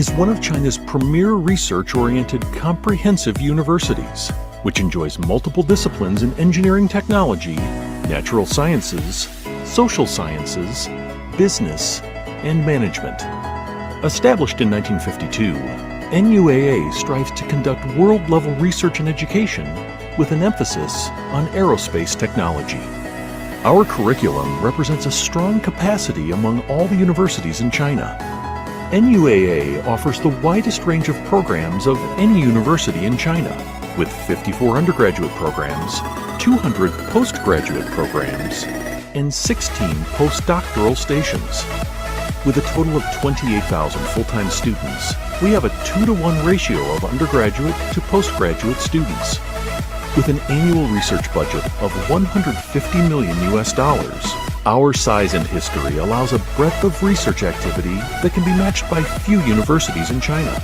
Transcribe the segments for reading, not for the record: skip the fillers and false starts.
is one of China's premier research-oriented comprehensive universities, which enjoys multiple disciplines in engineering technology, natural sciences, social sciences, business, and management. Established in 1952, NUAA strives to conduct world-level research and education with an emphasis on aerospace technology. Our curriculum represents a strong capacity among all the universities in China. NUAA offers the widest range of programs of any university in China, with 54 undergraduate programs, 200 postgraduate programs, and 16 postdoctoral stations. With a total of 28,000 full-time students, we have a 2-to-1 ratio of undergraduate to postgraduate students. With an annual research budget of $150 million US, our size and history allows a breadth of research activity that can be matched by few universities in China.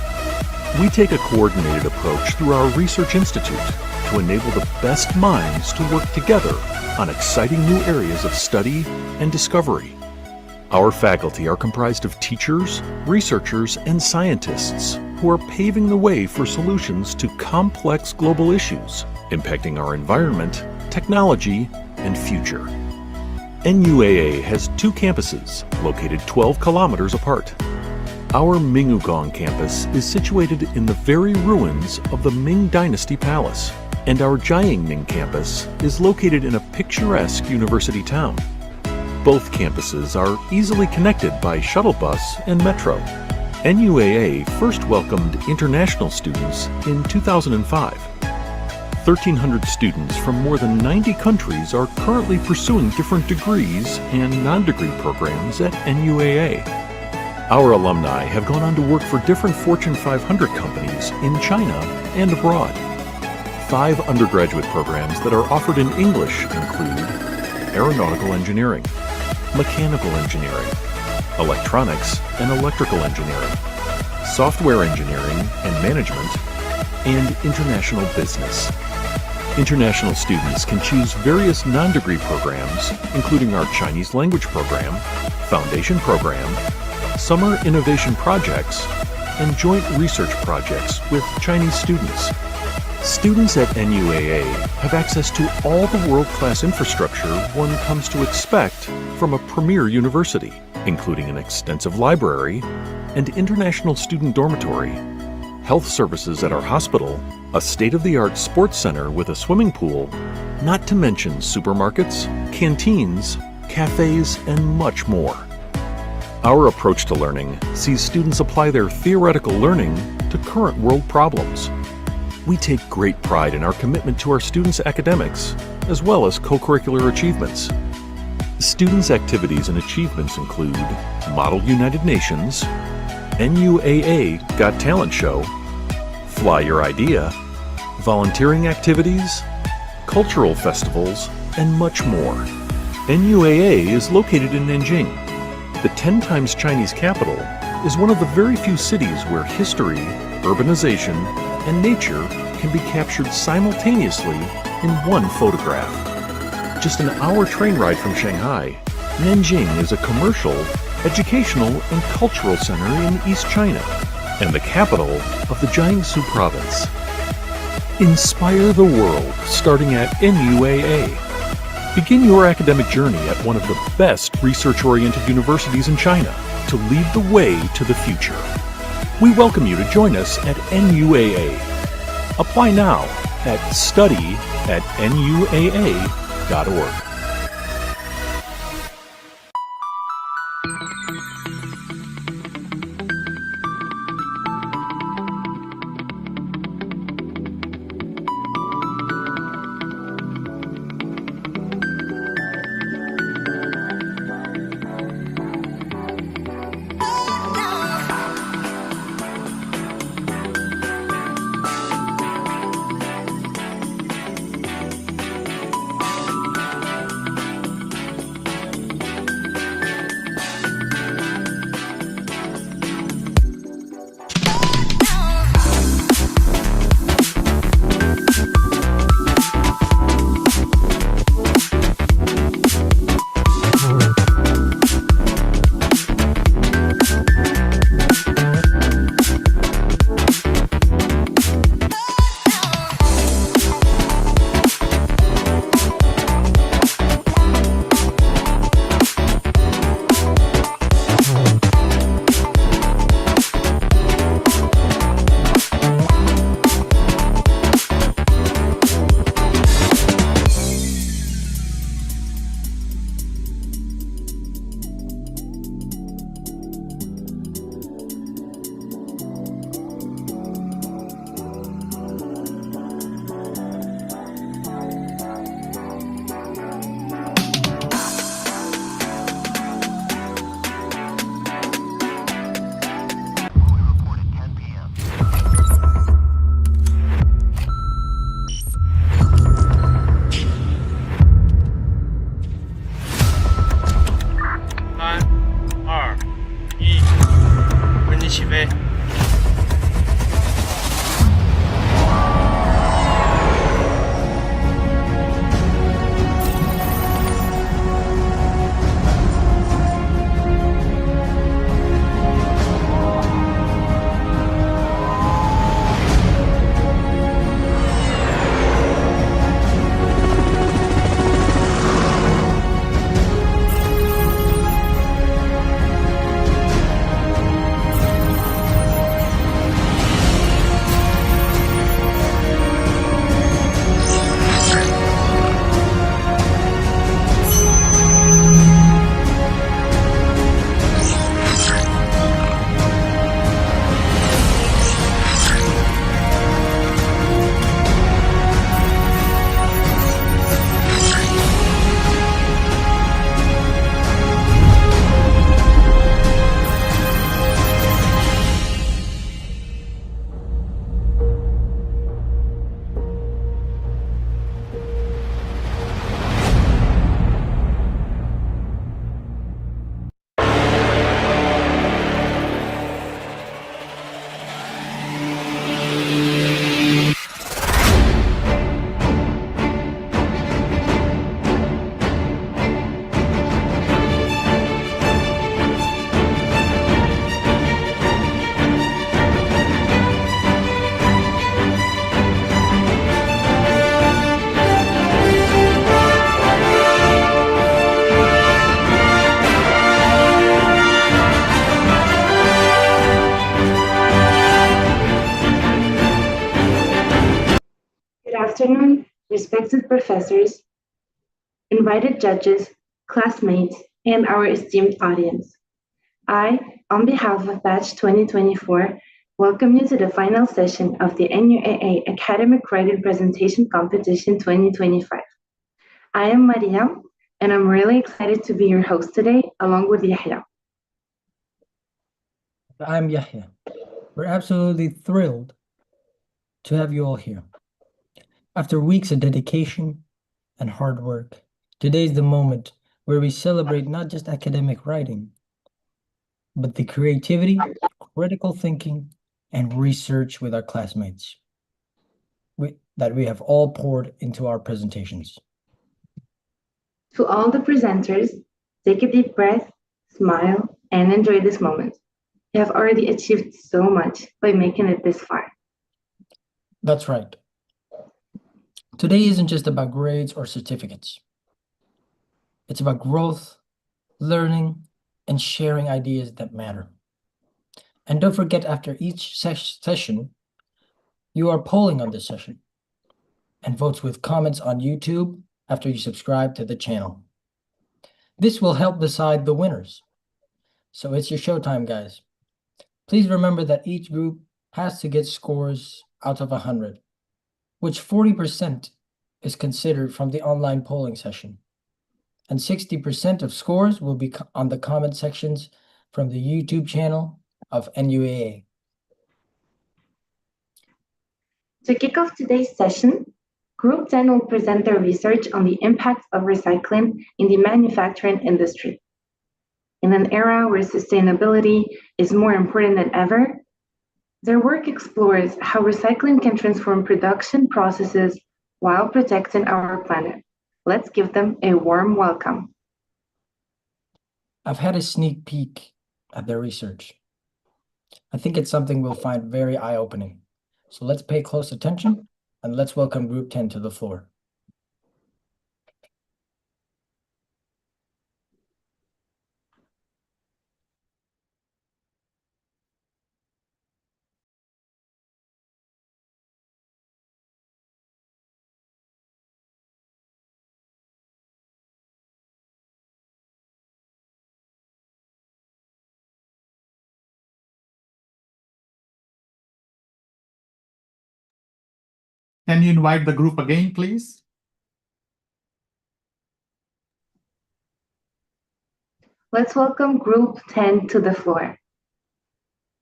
We take a coordinated approach through our Research Institute to enable the best minds to work together on exciting new areas of study and discovery. Our faculty are comprised of teachers, researchers, and scientists who are paving the way for solutions to complex global issues impacting our environment, technology, and future. NUAA has 2 campuses located 12 kilometers apart. Our Mingugong campus is situated in the very ruins of the Ming Dynasty Palace, and our Jiangning campus is located in a picturesque university town. Both campuses are easily connected by shuttle bus and metro. NUAA first welcomed international students in 2005. 1,300 students from more than 90 countries are currently pursuing different degrees and non-degree programs at NUAA. Our alumni have gone on to work for different Fortune 500 companies in China and abroad. 5 undergraduate programs that are offered in English include aeronautical engineering, mechanical engineering, electronics and electrical engineering, software engineering and management, and international business. International students can choose various non-degree programs, including our Chinese language program, foundation program, summer innovation projects, and joint research projects with Chinese students. Students at NUAA have access to all the world-class infrastructure one comes to expect from a premier university, including an extensive library and international student dormitory, health services at our hospital, a state-of-the-art sports center with a swimming pool, not to mention supermarkets, canteens, cafes, and much more. Our approach to learning sees students apply their theoretical learning to current world problems. We take great pride in our commitment to our students' academics, as well as co-curricular achievements. Students' activities and achievements include Model United Nations, NUAA Got Talent Show, Fly Your Idea, volunteering activities, cultural festivals, and much more. NUAA is located in Nanjing. The 10 times Chinese capital is one of the very few cities where history, urbanization, and nature can be captured simultaneously in one photograph. Just an hour train ride from Shanghai, Nanjing is a commercial, educational, and cultural center in East China, and the capital of the Jiangsu province. Inspire the world starting at NUAA. Begin your academic journey at one of the best research-oriented universities in China to lead the way to the future. We welcome you to join us at NUAA. Apply now at study@nuaa.org. afternoon, respected professors, invited judges, classmates, and our esteemed audience. I, on behalf of Batch 2024, welcome you to the final session of the NUAA Academic Writing Presentation Competition 2025. I am Maria, and I'm really excited to be your host today, along with Yahya. I'm Yahya. We're absolutely thrilled to have you all here. After weeks of dedication and hard work, today's the moment where we celebrate not just academic writing, but the creativity, critical thinking, and research with our classmates that we have all poured into our presentations. To all the presenters, take a deep breath, smile, and enjoy this moment. You have already achieved so much by making it this far. That's right. Today isn't just about grades or certificates. It's about growth, learning, and sharing ideas that matter. And don't forget, after each session, you are polling on this session and votes with comments on YouTube after you subscribe to the channel. This will help decide the winners. So it's your showtime, guys. Please remember that each group has to get scores out of 100, which 40% is considered from the online polling session. And 60% of scores will be on the comment sections from the YouTube channel of NUAA. To kick off today's session, Group 10 will present their research on the impact of recycling in the manufacturing industry. In an era where sustainability is more important than ever, their work explores how recycling can transform production processes while protecting our planet. Let's give them a warm welcome. I've had a sneak peek at their research. I think it's something we'll find very eye-opening. So let's pay close attention and let's welcome Group 10 to the floor. Can you invite the group again, please? Let's welcome Group 10 to the floor.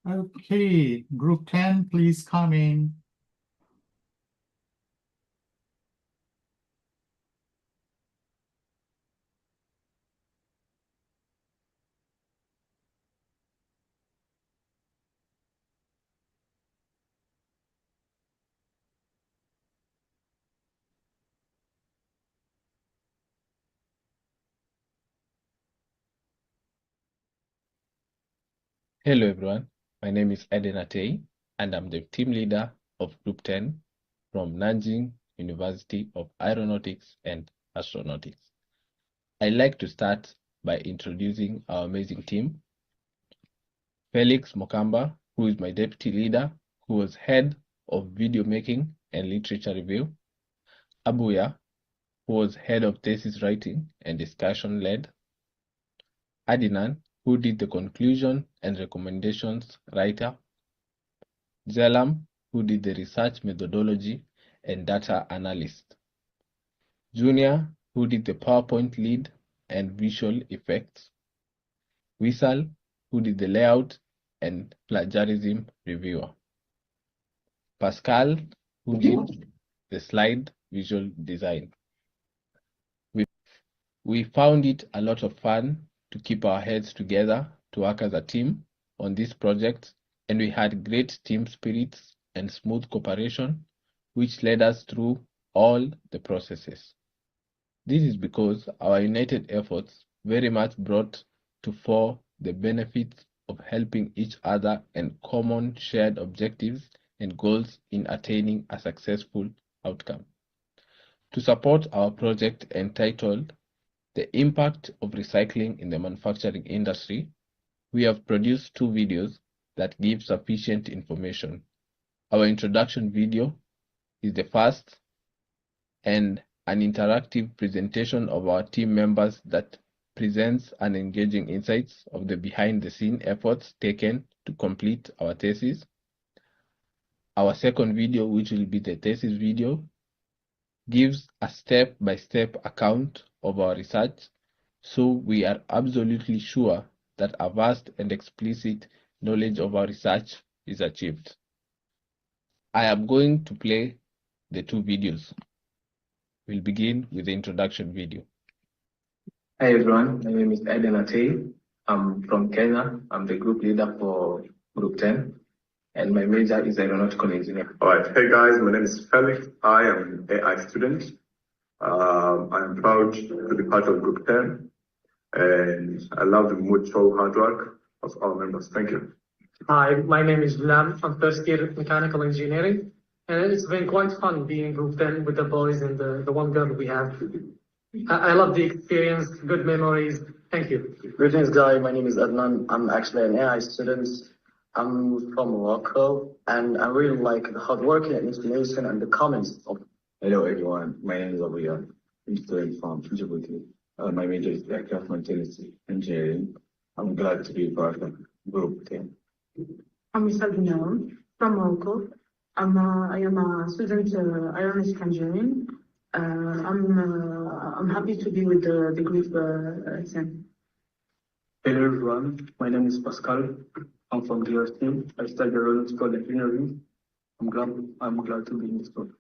Okay, Group 10, please come in. Hello everyone, my name is Eden Atei and I'm the team leader of Group 10 from Nanjing University of Aeronautics and Astronautics. I'd like to start by introducing our amazing team. Felix Mokamba, who is my deputy leader, who was head of video making and literature review. Abuya, who was head of thesis writing and discussion led. Adnan, who did the conclusion and recommendations writer. Zelam, who did the research methodology and data analyst. Junior, who did the PowerPoint lead and visual effects. Wisal, who did the layout and plagiarism reviewer. Pascal, who did the slide visual design. We found it a lot of fun to keep our heads together to work as a team on this project, and we had great team spirits and smooth cooperation, which led us through all the processes. This is because our united efforts very much brought to fore the benefits of helping each other and common shared objectives and goals in attaining a successful outcome. To support our project entitled The Impact of Recycling in the Manufacturing Industry, we have produced 2 videos that give sufficient information. Our introduction video is the first, and an interactive presentation of our team members that presents an engaging insights of the behind-the-scene efforts taken to complete our thesis. Our second video, which will be the thesis video, gives a step-by-step account of our research, so we are absolutely sure that a vast and explicit knowledge of our research is achieved. I am going to play the two videos. We'll begin with the introduction video. Hi everyone, my name is Aeronautical. I'm from Kenya. I'm the group leader for Group 10, and my major is aeronautical engineering. All right, hey guys, my name is Felix. I am an AI student. I am proud to be part of Group 10, and I love the mutual hard work of our members. Thank you. Hi, my name is Lam. I'm first year mechanical engineering, and it's been quite fun being Group 10 with the boys and the one girl we have. I love the experience, good memories. Thank you. Greetings, guys. My name is Adnan. I'm actually an AI student. I'm from Morocco, and I really like the hard work and inspiration and the comments of. Hello, everyone. My name is Abuya. I'm student from Djibouti. My major is aircraft maintenance engineering. I'm glad to be part of Group 10. I'm Isabel from Morocco. I am a student aeronautical engineering. I'm happy to be with the group 10. Hello everyone, my name is Pascal. I'm from the US team. I study aeronautical engineering. I'm glad to be in this group.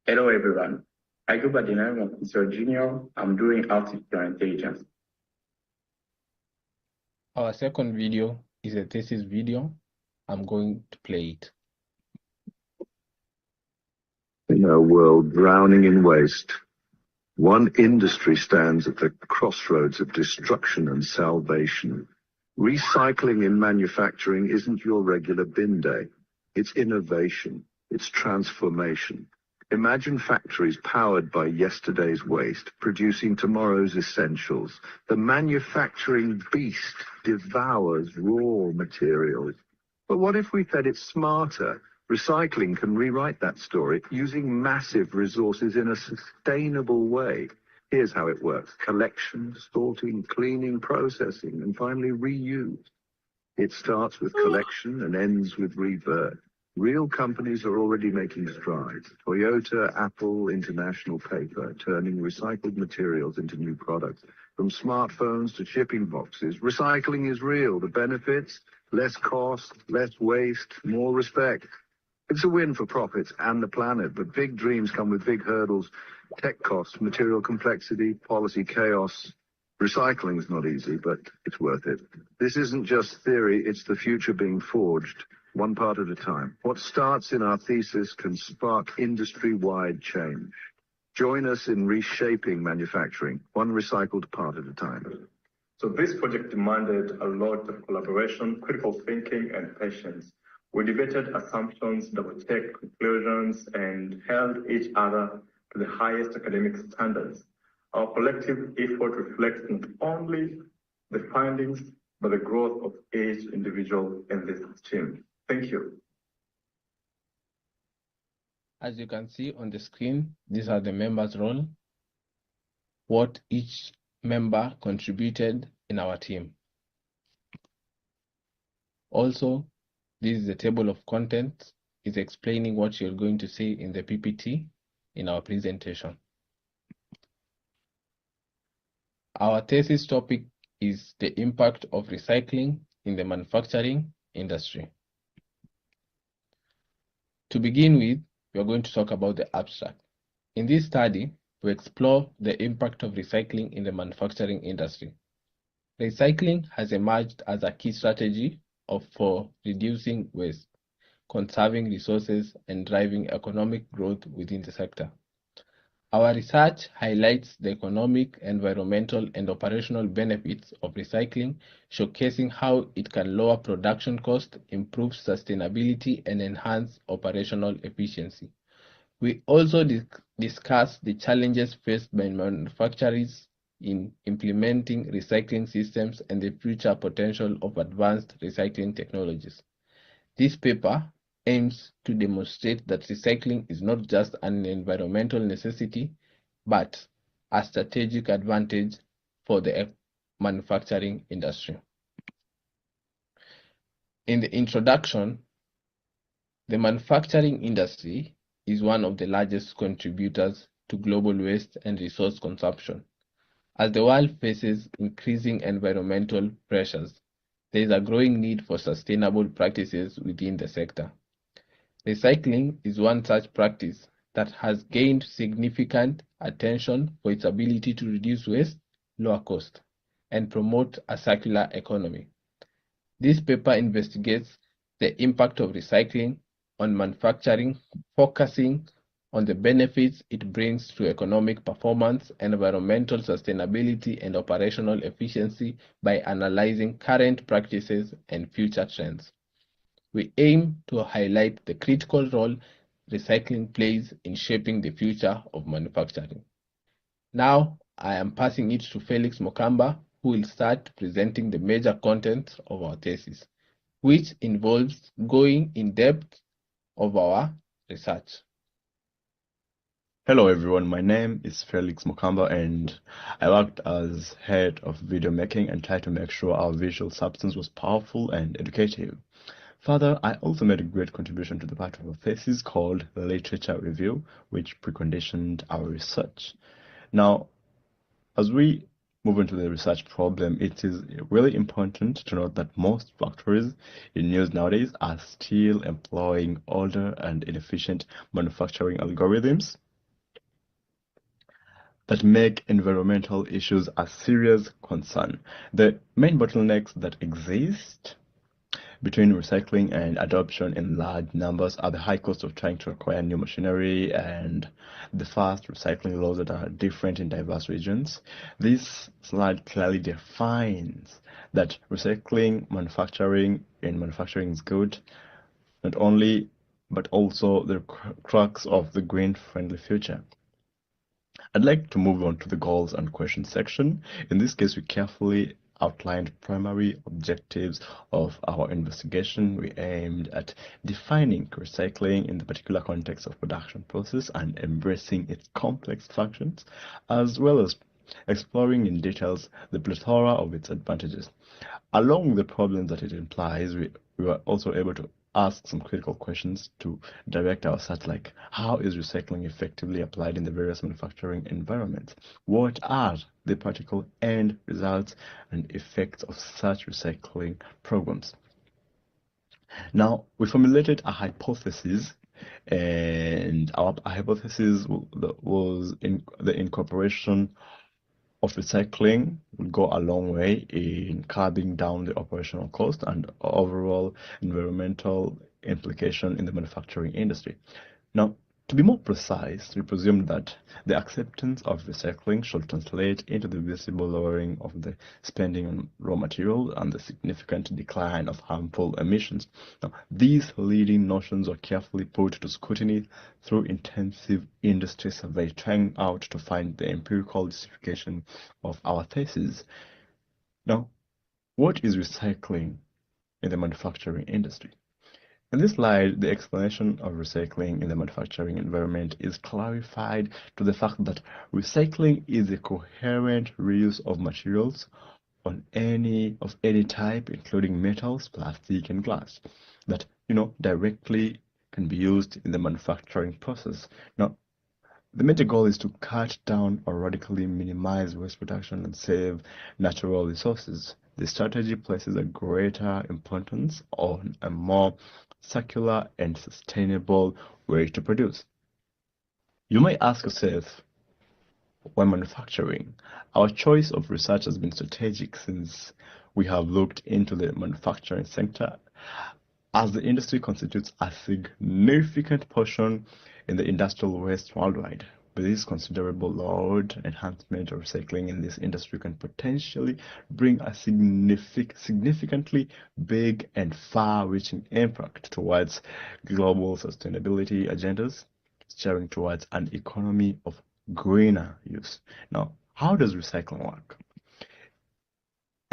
Hello everyone. I go by the name of Mr. Junior. I'm doing artificial intelligence. Our second video is a thesis video. I'm going to play it. In a world drowning in waste, one industry stands at the crossroads of destruction and salvation. Recycling in manufacturing isn't your regular bin day. It's innovation. It's transformation. Imagine factories powered by yesterday's waste, producing tomorrow's essentials. The manufacturing beast devours raw materials. But what if we fed it smarter? Recycling can rewrite that story using massive resources in a sustainable way. Here's how it works: collection, sorting, cleaning, processing, and finally reuse. It starts with collection and ends with rebirth. Real companies are already making strides. Toyota, Apple, International Paper, turning recycled materials into new products. From smartphones to shipping boxes, recycling is real. The benefits: less cost, less waste, more respect. It's a win for profits and the planet, but big dreams come with big hurdles. Tech costs, material complexity, policy chaos. Recycling's not easy, but it's worth it. This isn't just theory, it's the future being forged, one part at a time. What starts in our thesis can spark industry-wide change. Join us in reshaping manufacturing, one recycled part at a time. So this project demanded a lot of collaboration, critical thinking, and patience. We debated assumptions, double-checked conclusions, and held each other to the highest academic standards. Our collective effort reflects not only the findings, but the growth of each individual in this team. Thank you. As you can see on the screen, these are the members' role, what each member contributed in our team. Also, this is the table of contents. It's explaining what you're going to see in the PPT in our presentation. Our thesis topic is the impact of recycling in the manufacturing industry. To begin with, we are going to talk about the abstract. In this study, we explore the impact of recycling in the manufacturing industry. Recycling has emerged as a key strategy for reducing waste, conserving resources, and driving economic growth within the sector. Our research highlights the economic, environmental, and operational benefits of recycling, showcasing how it can lower production costs, improve sustainability, and enhance operational efficiency. We also discuss the challenges faced by manufacturers in implementing recycling systems and the future potential of advanced recycling technologies. This paper aims to demonstrate that recycling is not just an environmental necessity, but a strategic advantage for the manufacturing industry. In the introduction, the manufacturing industry is one of the largest contributors to global waste and resource consumption. As the world faces increasing environmental pressures, there is a growing need for sustainable practices within the sector. Recycling is one such practice that has gained significant attention for its ability to reduce waste, lower cost, and promote a circular economy. This paper investigates the impact of recycling on manufacturing, focusing on the benefits it brings to economic performance, environmental sustainability, and operational efficiency by analyzing current practices and future trends. We aim to highlight the critical role recycling plays in shaping the future of manufacturing. Now, I am passing it to Felix Mokamba, who will start presenting the major content of our thesis, which involves going in depth of our research. Hello everyone, my name is Felix Mokamba and I worked as head of video making and tried to make sure our visual substance was powerful and educative. Further, I also made a great contribution to the part of a thesis called Literature Review, which preconditioned our research. Now, as we move into the research problem, it is really important to note that most factories in use nowadays are still employing older and inefficient manufacturing algorithms that make environmental issues a serious concern. The main bottlenecks that exist between recycling and adoption in large numbers are the high cost of trying to acquire new machinery and the fast recycling laws that are different in diverse regions. This slide clearly defines that recycling manufacturing is good, not only, but also the crux of the green-friendly future. I'd like to move on to the goals and questions section. In this case, we carefully outlined primary objectives of our investigation. We aimed at defining recycling in the particular context of production process and embracing its complex functions, as well as exploring in details the plethora of its advantages. Along the problems that it implies, we were also able to ask some critical questions to direct our search, like how is recycling effectively applied in the various manufacturing environments? What are the practical end results and effects of such recycling programs? Now, we formulated a hypothesis, and our hypothesis was in the incorporation of recycling will go a long way in curbing down the operational cost and overall environmental implication in the manufacturing industry. Now, to be more precise, we presumed that the acceptance of recycling should translate into the visible lowering of the spending on raw materials and the significant decline of harmful emissions. Now, these leading notions are carefully put to scrutiny through intensive industry survey, trying out to find the empirical justification of our thesis. Now, what is recycling in the manufacturing industry? In this slide, the explanation of recycling in the manufacturing environment is clarified to the fact that recycling is a coherent reuse of materials of any type, including metals, plastic, and glass, that directly can be used in the manufacturing process. Now, the major goal is to cut down or radically minimize waste production and save natural resources. The strategy places a greater importance on a more circular and sustainable way to produce. You may ask yourself, when manufacturing, our choice of research has been strategic since we have looked into the manufacturing sector, as the industry constitutes a significant portion in the industrial waste worldwide. With this considerable load, enhancement or recycling in this industry can potentially bring a significantly big and far-reaching impact towards global sustainability agendas, steering towards an economy of greener use. Now, how does recycling work?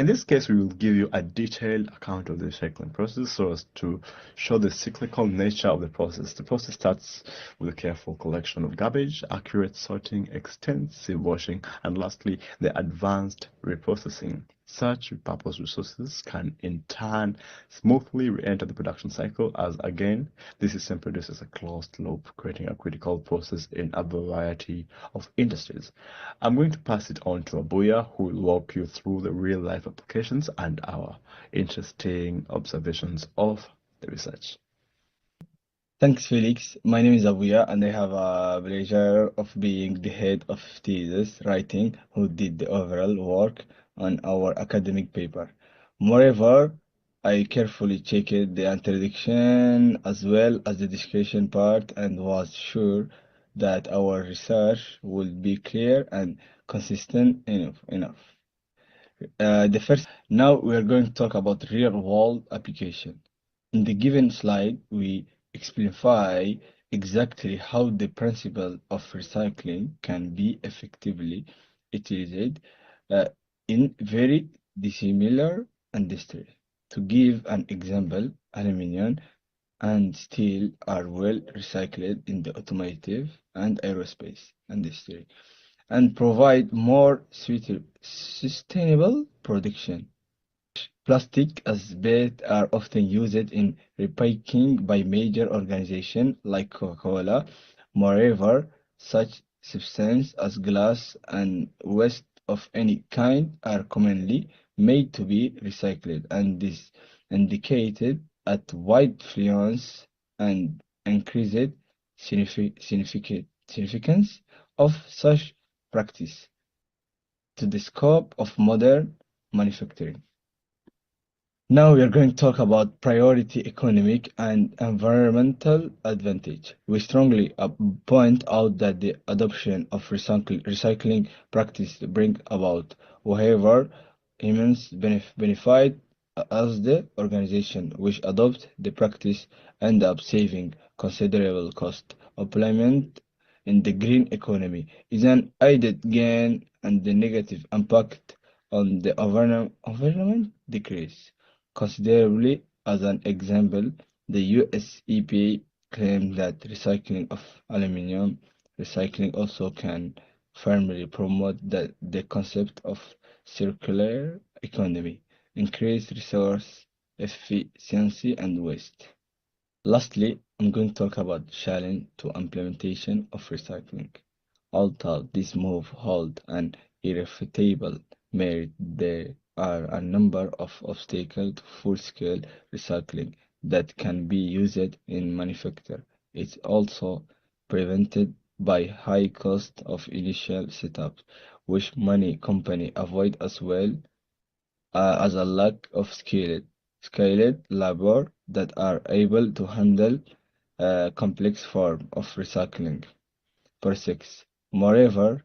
In this case, we will give you a detailed account of the recycling process so as to show the cyclical nature of the process. The process starts with a careful collection of garbage, accurate sorting, extensive washing, and lastly, the advanced reprocessing. Such repurposed resources can in turn smoothly re-enter the production cycle as again, this system produces a closed loop, creating a critical process in a variety of industries. I'm going to pass it on to Abuya, who will walk you through the real-life applications and our interesting observations of the research. Thanks, Felix. My name is Abuya, and I have a pleasure of being the head of thesis writing who did the overall work on our academic paper. Moreover, I carefully checked the introduction as well as the discussion part and was sure that our research would be clear and consistent enough. Now we are going to talk about real-world application. In the given slide, we exemplify exactly how the principle of recycling can be effectively utilized in very dissimilar industries. To give an example, aluminum and steel are well recycled in the automotive and aerospace industry and provide more sustainable production. Plastic as bait are often used in repackaging by major organizations like Coca-Cola. Moreover, such substances as glass and waste of any kind are commonly made to be recycled, and this indicated at wide influence and increased significance of such practice to the scope of modern manufacturing. Now we are going to talk about priority economic and environmental advantage. We strongly point out that the adoption of recycling practice bring about, however, immense benefit as the organization which adopt the practice end up saving considerable cost. Employment in the green economy is an added gain and the negative impact on the environment decrease considerably. As an example, the US EPA claimed that recycling of aluminum recycling also can firmly promote the concept of circular economy, increase resource efficiency and waste. Lastly, I'm going to talk about challenge to implementation of recycling. Although this move hold an irrefutable merit, there are a number of obstacles to full-scale recycling that can be used in manufacture. It's also prevented by high cost of initial setup, which many companies avoid as well as a lack of skilled labor that are able to handle complex form of recycling process. Moreover,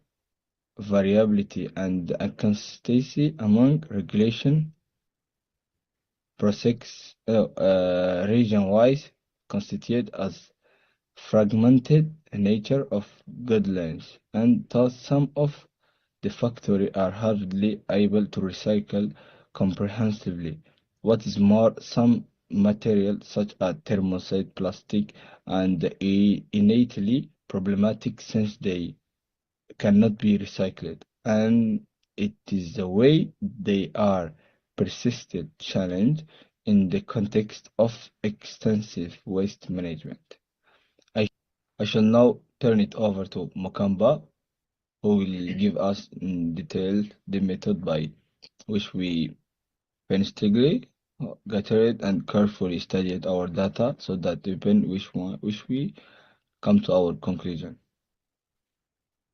variability and inconsistency among regulation process region-wise constitute as fragmented nature of guidelines, and thus some of the factories are hardly able to recycle comprehensively. What is more, some materials such as thermoset plastic and innately problematic since they cannot be recycled, and it is the way they are persisted challenge in the context of extensive waste management. I shall now turn it over to Mokamba, who will give us in detail the method by which we painstakingly gathered and carefully studied our data so that depend which we come to our conclusion.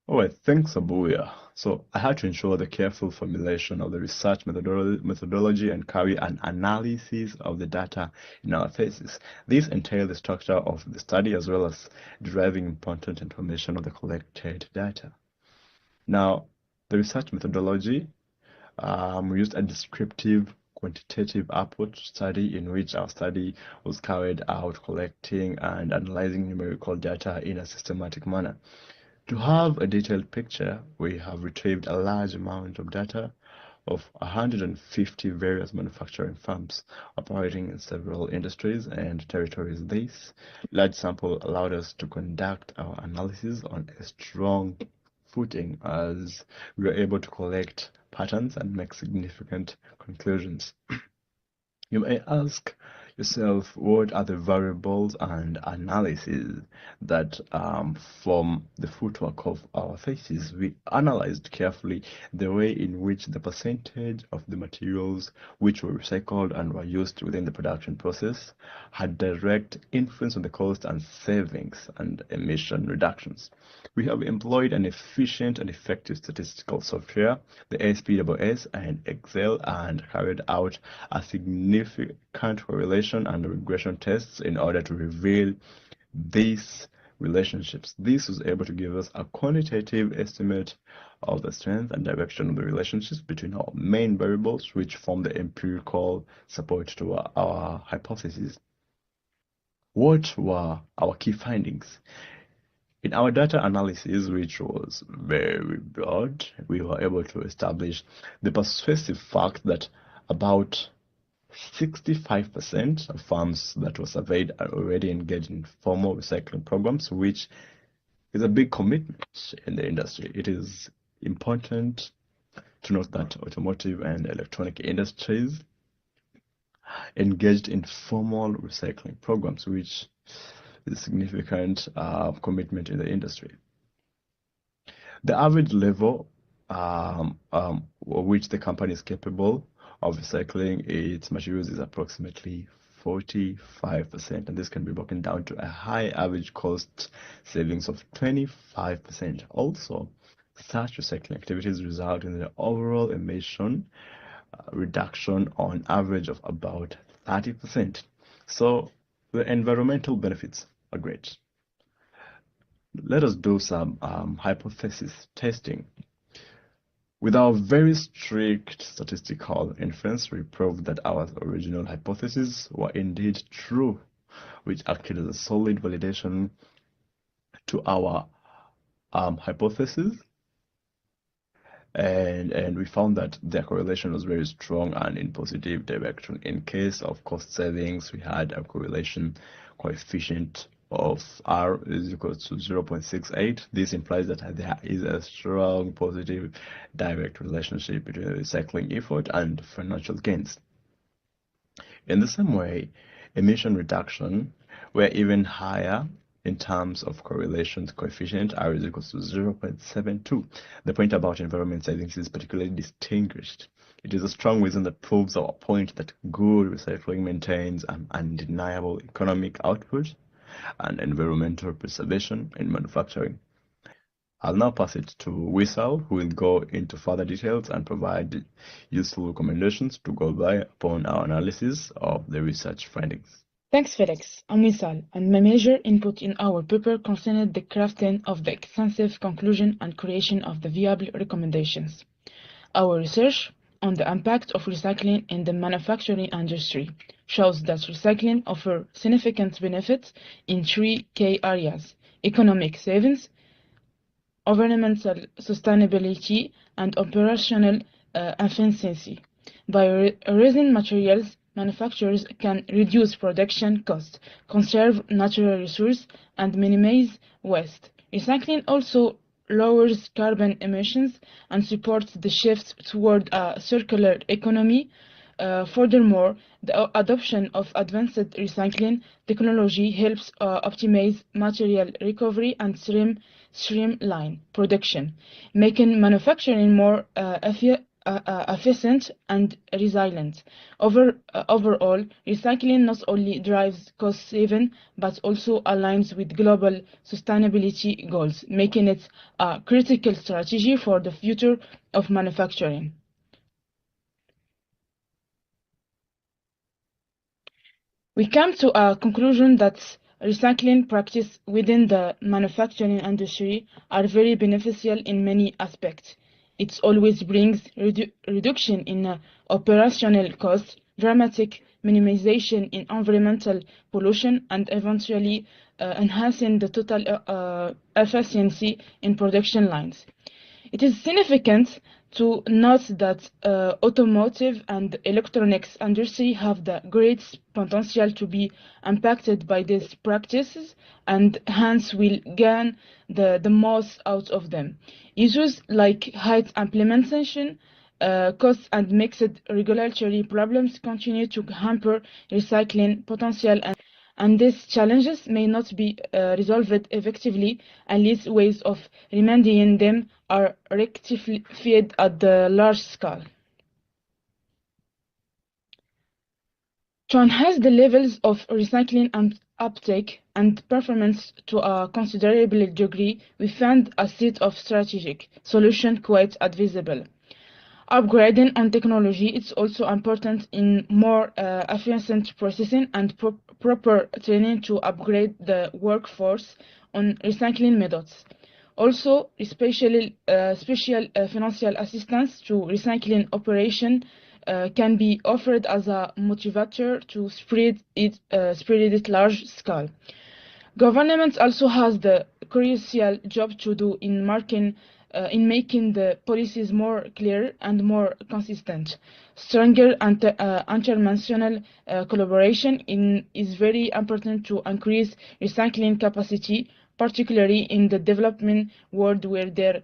All right, thanks, Abuya. So I had to ensure the careful formulation of the research methodology and carry an analysis of the data in our thesis. This entailed the structure of the study as well as deriving important information of the collected data. Now, the research methodology, we used a descriptive quantitative approach study in which our study was carried out collecting and analyzing numerical data in a systematic manner. To have a detailed picture, we have retrieved a large amount of data of 150 various manufacturing firms operating in several industries and territories. This large sample allowed us to conduct our analysis on a strong footing as we were able to collect patterns and make significant conclusions. You may ask yourself, what are the variables and analyses that form the footwork of our thesis? We analyzed carefully the way in which the percentage of the materials which were recycled and were used within the production process had direct influence on the cost and savings and emission reductions. We have employed an efficient and effective statistical software, the SPSS and Excel, and carried out a significant correlation and regression tests in order to reveal these relationships. This was able to give us a quantitative estimate of the strength and direction of the relationships between our main variables, which form the empirical support to our hypothesis. What were our key findings? In our data analysis, which was very broad, we were able to establish the persuasive fact that about 65% of firms that were surveyed are already engaged in formal recycling programs, which is a big commitment in the industry. It is important to note that automotive and electronic industries engaged in formal recycling programs, which is a significant commitment in the industry. The average level which the company is capable of recycling its materials is approximately 45%, and this can be broken down to a high average cost savings of 25%. Also, such recycling activities result in the overall emission reduction on average of about 30%. So the environmental benefits are great. Let us do some hypothesis testing. With our very strict statistical inference, we proved that our original hypotheses were indeed true, which acted as a solid validation to our hypothesis. And we found that their correlation was very strong and in positive direction. In case of cost savings, we had a correlation coefficient of R is equal to 0.68. This implies that there is a strong positive direct relationship between the recycling effort and financial gains. In the same way, emission reduction were even higher in terms of correlation coefficient. R is equal to 0.72. The point about environment savings is particularly distinguished. It is a strong reason that proves our point that good recycling maintains an undeniable economic output and environmental preservation in manufacturing. I'll now pass it to Wissal, who will go into further details and provide useful recommendations to go by upon our analysis of the research findings. Thanks, Felix. I'm Wissal, and my major input in our paper concerned the crafting of the extensive conclusion and creation of the viable recommendations. Our research on the impact of recycling in the manufacturing industry shows that recycling offers significant benefits in 3 key areas: economic savings, environmental sustainability, and operational efficiency. By reusing materials, manufacturers can reduce production costs, conserve natural resources, and minimize waste. Recycling also lowers carbon emissions and supports the shift toward a circular economy. Furthermore, the adoption of advanced recycling technology helps optimize material recovery and streamline production, making manufacturing more efficient and resilient. Overall, recycling not only drives cost saving but also aligns with global sustainability goals, making it a critical strategy for the future of manufacturing. We come to a conclusion that recycling practices within the manufacturing industry are very beneficial in many aspects. It always brings reduction in operational costs, dramatic minimization in environmental pollution, and eventually enhancing the total efficiency in production lines. It is significant to note that automotive and electronics industry have the greatest potential to be impacted by these practices and hence will gain the most out of them. Issues like high implementation, costs and mixed regulatory problems continue to hamper recycling potential and these challenges may not be resolved effectively unless ways of remedying them are rectified at the large scale. To enhance the levels of recycling and uptake and performance to a considerable degree, we found a set of strategic solutions quite advisable. Upgrading on technology is also important in more efficient processing and proper training to upgrade the workforce on recycling methods. Also, special financial assistance to recycling operation can be offered as a motivator to spread it large scale. Government also has the crucial job to do in making the policies more clear and more consistent. Stronger international collaboration is very important to increase recycling capacity, particularly in the developing world where there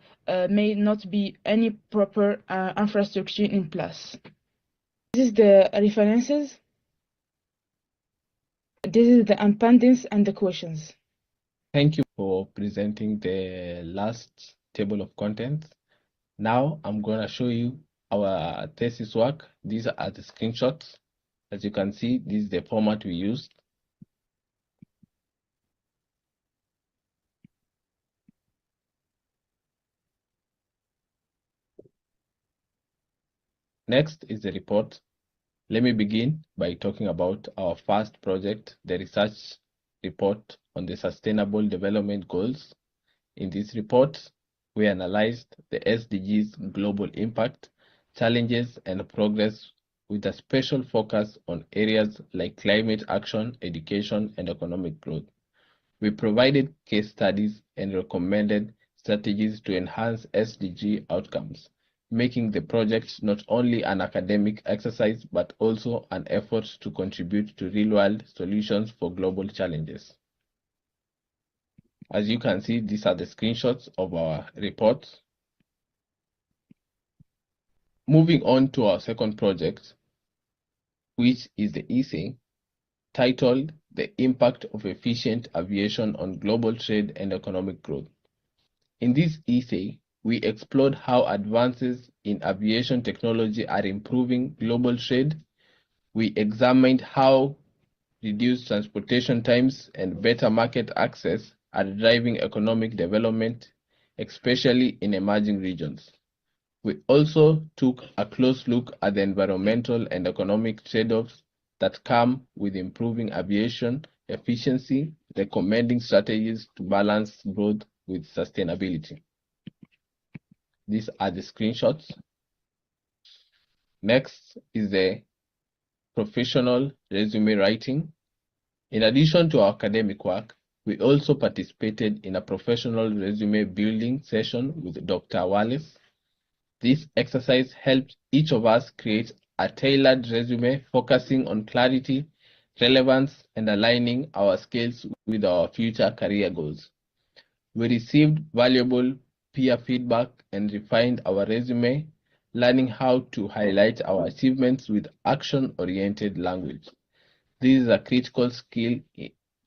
may not be any proper infrastructure in place. This is the references. This is the appendix and the questions. Thank you for presenting the last table of contents. Now I'm going to show you our thesis work. These are the screenshots. As you can see, this is the format we used. Next is the report. Let me begin by talking about our first project, the research report on the Sustainable Development Goals. In this report, we analyzed the SDGs' global impact, challenges, and progress with a special focus on areas like climate action, education, and economic growth. We provided case studies and recommended strategies to enhance SDG outcomes, making the project not only an academic exercise but also an effort to contribute to real-world solutions for global challenges. As you can see, these are the screenshots of our reports. Moving on to our second project, which is the essay titled The Impact of Efficient Aviation on Global Trade and Economic Growth. In this essay, we explored how advances in aviation technology are improving global trade. We examined how reduced transportation times and better market access are driving economic development, especially in emerging regions. We also took a close look at the environmental and economic trade-offs that come with improving aviation efficiency, recommending strategies to balance growth with sustainability. These are the screenshots. Next is the professional resume writing. In addition to our academic work, we also participated in a professional resume building session with Dr. Wallace. This exercise helped each of us create a tailored resume focusing on clarity, relevance, and aligning our skills with our future career goals. We received valuable peer feedback and refined our resume, learning how to highlight our achievements with action-oriented language. This is a critical skill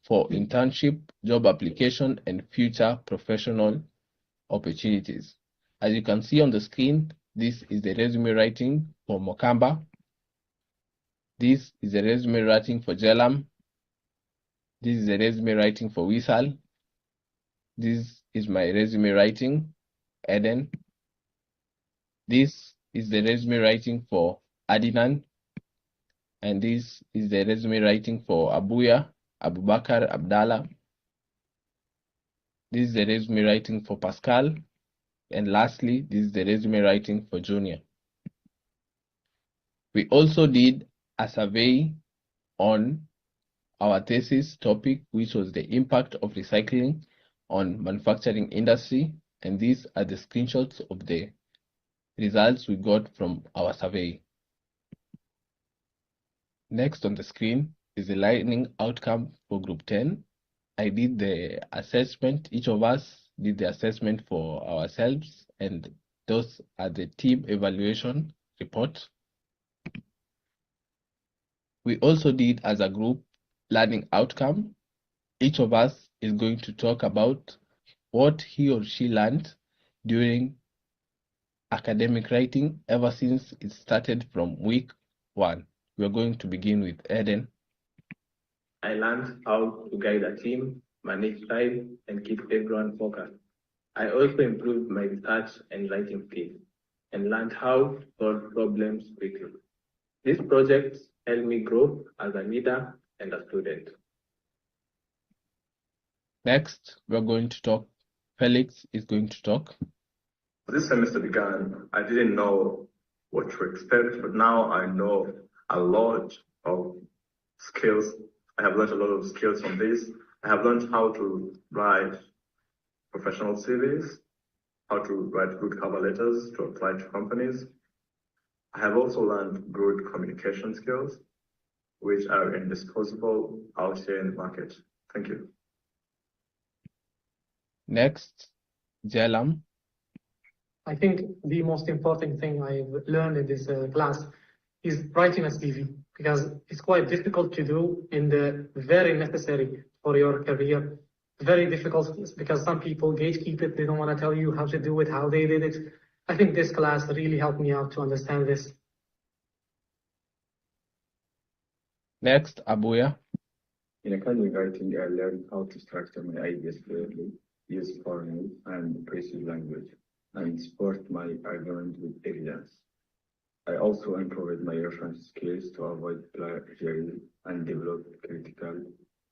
for internship, job application, and future professional opportunities. As you can see on the screen, this is the resume writing for Mokamba. This is the resume writing for Jelam. This is the resume writing for Wisal. This is my resume writing, Eden. This is the resume writing for Adinan. And this is the resume writing for Abuya, Abubakar, Abdallah. This is the resume writing for Pascal. And lastly, this is the resume writing for Junior. We also did a survey on our thesis topic, which was the impact of recycling on manufacturing industry. And these are the screenshots of the results we got from our survey. Next on the screen is the learning outcome for Group 10. I did the assessment. Each of us did the assessment for ourselves, and those are the team evaluation report. We also did as a group learning outcome. Each of us is going to talk about what he or she learned during academic writing ever since it started from week 1. We are going to begin with Eden. I learned how to guide a team, manage time, and keep everyone focused. I also improved my research and writing skills and learned how to solve problems quickly. These projects helped me grow as a leader and a student. Next, we're going to talk. Felix is going to talk. This semester began, I didn't know what to expect, but now I know a lot of skills. I have learned a lot of skills from this. I have learned how to write professional CVs, how to write good cover letters to apply to companies. I have also learned good communication skills, which are indispensable out here in the market. Thank you. Next, Jalam. I think the most important thing I've learned in this class is writing a CV, because it's quite difficult to do and very necessary for your career. Very difficult because some people gatekeep it. They don't want to tell you how to do it, how they did it. I think this class really helped me out to understand this. Next, Abuya. In academic writing, I learned how to structure my ideas clearly, use formal and precise language, and support my argument with evidence. I also improved my reference skills to avoid plagiarism and develop critical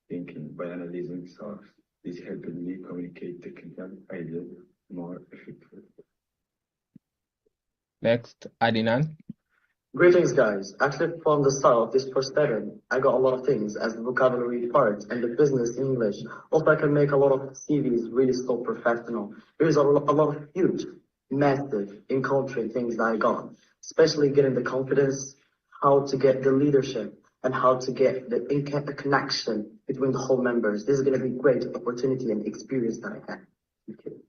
thinking by analyzing source. This helped me communicate technical ideas more effectively. Next, Adnan. Greetings, guys. Actually, from the start of this first session, I got a lot of things as the vocabulary part and the business English. Also, I can make a lot of CVs really so professional. There's a lot of huge, massive encountering things that I got, especially getting the confidence, how to get the leadership, and how to get the connection between the whole members. This is going to be a great opportunity and experience that I had. Thank you.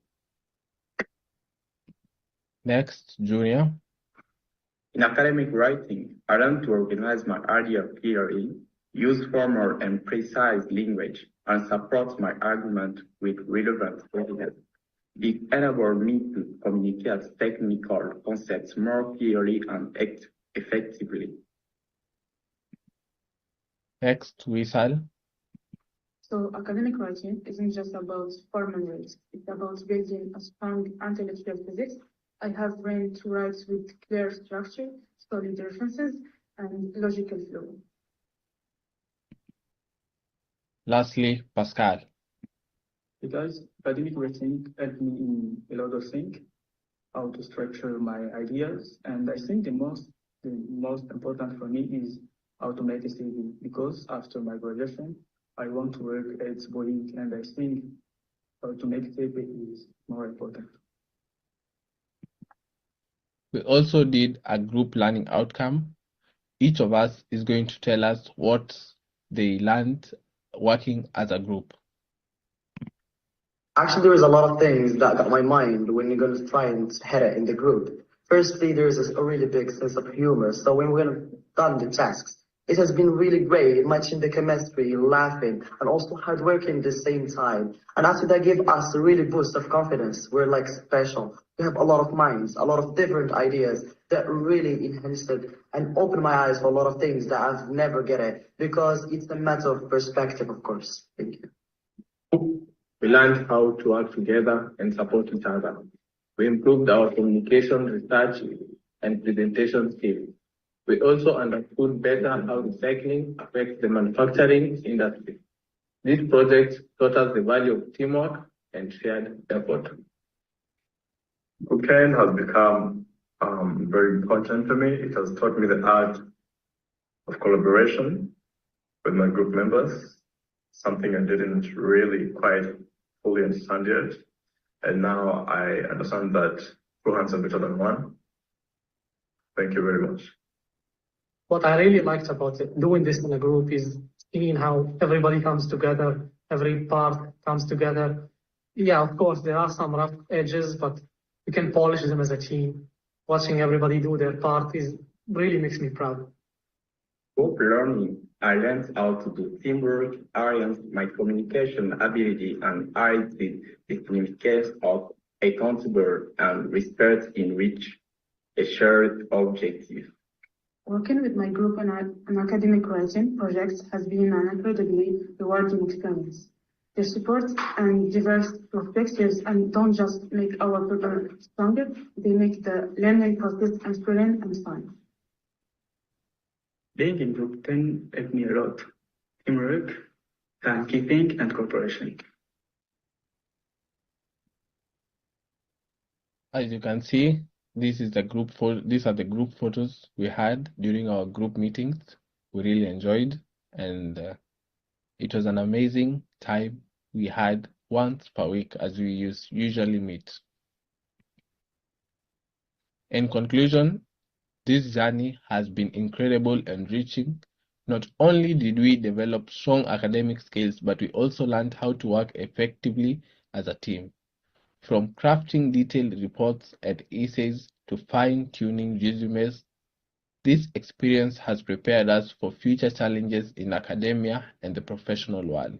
Next, Junior. In academic writing, I learned to organize my idea clearly, use formal and precise language, and support my argument with relevant evidence. It enabled me to communicate technical concepts more clearly and effectively. Next, Wisal. So academic writing isn't just about formal words. It's about building a strong intellectual physics. I have learned to write with clear structure, solid references, and logical flow. Lastly, Pascal. Hey guys, academic writing helped me in a lot of things, how to structure my ideas, and I think the most important for me is how to make a CV, because after my graduation, I want to work at Boeing, and I think how to make a CV is more important. We also did a group learning outcome. Each of us is going to tell us what they learned working as a group. Actually, there is a lot of things that got my mind when you're going to try and head it in the group. Firstly, there is a really big sense of humor. So when we're going to done the tasks, it has been really great, matching the chemistry, laughing, and also hard working at the same time. And after that gave us a really boost of confidence. We're like special. We have a lot of minds, a lot of different ideas that really enhanced it and opened my eyes for a lot of things that I've never get it, because it's a matter of perspective, of course. Thank you. We learned how to work together and support each other. We improved our communication, research, and presentation skills. We also understood better how recycling affects the manufacturing industry. These projects taught us the value of teamwork and shared effort. Group 10 has become very important to me. It has taught me the art of collaboration with my group members, something I didn't really quite fully understand yet. And now I understand that two hands are better than one. Thank you very much. What I really liked about it, doing this in a group, is seeing how everybody comes together, every part comes together. Yeah, of course, there are some rough edges, but we can polish them as a team. Watching everybody do their part really makes me proud. Group learning, I learned how to do teamwork, enhanced my communication ability, and I the significance of accountable and respect in which a shared objective. Working with my group on academic writing projects has been an incredibly rewarding experience. Their support and diverse perspectives and don't just make our paper stronger, they make the learning process inspiring and fun. Being in Group 10 helped me a lot. Teamwork, timekeeping, and cooperation. As you can see, these are the group photos we had during our group meetings. We really enjoyed, and it was an amazing time we had once per week as we usually meet. In conclusion, this journey has been incredible and enriching. Not only did we develop strong academic skills, but we also learned how to work effectively as a team. From crafting detailed reports and essays to fine-tuning resumes, this experience has prepared us for future challenges in academia and the professional world.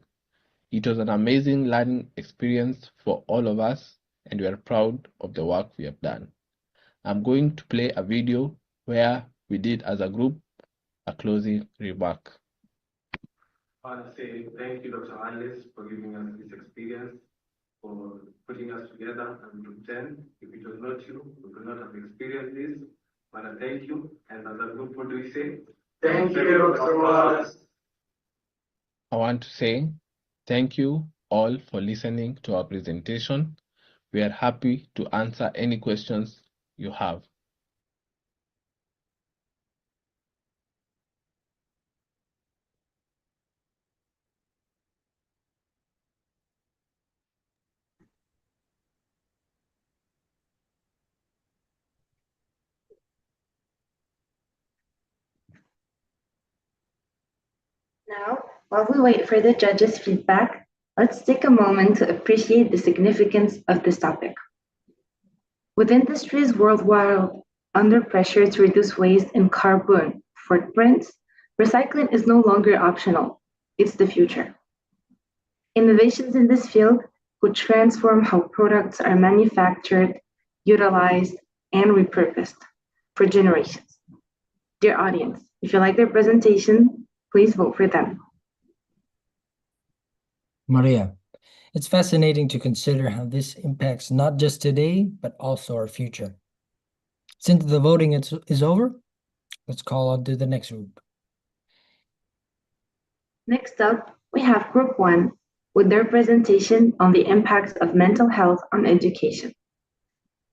It was an amazing learning experience for all of us, and we are proud of the work we have done. I'm going to play a video where we did as a group a closing remark. I want to say thank you, Dr. Alice, for giving us this experience, for putting us together and Group 10. If it was not you, we could not have experienced this. But I thank you. And as a group, what do we say? Thank you, Dr. Alice. I want to say thank you all for listening to our presentation. We are happy to answer any questions you have. Now, while we wait for the judges' feedback, let's take a moment to appreciate the significance of this topic. With industries worldwide under pressure to reduce waste and carbon footprints, recycling is no longer optional, it's the future. Innovations in this field could transform how products are manufactured, utilized, and repurposed for generations. Dear audience, if you like their presentation, please vote for them. Maria, it's fascinating to consider how this impacts not just today, but also our future. Since the voting is over, let's call on to the next group. Next up, we have Group 1 with their presentation on the impacts of mental health on education.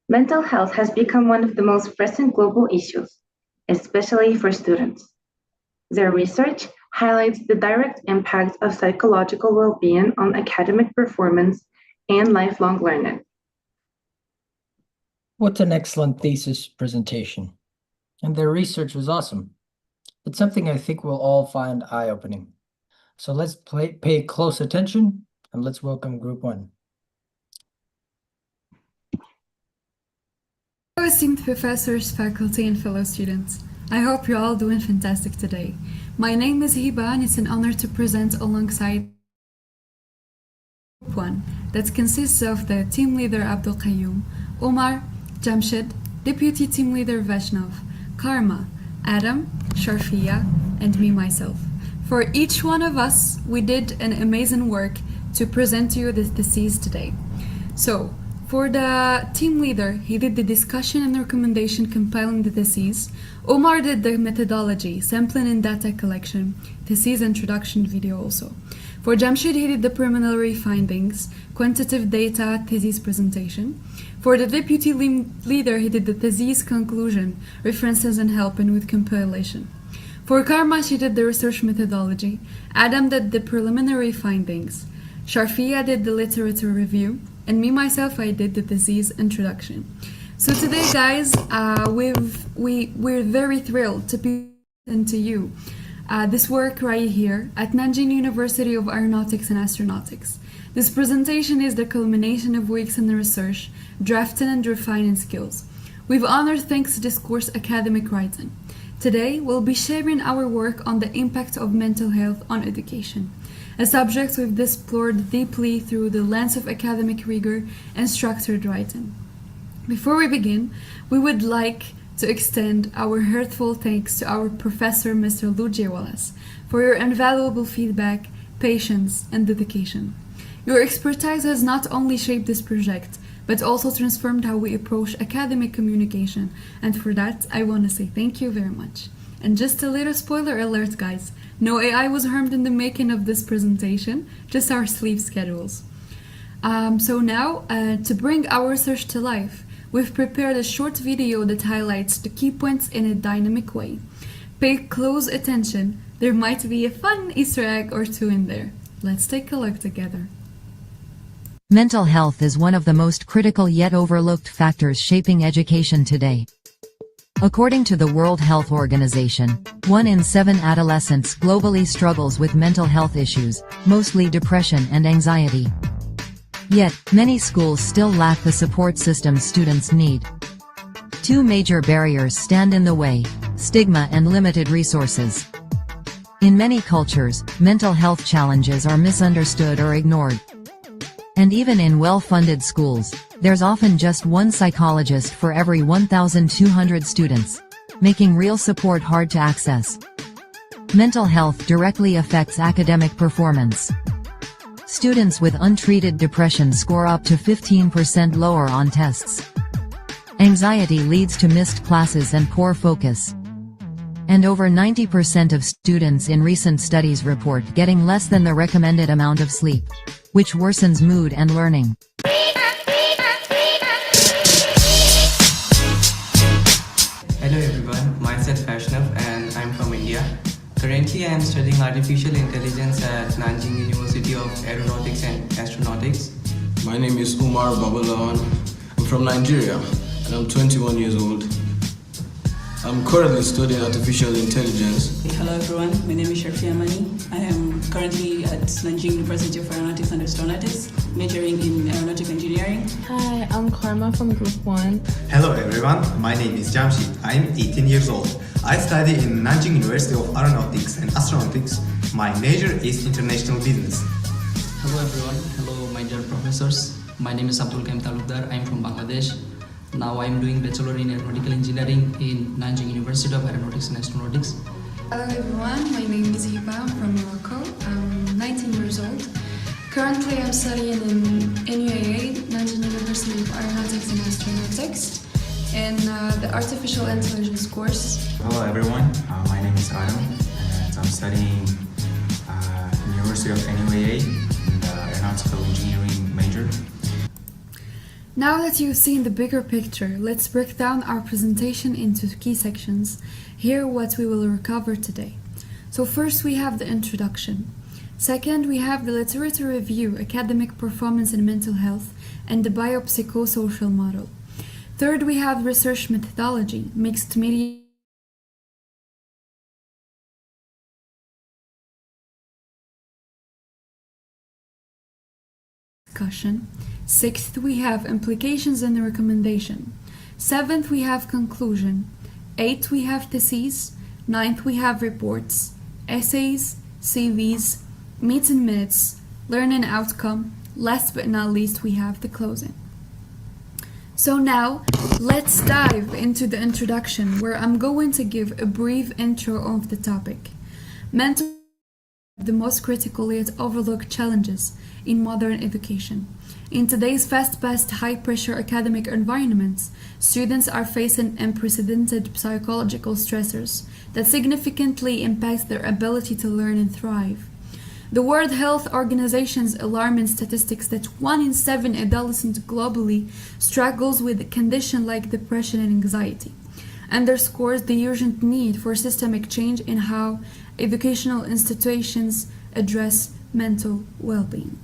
Mental health has become one of the most pressing global issues, especially for students. Their research highlights the direct impact of psychological well-being on academic performance and lifelong learning. What an excellent thesis presentation. And their research was awesome. It's something I think we'll all find eye-opening. So let's pay close attention and let's welcome Group 1. Hello, esteemed professors, faculty, and fellow students. I hope you're all doing fantastic today. My name is Hiba, and it's an honor to present alongside Group 1 that consists of the team leader Abdul Qayyum, Omar, Jamshed, deputy team leader Vaishnav, Karma, Adam, Sharfia, and me myself. For each one of us, we did an amazing work to present to you this thesis today. So, for the team leader, he did the discussion and recommendation compiling the thesis. Omar did the methodology, sampling and data collection, thesis introduction video also. For Jamshed, he did the preliminary findings, quantitative data, thesis presentation. For the deputy leader, he did the thesis conclusion, references and helping with compilation. For Karma, she did the research methodology. Adam did the preliminary findings. Sharfia did the literature review. And me, myself, I did the thesis introduction. So today, guys, we're very thrilled to present to you this work right here at Nanjing University of Aeronautics and Astronautics. This presentation is the culmination of weeks in the research, drafting and refining skills. We've honored thanks to this course academic writing. Today, we'll be sharing our work on the impact of mental health on education, a subject we've explored deeply through the lens of academic rigor and structured writing. Before we begin, we would like to extend our heartfelt thanks to our professor, Mr. Luigi Wallace, for your invaluable feedback, patience, and dedication. Your expertise has not only shaped this project, but also transformed how we approach academic communication, and for that, I want to say thank you very much. And just a little spoiler alert, guys, no AI was harmed in the making of this presentation, just our sleep schedules. So now, to bring our research to life, we've prepared a short video that highlights the key points in a dynamic way. Pay close attention, there might be a fun Easter egg or two in there. Let's take a look together. Mental health is one of the most critical yet overlooked factors shaping education today. According to the World Health Organization, 1 in 7 adolescents globally struggles with mental health issues, mostly depression and anxiety. Yet, many schools still lack the support systems students need. 2 major barriers stand in the way: stigma and limited resources. In many cultures, mental health challenges are misunderstood or ignored. And even in well-funded schools, there's often just one psychologist for every 1,200 students, making real support hard to access. Mental health directly affects academic performance. Students with untreated depression score up to 15% lower on tests. Anxiety leads to missed classes and poor focus. And over 90% of students in recent studies report getting less than the recommended amount of sleep, which worsens mood and learning. Hello everyone, myself Vaishnav and I'm from India. Currently I am studying artificial intelligence at Nanjing University of Aeronautics and Astronautics. My name is Umar Babalawan. I'm from Nigeria and I'm 21 years old. I'm currently studying artificial intelligence. Hello everyone, my name is Sharfi Amani. I am currently at Nanjing University of Aeronautics and Astronautics, majoring in aeronautic engineering. Hi, I'm Karma from Group 1. Hello everyone, my name is Jamshid. I'm 18 years old. I study in Nanjing University of Aeronautics and Astronautics. My major is international business. Hello everyone, hello my dear professors. My name is Abdul Kaim Talukdar. I'm from Bangladesh. Now I'm doing Bachelor in Aeronautical Engineering in Nanjing University of Aeronautics and Astronautics. Hello everyone, my name is Hiba. I'm from Morocco. I'm 19 years old. Currently I'm studying in NUAA, Nanjing University of Aeronautics and Astronautics, in the Artificial Intelligence course. Hello everyone, my name is Adam and I'm studying in the University of NUAA in the Aeronautical Engineering major. Now that you've seen the bigger picture, let's break down our presentation into key sections. Here what we will recover today. So first we have the introduction. Second, we have the literature review, academic performance and mental health, and the biopsychosocial model. Third, we have research methodology, mixed media discussion. Sixth, we have implications and the recommendation. Seventh, we have conclusion. Eighth, we have theses. Ninth, we have reports, essays, CVs, meeting minutes, learning outcome. Last but not least, we have the closing. So now, let's dive into the introduction, where I'm going to give a brief intro of the topic. Mental health is the most critical yet overlooked challenges in modern education. In today's fast-paced, high-pressure academic environments, students are facing unprecedented psychological stressors that significantly impact their ability to learn and thrive. The World Health Organization's alarming statistics that 1 in 7 adolescents globally struggles with a condition like depression and anxiety underscores the urgent need for systemic change in how educational institutions address mental well-being.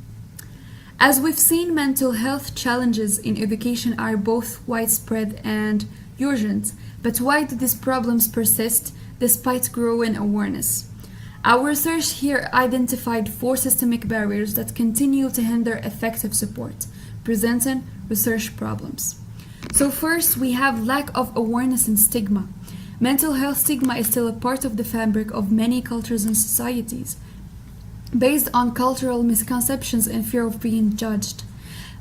As we've seen, mental health challenges in education are both widespread and urgent, but why do these problems persist despite growing awareness? Our research here identified 4 systemic barriers that continue to hinder effective support, presenting research problems. So first, we have lack of awareness and stigma. Mental health stigma is still a part of the fabric of many cultures and societies, based on cultural misconceptions and fear of being judged.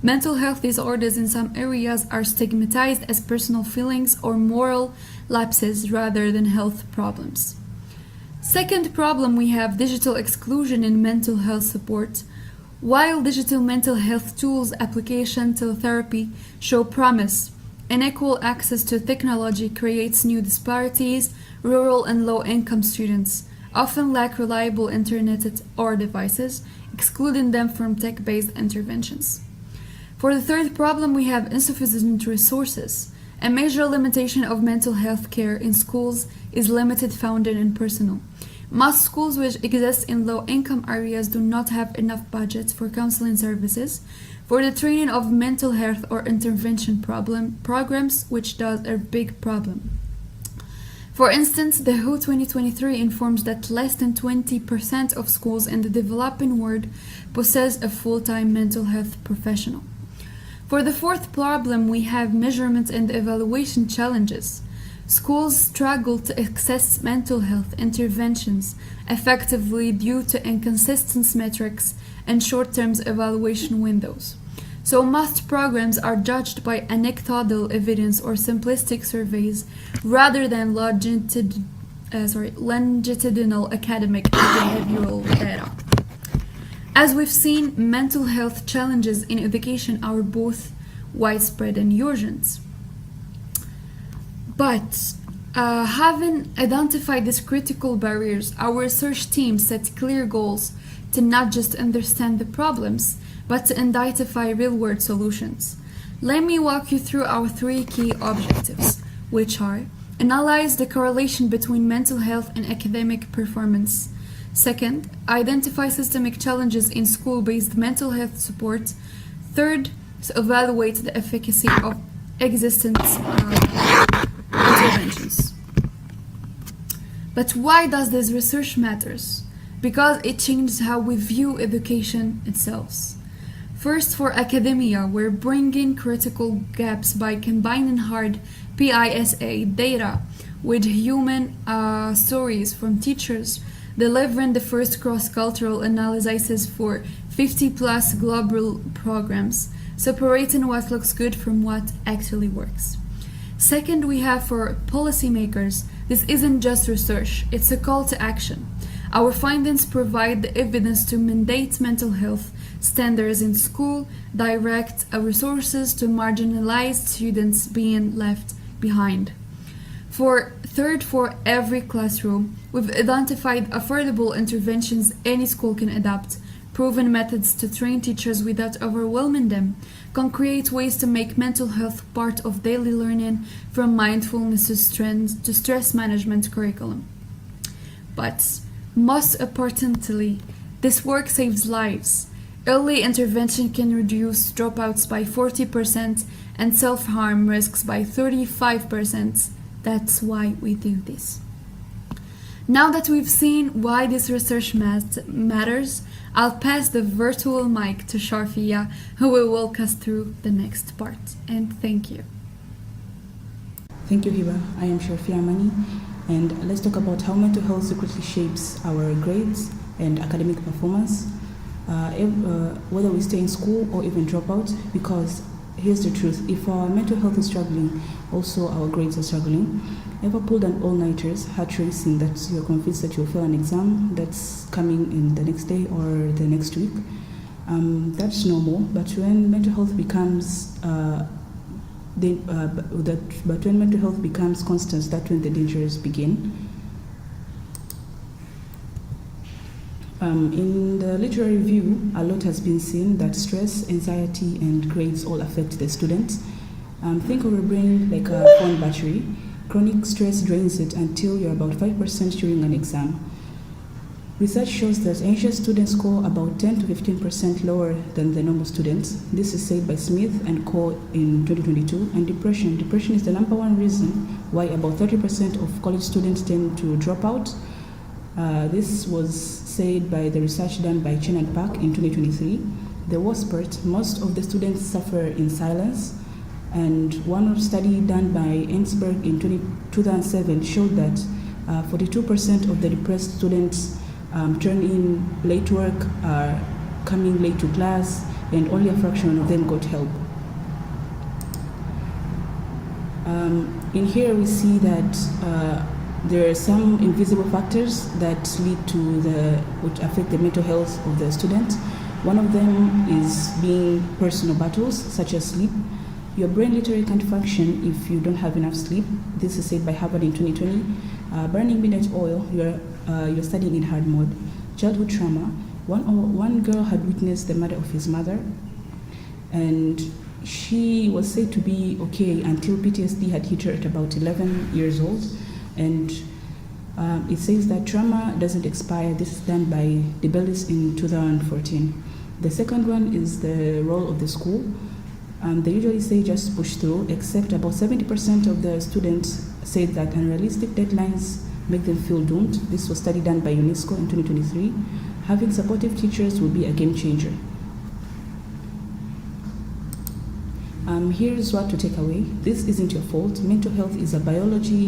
Mental health disorders in some areas are stigmatized as personal feelings or moral lapses rather than health problems. Second problem, we have digital exclusion in mental health support. While digital mental health tools, application, teletherapy show promise, unequal access to technology creates new disparities. Rural and low-income students often lack reliable internet or devices, excluding them from tech-based interventions. For the third problem, we have insufficient resources. A major limitation of mental health care in schools is limited funding and personnel. Most schools which exist in low-income areas do not have enough budgets for counseling services, for the training of mental health or intervention programs, which does a big problem. For instance, the WHO 2023 informs that less than 20% of schools in the developing world possess a full-time mental health professional. For the fourth problem, we have measurement and evaluation challenges. Schools struggle to access mental health interventions effectively due to inconsistent metrics and short-term evaluation windows. So most programs are judged by anecdotal evidence or simplistic surveys rather than longitudinal academic behavioral data. As we've seen, mental health challenges in education are both widespread and urgent. But having identified these critical barriers, our research team set clear goals to not just understand the problems, but to identify real-world solutions. Let me walk you through our 3 key objectives, which are: analyze the correlation between mental health and academic performance. Second, identify systemic challenges in school-based mental health support. Third, evaluate the efficacy of existing interventions. But why does this research matters? Because it changes how we view education itself. First, for academia, we're bringing critical gaps by combining hard PISA data with human stories from teachers, delivering the first cross-cultural analyses for 50+ global programs, separating what looks good from what actually works. Second, we have for policymakers, this isn't just research, it's a call to action. Our findings provide the evidence to mandate mental health standards in school, direct resources to marginalized students being left behind. Third, for every classroom, we've identified affordable interventions any school can adopt, proven methods to train teachers without overwhelming them, concrete ways to make mental health part of daily learning, from mindfulness to stress management curriculum. But most importantly, this work saves lives. Early intervention can reduce dropouts by 40% and self-harm risks by 35%. That's why we do this. Now that we've seen why this research matters, I'll pass the virtual mic to Sharfia, who will walk us through the next part. And thank you. Thank you, Hiba. I am Sharfia Mani, and let's talk about how mental health secretly shapes our grades and academic performance, whether we stay in school or even drop out, because here's the truth: if our mental health is struggling, also our grades are struggling. Ever pulled an all-nighters, heart racing, that you're convinced that you'll fail an exam that's coming in the next day or the next week? That's normal, but when mental health becomes when mental health becomes constant, that's when the dangers begin. In the literary review, a lot has been seen that stress, anxiety, and grades all affect the students. Think of your brain like a phone battery. Chronic stress drains it until you're about 5% during an exam. Research shows that anxious students score about 10 to 15% lower than the normal students. This is said by Smith and Co. in 2022. And depression. Depression is the number one reason why about 30% of college students tend to drop out. This was said by the research done by Chen and Park in 2023. The worst part, most of the students suffer in silence. And one study done by Ensberg in 2007 showed that 42% of the depressed students turn in late work, are coming late to class, and only a fraction of them got help. In here we see that there are some invisible factors that lead to which affect the mental health of the student. One of them is being personal battles, such as sleep. Your brain literally can't function if you don't have enough sleep. This is said by Harvard in 2020. Burning midnight oil, you're studying in hard mode. Childhood trauma. One girl had witnessed the murder of his mother, and she was said to be okay until PTSD had hit her at about 11 years old. And it says that trauma doesn't expire. This is done by DeBellis in 2014. The second one is the role of the school. They usually say just push through, except about 70% of the students said that unrealistic deadlines make them feel doomed. This was a study done by UNESCO in 2023. Having supportive teachers will be a game changer. Here's what to take away. This isn't your fault. Mental health is a biology,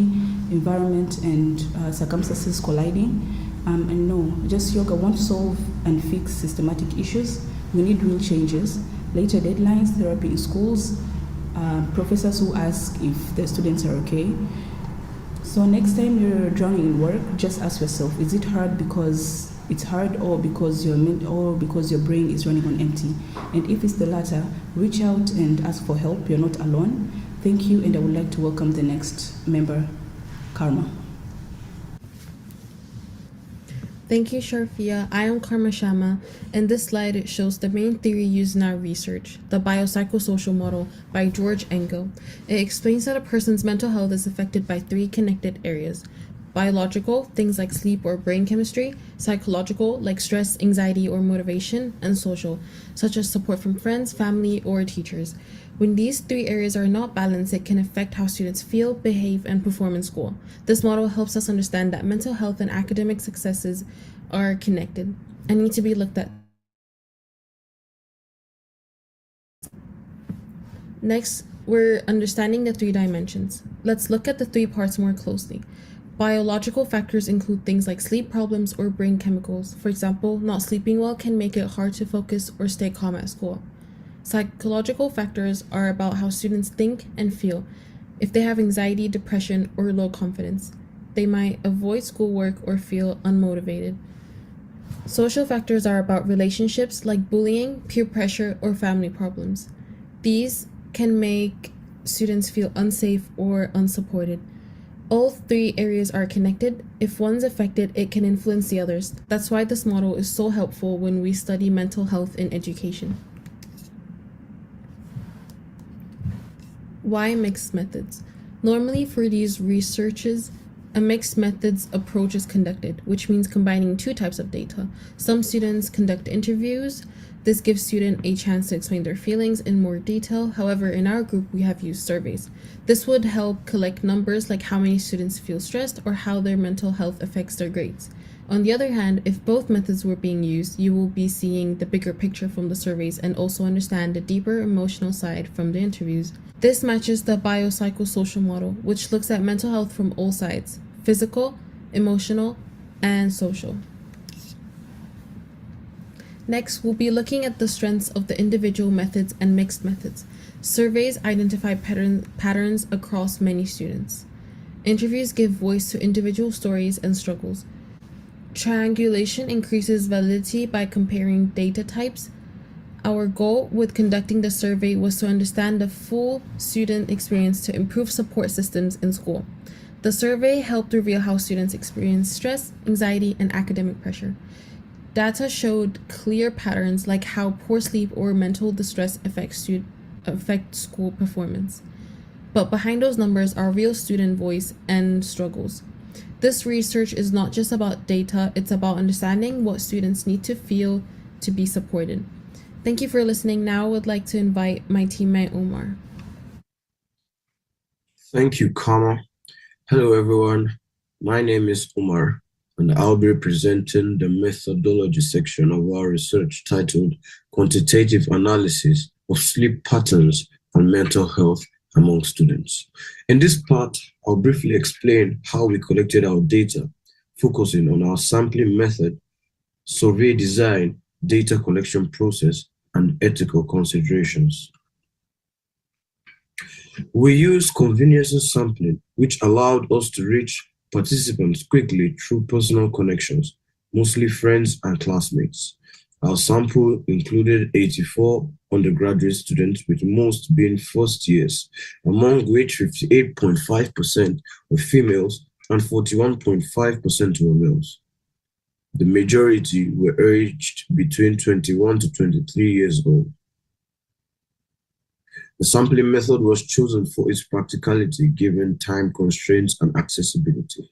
environment, and circumstances colliding. And no, just yoga won't solve and fix systematic issues. We need real changes. Later deadlines, therapy in schools, professors who ask if the students are okay. So next time you're drowning in work, just ask yourself, is it hard because it's hard or because your brain is running on empty? And if it's the latter, reach out and ask for help. You're not alone. Thank you, and I would like to welcome the next member, Karma. Thank you, Sharfia. I am Karma Sharma, and this slide it shows the main theory used in our research, the biopsychosocial model by George Engel. It explains that a person's mental health is affected by three connected areas: biological, things like sleep or brain chemistry; psychological, like stress, anxiety, or motivation; and social, such as support from friends, family, or teachers. When these three areas are not balanced, it can affect how students feel, behave, and perform in school. This model helps us understand that mental health and academic successes are connected and need to be looked at. Next, we're understanding the three dimensions. Let's look at the three parts more closely. Biological factors include things like sleep problems or brain chemicals. For example, not sleeping well can make it hard to focus or stay calm at school. Psychological factors are about how students think and feel. If they have anxiety, depression, or low confidence, they might avoid schoolwork or feel unmotivated. Social factors are about relationships like bullying, peer pressure, or family problems. These can make students feel unsafe or unsupported. All three areas are connected. If one's affected, it can influence the others. That's why this model is so helpful when we study mental health in education. Why mixed methods? Normally for these researches, a mixed methods approach is conducted, which means combining two types of data. Some students conduct interviews. This gives students a chance to explain their feelings in more detail. However, in our group, we have used surveys. This would help collect numbers like how many students feel stressed or how their mental health affects their grades. On the other hand, if both methods were being used, you will be seeing the bigger picture from the surveys and also understand the deeper emotional side from the interviews. This matches the biopsychosocial model, which looks at mental health from all sides: physical, emotional, and social. Next, we'll be looking at the strengths of the individual methods and mixed methods. Surveys identify patterns across many students. Interviews give voice to individual stories and struggles. Triangulation increases validity by comparing data types. Our goal with conducting the survey was to understand the full student experience to improve support systems in school. The survey helped reveal how students experience stress, anxiety, and academic pressure. Data showed clear patterns like how poor sleep or mental distress affect school performance. But behind those numbers are real student voice and struggles. This research is not just about data, it's about understanding what students need to feel to be supported. Thank you for listening. Now I would like to invite my teammate Omar. Thank you, Kama. Hello, everyone. My name is Omar, and I'll be presenting the methodology section of our research titled Quantitative Analysis of Sleep Patterns and Mental Health among Students. In this part, I'll briefly explain how we collected our data, focusing on our sampling method, survey design, data collection process, and ethical considerations. We used convenience sampling, which allowed us to reach participants quickly through personal connections, mostly friends and classmates. Our sample included 84 undergraduate students, with most being first years, among which 58.5% were females and 41.5% were males. The majority were aged between 21 to 23 years old. The sampling method was chosen for its practicality given time constraints and accessibility.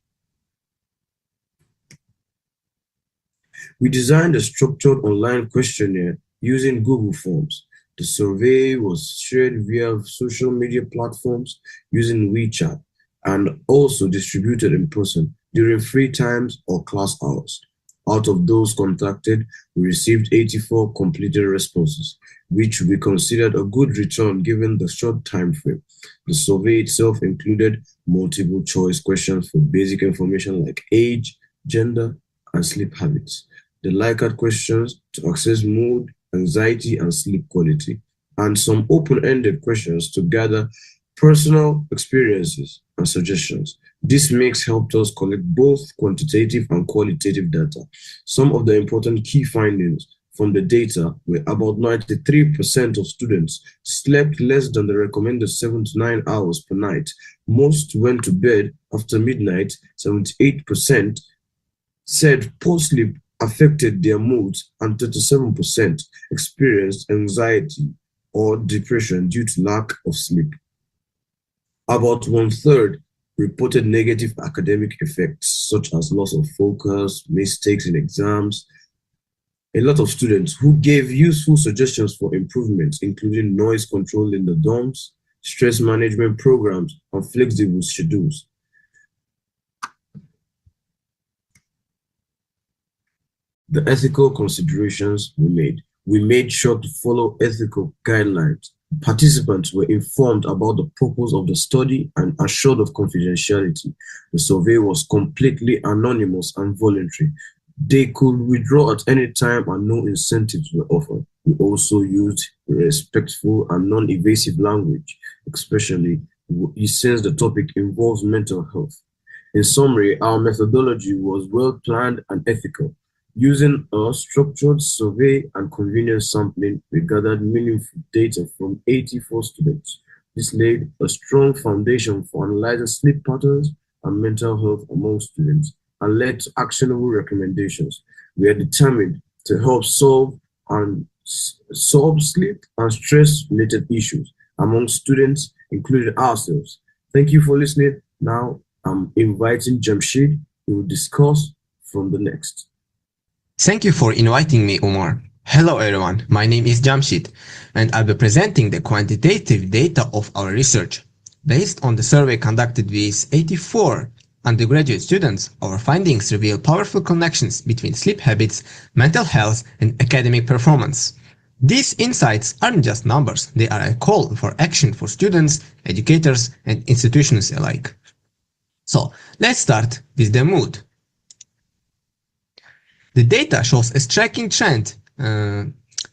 We designed a structured online questionnaire using Google Forms. The survey was shared via social media platforms using WeChat and also distributed in person during free times or class hours. Out of those contacted, we received 84 completed responses, which we considered a good return given the short time frame. The survey itself included multiple choice questions for basic information like age, gender, and sleep habits. The Likert questions to assess mood, anxiety, and sleep quality, and some open-ended questions to gather personal experiences and suggestions. This mix helped us collect both quantitative and qualitative data. Some of the important key findings from the data were about 93% of students slept less than the recommended 7 to 9 hours per night. Most went to bed after midnight. 78% said poor sleep affected their moods, and 37% experienced anxiety or depression due to lack of sleep. About 1/3 reported negative academic effects, such as loss of focus, mistakes in exams. A lot of students who gave useful suggestions for improvements, including noise control in the dorms, stress management programs, and flexible schedules. The ethical considerations we made. We made sure to follow ethical guidelines. Participants were informed about the purpose of the study and assured of confidentiality. The survey was completely anonymous and voluntary. They could withdraw at any time and no incentives were offered. We also used respectful and non-evasive language, especially since the topic involves mental health. In summary, our methodology was well planned and ethical. Using a structured survey and convenience sampling, we gathered meaningful data from 84 students. This laid a strong foundation for analyzing sleep patterns and mental health among students and led to actionable recommendations. We are determined to help solve sleep and stress-related issues among students, including ourselves. Thank you for listening. Now I'm inviting Jamshid, who will discuss from the next. Thank you for inviting me, Omar. Hello everyone, my name is Jamshid, and I'll be presenting the quantitative data of our research. Based on the survey conducted with 84 undergraduate students, our findings reveal powerful connections between sleep habits, mental health, and academic performance. These insights aren't just numbers, they are a call for action for students, educators, and institutions alike. So, let's start with the mood. The data shows a striking trend.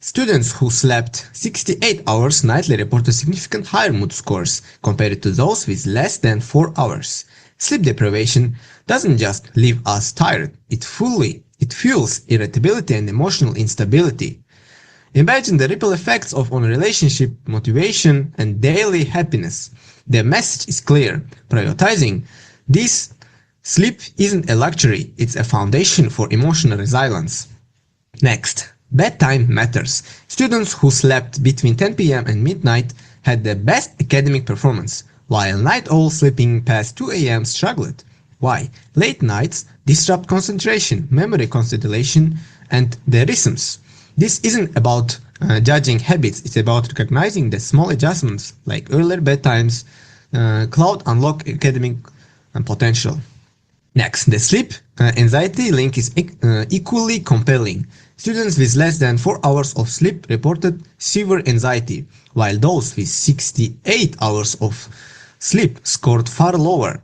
Students who slept 68 hours nightly reported significantly higher mood scores compared to those with less than 4 hours. Sleep deprivation doesn't just leave us tired, it fuels irritability and emotional instability. Imagine the ripple effects on relationship, motivation, and daily happiness. The message is clear. Prioritizing this sleep isn't a luxury, it's a foundation for emotional resilience. Next, bedtime matters. Students who slept between 10 p.m. and midnight had the best academic performance, while night owls sleeping past 2 a.m. struggled. Why? Late nights disrupt concentration, memory consolidation, and the rhythms. This isn't about judging habits, it's about recognizing the small adjustments like earlier bedtimes, cloud unlock academic potential. Next, the sleep anxiety link is equally compelling. Students with less than 4 hours of sleep reported severe anxiety, while those with 68 hours of sleep scored far lower.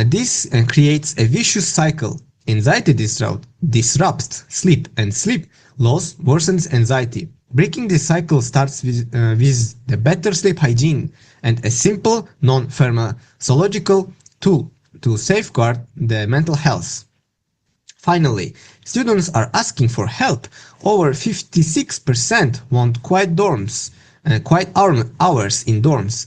This creates a vicious cycle. Anxiety disrupts sleep, and sleep loss worsens anxiety. Breaking this cycle starts with the better sleep hygiene and a simple non-pharmacological tool to safeguard the mental health. Finally, students are asking for help. Over 56% want quiet hours in dorms.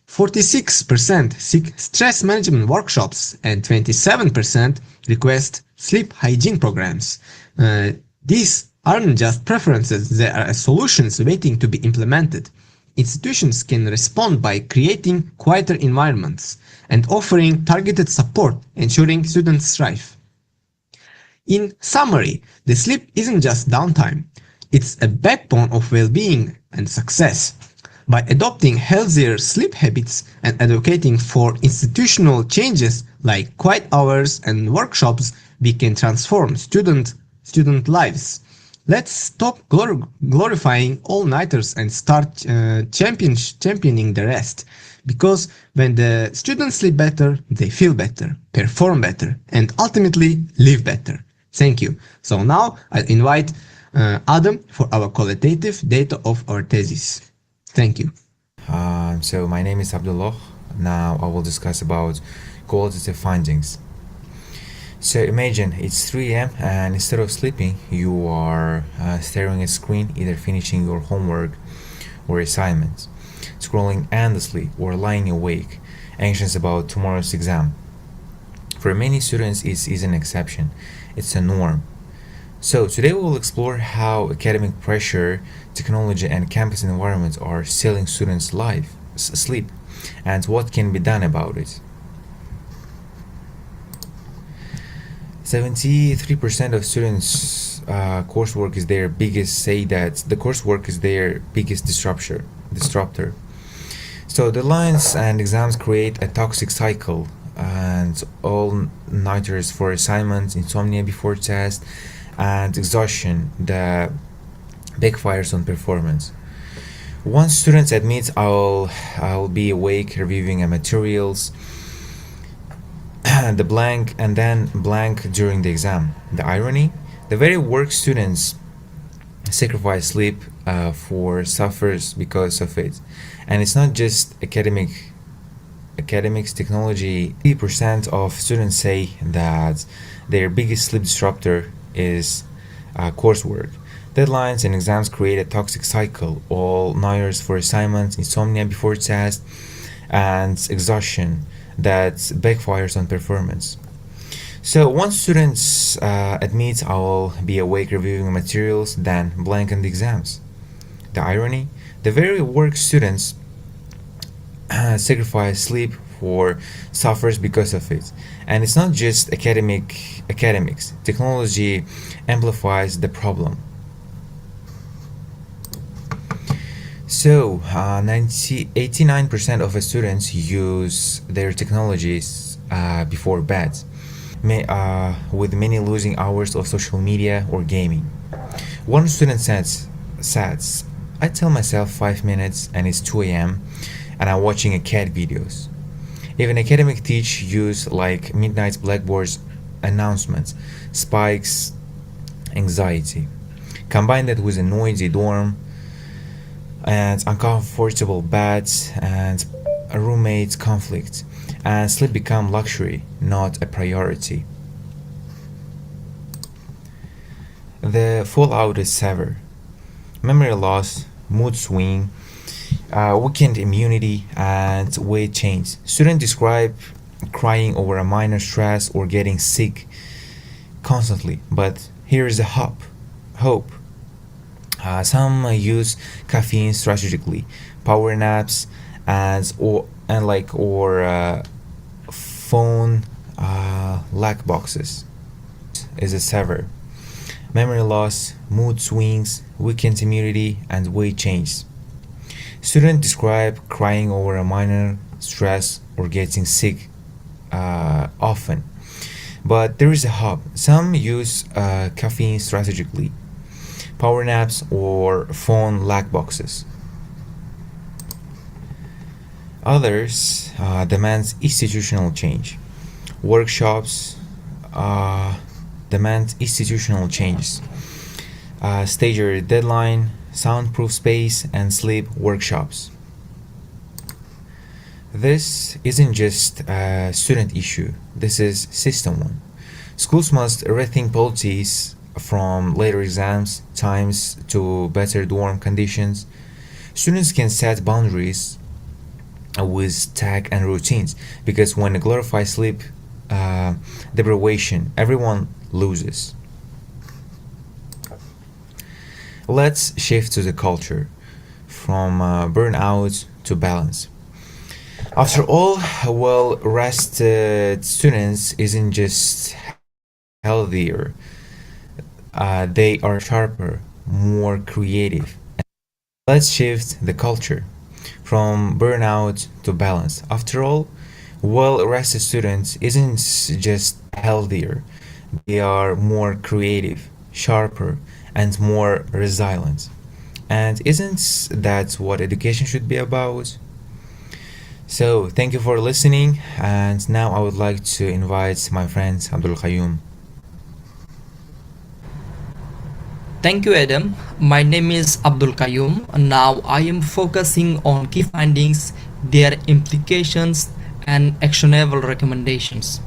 46% seek stress management workshops, and 27% request sleep hygiene programs. These aren't just preferences, they are solutions waiting to be implemented. Institutions can respond by creating quieter environments and offering targeted support, ensuring students thrive. In summary, the sleep isn't just downtime, it's a backbone of well-being and success. By adopting healthier sleep habits and advocating for institutional changes like quiet hours and workshops, we can transform student lives. Let's stop glorifying all-nighters and start championing the rest. Because when the students sleep better, they feel better, perform better, and ultimately live better. Thank you. So now I invite Adam for our qualitative data of our thesis. Thank you. So my name is Abdullah. Now I will discuss about qualitative findings. So imagine it's 3 a.m. and instead of sleeping, you are staring at a screen, either finishing your homework or assignments, scrolling endlessly or lying awake, anxious about tomorrow's exam. For many students, it is an exception. It's a norm. So today we will explore how academic pressure, technology, and campus environments are stealing students' sleep, and what can be done about it. 73% of students coursework is their biggest say that the coursework is their biggest disruptor. So deadlines and exams create a toxic cycle, and all-nighters for assignments, insomnia before tests, and exhaustion that backfires on performance. Once students admit I'll be awake reviewing materials, the blank and then blank during the exam. The irony: the very work students sacrifice sleep for suffers because of it. And it's not just academics, technology. 80% of students say that their biggest sleep disruptor is coursework. Deadlines and exams create a toxic cycle. All-nighters for assignments, insomnia before tests, and exhaustion that backfires on performance. So once students admit I'll be awake reviewing materials, then blank on the exams. The irony: the very work students sacrifice sleep for suffers because of it. And it's not just academics. Technology amplifies the problem. So 89% of students use their technologies before bed, with many losing hours of social media or gaming. One student says, I tell myself 5 minutes and it's 2 a.m. and I'm watching cat videos. Even academic teach use like midnight blackboards announcements spikes anxiety. Combine that with a noisy dorm and uncomfortable beds and a roommate conflict, and sleep become luxury, not a priority. The fallout is severe. Memory loss, mood swing, weakened immunity, and weight change. Students describe crying over a minor stress or getting sick constantly, but here is a hope. Some use caffeine strategically, power naps, or phone lack boxes is a severe memory loss, mood swings, weakened immunity, and weight change. Students describe crying over a minor stress or getting sick often. But there is a hope. Some use caffeine strategically, power naps, or phone lack boxes. Others demand institutional change. Workshops demand institutional changes. Staggered deadline, soundproof space, and sleep workshops. This isn't just a student issue, this is system one. Schools must rethink policies from later exams times to better dorm conditions. Students can set boundaries with tag and routines because when glorify sleep deprivation, everyone loses. Let's shift to the culture from burnout to balance. After all, well rested students isn't just healthier, they are sharper, more creative. Let's shift the culture from burnout to balance. After all, well rested students isn't just healthier, they are more creative, sharper, and more resilient. And isn't that what education should be about? So, thank you for listening, and now I would like to invite my friend Abdul Qayyum. Thank you, Adam. My name is Abdul Qayyum. Now I am focusing on key findings, their implications, and actionable recommendations.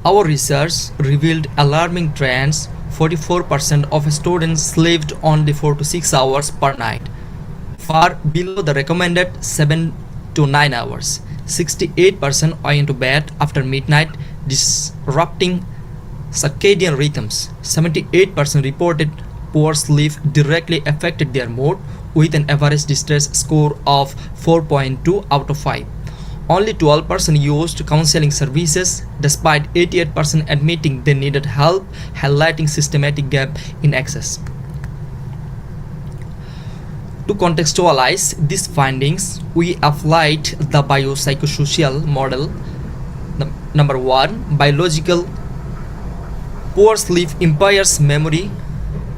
Our research revealed alarming trends. 44% of students slept only 4 to 6 hours per night, far below the recommended 7 to 9 hours. 68% went to bed after midnight, disrupting circadian rhythms. 78% reported poor sleep directly affected their mood, with an average distress score of 4.2 out of 5. Only 12% used counseling services, despite 88% admitting they needed help, highlighting systematic gap in access. To contextualize these findings, we applied the biopsychosocial model. Number 1, biological. Poor sleep impairs memory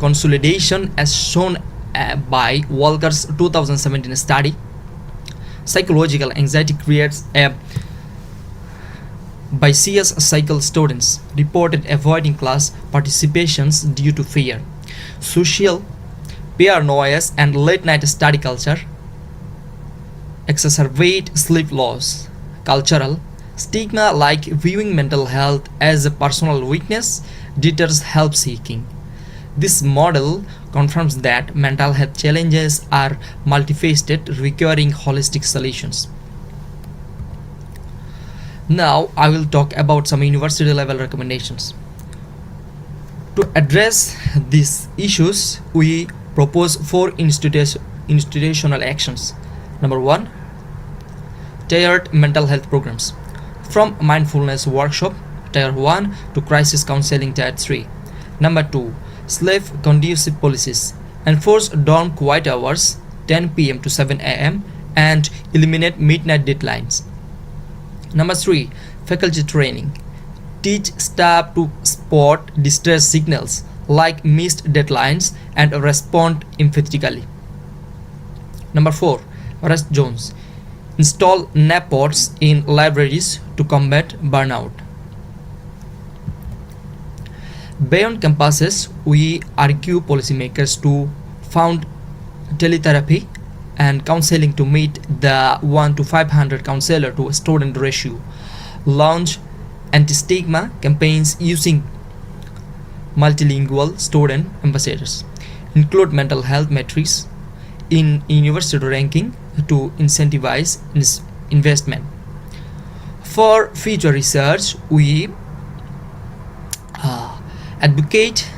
consolidation as shown by Walker's 2017 study. Psychological anxiety creates a vicious cycle. Students reported avoiding class participations due to fear. Social paranoia and late night study culture exacerbate sleep loss. Cultural stigma like viewing mental health as a personal weakness deters help seeking. This model confirms that mental health challenges are multifaceted, requiring holistic solutions. Now, I will talk about some university level recommendations. To address these issues, we propose 4 institutional actions. Number 1, tailored mental health programs. From mindfulness workshop, Tier 1, to crisis counseling, Tier 3. Number 2, sleep conducive policies. Enforce dorm quiet hours, 10 p.m. to 7 a.m. and eliminate midnight deadlines. Number 3, faculty training. Teach staff to spot distress signals like missed deadlines and respond empathetically. Number 4, rest zones. Install nap pods in libraries to combat burnout. Beyond campuses, we urge policymakers to found teletherapy and counseling to meet the 1 to 500 counselor to student ratio. Launch anti-stigma campaigns using multilingual student ambassadors. Include mental health metrics in university ranking to incentivize investment. For future research, we advocate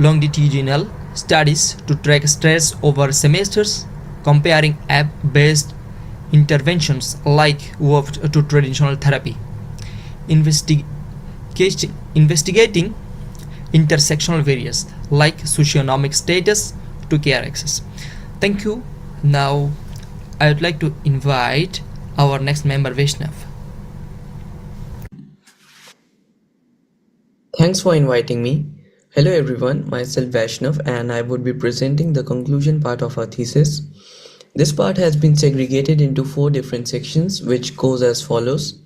longitudinal studies to track stress over semesters, comparing app-based interventions like moved to traditional therapy, investigating intersectional barriers like socioeconomic status to care access. Thank you. Now, I would like to invite our next member, Vaishnav. Thanks for inviting me. Hello everyone, myself Vaishnav and I would be presenting the conclusion part of our thesis. This part has been segregated into 4 different sections which goes as follows.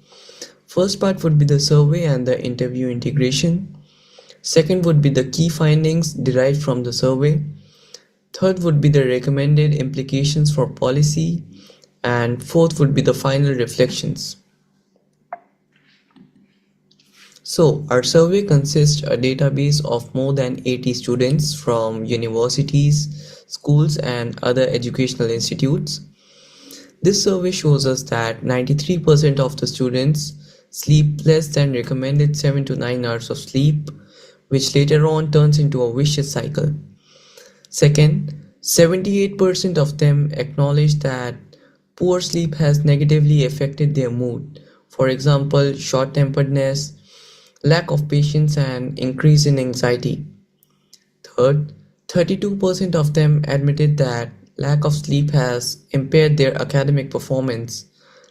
First part would be the survey and the interview integration. Second would be the key findings derived from the survey. Third would be the recommended implications for policy. And fourth would be the final reflections. So our survey consists a database of more than 80 students from universities, schools and other educational institutes. This survey shows us that 93% of the students sleep less than recommended 7 to 9 hours of sleep, which later on turns into a vicious cycle. Second, 78% of them acknowledge that poor sleep has negatively affected their mood. For example, short-temperedness, lack of patience and increase in anxiety. Third, 32% of them admitted that lack of sleep has impaired their academic performance,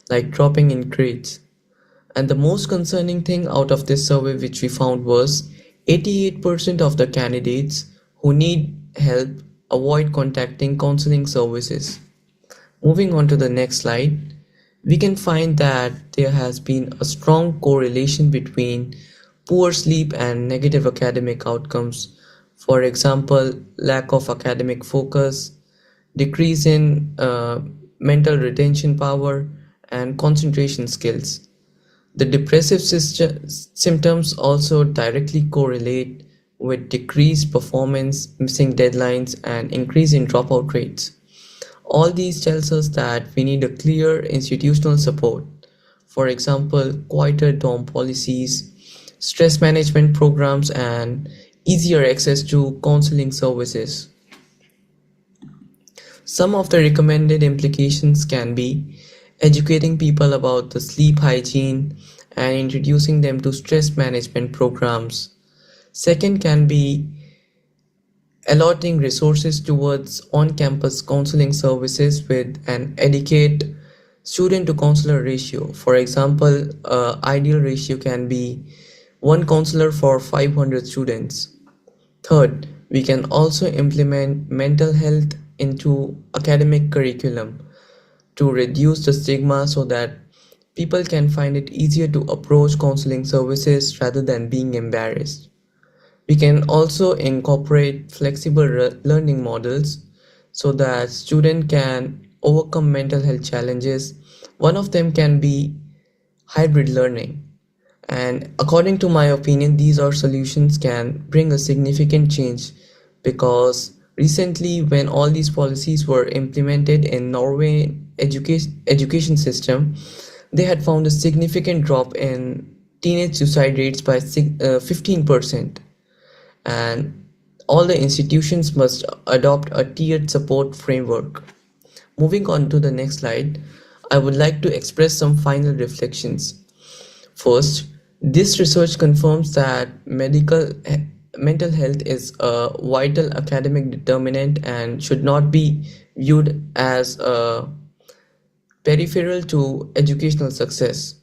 like dropping in grades. And the most concerning thing out of this survey which we found was 88% of the candidates who need help avoid contacting counseling services. Moving on to the next slide, we can find that there has been a strong correlation between poor sleep and negative academic outcomes. For example, lack of academic focus, decrease in mental retention power, and concentration skills. The depressive symptoms also directly correlate with decreased performance, missing deadlines, and increase in dropout rates. All these tells us that we need a clear institutional support. For example, quieter dorm policies, stress management programs, and easier access to counseling services. Some of the recommended implications can be educating people about the sleep hygiene and introducing them to stress management programs. Second can be allotting resources towards on-campus counseling services with an adequate student to counselor ratio. For example, ideal ratio can be 1 counselor for 500 students. Third, we can also implement mental health into academic curriculum to reduce the stigma so that people can find it easier to approach counseling services rather than being embarrassed. We can also incorporate flexible learning models so that students can overcome mental health challenges. One of them can be hybrid learning. And according to my opinion, these are solutions can bring a significant change because recently when all these policies were implemented in Norway education system, they had found a significant drop in teenage suicide rates by 15%. And all the institutions must adopt a tiered support framework. Moving on to the next slide, I would like to express some final reflections. First, this research confirms that mental health is a vital academic determinant and should not be viewed as a peripheral to educational success.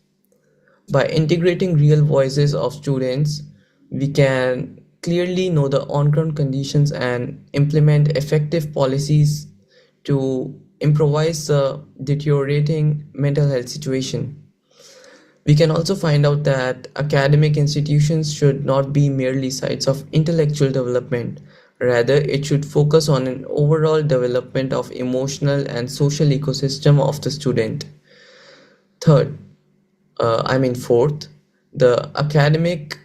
By integrating real voices of students, we can clearly know the on-ground conditions and implement effective policies to improvise the deteriorating mental health situation. We can also find out that academic institutions should not be merely sites of intellectual development. Rather, it should focus on an overall development of emotional and social ecosystem of the student. Fourth, the academic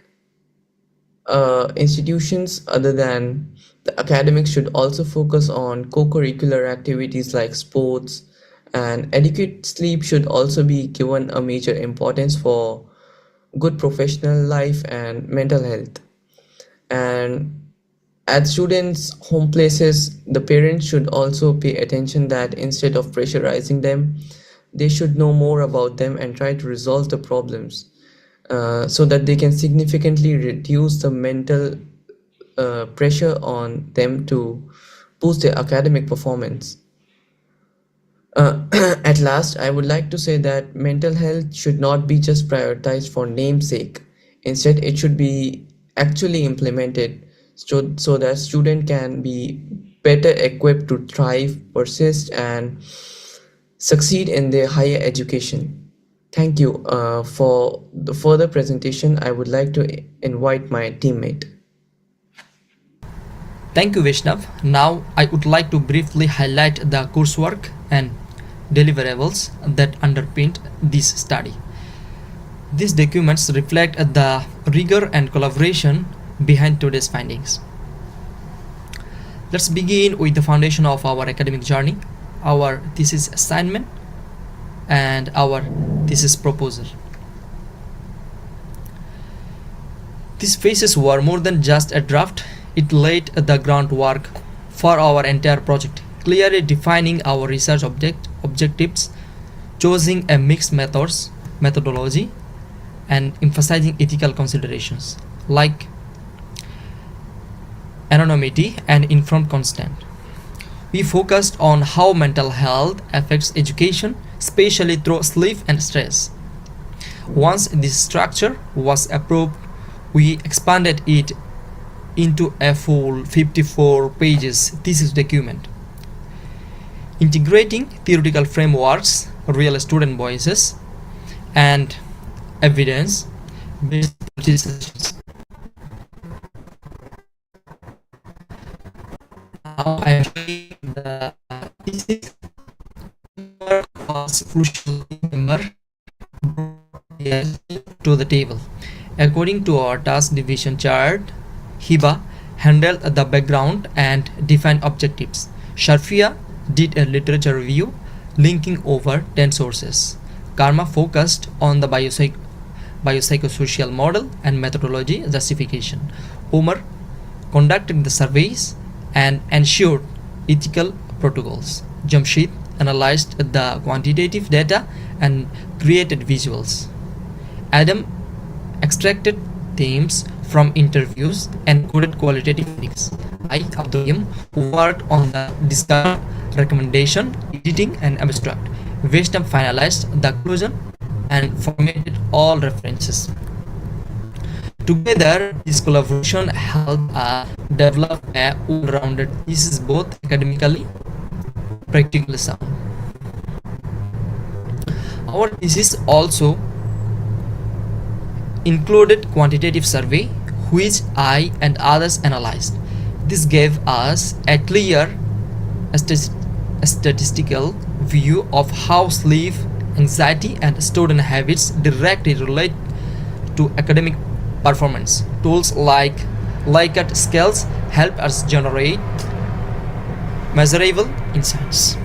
institutions other than the academics should also focus on co-curricular activities like sports, and adequate sleep should also be given a major importance for good professional life and mental health. And at students' home places, the parents should also pay attention that instead of pressurizing them, They should know more about them and try to resolve the problems so that they can significantly reduce the mental pressure on them to boost their academic performance. At last, I would like to say that mental health should not be just prioritized for namesake. Instead, it should be actually implemented so that student can be better equipped to thrive, persist, and succeed in their higher education. Thank you. For the further presentation, I would like to invite my teammate. Thank you, Vaishnav. Now, I would like to briefly highlight the coursework and deliverables that underpinned this study. These documents reflect the rigor and collaboration behind today's findings. Let's begin with the foundation of our academic journey, our thesis assignment, and our thesis proposal. These phases were more than just a draft. It laid the groundwork for our entire project, clearly defining our research objectives, choosing a mixed methodology, and emphasizing ethical considerations like anonymity and informed consent. We focused on how mental health affects education, especially through sleep and stress. Once this structure was approved, we expanded it into a full 54 pages thesis document, integrating theoretical frameworks, real student voices, and evidence-based sessions. Now I am showing the thesis was crucial member to the table. According to our task division chart, Hiba handled the background and defined objectives. Sharfia did a literature review, linking over 10 sources. Karma focused on the biopsychosocial model and methodology justification. Omar conducted the surveys and ensured ethical protocols. Jamshid analyzed the quantitative data and created visuals. Adam extracted themes from interviews and coded qualitative techniques. I, Abdullam, worked on the discussion, recommendation, editing, and abstract. Vaishnav finalized the conclusion and formatted all references. Together, this collaboration helped us develop a well-rounded thesis, both academically and practically sound. Our thesis also included quantitative survey, which I and others analyzed. This gave us a clear statistical view of how sleep, anxiety, and student habits directly relate to academic performance. Tools like Likert scales help us generate measurable insights.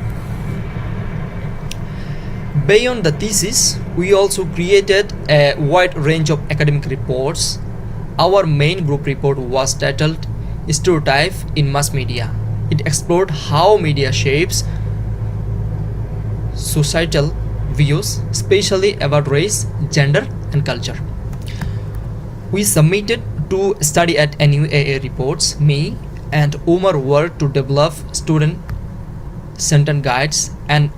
Beyond the thesis, we also created a wide range of academic reports. Our main group report was titled Stereotype in Mass Media. It explored how media shapes societal views, especially about race, gender, and culture. We submitted 2 study at NUAA reports. Me and Omar worked to develop student-centered guides and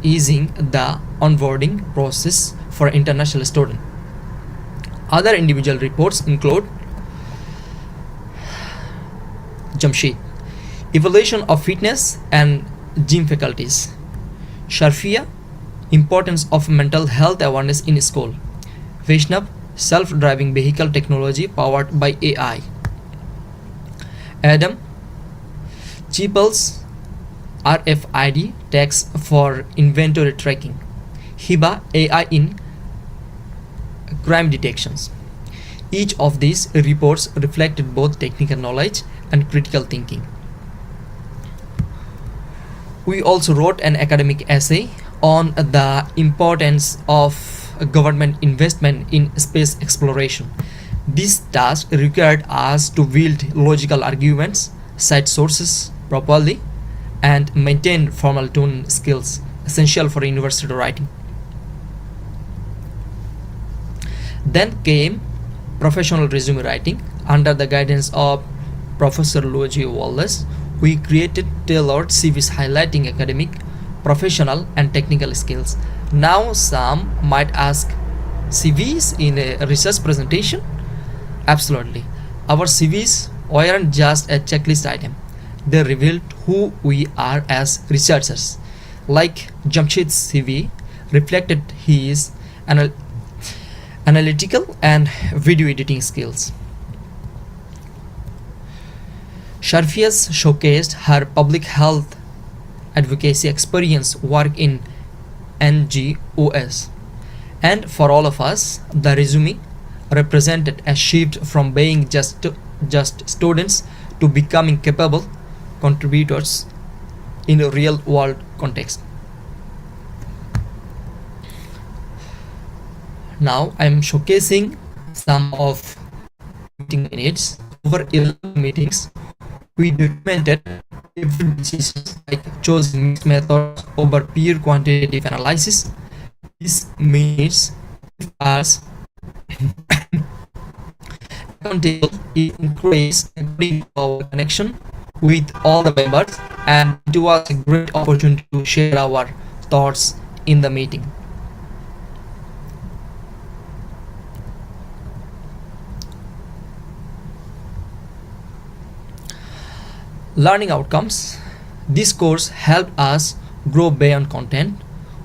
easing the onboarding process for international students. Other individual reports include Jamshid, evaluation of fitness and gym faculties. Sharfia, importance of mental health awareness in school. Vaishnav, self-driving vehicle technology powered by AI. Adam, Cheaple's RFID tags for inventory tracking. Hiba, AI in crime detections. Each of these reports reflected both technical knowledge and critical thinking. We also wrote an academic essay on the importance of government investment in space exploration. This task required us to build logical arguments, cite sources properly, and maintain formal tone skills, essential for university writing. Then came professional resume writing. Under the guidance of Professor Luigi Wallace, we created tailored CVs highlighting academic, professional, and technical skills. Now some might ask, CVs in a research presentation? Absolutely. Our CVs weren't just a checklist item. They revealed who we are as researchers. Like Jamshid's CV reflected his analytical and video editing skills. Sharfia's showcased her public health advocacy experience work in NGOs. And for all of us, the resume represented a shift from being just students to becoming capable contributors in a real world context. Now I am showcasing some of meeting minutes. Over 11 meetings, we documented different decisions like choosing mixed methods over peer quantitative analysis. These minutes give us accountable. It increased our connection with all the members, and it was a great opportunity to share our thoughts in the meeting. Learning outcomes. This course helped us grow beyond content.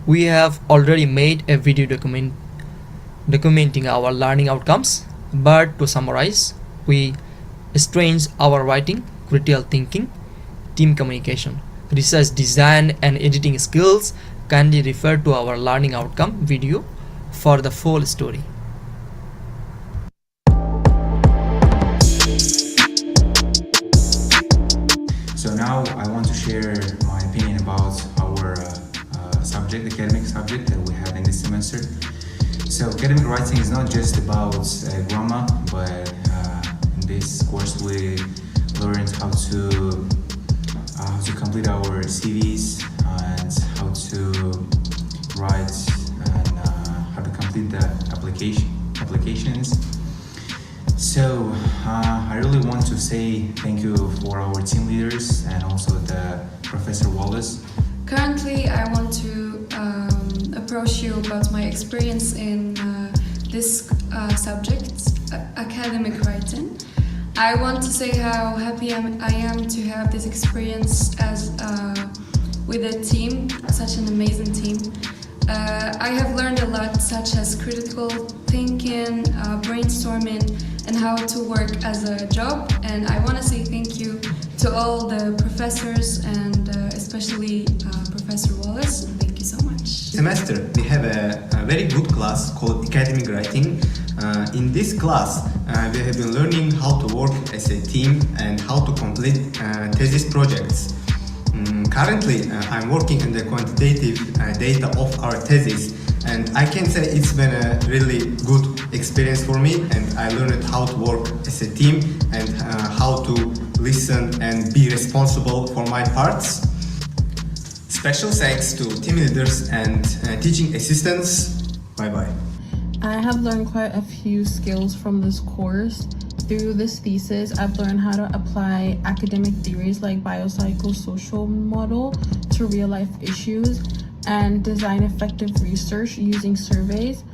We have already made a video documenting our learning outcomes, but to summarize, we strengthened our writing, critical thinking, team communication, research design, and editing skills. Kindly refer to our learning outcome video for the full story. So now I want to share my opinion about our academic subject that we have in this semester. So academic writing is not just about grammar, but in this course we learned how to complete our CVs and how to write and how to complete the applications. So I really want to say thank you for our team leaders and also the Professor Wallace. Currently, I want to approach you about my experience in this subject, academic writing. I want to say how happy I am to have this experience with a team, such an amazing team. I have learned a lot, such as critical thinking, brainstorming, and how to work as a job. And I want to say thank you to all the professors and especially Professor Wallace. Thank you so much. Semester, we have a very good class called academic writing. In this class, we have been learning how to work as a team and how to complete thesis projects. Currently, I'm working on the quantitative data of our thesis, and I can say it's been a really good experience for me, and I learned how to work as a team and how to listen and be responsible for my parts. Special thanks to team leaders and teaching assistants. Bye-bye. I have learned quite a few skills from this course. Through this thesis, I've learned how to apply academic theories like biopsychosocial model to real-life issues and design effective research using surveys.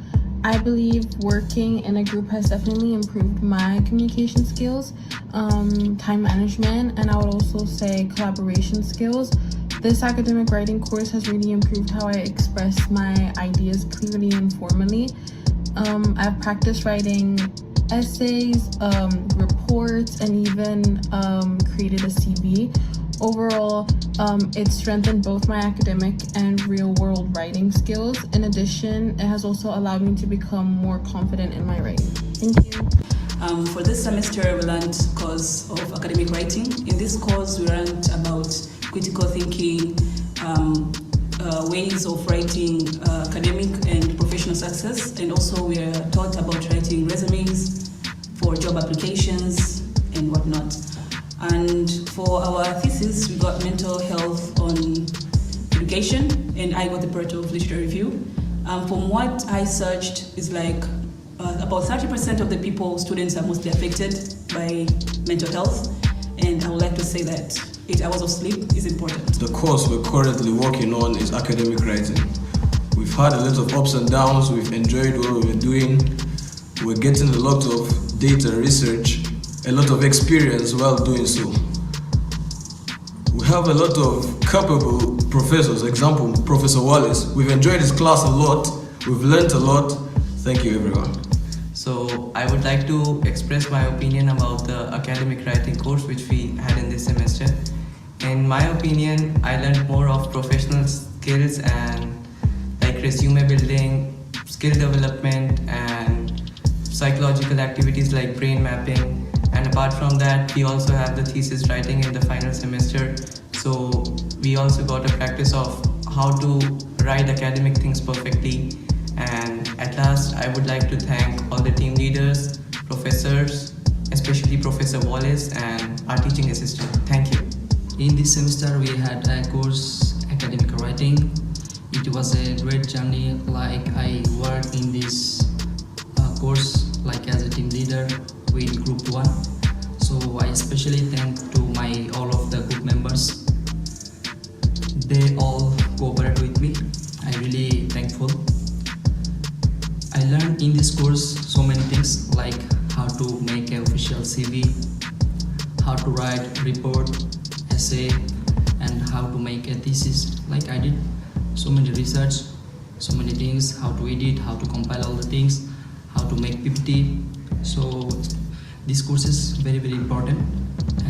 I believe working in a group has definitely improved my communication skills, time management, and I would also say collaboration skills. This academic writing course has really improved how I express my ideas clearly and formally. I've practiced writing essays, reports, and even created a CV. Overall, it strengthened both my academic and real-world writing skills. In addition, it has also allowed me to become more confident in my writing. Thank you. For this semester, we learned course of academic writing. In this course, we learned about critical thinking, ways of writing academic and professional success, and also we are taught about writing resumes for job applications and whatnot. And for our thesis, we got mental health on publication, and I got the part of literature review. From what I searched, is like about 30% of the students are mostly affected by mental health, and I would like to say that 8 hours of sleep is important. The course we're currently working on is academic writing. We've had a lot of ups and downs, we've enjoyed what we're doing, we're getting a lot of data research, a lot of experience while doing so. We have a lot of capable professors, example, Professor Wallace. We've enjoyed his class a lot, we've learned a lot. Thank you, everyone. So I would like to express my opinion about the academic writing course which we had in this semester. In my opinion, I learned more of professional skills and like resume building, skill development, and psychological activities like brain mapping. And apart from that, we also have the thesis writing in the final semester. So we also got a practice of how to write academic things perfectly. And at last, I would like to thank all the team leaders, professors, especially Professor Wallace and our teaching assistant. Thank you. In this semester, we had a course, academic writing. It was a great journey. Like I worked in this course like as a team leader with Group 1. So I especially thank to all of the group members. They all cooperated with me. I'm really thankful. I learned in this course so many things like how to make an official CV, how to write report, essay, and how to make a thesis. Like I did so many research, so many things, how to edit, how to compile all the things, how to make PPT. So this course is very, very important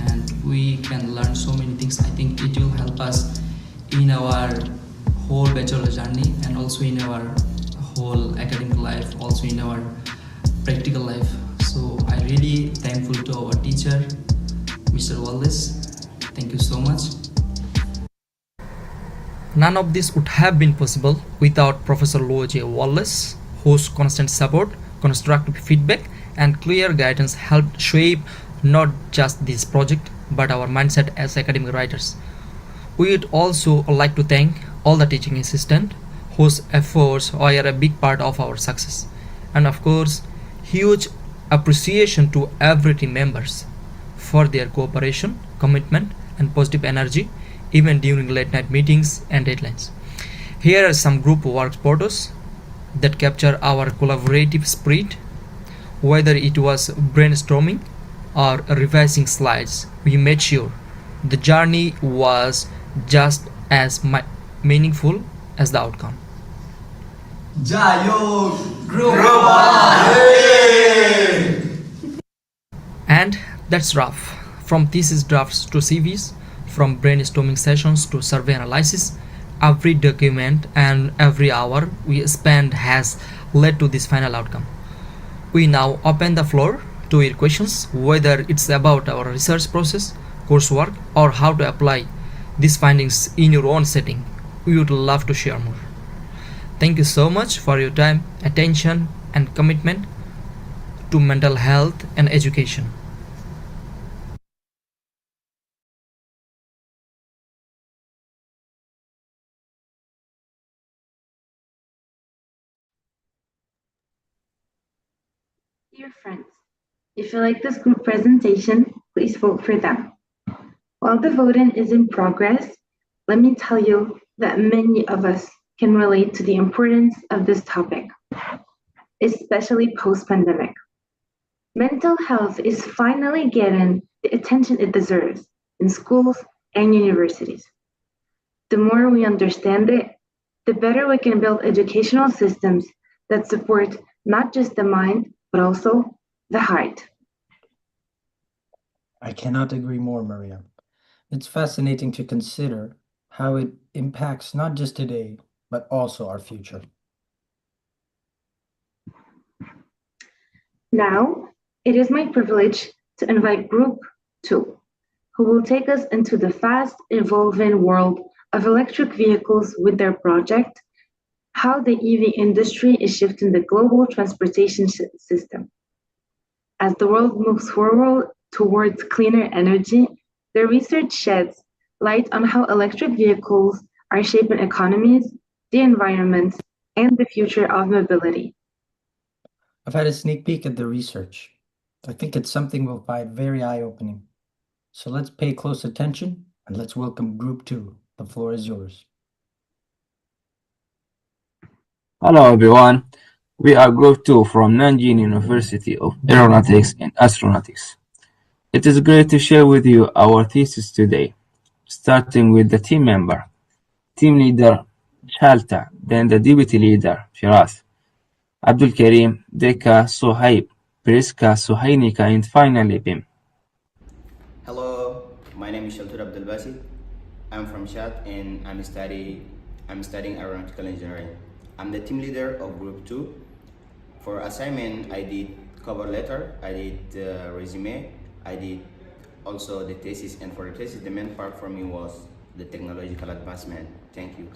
and we can learn so many things. I think it will help us in our whole bachelor journey and also in our whole academic life, also in our practical life. So I'm really thankful to our teacher, Mr. Wallace. Thank you so much. None of this would have been possible without Professor J. Wallace, whose constant support, constructive feedback, and clear guidance helped shape not just this project, but our mindset as academic writers. We would also like to thank all the teaching assistants whose efforts are a big part of our success. And of course, huge appreciation to every team members for their cooperation, commitment, and positive energy, even during late night meetings and deadlines. Here are some group work photos that capture our collaborative spirit. Whether it was brainstorming or revising slides, we made sure the journey was just as meaningful as the outcome. Jayo Group And that's rough. From thesis drafts to CVs, from brainstorming sessions to survey analysis, every document and every hour we spent has led to this final outcome. We now open the floor to your questions, whether it's about our research process, coursework, or how to apply these findings in your own setting. We would love to share more. Thank you so much for your time, attention, and commitment to mental health and education. Dear friends, if you like this group presentation, please vote for them. While the voting is in progress, let me tell you that many of us can relate to the importance of this topic, especially post-pandemic. Mental health is finally getting the attention it deserves in schools and universities. The more we understand it, the better we can build educational systems that support not just the mind, but also the heart. I cannot agree more, Maria. It's fascinating to consider how it impacts not just today, but also our future. Now, it is my privilege to invite Group 2, who will take us into the fast evolving world of electric vehicles with their project, How the EV Industry is Shifting the Global Transportation System. As the world moves forward towards cleaner energy, their research sheds light on how electric vehicles are shaping economies, the environment, and the future of mobility. I've had a sneak peek at the research. I think it's something we'll find very eye-opening. So let's pay close attention and let's welcome Group 2. The floor is yours. Hello everyone, we are Group 2 from Nanjing University of Aeronautics and Astronautics. It is great to share with you our thesis today, starting with the team member, team leader Shalta, then the deputy leader Firas, Abdul Karim, Deka, Sohaib, Priska, Suhainika, and finally Bim. Hello, my name is Shaltur Abdul Basit. I'm from Chad and I'm studying aeronautical engineering. I'm the team leader of Group 2. For assignment, I did cover letter, I did resume, I did also the thesis, and for the thesis, the main part for me was the technological advancement. Thank you.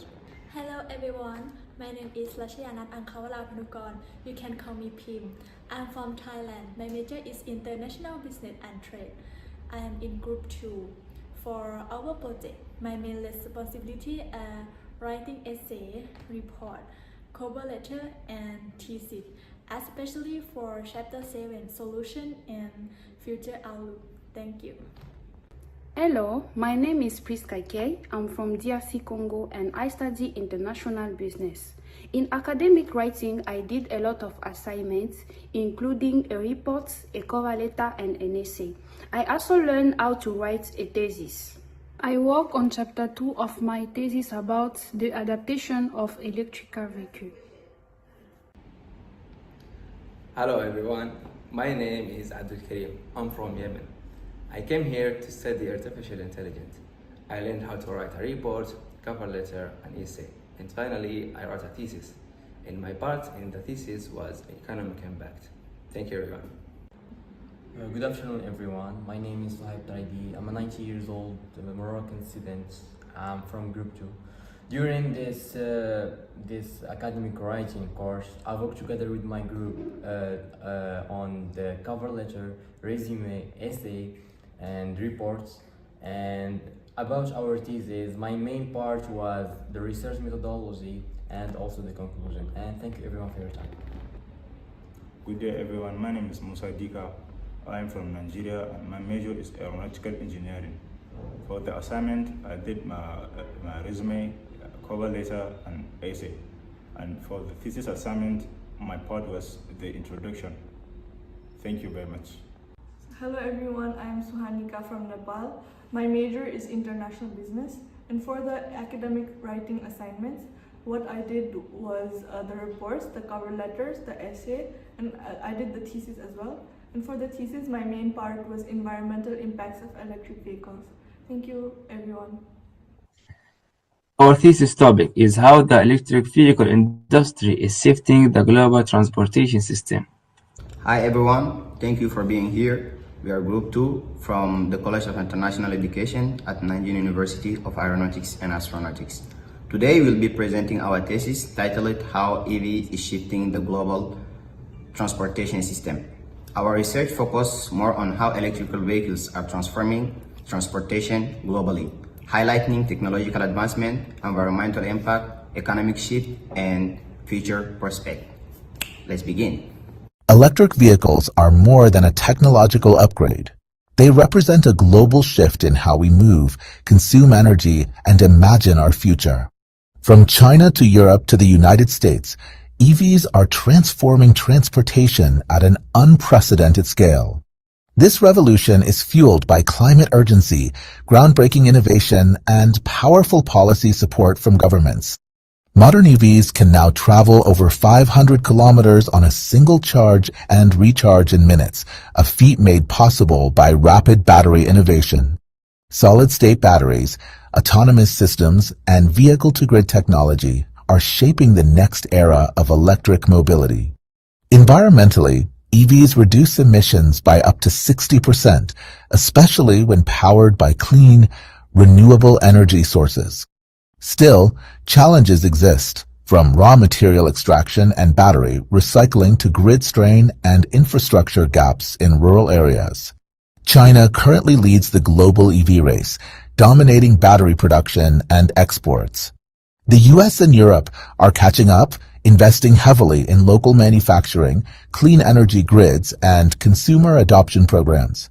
Hello everyone, my name is Lashiyanat Ankawala Panukorn. You can call me Pim. I'm from Thailand. My major is International Business and Trade. I am in Group 2. For our project, my main responsibility are writing essay, report, cover letter, and thesis, especially for Chapter 7, Solution and Future Outlook. Thank you. Hello, my name is Priska K. I'm from DRC Congo and I study international business. In academic writing, I did a lot of assignments, including a report, a cover letter, and an essay. I also learned how to write a thesis. I work on chapter 2 of my thesis about the adaptation of electrical vehicles. Hello everyone, my name is Abdul Karim. I'm from Yemen. I came here to study artificial intelligence. I learned how to write a report, cover letter, and essay. And finally, I wrote a thesis. And my part in the thesis was economic impact. Thank you everyone. Good afternoon everyone. My name is Sohaib Taidi. I'm a 90 years old Moroccan student. I'm from Group 2. During this academic writing course, I worked together with my group on the cover letter, resume, essay, and reports. And about our thesis, my main part was the research methodology and also the conclusion. And thank you everyone for your time. Good day everyone, my name is Musa Dika. I am from Nigeria and my major is aeronautical engineering. For the assignment, I did my resume, cover letter, and essay. And for the thesis assignment, my part was the introduction. Thank you very much. Hello everyone, I am Suhanika from Nepal. My major is international business, and for the academic writing assignments, what I did was the reports, the cover letters, the essay, and I did the thesis as well. And for the thesis, my main part was environmental impacts of electric vehicles. Thank you everyone. Our thesis topic is how the electric vehicle industry is shifting the global transportation system. Hi everyone, thank you for being here. We are Group 2 from the College of International Education at Nanjing University of Aeronautics and Astronautics. Today we'll be presenting our thesis titled How EV is Shifting the Global Transportation System. Our research focuses more on how electrical vehicles are transforming transportation globally, highlighting technological advancement, environmental impact, economic shift, and future prospect. Let's begin. Electric vehicles are more than a technological upgrade. They represent a global shift in how we move, consume energy, and imagine our future. From China to Europe to the United States, EVs are transforming transportation at an unprecedented scale. This revolution is fueled by climate urgency, groundbreaking innovation, and powerful policy support from governments. Modern EVs can now travel over 500 kilometers on a single charge and recharge in minutes, a feat made possible by rapid battery innovation. Solid-state batteries, autonomous systems, and vehicle-to-grid technology are shaping the next era of electric mobility. Environmentally, EVs reduce emissions by up to 60%, especially when powered by clean, renewable energy sources. Still, challenges exist, from raw material extraction and battery recycling to grid strain and infrastructure gaps in rural areas. China currently leads the global EV race, dominating battery production and exports. The US and Europe are catching up, investing heavily in local manufacturing, clean energy grids, and consumer adoption programs.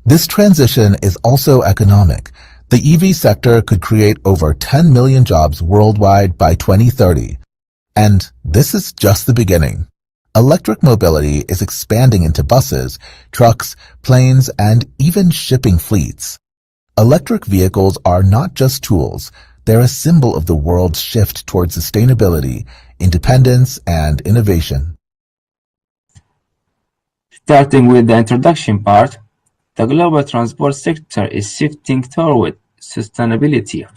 This transition is also economic. The EV sector could create over 10 million jobs worldwide by 2030. And this is just the beginning. Electric mobility is expanding into buses, trucks, planes, and even shipping fleets. Electric vehicles are not just tools, they're a symbol of the world's shift towards sustainability, independence, and innovation. Starting with the introduction part, the global transport sector is shifting toward sustainability,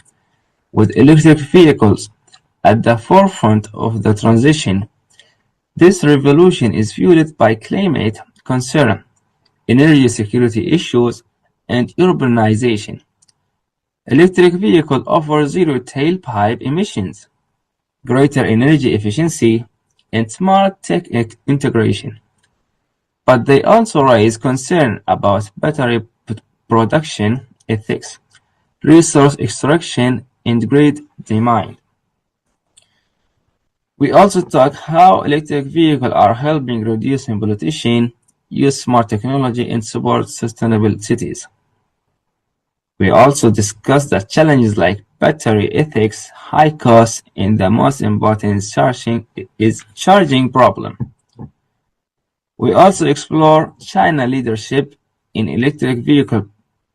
with electric vehicles at the forefront of the transition. This revolution is fueled by climate concern, energy security issues, and urbanization. Electric vehicles offer zero tailpipe emissions, greater energy efficiency, and smart tech integration. But they also raise concern about battery production ethics, resource extraction, and grid demand. We also talk how electric vehicles are helping reduce pollution, use smart technology, and support sustainable cities. We also discuss the challenges like battery ethics, high costs, and the most important charging problem. We also explore China leadership in electric vehicle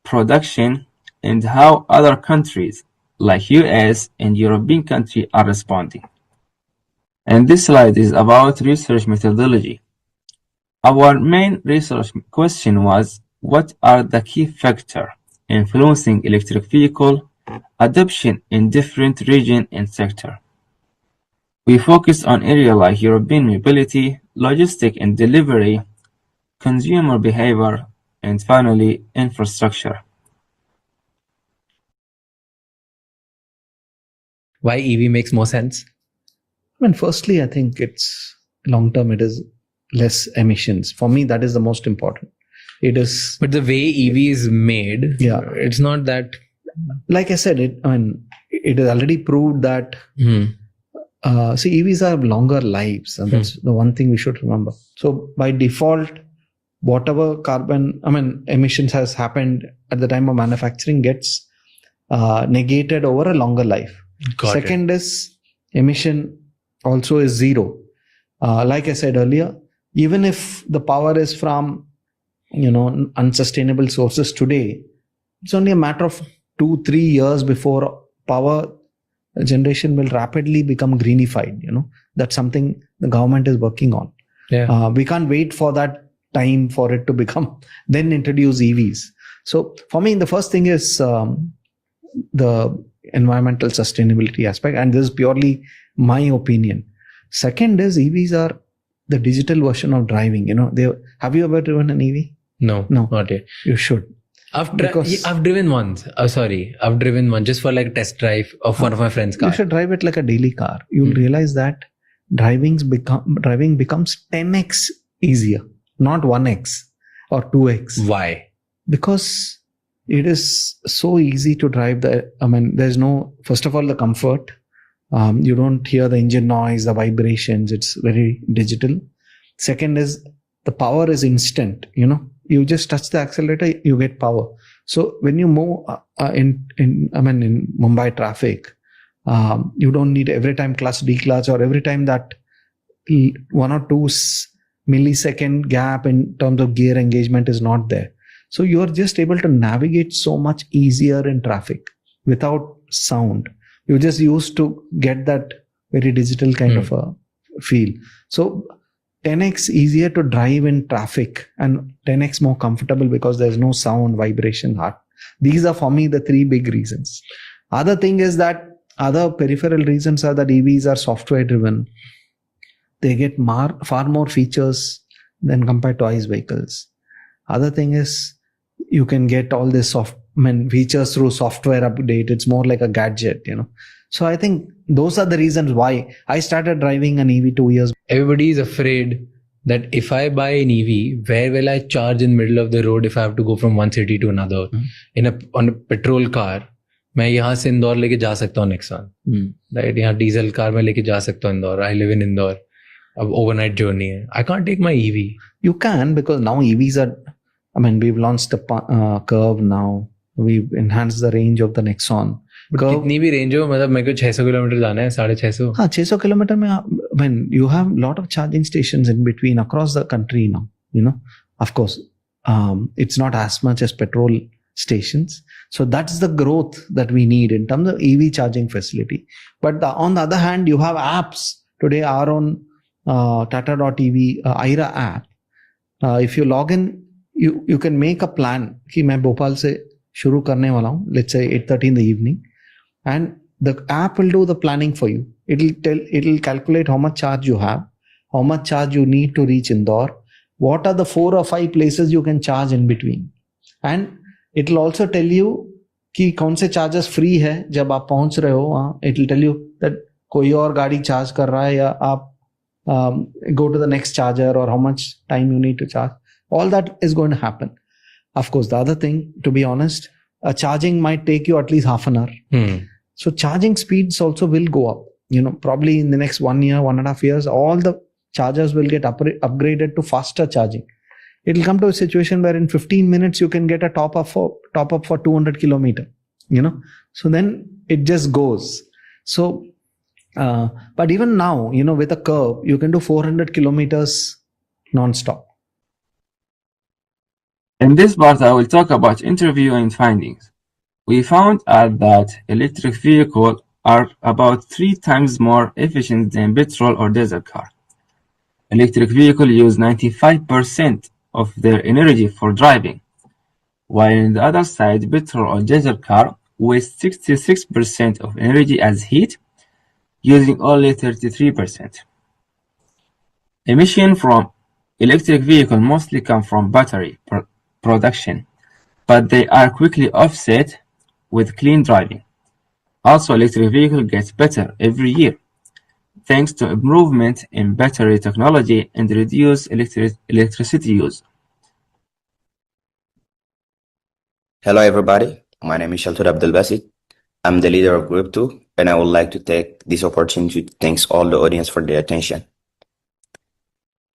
production and how other countries like US and European countries are responding. And this slide is about research methodology. Our main research question was, what are the key factors influencing electric vehicle adoption in different regions and sectors? We focused on areas like European mobility, logistics and delivery, consumer behavior, and finally, infrastructure. Why EV makes more sense? I mean, firstly, I think it's long term, it is less emissions. For me, that is the most important. It is. But the way EV is made, yeah, it's not that. Like I said, it is already proved that. See, EVs have longer lives, and that's the one thing we should remember. So by default, whatever emissions has happened at the time of manufacturing gets negated over a longer life. Second is emission also is zero. Like I said earlier, even if the power is from unsustainable sources today, it's only a matter of 2-3 years before power generation will rapidly become greenified. That's something the government is working on. Yeah. We can't wait for that time for it to become, then introduce EVs. So for me, the first thing is the environmental sustainability aspect, and this is purely my opinion. Second is EVs are the digital version of driving. Have you ever driven an EV? No, not yet. You should. I've driven once. I've driven one just for like a test drive of one of my friend's cars. You should drive it like a daily car. You'll realize that driving becomes 10x easier, not 1x or 2x. Why? Because it is so easy to drive. There's no, first of all, the comfort. You don't hear the engine noise, the vibrations. It's very digital. Second is the power is instant. You just touch the accelerator, you get power. So when you move in Mumbai traffic, you don't need every time clutch, declutch, or every time that 1 or 2 millisecond gap in terms of gear engagement is not there. So you are just able to navigate so much easier in traffic without sound. You just used to get that very digital kind of a feel. So 10x easier to drive in traffic and 10x more comfortable because there's no sound, vibration, heart. These are for me the 3 big reasons. Other thing is that other peripheral reasons are that EVs are software driven. They get far more features than compared to ICE vehicles. Other thing is you can get all this features through software update. It's more like a gadget, So I think those are the reasons why I started driving an EV 2 years. Everybody is afraid that if I buy an EV, where will I charge in middle of the road if I have to go from one city to another? On a petrol car, मैं यहाँ से इंदौर लेके जा सकता हूँ Nexon, right? यहाँ diesel car में लेके जा सकता हूँ Indore. I live in Indore. अब ओवरनाइट जर्नी है. I can't take my EV. You can, because now EVs are, I mean, we've launched a curve now. We've enhanced the range of the Nexon. कितनी भी range हो, मतलब मेरे को 600 kilometre जाना है, 650. हाँ, 600 किलोमीटर में, when you have a lot of charging stations in between across the country now, you know, of course, it's not as much as petrol stations. So that's the growth that we need in terms of EV charging facility. But on the other hand, you have apps today. Our own Tata.ev IRA app. If you log in, you can make a plan कि मैं भोपाल से शुरू करने वाला हूँ, let's say 8:30 in the evening, and the app will do the planning for you. It'll calculate how much charge you have, how much charge you need to reach Indore, what are the 4 or 5 places you can charge in between, and it'll also tell you कि कौन से charges free है जब आप पहुंच रहे हो वहाँ. It'll tell you that कोई और गाड़ी charge कर रहा है या आप go to the next charger, or how much time you need to charge. All that is going to happen. Of course, the other thing, to be honest, charging might take you at least half an hour. So charging speeds also will go up. You know, probably in the next 1 year, 1.5 years, all the chargers will get upgraded to faster charging. It'll come to a situation where in 15 minutes you can get a top up for 200 kilometer. You know, so then it just goes. So but even now, you know, with a curve, you can do 400 kilometers non-stop. In this part, I will talk about interview and findings. We found out that electric vehicles are about 3 times more efficient than petrol or diesel car. Electric vehicles use 95% of their energy for driving, while on the other side, petrol or diesel car waste 66% of energy as heat, using only 33%. Emissions from electric vehicles mostly come from battery production, but they are quickly offset with clean driving. Also, electric vehicle gets better every year, thanks to improvement in battery technology and reduced electricity use. Hello everybody, my name is Shaltud Abdelbasit. I'm the leader of Group 2, and I would like to take this opportunity to thank all the audience for their attention.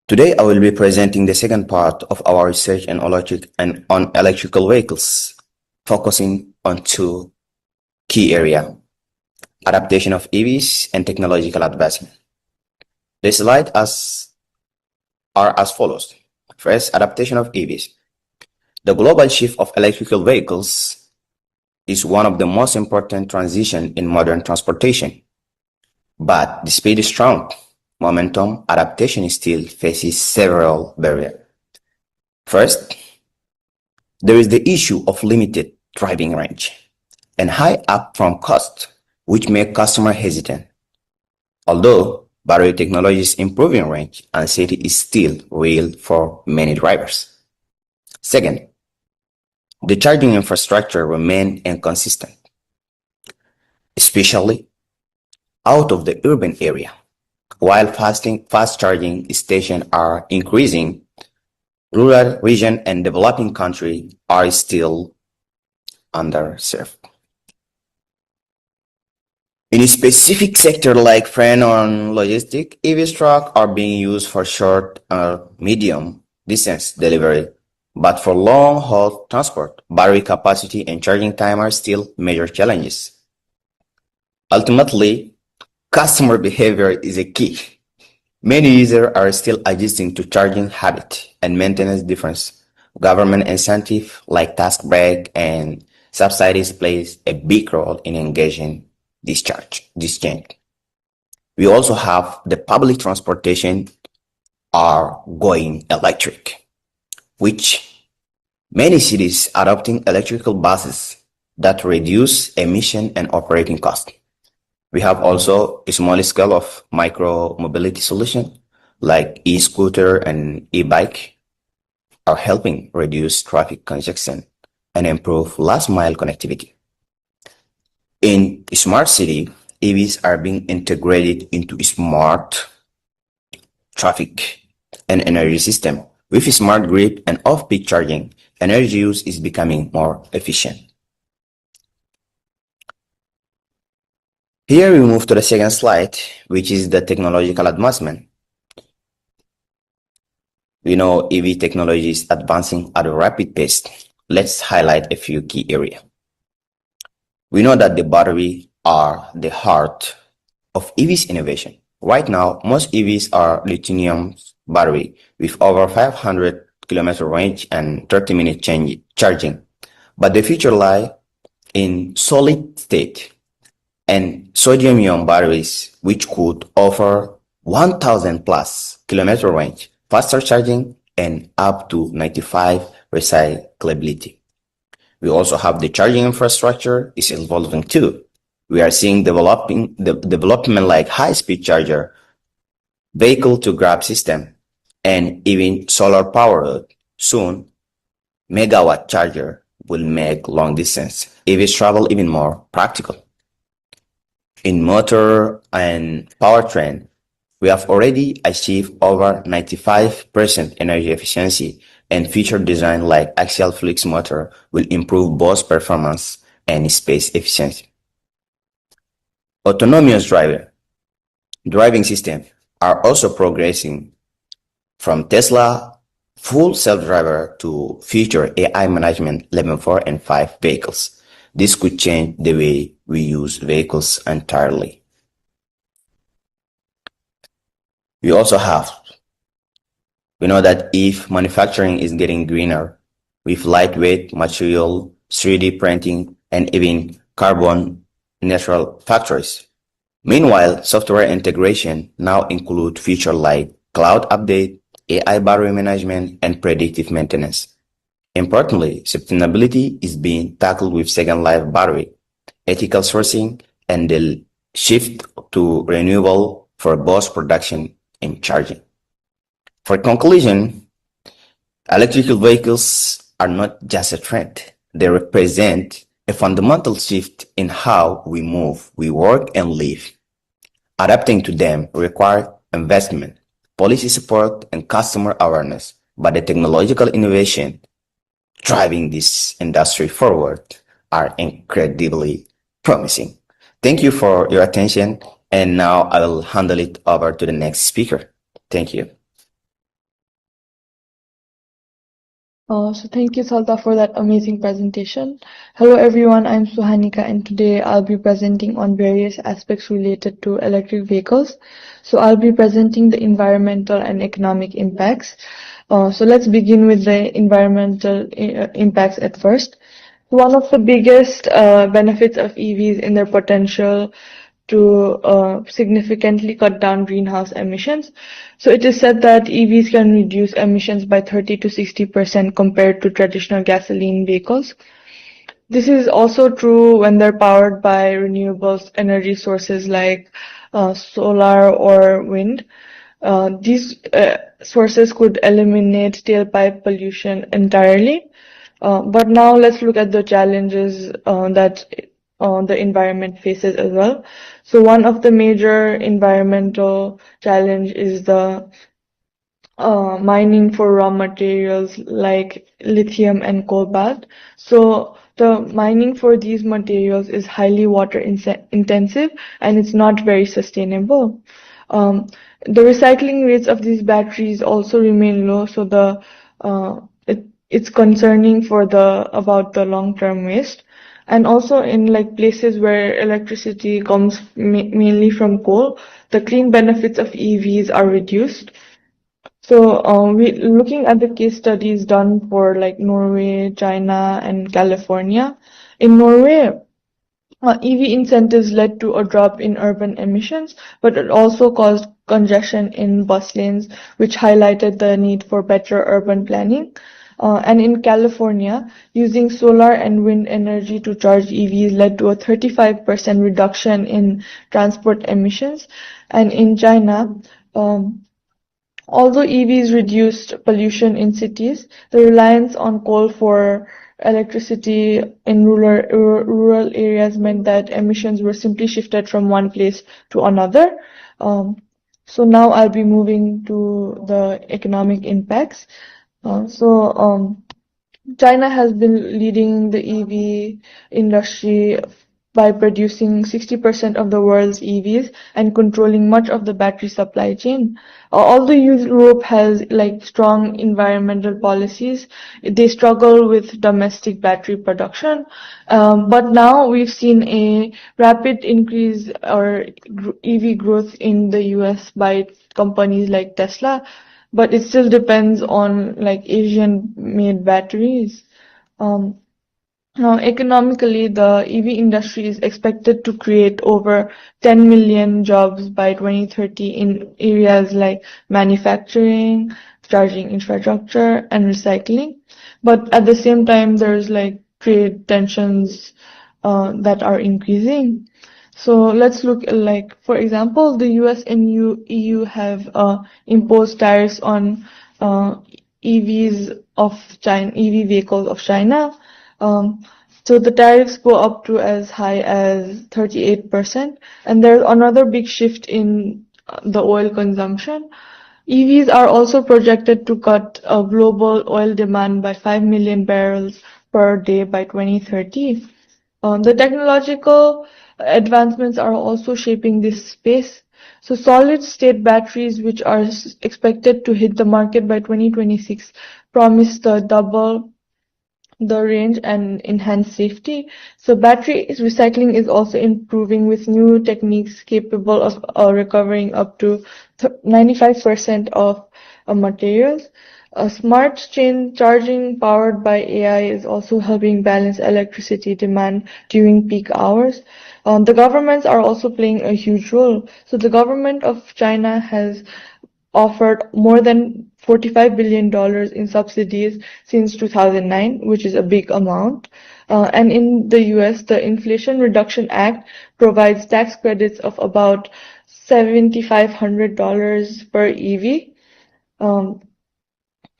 Today, I will be presenting the second part of our research on electrical vehicles, focusing on 2 key areas: adaptation of EVs and technological advancement. The slides are as follows. First, adaptation of EVs. The global shift of electrical vehicles is one of the most important transitions in modern transportation. But despite the strong momentum, adaptation still faces several barriers. First, there is the issue of limited driving range and high upfront cost, which make customers hesitant. Although battery technology is improving range, anxiety is still real for many drivers. Second, the charging infrastructure remains inconsistent, especially out of the urban area. While fast charging stations are increasing, rural regions and developing countries are still underserved. In a specific sector like freight or logistics, EV trucks are being used for short or medium distance delivery. But for long-haul transport, battery capacity and charging time are still major challenges. Ultimately, customer behavior is a key. Many users are still adjusting to charging habit and maintenance difference. Government incentive like tax break and subsidies plays a big role in engaging this change. We also have the public transportation are going electric, which many cities adopting electrical buses that reduce emission and operating costs. We have also a small scale of micro mobility solution like e-scooter and e-bike are helping reduce traffic congestion and improve last mile connectivity. In a smart city, EVs are being integrated into a smart traffic and energy system. With a smart grid and off-peak charging, energy use is becoming more efficient. Here we move to the second slide, which is the technological advancement. We know EV technology is advancing at a rapid pace. Let's highlight a few key areas. We know that the battery are the heart of EV's innovation. Right now, most EVs are lithium battery with over 500 kilometer range and 30-minute charging. But the future lies in solid state and sodium-ion batteries, which could offer 1,000 plus kilometer range, faster charging, and up to 95 recyclability. We also have the charging infrastructure is evolving too. We are seeing development like high-speed charger, vehicle-to-grab system, and even solar-powered. Soon, megawatt charger will make long-distance EVs travel even more practical. In motor and powertrain, we have already achieved over 95% energy efficiency, and future design like axial flux motor will improve both performance and space efficiency. Autonomous driving systems are also progressing from Tesla full self-driver to future AI management level 4 and 5 vehicles. This could change the way we use vehicles entirely. We know that if manufacturing is getting greener with lightweight material, 3D printing, and even carbon neutral factories. Meanwhile, software integration now include features like cloud update, AI battery management, and predictive maintenance. Importantly, sustainability is being tackled with second life battery, ethical sourcing, and the shift to renewable for both production and charging. For conclusion, electrical vehicles are not just a trend. They represent a fundamental shift in how we move, we work, and live. Adapting to them requires investment, policy support, and customer awareness, but the technological innovation driving this industry forward are incredibly promising. Thank you for your attention, and now I will handle it over to the next speaker. Thank you. So thank you, Salta, for that amazing presentation. Hello, everyone. I'm Suhanika, and today I'll be presenting on various aspects related to electric vehicles. So I'll be presenting the environmental and economic impacts. So let's begin with the environmental impacts at first. One of the biggest benefits of EVs in their potential to significantly cut down greenhouse emissions. So it is said that EVs can reduce emissions by 30 to 60% compared to traditional gasoline vehicles. This is also true when they're powered by renewable energy sources like solar or wind. These sources could eliminate tailpipe pollution entirely. But now let's look at the challenges that the environment faces as well. So one of the major environmental challenge is the mining for raw materials like lithium and cobalt. So the mining for these materials is highly water intensive and it's not very sustainable. The recycling rates of these batteries also remain low, so it's concerning for about the long-term waste. And also in like places where electricity comes mainly from coal, the clean benefits of EVs are reduced. So we looking at the case studies done for like Norway, China, and California. In Norway, EV incentives led to a drop in urban emissions, but it also caused congestion in bus lanes, which highlighted the need for better urban planning. And in California, using solar and wind energy to charge EVs led to a 35% reduction in transport emissions. And in China, although EVs reduced pollution in cities, the reliance on coal for electricity in rural areas meant that emissions were simply shifted from one place to another. So now I'll be moving to the economic impacts. China has been leading the EV industry by producing 60% of the world's EVs and controlling much of the battery supply chain. Although Europe has like strong environmental policies, they struggle with domestic battery production. But now we've seen a rapid increase or EV growth in the US by companies like Tesla, but it still depends on like Asian made batteries. Now, economically, the EV industry is expected to create over 10 million jobs by 2030 in areas like manufacturing, charging infrastructure, and recycling. But at the same time, there's like trade tensions that are increasing. So let's look like, for example, the US and EU have imposed tariffs on EV vehicles of China. So the tariffs go up to as high as 38%. And there's another big shift in the oil consumption. EVs are also projected to cut global oil demand by 5 million barrels per day by 2030. The technological advancements are also shaping this space. So solid-state batteries, which are expected to hit the market by 2026, promise to double the range and enhance safety. So battery recycling is also improving with new techniques capable of recovering up to 95% of materials. Smart chain charging powered by AI is also helping balance electricity demand during peak hours. The governments are also playing a huge role. So the government of China has offered more than $45 billion in subsidies since 2009, which is a big amount. And in the US, the Inflation Reduction Act provides tax credits of about $7,500 per EV.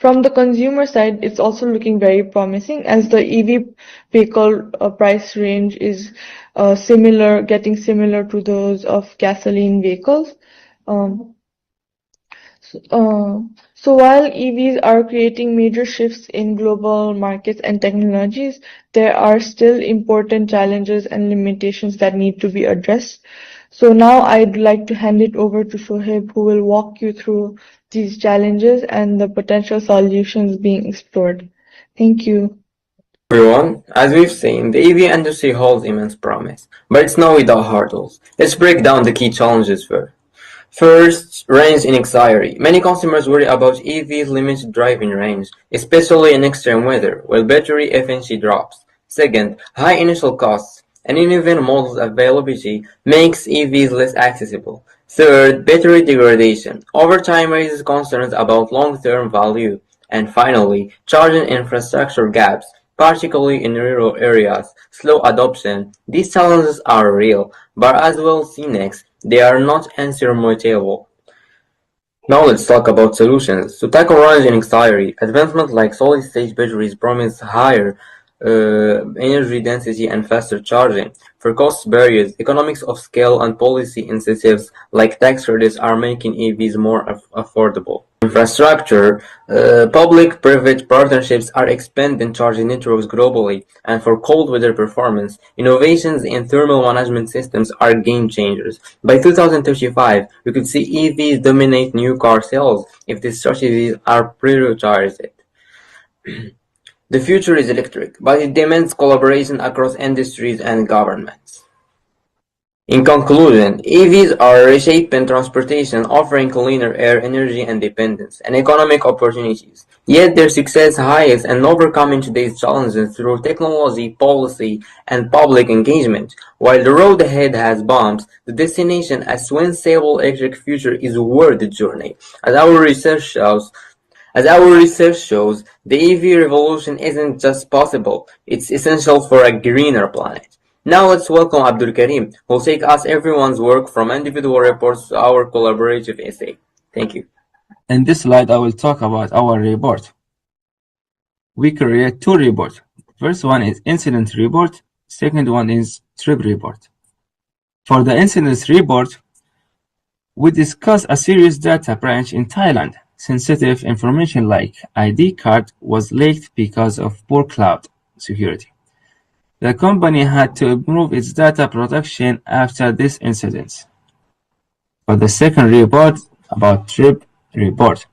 From the consumer side, it's also looking very promising as the EV vehicle price range is getting similar to those of gasoline vehicles. So while EVs are creating major shifts in global markets and technologies, there are still important challenges and limitations that need to be addressed. So now I'd like to hand it over to Shoaib, who will walk you through these challenges and the potential solutions being explored. Thank you. Everyone, as we've seen, the EV industry holds immense promise, but it's not without hurdles. Let's break down the key challenges first. First, range anxiety. Many consumers worry about EV's limited driving range, especially in extreme weather, while battery efficiency drops. Second, high initial costs. Uneven models availability makes EVs less accessible. Third, battery degradation. Over time raises concerns about long-term value. And finally, charging infrastructure gaps, particularly in rural areas, slow adoption. These challenges are real, but as we'll see next, they are not insurmountable. Now let's talk about solutions. To tackle range anxiety, advancements like solid-state batteries promise higher energy density and faster charging. For cost barriers, economics of scale and policy incentives like tax credits are making EVs more affordable. Infrastructure, public-private partnerships are expanding charging networks globally, and for cold weather performance, innovations in thermal management systems are game changers. By 2035, we could see EVs dominate new car sales if these strategies are prioritized. The future is electric, but it demands collaboration across industries and governments. In conclusion, EVs are reshaping transportation, offering cleaner air, energy independence, and economic opportunities. Yet their success hides in overcoming today's challenges through technology, policy, and public engagement. While the road ahead has bumps, the destination, a twin-stable electric future, is worth the journey. As our research shows, the EV revolution isn't just possible, it's essential for a greener planet. Now let's welcome Abdul Karim, who will take us everyone's work from individual reports to our collaborative essay. Thank you. In this slide, I will talk about our report. We create two reports. First one is incident report. Second one is trip report. For the incident report, we discuss a serious data breach in Thailand. Sensitive information like ID card was leaked because of poor cloud security. The company had to improve its data protection after this incident. For the second report, about trip report.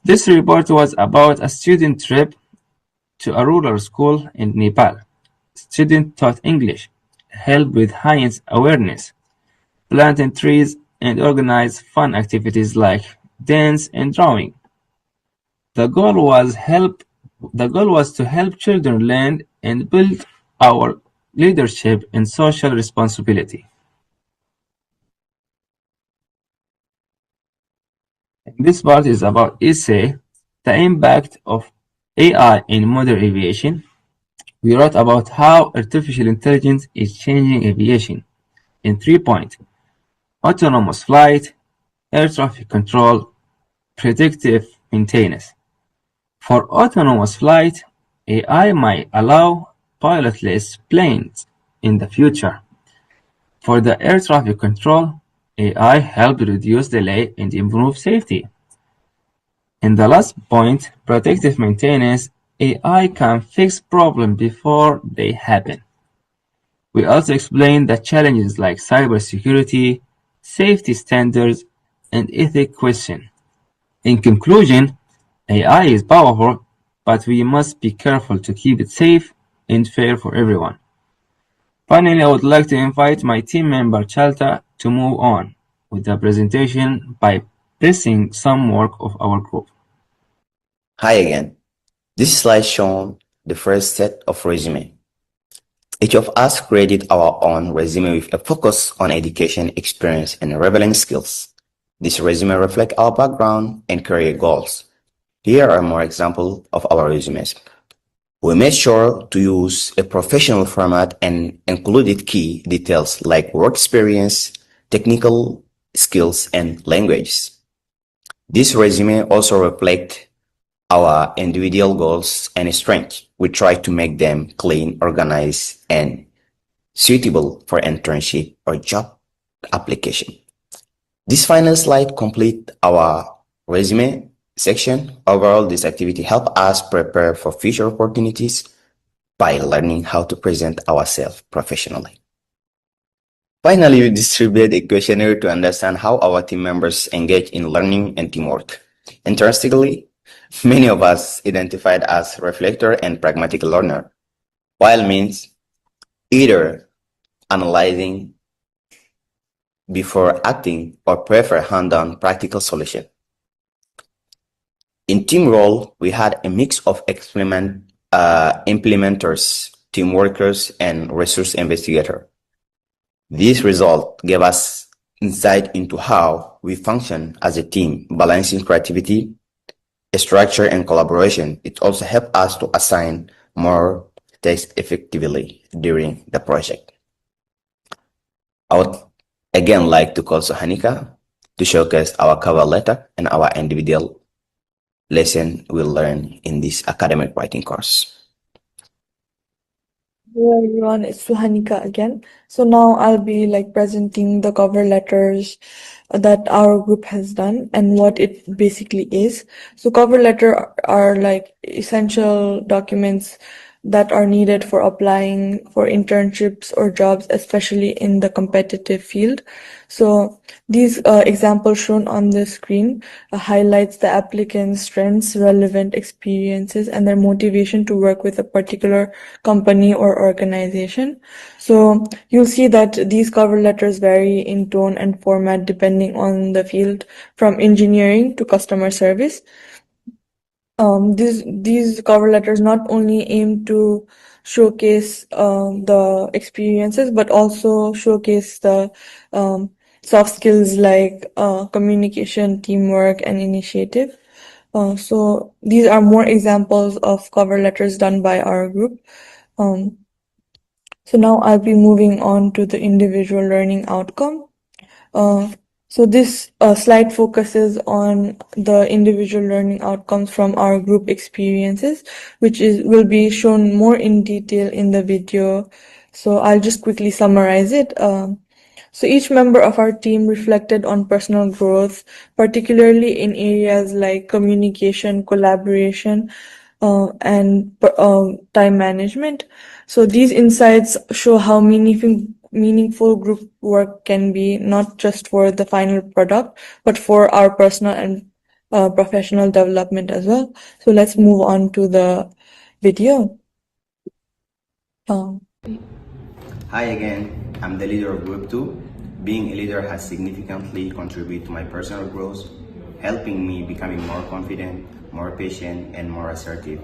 This report was about a student trip to a rural school in Nepal. Students taught English, helped with science awareness, planted trees, and organized fun activities like dance and drawing. The goal was to help children learn and build our leadership and social responsibility. This part is about essay, the impact of AI in modern aviation. We wrote about how artificial intelligence is changing aviation in 3 points: autonomous flight, air traffic control, predictive maintenance. For autonomous flight, AI might allow pilotless planes in the future. For the air traffic control, AI helped reduce delay and improve safety. In the last point, predictive maintenance, AI can fix problems before they happen. We also explained the challenges like cybersecurity, safety standards, and ethics questions. In conclusion, AI is powerful, but we must be careful to keep it safe and fair for everyone. Finally, I would like to invite my team member Chalta to move on with the presentation by pressing some work of our group. Hi again. This slide shows the first set of resume. Each of us created our own resume with a focus on education, experience, and relevant skills. This resume reflects our background and career goals. Here are more examples of our resumes. We made sure to use a professional format and included key details like work experience, technical skills, and languages. This resume also reflects our individual goals and strengths. We try to make them clean, organized, and suitable for internship or job application. This final slide completes our resume section. Overall, this activity helps us prepare for future opportunities by learning how to present ourselves professionally. Finally, we distributed a questionnaire to understand how our team members engage in learning and teamwork. Interestingly, many of us identified as reflector and pragmatic learner, while means either analyzing before acting or prefer hand-on practical solution. In team role, we had a mix of implementers, team workers, and resource investigator. This result gave us insight into how we function as a team, balancing creativity, structure, and collaboration. It also helped us to assign more tasks effectively during the project. I would again like to call Sohanika to showcase our cover letter and our individual lesson we'll learn in this academic writing course. Hello everyone, it's Suhanika again. So now I'll be presenting the cover letters that our group has done and what it basically is. So cover letter are essential documents that are needed for applying for internships or jobs, especially in the competitive field. So these examples shown on the screen highlights the applicant's strengths, relevant experiences, and their motivation to work with a particular company or organization. So you'll see that these cover letters vary in tone and format depending on the field, from engineering to customer service. These cover letters not only aim to showcase the experiences, but also showcase the soft skills like communication, teamwork, and initiative. So these are more examples of cover letters done by our group. So now I'll be moving on to the individual learning outcome. So this slide focuses on the individual learning outcomes from our group experiences, which will be shown more in detail in the video. So I'll just quickly summarize it. So each member of our team reflected on personal growth, particularly in areas like communication, collaboration, and time management. So these insights show how meaningful group work can be, not just for the final product, but for our personal and professional development as well. So let's move on to the video. Hi again, I'm the leader of Group 2. Being a leader has significantly contributed to my personal growth, helping me becoming more confident, more patient, and more assertive.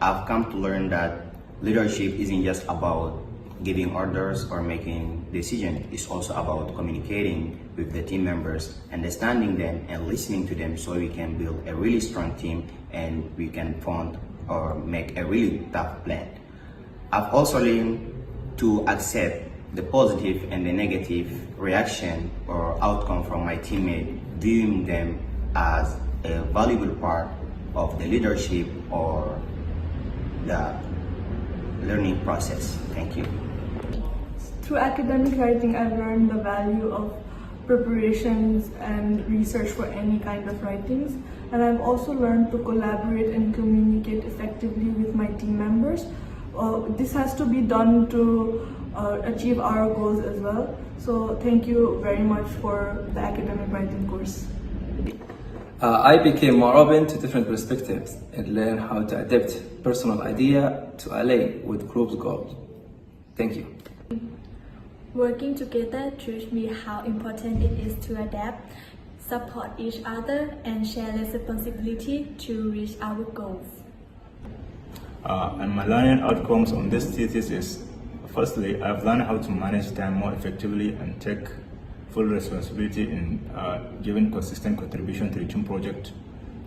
I've come to learn that leadership isn't just about giving orders or making decisions. It's also about communicating with the team members, understanding them, and listening to them so we can build a really strong team and we can fund or make a really tough plan. I've also learned to accept the positive and the negative reaction or outcome from my teammate, viewing them as a valuable part of the leadership or the learning process. Thank you. Through academic writing, I've learned the value of preparations and research for any kind of writings. And I've also learned to collaborate and communicate effectively with my team members. This has to be done to achieve our goals as well. So thank you very much for the academic writing course. I became more open to different perspectives and learned how to adapt personal idea to align with group's goals. Thank you. Working together taught me how important it is to adapt, support each other, and share responsibility to reach our goals. And my learning outcomes on this thesis is, firstly, I've learned how to manage time more effectively and take full responsibility in giving consistent contribution to the team project.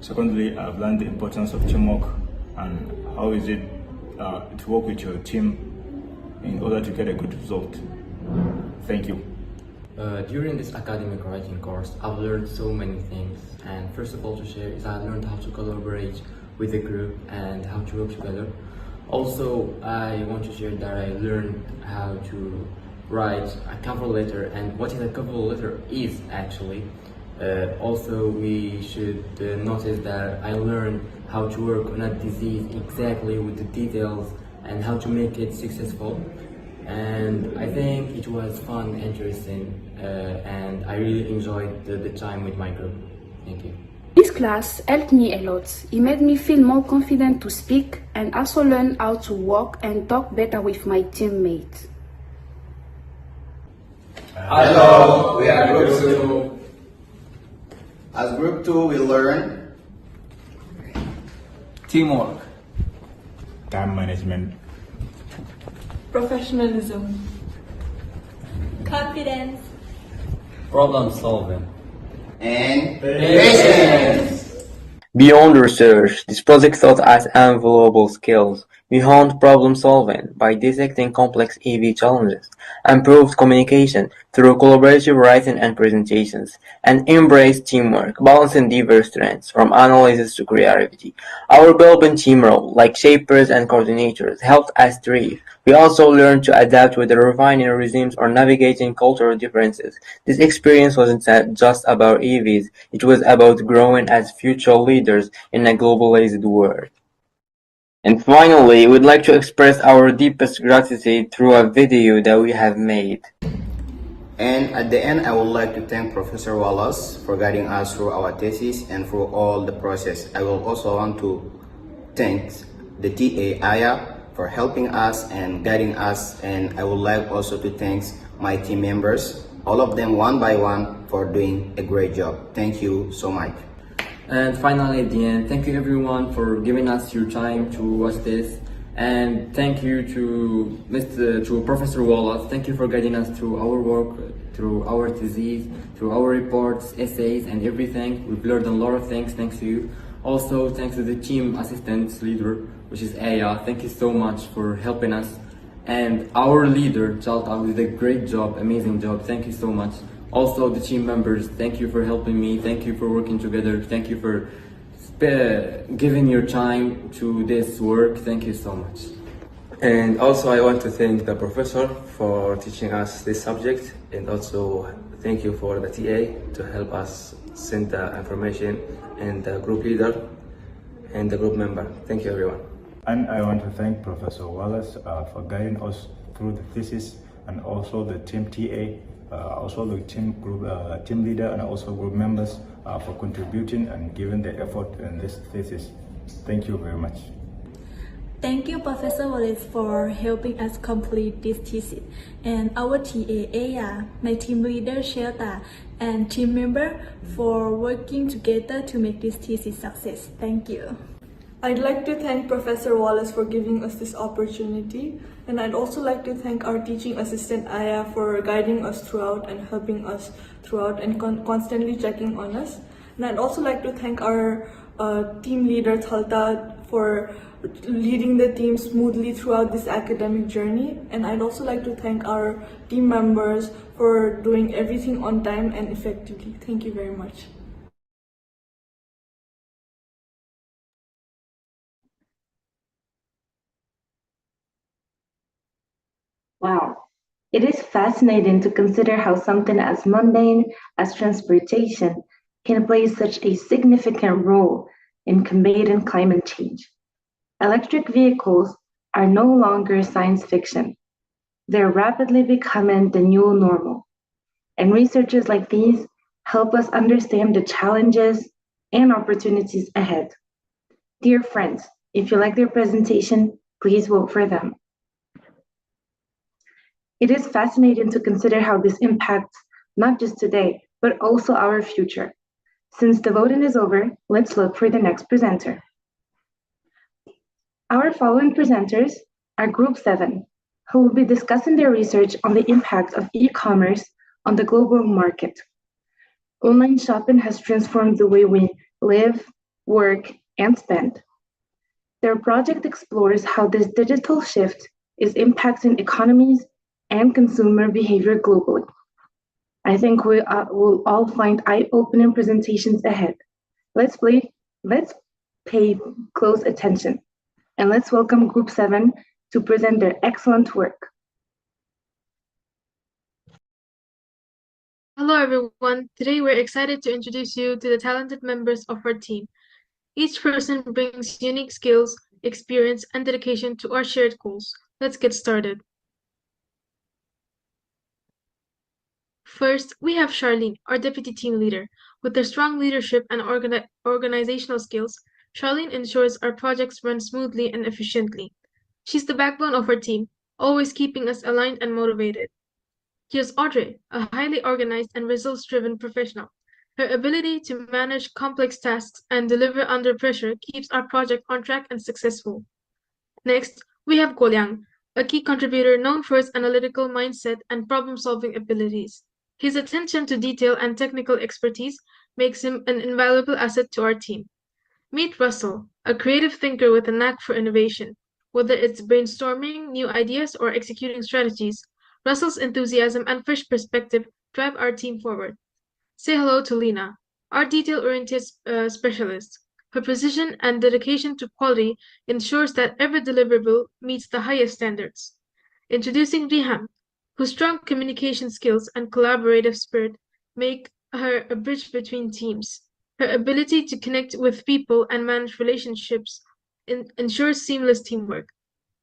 Secondly, I've learned the importance of teamwork and how is it to work with your team in order to get a good result. Thank you. During this academic writing course, I've learned so many things, and first of all to share is I learned how to collaborate with the group and how to work together. Also, I want to share that I learned how to write a cover letter and what a cover letter is actually. Also, we should notice that I learned how to work on a disease exactly with the details and how to make it successful. And I think it was fun, interesting, and I really enjoyed the time with my group. Thank you. This class helped me a lot. It made me feel more confident to speak and also learn how to walk and talk better with my teammates. Hello, we are Group 2. As Group 2, we learn teamwork, time management, professionalism, confidence, problem solving, and patience. Beyond research, this project taught us invaluable skills. We honed problem solving by dissecting complex EV challenges, improved communication through collaborative writing and presentations, and embraced teamwork, balancing diverse strengths from analysis to creativity. Our built-in team role, like shapers and coordinators, helped us thrive. We also learned to adapt with the refining regimes or navigating cultural differences. This experience wasn't just about EVs, it was about growing as future leaders in a globalized world. And finally, we'd like to express our deepest gratitude through a video that we have made. And at the end, I would like to thank Professor Wallace for guiding us through our thesis and through all the process. I will also want to thank the TA Aya for helping us and guiding us, and I would like also to thank my team members, all of them one by one, for doing a great job. Thank you so much. And finally, at the end, thank you everyone for giving us your time to watch this. And thank you to Professor Wallace. Thank you for guiding us through our work, through our thesis, through our reports, essays, and everything. We've learned a lot of things thanks to you. Also, thanks to the team assistant leader, which is Aya. Thank you so much for helping us. And our leader, Chalta, did a great job, amazing job. Thank you so much. Also, the team members, thank you for helping me. Thank you for working together. Thank you for giving your time to this work. Thank you so much. And also I want to thank the professor for teaching us this subject, and also thank you for the TA to help us send the information, and the group leader and the group member. Thank you everyone. And I want to thank Professor Wallace for guiding us through the thesis, and also the team TA, also the team group, team leader, and also group members for contributing and giving their effort in this thesis. Thank you very much. Thank you, Professor Wallace, for helping us complete this thesis, and our TA, Aya, my team leader, Shelta, and team member for working together to make this thesis success. Thank you. I'd like to thank Professor Wallace for giving us this opportunity, and I'd also like to thank our teaching assistant Aya for guiding us throughout and helping us throughout and constantly checking on us. And I'd also like to thank our team leader Thalta for leading the team smoothly throughout this academic journey. And I'd also like to thank our team members for doing everything on time and effectively. Thank you very much. Wow. It is fascinating to consider how something as mundane as transportation can play such a significant role in combating climate change. Electric vehicles are no longer science fiction. They're rapidly becoming the new normal. And researchers like these help us understand the challenges and opportunities ahead. Dear friends, if you like their presentation, please vote for them. It is fascinating to consider how this impacts not just today, but also our future. Since the voting is over, let's look for the next presenter. Our following presenters are Group 7, who will be discussing their research on the impact of e-commerce on the global market. Online shopping has transformed the way we live, work, and spend. Their project explores how this digital shift is impacting economies and consumer behavior globally. I think we will all find eye-opening presentations ahead. Let's pay close attention, and let's welcome Group 7 to present their excellent work. Hello everyone, today we're excited to introduce you to the talented members of our team. Each person brings unique skills, experience, and dedication to our shared goals. Let's get started. First, we have Charlene, our deputy team leader. With her strong leadership and organizational skills, Charlene ensures our projects run smoothly and efficiently. She's the backbone of our team, always keeping us aligned and motivated. Here's Audrey, a highly organized and results-driven professional. Her ability to manage complex tasks and deliver under pressure keeps our project on track and successful. Next, we have Guoliang, a key contributor known for his analytical mindset and problem-solving abilities. His attention to detail and technical expertise makes him an invaluable asset to our team. Meet Russell, a creative thinker with a knack for innovation. Whether it's brainstorming new ideas or executing strategies, Russell's enthusiasm and fresh perspective drive our team forward. Say hello to Lena, our detail-oriented specialist. Her precision and dedication to quality ensures that every deliverable meets the highest standards. Introducing Riham, whose strong communication skills and collaborative spirit make her a bridge between teams. Her ability to connect with people and manage relationships ensures seamless teamwork.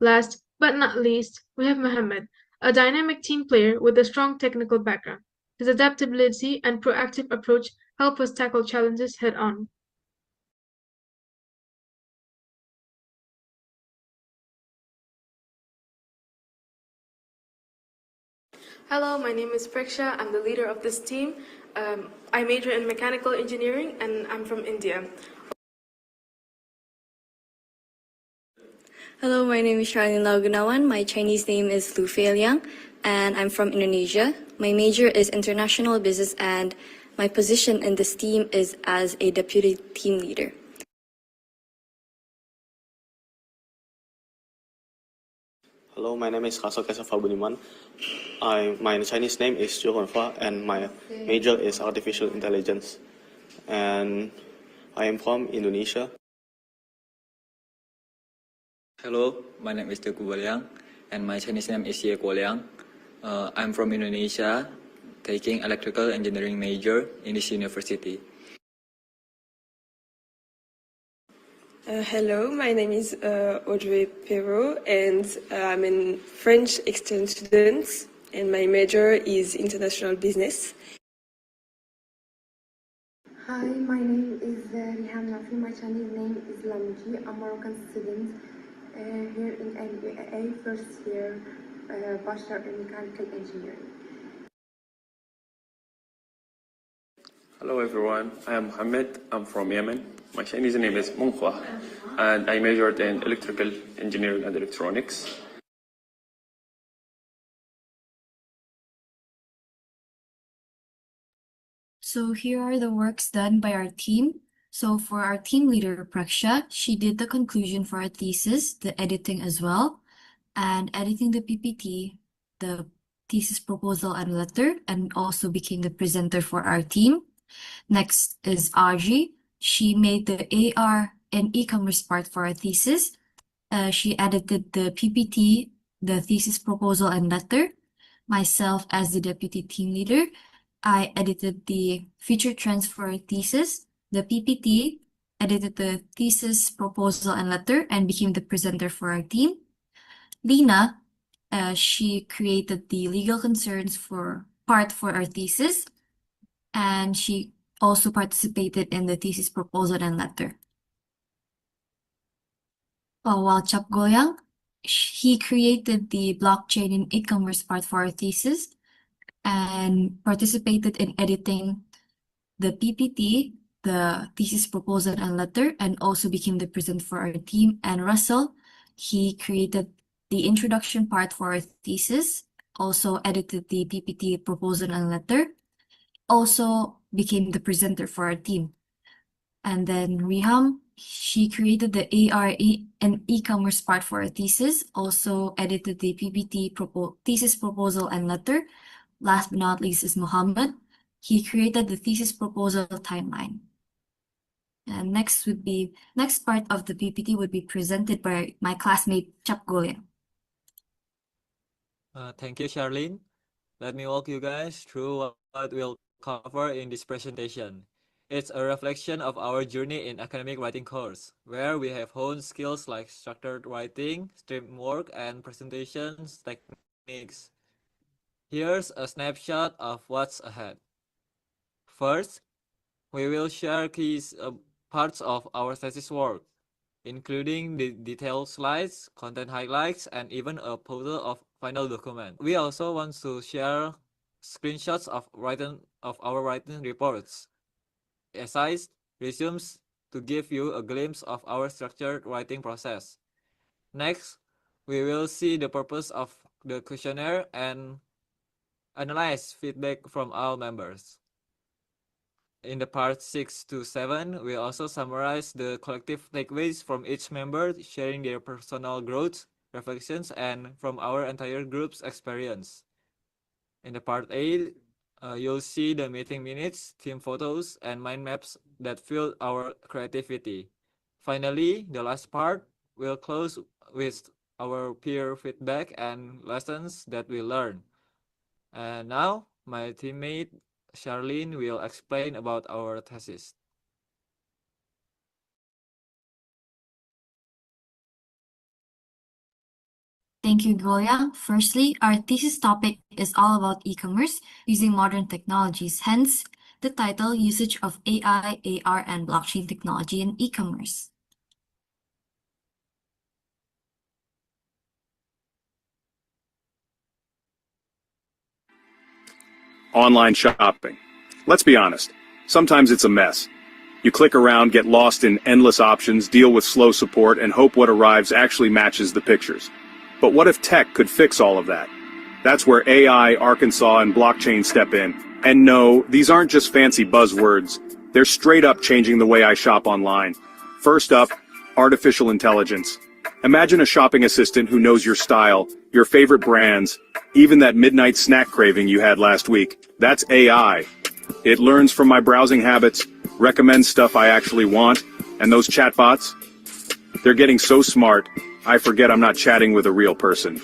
Last but not least, we have Mohammed, a dynamic team player with a strong technical background. His adaptability and proactive approach help us tackle challenges head-on. Hello, my name is Preksha. I'm the leader of this team. I major in mechanical engineering and I'm from India. Hello, my name is Charlene Lau Gunawan. My Chinese name is Lu Fei Liang, and I'm from Indonesia. My major is international business, and my position in this team is as a deputy team leader. Hello, my name is Hasso Kesafa Budiman. My Chinese name is Zhu Honfa, and my major is artificial intelligence. And I am from Indonesia. Hello, my name is Teguh Liang, and my Chinese name is Ye Liang. I'm from Indonesia, taking electrical engineering major in this university. Hello, my name is Audrey Perrault, and I'm a French exchange student, and my major is international business. Hi, my name is Rihan Nafi. My Chinese name is Lamji. I'm a Moroccan student here in LUAA, first year, Bachelor in Mechanical Engineering. Hello everyone, I am Mohammed. I'm from Yemen. My Chinese name is Nuaa, and I majored in electrical engineering and electronics. So here are the works done by our team. So for our team leader, Praksha, she did the conclusion for our thesis, the editing as well, and editing the PPT, the thesis proposal and letter, and also became the presenter for our team. Next is Aji. She made the AR and e-commerce part for our thesis. She edited the PPT, the thesis proposal and letter. Myself as the deputy team leader, I edited the future trends for our thesis, the PPT, edited the thesis proposal and letter, and became the presenter for our team. Lena, she created the legal concerns for our thesis, and she also participated in the thesis proposal and letter. While Chap Goyang, he created the blockchain and e-commerce part for our thesis and participated in editing the PPT, the thesis proposal and letter, and also became the presenter for our team. And Russell, he created the introduction part for our thesis, also edited the PPT proposal and letter, also became the presenter for our team. And then Riham, she created the AR and e-commerce part for our thesis, also edited the PPT thesis proposal and letter. Last but not least is Muhammad. He created the thesis proposal timeline. And next part of the PPT would be presented by my classmate Chap Goyang. Thank you, Charlene. Let me walk you guys through what we'll cover in this presentation. It's a reflection of our journey in academic writing course, where we have honed skills like structured writing, stream work, and presentations techniques. Here's a snapshot of what's ahead. First, we will share key parts of our thesis work, including the detailed slides, content highlights, and even a photo of final document. We also want to share screenshots of our writing reports, essays, resumes, to give you a glimpse of our structured writing process. Next, we will see the purpose of the questionnaire and analyze feedback from all members. In the part 6 to 7, we also summarize the collective takeaways from each member, sharing their personal growth, reflections, and from our entire group's experience. In the part 8, you'll see the meeting minutes, team photos, and mind maps that fuel our creativity. Finally, the last part will close with our peer feedback and lessons that we learned. And now, my teammate Charlene will explain about our thesis. Thank you, Goya. Firstly, our thesis topic is all about e-commerce using modern technologies, hence the title, Usage of AI, AR, and Blockchain Technology in E-commerce. Online shopping. Let's be honest, sometimes it's a mess. You click around, get lost in endless options, deal with slow support, and hope what arrives actually matches the pictures. But what if tech could fix all of that? That's where AI, Arkansas, and blockchain step in. And no, these aren't just fancy buzzwords. They're straight up changing the way I shop online. First up, artificial intelligence. Imagine a shopping assistant who knows your style, your favorite brands, even that midnight snack craving you had last week. That's AI. It learns from my browsing habits, recommends stuff I actually want, and those chatbots? They're getting so smart, I forget I'm not chatting with a real person.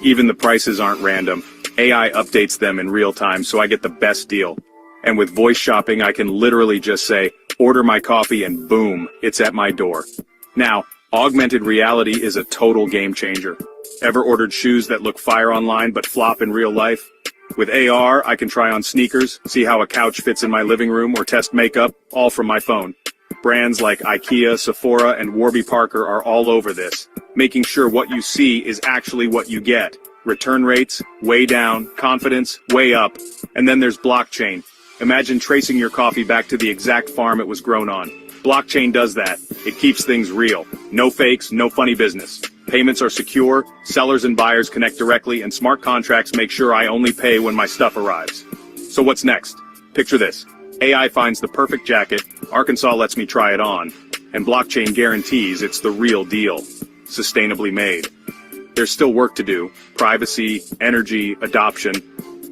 Even the prices aren't random. AI updates them in real time so I get the best deal. And with voice shopping, I can literally just say, order my coffee and boom, it's at my door. Now, augmented reality is a total game changer. Ever ordered shoes that look fire online but flop in real life? With AR, I can try on sneakers, see how a couch fits in my living room, or test makeup, all from my phone. Brands like IKEA, Sephora, and Warby Parker are all over this, making sure what you see is actually what you get. Return rates, way down, confidence, way up. And then there's blockchain. Imagine tracing your coffee back to the exact farm it was grown on. Blockchain does that. It keeps things real. No fakes, no funny business. Payments are secure, sellers and buyers connect directly, and smart contracts make sure I only pay when my stuff arrives. So what's next? Picture this. AI finds the perfect jacket, Arkansas lets me try it on, and blockchain guarantees it's the real deal. Sustainably made. There's still work to do. Privacy, energy, adoption.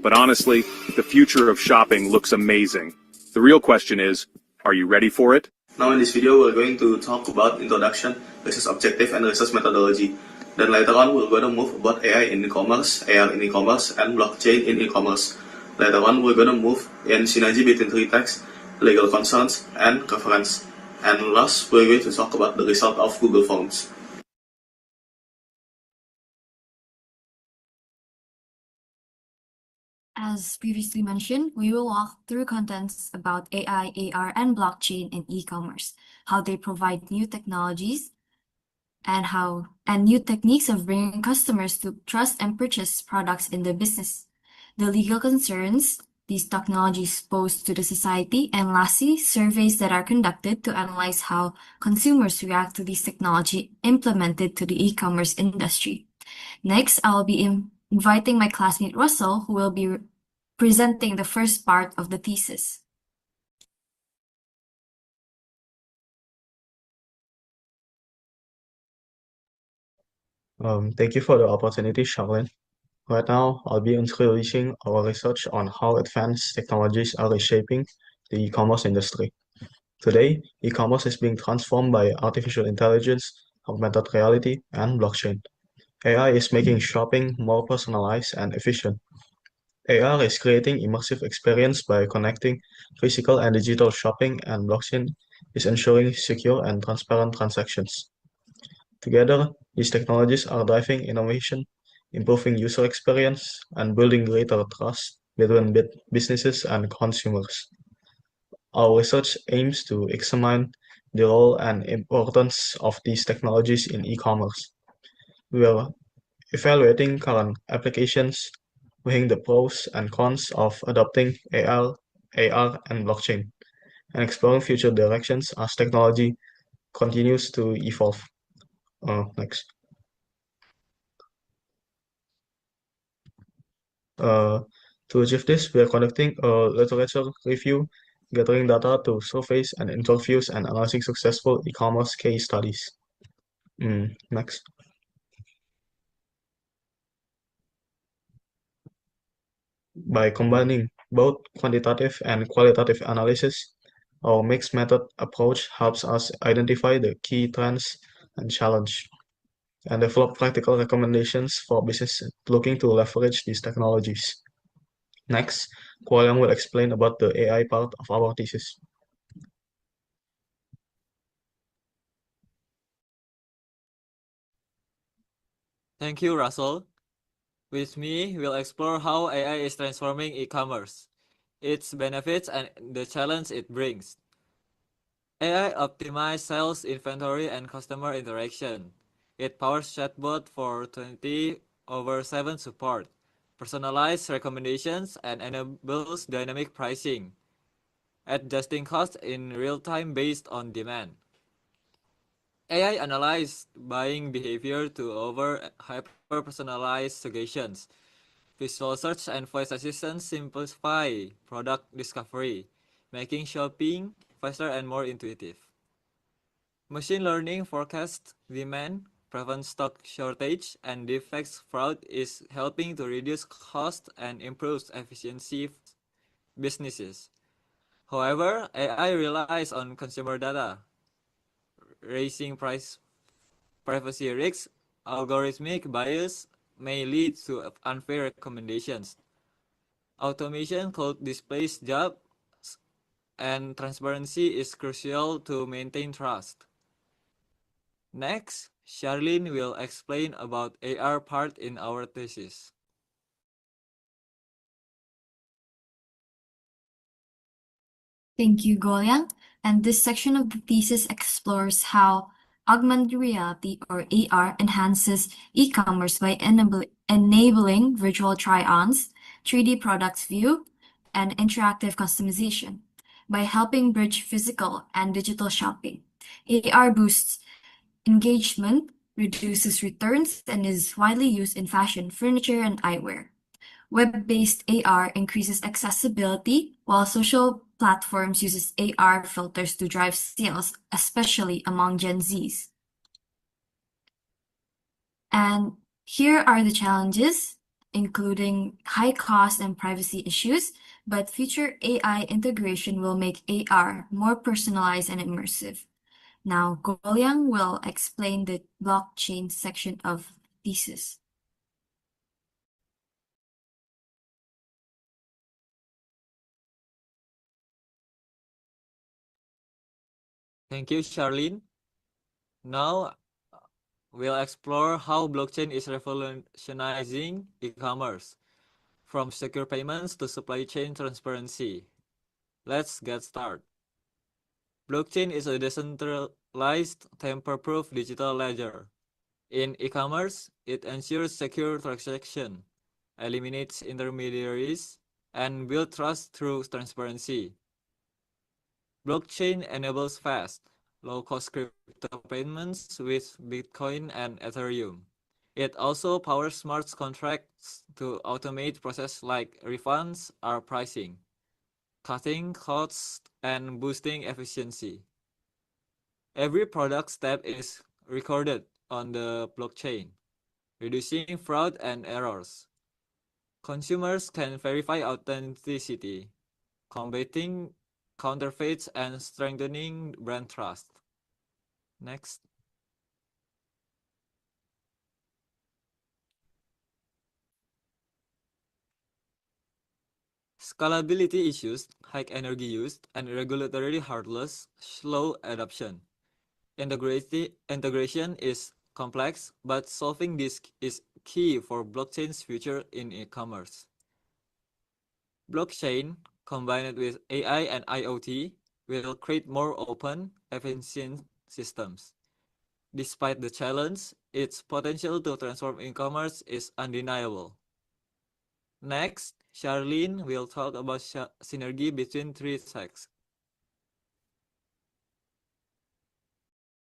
But honestly, the future of shopping looks amazing. The real question is, are you ready for it? Now in this video, we're going to talk about introduction, research objective, and research methodology. Then later on, we're going to move about AI in e-commerce, AR in e-commerce, and blockchain in e-commerce. Later on, we're going to move in synergy between three texts, legal concerns, and reference. And last, we're going to talk about the result of Google Forms. As previously mentioned, we will walk through contents about AI, AR, and blockchain in e-commerce, how they provide new technologies, and new techniques of bringing customers to trust and purchase products in the business, the legal concerns these technologies pose to the society, and lastly, surveys that are conducted to analyze how consumers react to these technology implemented to the e-commerce industry. Next, I'll be inviting my classmate Russell, who will be presenting the first part of the thesis. Thank you for the opportunity, Charlene. Right now, I'll be introducing our research on how advanced technologies are reshaping the e-commerce industry. Today, e-commerce is being transformed by artificial intelligence, augmented reality, and blockchain. AI is making shopping more personalized and efficient. AR is creating immersive experience by connecting physical and digital shopping, and blockchain is ensuring secure and transparent transactions. Together, these technologies are driving innovation, improving user experience, and building greater trust between businesses and consumers. Our research aims to examine the role and importance of these technologies in e-commerce. We are evaluating current applications, weighing the pros and cons of adopting AR, and blockchain, and exploring future directions as technology continues to evolve. Next. To achieve this, we are conducting a literature review, gathering data to surveys and interviews, and analyzing successful e-commerce case studies. Next. By combining both quantitative and qualitative analysis, our mixed method approach helps us identify the key trends and challenge, and develop practical recommendations for businesses looking to leverage these technologies. Next, Kualyang will explain about the AI part of our thesis. Thank you, Russell. With me, we'll explore how AI is transforming e-commerce, its benefits, and the challenge it brings. AI optimizes sales, inventory, and customer interaction. It powers chatbot for 24/7 support, personalized recommendations, and enables dynamic pricing, adjusting costs in real time based on demand. AI analyzes buying behavior to offer hyper-personalized suggestions. Visual search and voice assistants simplify product discovery, making shopping faster and more intuitive. Machine learning forecasts demand, prevents stock shortage, and defects fraud is helping to reduce cost and improve efficiency of businesses. However, AI relies on consumer data, raising privacy risks. Algorithmic bias may lead to unfair recommendations. Automation could displace jobs, and transparency is crucial to maintain trust. Next, Charlene will explain about AR part in our thesis. Thank you, Golyang. And this section of the thesis explores how augmented reality or AR enhances e-commerce by enabling virtual try-ons, 3D products view, and interactive customization. By helping bridge physical and digital shopping, AR boosts engagement, reduces returns, and is widely used in fashion, furniture, and eyewear. Web-based AR increases accessibility, while social platforms uses AR filters to drive sales, especially among Gen Zs. And here are the challenges, including high cost and privacy issues, but future AI integration will make AR more personalized and immersive. Now, Golyang will explain the blockchain section of thesis. Thank you, Charlene. Now, we'll explore how blockchain is revolutionizing e-commerce, from secure payments to supply chain transparency. Let's get started. Blockchain is a decentralized, tamper-proof digital ledger. In e-commerce, it ensures secure transaction, eliminates intermediaries, and builds trust through transparency. Blockchain enables fast, low-cost crypto payments with Bitcoin and Ethereum. It also powers smart contracts to automate processes like refunds or pricing, cutting costs and boosting efficiency. Every product step is recorded on the blockchain, reducing fraud and errors. Consumers can verify authenticity, combating counterfeits and strengthening brand trust. Next. Scalability issues, high energy use, and regulatory hurdles slow adoption. Integration is complex, but solving this is key for blockchain's future in e-commerce. Blockchain, combined with AI and IoT, will create more open, efficient systems. Despite the challenge, its potential to transform e-commerce is undeniable. Next, Charlene will talk about synergy between three sectors.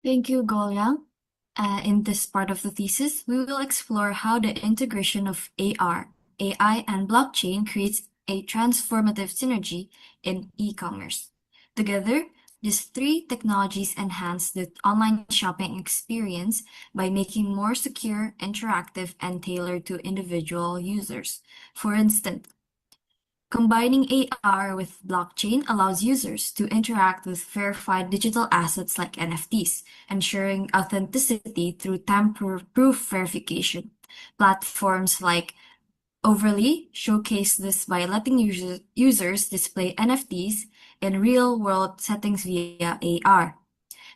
Thank you, Golyang. In this part of the thesis, we will explore how the integration of AR, AI, and blockchain creates a transformative synergy in e-commerce. Together, these three technologies enhance the online shopping experience by making more secure, interactive, and tailored to individual users. For instance, combining AR with blockchain allows users to interact with verified digital assets like NFTs, ensuring authenticity through tamper-proof verification. Platforms like Overly showcase this by letting users display NFTs in real-world settings via AR.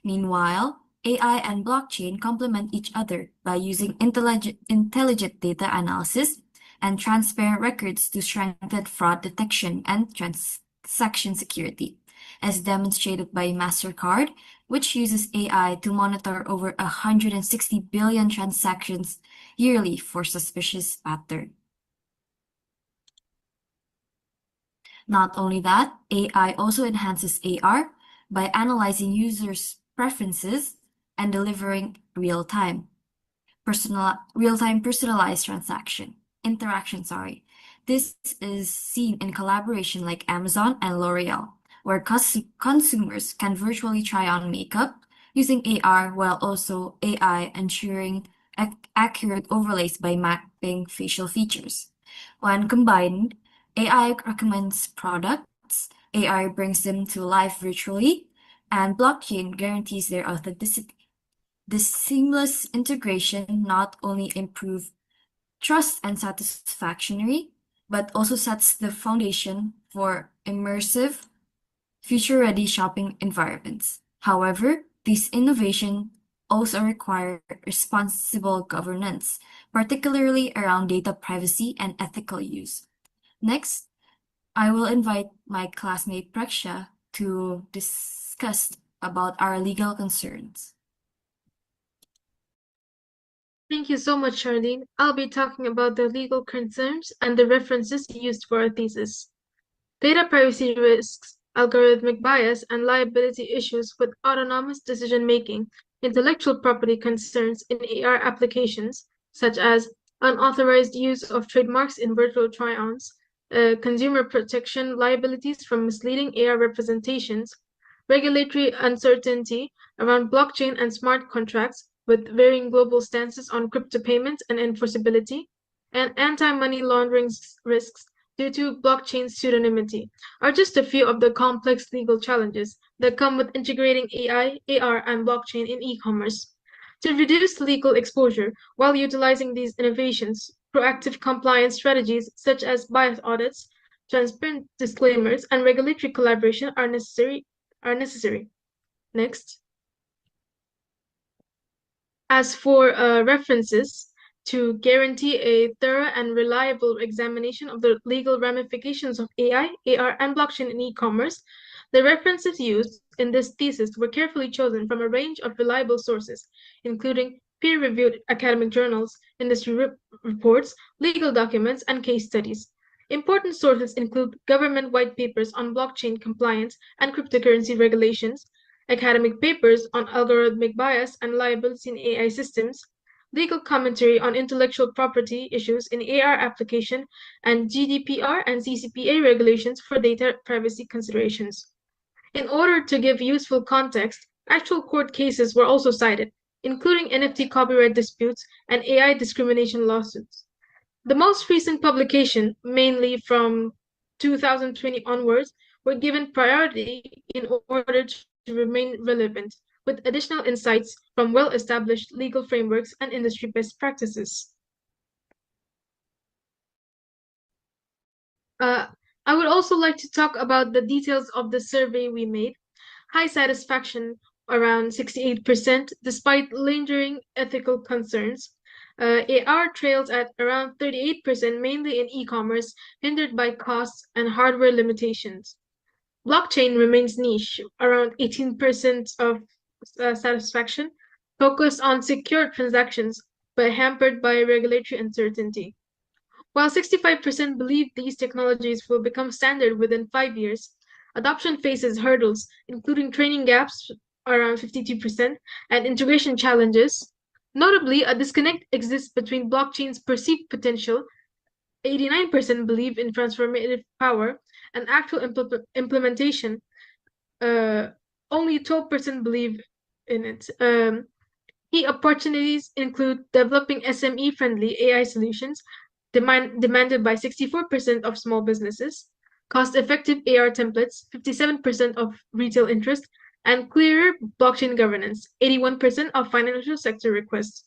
Meanwhile, AI and blockchain complement each other by using intelligent data analysis and transparent records to strengthen fraud detection and transaction security, as demonstrated by MasterCard, which uses AI to monitor over 160 billion transactions yearly for suspicious patterns. Not only that, AI also enhances AR by analyzing users' preferences and delivering real-time personalized interaction. This is seen in collaboration like Amazon and L'Oreal, where consumers can virtually try on makeup using AR while also AI ensuring accurate overlays by mapping facial features. When combined, AI recommends products, AI brings them to life virtually, and blockchain guarantees their authenticity. This seamless integration not only improves trust and satisfaction, but also sets the foundation for immersive, future-ready shopping environments. However, this innovation also require responsible governance, particularly around data privacy and ethical use. Next, I will invite my classmate Praksha to discuss about our legal concerns. Thank you so much, Charlene. I'll be talking about the legal concerns and the references used for our thesis. Data privacy risks, algorithmic bias, and liability issues with autonomous decision-making, intellectual property concerns in AR applications, such as unauthorized use of trademarks in virtual try-ons, consumer protection liabilities from misleading AR representations, regulatory uncertainty around blockchain and smart contracts with varying global stances on crypto payments and enforceability, and anti-money laundering risks due to blockchain pseudonymity are just a few of the complex legal challenges that come with integrating AI, AR, and blockchain in e-commerce. To reduce legal exposure while utilizing these innovations, proactive compliance strategies such as bias audits, transparent disclaimers, and regulatory collaboration are necessary. Next. As for references, to guarantee a thorough and reliable examination of the legal ramifications of AI, AR, and blockchain in e-commerce, the references used in this thesis were carefully chosen from a range of reliable sources, including peer-reviewed academic journals, industry reports, legal documents, and case studies. Important sources include government white papers on blockchain compliance and cryptocurrency regulations, academic papers on algorithmic bias and liability in AI systems, legal commentary on intellectual property issues in AR application, and GDPR and CCPA regulations for data privacy considerations. In order to give useful context, actual court cases were also cited, including NFT copyright disputes and AI discrimination lawsuits. The most recent publication, mainly from 2020 onwards, were given priority in order to remain relevant, with additional insights from well-established legal frameworks and industry best practices. I would also like to talk about the details of the survey we made. High satisfaction, around 68%, despite lingering ethical concerns. AR trails at around 38%, mainly in e-commerce, hindered by costs and hardware limitations. Blockchain remains niche, around 18% of satisfaction, focused on secure transactions, but hampered by regulatory uncertainty. While 65% believe these technologies will become standard within 5 years, adoption faces hurdles, including training gaps, around 52%, and integration challenges. Notably, a disconnect exists between blockchain's perceived potential, 89% believe in transformative power, and actual implementation, only 12% believe in it. Key opportunities include developing SME-friendly AI solutions demanded by 64% of small businesses, cost-effective AR templates, 57% of retail interest, and clearer blockchain governance, 81% of financial sector requests.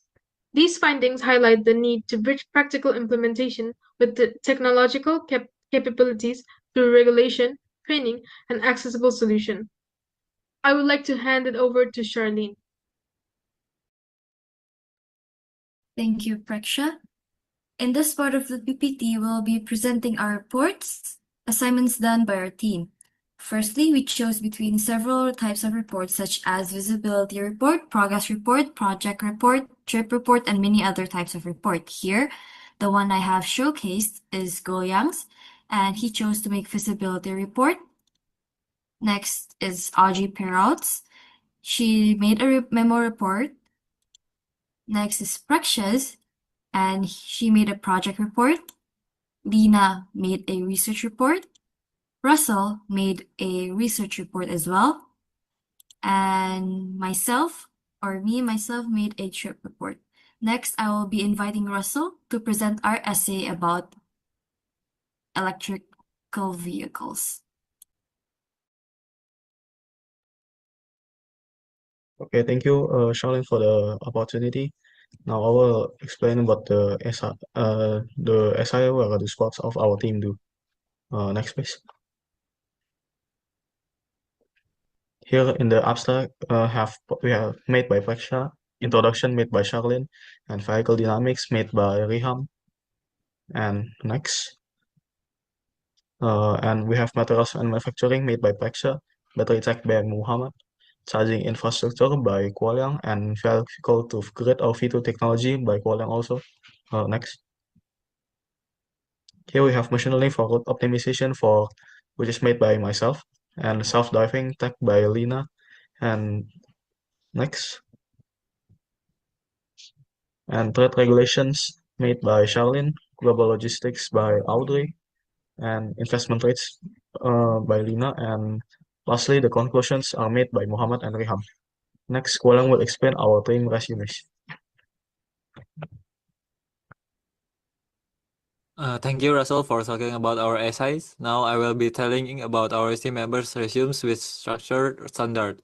These findings highlight the need to bridge practical implementation with the technological capabilities through regulation, training, and accessible solution. I would like to hand it over to Charlene. Thank you, Praksha. In this part of the PPT, we'll be presenting our reports, assignments done by our team. Firstly, we chose between several types of reports such as visibility report, progress report, project report, trip report, and many other types of report. Here, the one I have showcased is Goyang's, and he chose to make visibility report. Next is Audrey Perrault's. She made a memo report. Next is Praksha's, and she made a project report. Lina made a research report. Russell made a research report as well. And myself made a trip report. Next, I will be inviting Russell to present our essay about electrical vehicles. Okay, thank you, Charlene, for the opportunity. Now I will explain what the SI or the squads of our team do. Next, please. Here in the abstract we have made by Praksha, Introduction made by Charlene, and Vehicle Dynamics made by Riham. And next. And we have Materials and Manufacturing made by Peksha, Battery Tech by Muhammad, Charging Infrastructure by Kualiang, and Vehicle to Grid or V2 Technology by Kualiang also. Next. Here we have Machine Learning for Route Optimization which is made by myself, and Self-Driving Tech by Lina. And next. And Trade Regulations made by Charlene, Global Logistics by Audrey, and Investment Rates by Lina. And lastly, the conclusions are made by Muhammad and Riham. Next, Kualang will explain our team resumes. Thank you, Russell, for talking about our essays. Now I will be telling about our team members' resumes with structured standard,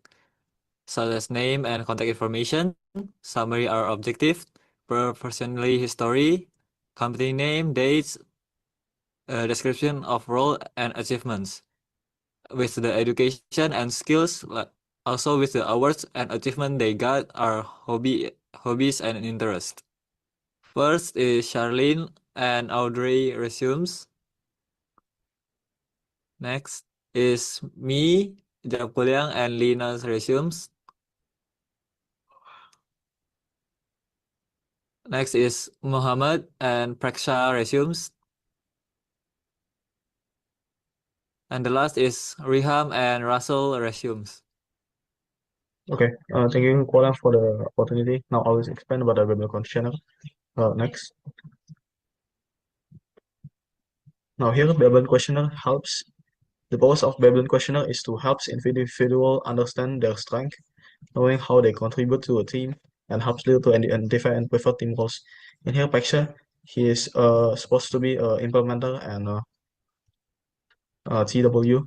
such as name and contact information, summary or objective, personally history, company name, dates, description of role and achievements, with the education and skills, also with the awards and achievement they got, are hobbies and interests. First is Charlene and Audrey resumes. Next is me, Jab Kuliang, and Lina's resumes. Next is Muhammad and Praksha resumes. And the last is Riham and Russell resumes. Okay, thank you, Kualang, for the opportunity. Now I will explain about the Babel questionnaire. Next. Now here, Babel questionnaire helps. The purpose of Babel questionnaire is to help individual understand their strength, knowing how they contribute to a team, and helps leader to identify and prefer team roles. In here, Paksha, he is supposed to be an implementer and TW,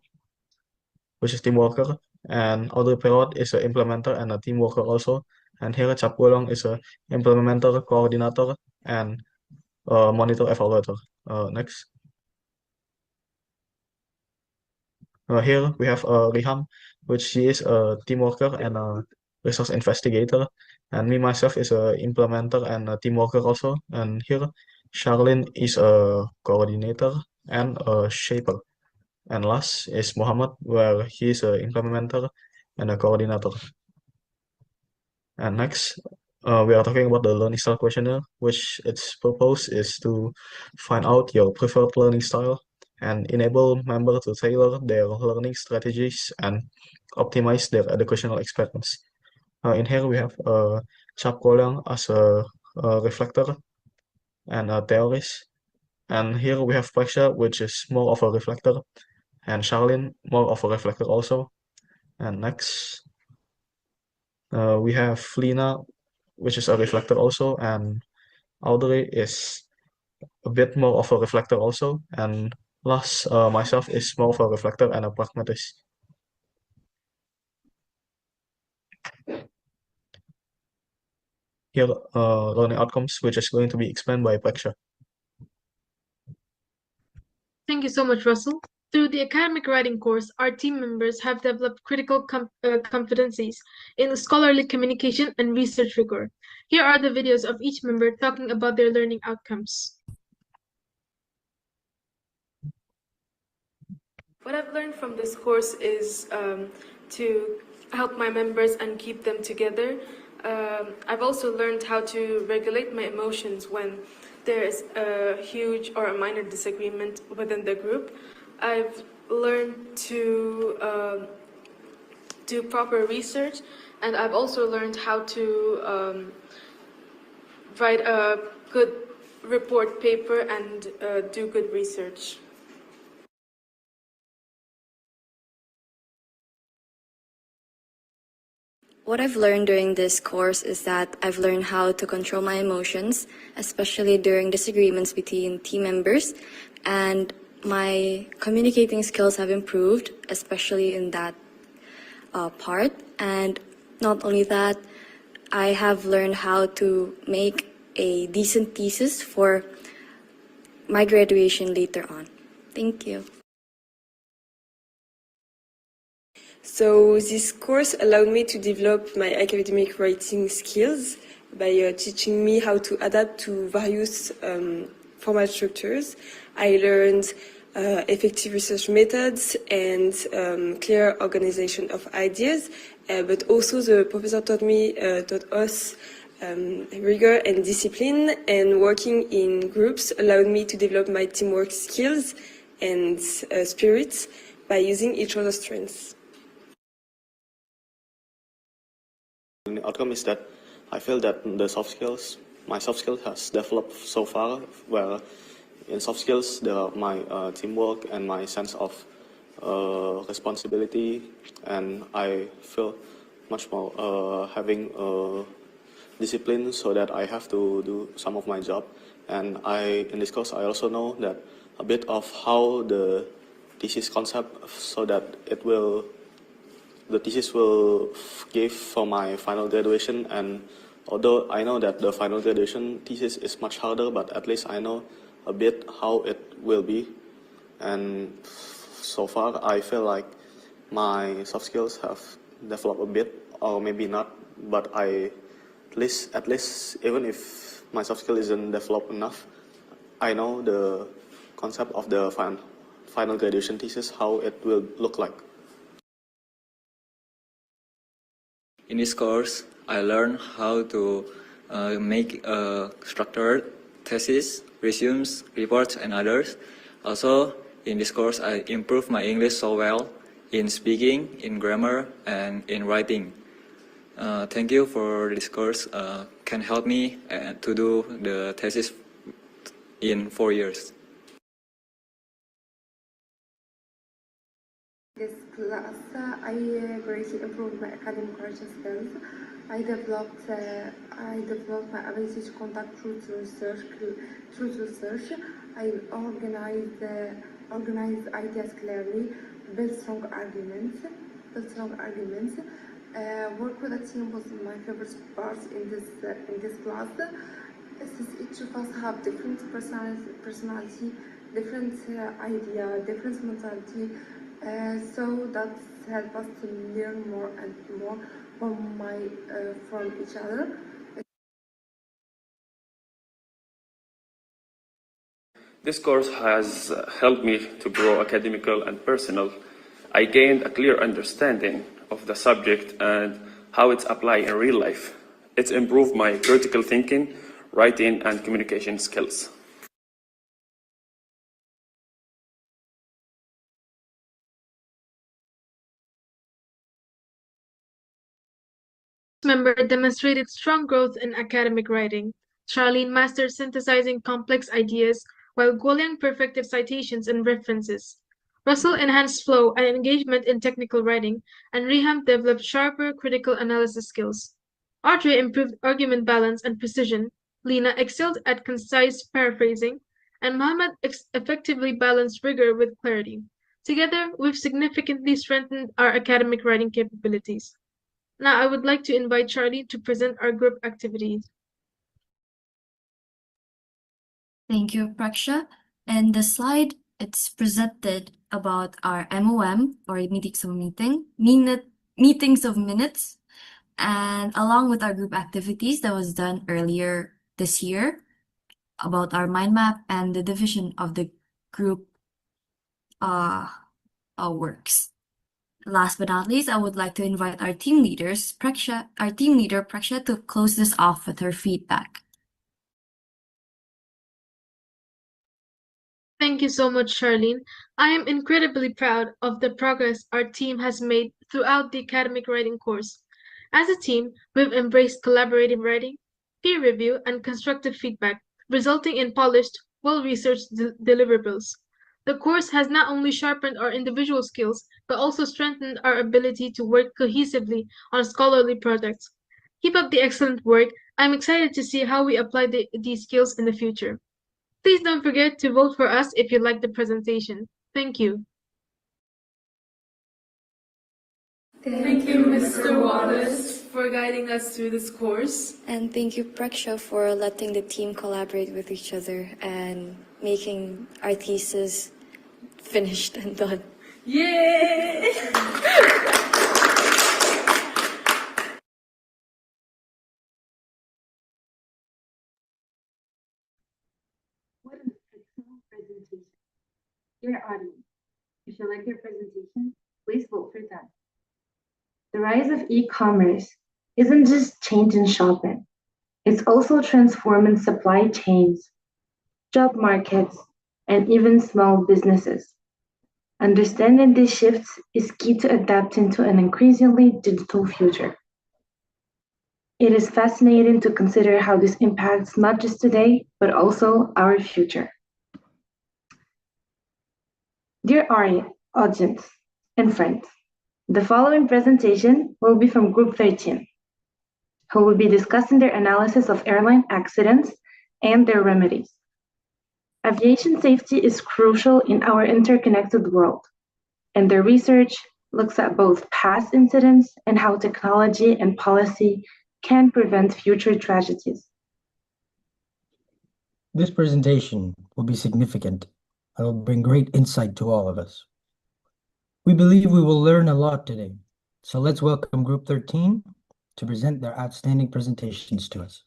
which is team worker, and Audrey Perot is an implementer and a team worker also. And here, Chap Golong is a implementer, coordinator, and monitor evaluator. Next. Here we have Riham, which she is a team worker and a resource investigator, and me myself is a implementer and a team worker also. And here Charlene is a coordinator and a shaper. And last is Muhammad, where he is a implementer and a coordinator. And next, we are talking about the learning style questionnaire, which its purpose is to find out your preferred learning style and enable members to tailor their learning strategies and optimize their educational experience. In here, we have Chap Kolang as a reflector and a theorist. And here we have Praksha, which is more of a reflector, and Charlene, more of a reflector also. And next, we have Lina, which is a reflector also, and Audrey is a bit more of a reflector also, and last, myself is more of a reflector and a pragmatist. Here, learning outcomes, which is going to be explained by Praksha. Thank you so much, Russell. Through the academic writing course, our team members have developed critical competencies in scholarly communication and research rigor. Here are the videos of each member talking about their learning outcomes. What I've learned from this course is to help my members and keep them together. I've also learned how to regulate my emotions when there is a huge or a minor disagreement within the group. I've learned to do proper research, and I've also learned how to write a good report paper and do good research. What I've learned during this course is that I've learned how to control my emotions, especially during disagreements between team members, and my communicating skills have improved, especially in that part. And not only that, I have learned how to make a decent thesis for my graduation later on. Thank you. So this course allowed me to develop my academic writing skills by teaching me how to adapt to various formal structures. I learned effective research methods and clear organization of ideas, but also the professor taught us rigor and discipline, and working in groups allowed me to develop my teamwork skills and spirits by using each other's strengths. The outcome is that I feel that my soft skills has developed so far, where in soft skills there are my teamwork and my sense of responsibility, and I feel much more having discipline, so that I have to do some of my job. And in this course I also know that a bit of how the thesis concept, so that the thesis will give for my final graduation. And although I know that the final graduation thesis is much harder, but at least I know a bit how it will be. And so far I feel like my soft skills have developed a bit, or maybe not, but at least even if my soft skill isn't developed enough, I know the concept of the final graduation thesis, how it will look like. In this course, I learned how to make a structured thesis, resumes, reports, and others. Also, in this course, I improved my English so well in speaking, in grammar, and in writing. Thank you for this course. Can help me to do the thesis in 4 years. This class, I greatly improved my academic writing skills. I developed my ability to conduct truth research. I organized ideas clearly, build strong arguments. Work with a team was my favorite part in this class. Since each of us have different personality, different idea, different mentality. So that helps us to learn more and more from each other. This course has helped me to grow academical and personal. I gained a clear understanding of the subject and how it's applied in real life. It's improved my critical thinking, writing, and communication skills. Member demonstrated strong growth in academic writing. Charlene mastered synthesizing complex ideas, while Guoliang perfected citations and references. Russell enhanced flow and engagement in technical writing, and Reham developed sharper critical analysis skills. Audrey improved argument balance and precision. Lena excelled at concise paraphrasing, and Mohammed effectively balanced rigor with clarity. Together, we've significantly strengthened our academic writing capabilities. Now I would like to invite Charlie to present our group activities. Thank you, Praksha. And the slide, it's presented about our MOM, or meetings of minutes, and along with our group activities that was done earlier this year about our mind map and the division of the group works. Last but not least, I would like to invite our team leader, Praksha, to close this off with her feedback. Thank you so much, Charlene. I am incredibly proud of the progress our team has made throughout the academic writing course. As a team, we've embraced collaborative writing, peer review, and constructive feedback, resulting in polished, well-researched deliverables. The course has not only sharpened our individual skills, but also strengthened our ability to work cohesively on scholarly projects. Keep up the excellent work. I'm excited to see how we apply these skills in the future. Please don't forget to vote for us if you like the presentation. Thank you. Thank you, Mr. Wallace, for guiding us through this course. And thank you, Praksha, for letting the team collaborate with each other and making our thesis finished and done. Yay! like their presentation, please vote for them. The rise of e-commerce isn't just change in shopping. It's also transforming supply chains, job markets, and even small businesses. Understanding these shifts is key to adapting to an increasingly digital future. It is fascinating to consider how this impacts not just today, but also our future. Dear audience and friends, the following presentation will be from Group 13, who will be discussing their analysis of airline accidents and their remedies. Aviation safety is crucial in our interconnected world, and their research looks at both past incidents and how technology and policy can prevent future tragedies. This presentation will be significant and will bring great insight to all of us. We believe we will learn a lot today, so let's welcome Group 13 to present their outstanding presentations to us.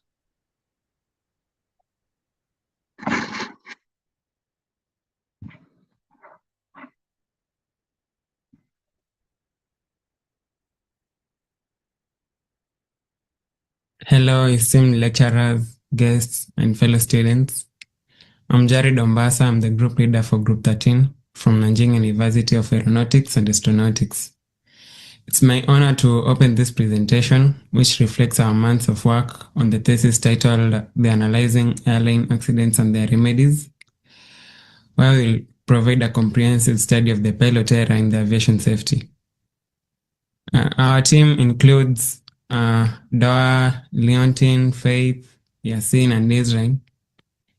Hello, esteemed lecturers, guests, and fellow students. I'm Jared Ombasa. I'm the group leader for Group 13 from Nanjing University of Aeronautics and Astronautics. It's my honor to open this presentation, which reflects our months of work on the thesis titled The Analyzing Airline Accidents and Their Remedies, where we'll provide a comprehensive study of the pilot error in the aviation safety. Our team includes Nuaa, Leontine, Faith, Yasin, and Israel,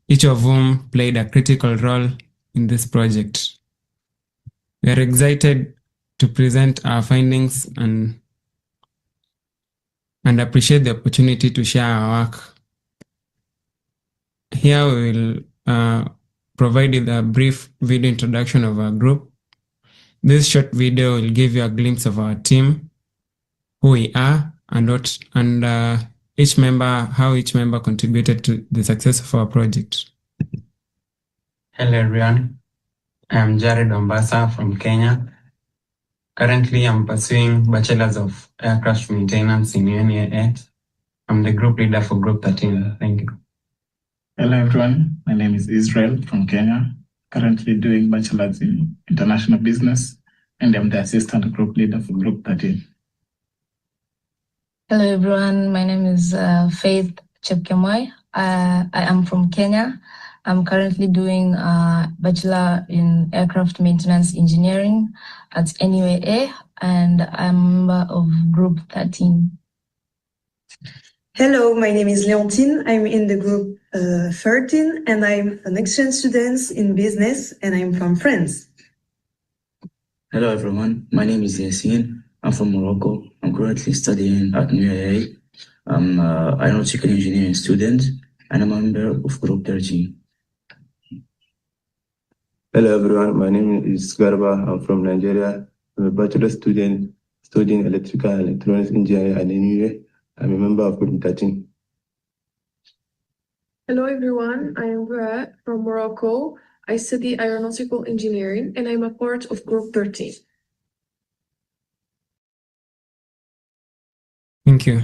each of whom played a critical role in this project. We are excited to present our findings and appreciate the opportunity to share our work. Here we will provide you a brief video introduction of our group. This short video will give you a glimpse of our team, who we are, and how each member contributed to the success of our project. Hello everyone, I'm Jared Ombasa from Kenya. Currently, I'm pursuing Bachelor's of Aircraft Maintenance in UNA8. I'm the group leader for Group 13. Thank you. Hello everyone, my name is Israel from Kenya. Currently doing Bachelor's in International Business, and I'm the assistant group leader for Group 13. Hello everyone, my name is Faith Chepkemoi. I am from Kenya. I'm currently doing a Bachelor in Aircraft Maintenance Engineering at NUAA, and I'm a member of Group 13. Hello, my name is Leontine. I'm in the group 13, and I'm an exchange student in business, and I'm from France. Hello everyone, my name is Yasin. I'm from Morocco. I'm currently studying at Nuaa. I'm an aeronautical engineering student, and I'm a member of Group 13. Hello everyone, my name is Garba. I'm from Nigeria. I'm a bachelor student studying electrical and electronics engineering at NUA. I'm a member of Group 13. Hello everyone, I am Nuaa from Morocco. I study aeronautical engineering and I'm a part of Group 13. Thank you.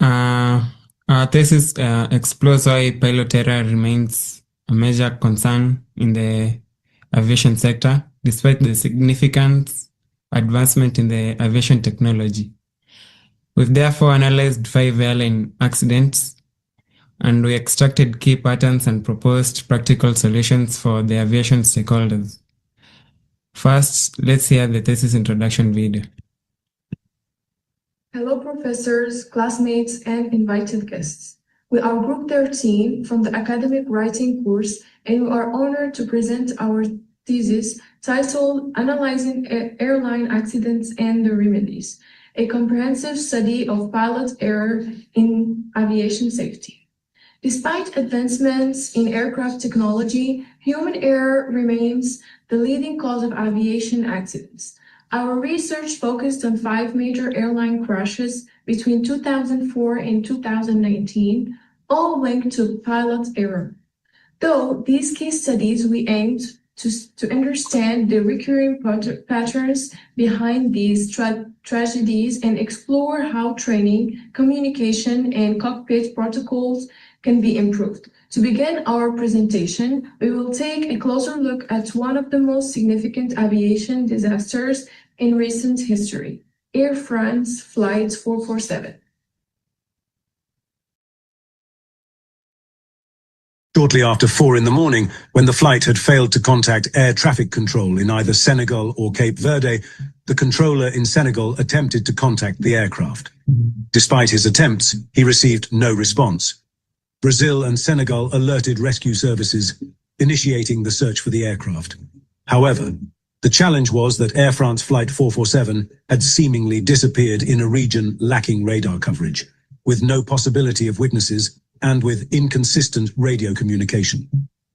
Our thesis explores why pilot error remains a major concern in the aviation sector, despite the significant advancement in the aviation technology. We've therefore analyzed 5 airline accidents, and we extracted key patterns and proposed practical solutions for the aviation stakeholders. First, let's hear the thesis introduction video. Hello professors, classmates, and invited guests. We are Group 13 from the academic writing course, and we are honored to present our thesis titled Analyzing Airline Accidents and Their Remedies, a comprehensive study of pilot error in aviation safety. Despite advancements in aircraft technology, human error remains the leading cause of aviation accidents. Our research focused on 5 major airline crashes between 2004 and 2019, all linked to pilot error. Though these case studies we aimed to understand the recurring patterns behind these tragedies and explore how training, communication, and cockpit protocols can be improved. To begin our presentation, we will take a closer look at one of the most significant aviation disasters in recent history, Air France Flight 447. Shortly after 4 in the morning, when the flight had failed to contact air traffic control in either Senegal or Cape Verde, the controller in Senegal attempted to contact the aircraft. Despite his attempts, he received no response. Brazil and Senegal alerted rescue services, initiating the search for the aircraft. However, the challenge was that Air France Flight 447 had seemingly disappeared in a region lacking radar coverage, with no possibility of witnesses and with inconsistent radio communication.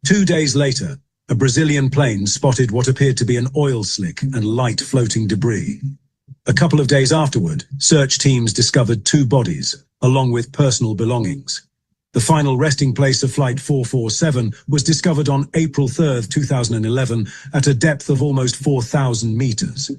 2 days later, a Brazilian plane spotted what appeared to be an oil slick and light floating debris. A couple of days afterward, search teams discovered 2 bodies, along with personal belongings. The final resting place of Flight 447 was discovered on April 3, 2011, at a depth of almost 4,000 meters.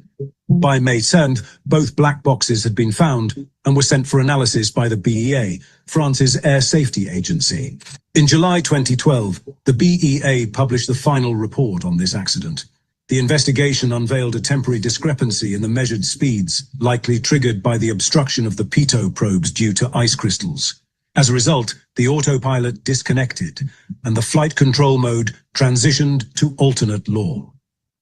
By May 7th, both black boxes had been found and were sent for analysis by the BEA, France's air safety agency. In July 2012, the BEA published the final report on this accident. The investigation unveiled a temporary discrepancy in the measured speeds, likely triggered by the obstruction of the pitot probes due to ice crystals. As a result, the autopilot disconnected, and the flight control mode transitioned to alternate law.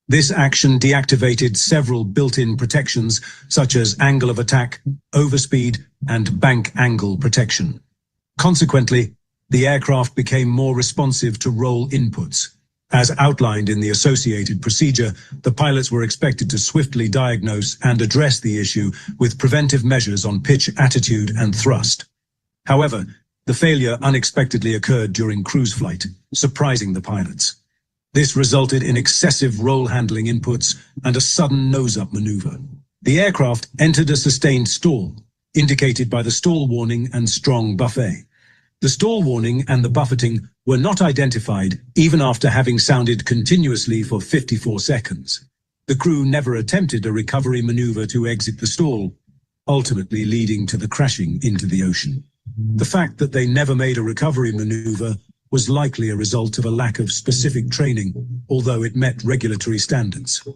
This action deactivated several built-in protections, such as angle of attack, overspeed, and bank angle protection. Consequently, the aircraft became more responsive to roll inputs. As outlined in the associated procedure, the pilots were expected to swiftly diagnose and address the issue with preventive measures on pitch, attitude, and thrust. However, the failure unexpectedly occurred during cruise flight, surprising the pilots. This resulted in excessive roll handling inputs and a sudden nose-up maneuver. The aircraft entered a sustained stall, indicated by the stall warning and strong buffet. The stall warning and the buffeting were not identified even after having sounded continuously for 54 seconds. The crew never attempted a recovery maneuver to exit the stall, ultimately leading to the crashing into the ocean. The fact that they never made a recovery maneuver was likely a result of a lack of specific training, although it met regulatory standards.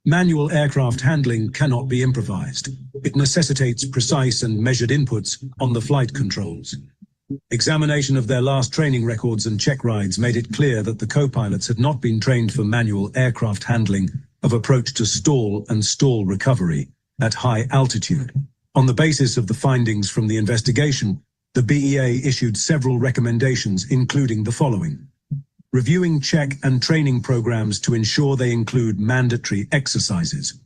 Manual aircraft handling cannot be improvised. It necessitates precise and measured inputs on the flight controls. Examination of their last training records and check rides made it clear that the co-pilots had not been trained for manual aircraft handling of approach to stall and stall recovery at high altitude. On the basis of the findings from the investigation, the BEA issued several recommendations, including the following: reviewing check and training programs to ensure they include mandatory exercises.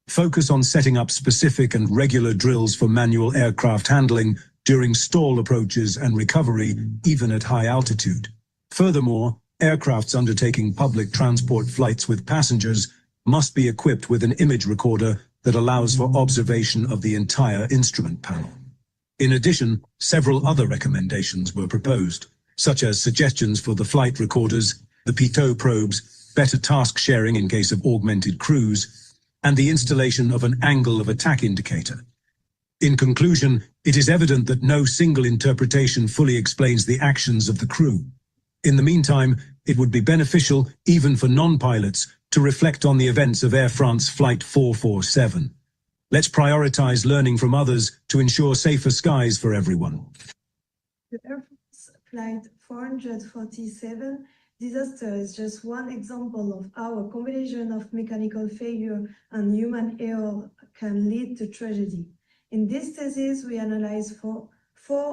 Focus on setting up specific and regular drills for manual aircraft handling during stall approaches and recovery, even at high altitude. Furthermore, aircrafts undertaking public transport flights with passengers must be equipped with an image recorder that allows for observation of the entire instrument panel. In addition, several other recommendations were proposed, such as suggestions for the flight recorders, the pitot probes, better task sharing in case of augmented crews, and the installation of an angle of attack indicator. In conclusion, it is evident that no single interpretation fully explains the actions of the crew. In the meantime, it would be beneficial, even for non-pilots, to reflect on the events of Air France Flight 447. Let's prioritize learning from others to ensure safer skies for everyone. The Air France Flight 447 disaster is just one example of how a combination of mechanical failure and human error can lead to tragedy. In this thesis, we analyzed four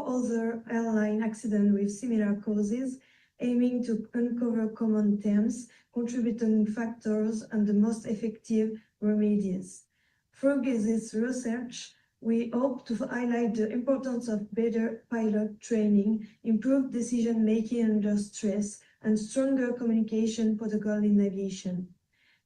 other airline accidents with similar causes, aiming to uncover common themes, contributing factors, and the most effective remedies. Through this research, we hope to highlight the importance of better pilot training, improved decision-making under stress, and stronger communication protocol in aviation.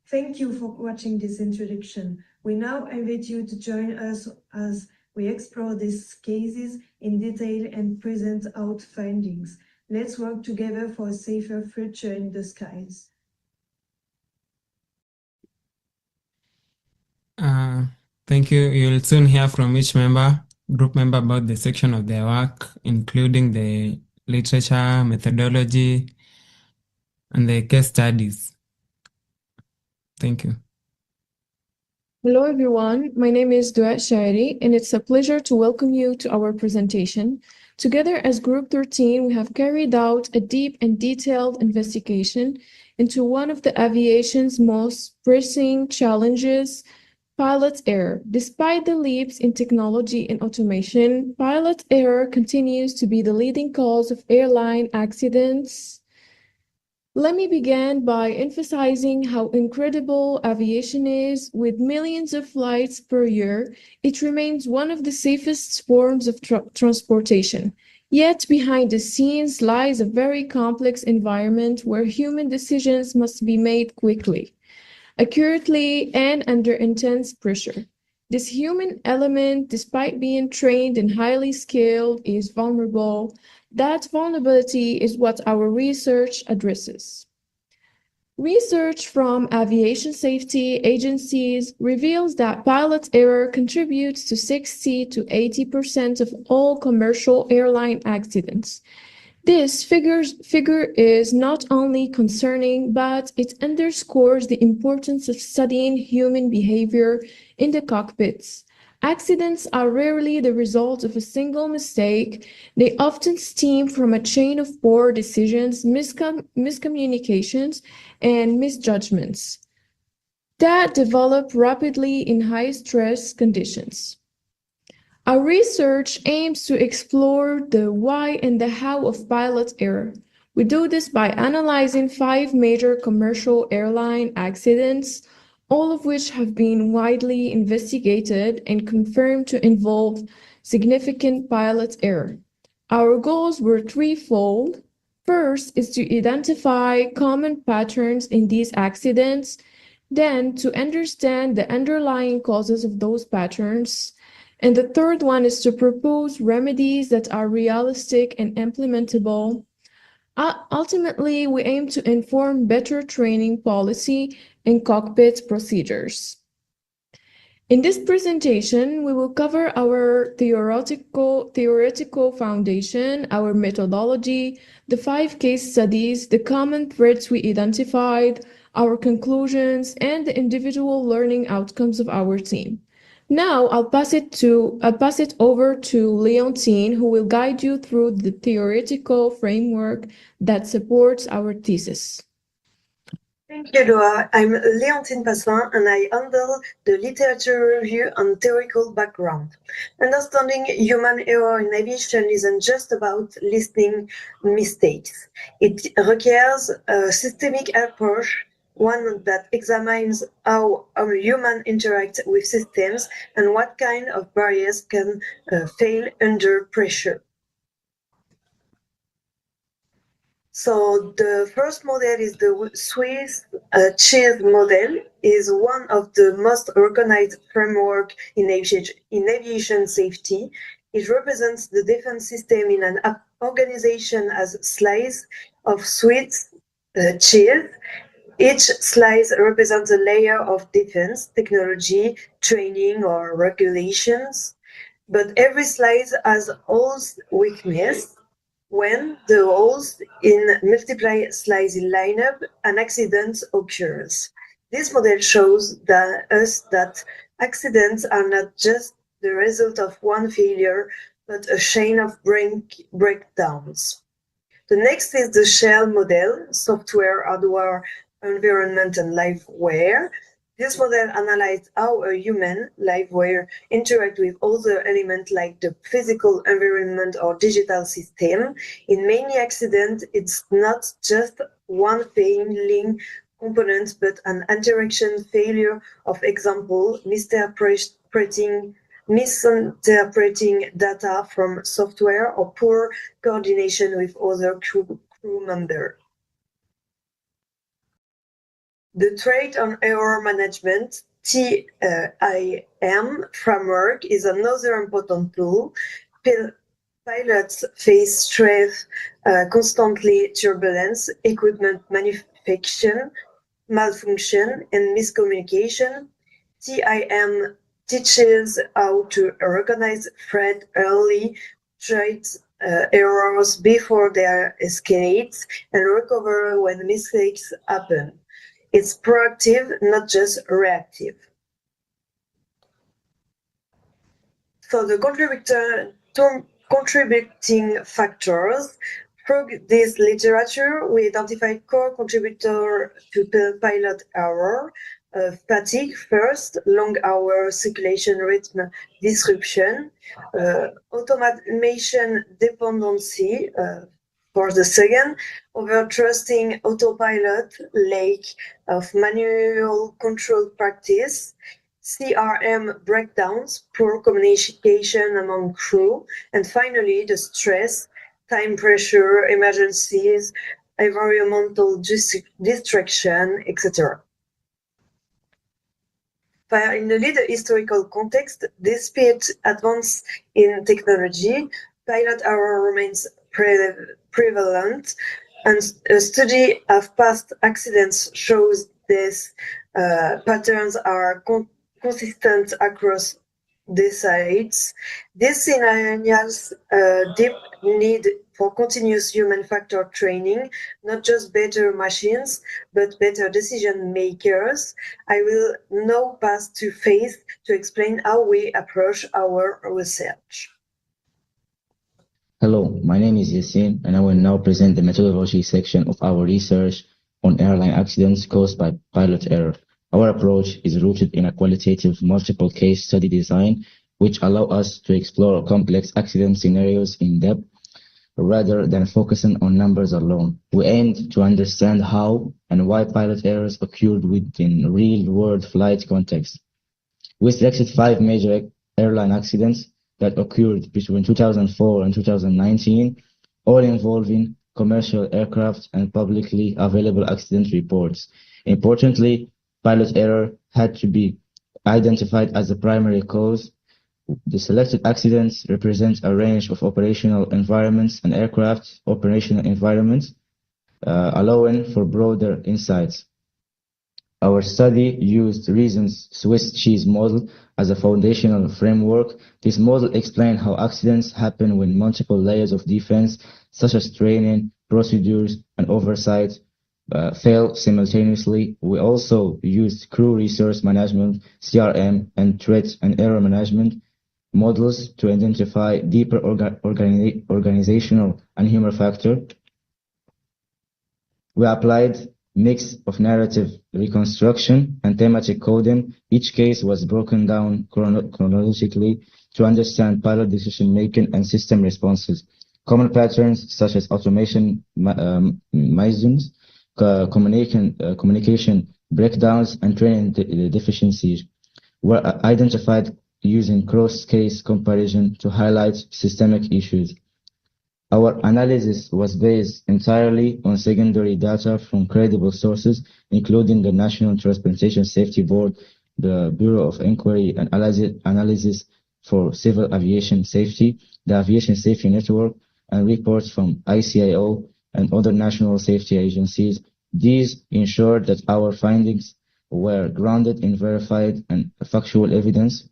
Thank you for watching this introduction. We now invite you to join us as we explore these cases in detail and present out findings. Let's work together for a safer future in the skies. Thank you. You'll soon hear from each group member about the section of their work, including the literature, methodology, and the case studies. Thank you. Hello everyone, my name is Nuaa Shairi and it's a pleasure to welcome you to our presentation. Together as Group 13, we have carried out a deep and detailed investigation into one of the aviation's most pressing challenges, pilot error. Despite the leaps in technology and automation, pilot error continues to be the leading cause of airline accidents. Let me begin by emphasizing how incredible aviation is. With millions of flights per year, it remains one of the safest forms of transportation. Yet behind the scenes lies a very complex environment where human decisions must be made quickly, accurately, and under intense pressure. This human element, despite being trained and highly skilled, is vulnerable. That vulnerability is what our research addresses. Research from aviation safety agencies reveals that pilot error contributes to 60 to 80% of all commercial airline accidents. This figure is not only concerning, but it underscores the importance of studying human behavior in the cockpits. Accidents are rarely the result of a single mistake. They often stem from a chain of poor decisions, miscommunications, and misjudgments that develop rapidly in high-stress conditions. Our research aims to explore the why and the how of pilot error. We do this by analyzing 5 major commercial airline accidents, all of which have been widely investigated and confirmed to involve significant pilot error. Our goals were threefold. First is to identify common patterns in these accidents, then to understand the underlying causes of those patterns, and the third one is to propose remedies that are realistic and implementable. Ultimately, we aim to inform better training policy and cockpit procedures. In this presentation, we will cover our theoretical foundation, our methodology, the 5 case studies, the common threads we identified, our conclusions, and the individual learning outcomes of our team. Now I'll pass it over to Leontine, who will guide you through the theoretical framework that supports our thesis. Thank you, Noah. I'm Leontine Passelin, and I handle the literature review and theoretical background. Understanding human error in aviation isn't just about listing mistakes. It requires a systemic approach, one that examines how our humans interact with systems and what kind of barriers can fail under pressure. So the first model is the Swiss cheese model, is one of the most recognized framework in aviation safety. It represents the defense system in an organization as a slice of Swiss cheese. Each slice represents a layer of defense, technology, training, or regulations. But every slice has holes weakness. When the holes in multiple slices line up, an accident occurs. This model shows us that accidents are not just the result of one failure, but a chain of breakdowns. The next is the shell model, software, hardware, environment, and liveware. This model analyzes how a human liveware interact with other elements like the physical environment or digital system. In many accidents, it's not just one failing component, but an interaction failure, of example, misinterpreting data from software or poor coordination with other crew members. The Trait on Error Management, TIM framework, is another important tool. Pilots face stress, constantly turbulence, equipment malfunction, and miscommunication. TIM teaches how to recognize threat early, treat errors before they escalate, and recover when mistakes happen. It's proactive, not just reactive. So the contributing factors. Through this literature, we identified core contributors to pilot error, fatigue first, long hour circulation rhythm disruption, automation dependency for the second, over trusting autopilot, lack of manual control practice, CRM breakdowns, poor communication among crew, and finally the stress, time pressure, emergencies, environmental distraction, etc. In the little historical context, despite advance in technology, pilot error remains prevalent, and a study of past accidents shows these patterns are consistent across decides. This signals a deep need for continuous human factor training, not just better machines, but better decision makers. I will now pass to Faith to explain how we approach our research. Hello, my name is Yassine, and I will now present the methodology section of our research on airline accidents caused by pilot error. Our approach is rooted in a qualitative multiple case study design, which allow us to explore complex accident scenarios in depth rather than focusing on numbers alone. We aimed to understand how and why pilot errors occurred within real-world flight context. We selected 5 major airline accidents that occurred between 2004 and 2019, all involving commercial aircraft and publicly available accident reports. Importantly, pilot error had to be identified as the primary cause. The selected accidents represent a range of operational environments and aircraft operational environments, allowing for broader insights. Our study used Reason's Swiss cheese model as a foundational framework. This model explained how accidents happen when multiple layers of defense, such as training, procedures, and oversight, fail simultaneously. We also used crew resource management, CRM, and threat and error management models to identify deeper organizational and human factor. We applied mix of narrative reconstruction and thematic coding. Each case was broken down chronologically to understand pilot decision-making and system responses. Common patterns such as automation milestones, communication breakdowns, and training deficiencies were identified using cross-case comparison to highlight systemic issues. Our analysis was based entirely on secondary data from credible sources, including the National Transportation Safety Board, the Bureau of Inquiry and Analysis for Civil Aviation Safety, the Aviation Safety Network, and reports from ICAO and other national safety agencies. These ensured that our findings were grounded in verified and factual evidence.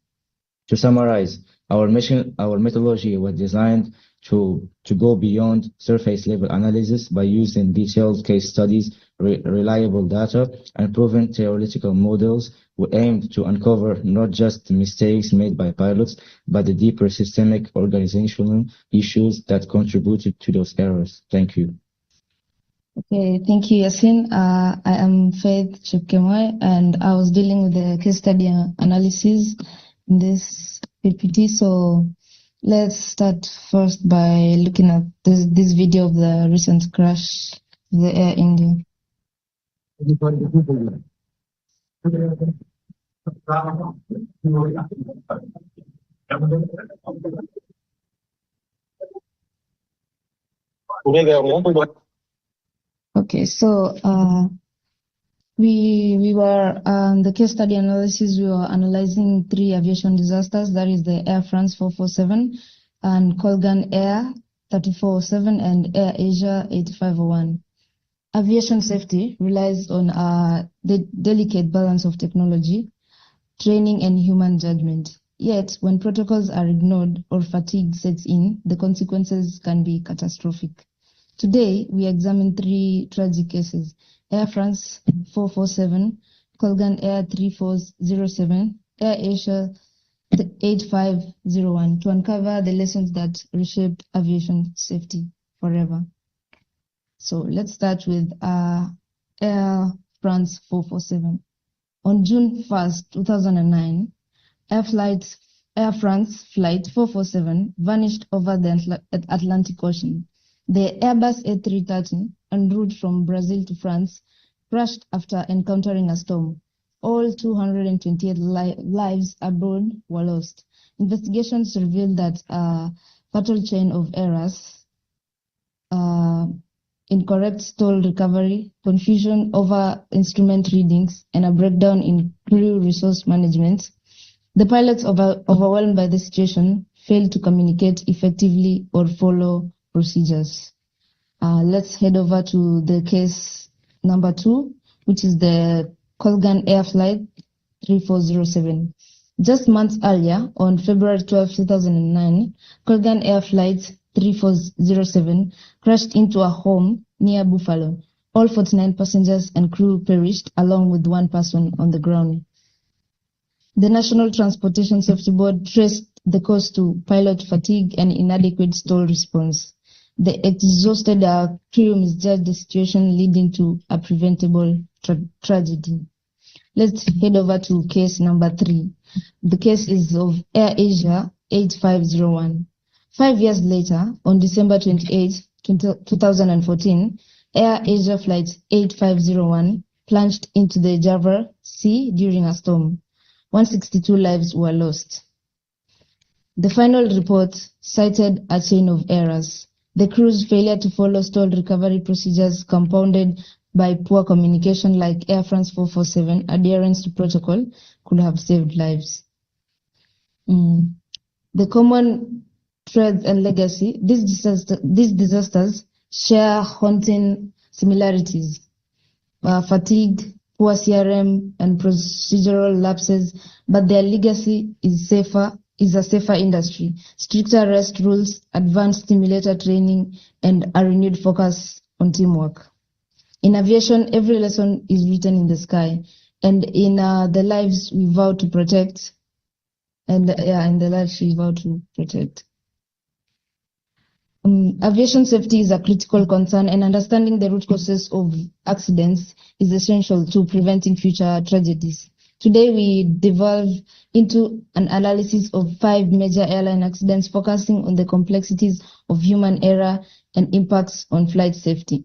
To summarize, our methodology was designed to go beyond surface level analysis by using detailed case studies, reliable data, and proven theoretical models. We aimed to uncover not just the mistakes made by pilots, but the deeper systemic organizational issues that contributed to those errors. Thank you. Okay, thank you, Yassine. I am Faith Chepkemoi, and I was dealing with the case study analysis in this PPT. So let's start first by looking at this video of the recent crash of the Air India. Okay, so we were the case study analysis. We were analyzing 3 aviation disasters. That is the Air France 447 and Colgan Air 3407 and Air Asia 8501. Aviation safety relies on the delicate balance of technology, training, and human judgment. Yet, when protocols are ignored or fatigue sets in, the consequences can be catastrophic. Today, we examine 3 tragic cases: Air France 447, Colgan Air 3407, Air Asia 8501, to uncover the lessons that reshaped aviation safety forever. So let's start with Air France 447. On June 1st, 2009, Air France Flight 447 vanished over the Atlantic Ocean. The Airbus A330, en route from Brazil to France, crashed after encountering a storm. All 228 lives aboard were lost. Investigations revealed that a fatal chain of errors, incorrect stall recovery, confusion over instrument readings, and a breakdown in crew resource management. The pilots, overwhelmed by the situation, failed to communicate effectively or follow procedures. Let's head over to the case number 2, which is the Colgan Air Flight 3407. Just months earlier, on February 12, 2009, Colgan Air Flight 3407 crashed into a home near Buffalo. All 49 passengers and crew perished, along with 1 person on the ground. The National Transportation Safety Board traced the cause to pilot fatigue and inadequate stall response. The exhausted crew misjudged the situation, leading to a preventable tragedy. Let's head over to case number 3. The case is of Air Asia 8501. 5 years later, on December 28, 2014, Air Asia Flight 8501 plunged into the Java Sea during a storm. 162 lives were lost. The final report cited a chain of errors. The crew's failure to follow stall recovery procedures, compounded by poor communication like Air France 447, adherence to protocol, could have saved lives. The common threads and legacy: these disasters share haunting similarities. Fatigue, poor CRM, and procedural lapses, but their legacy is a safer industry, stricter rest rules, advanced simulator training, and a renewed focus on teamwork. In aviation, every lesson is written in the sky, and in the lives we vow to protect. Aviation safety is a critical concern, and understanding the root causes of accidents is essential to preventing future tragedies. Today, we delve into an analysis of 5 major airline accidents, focusing on the complexities of human error and impacts on flight safety.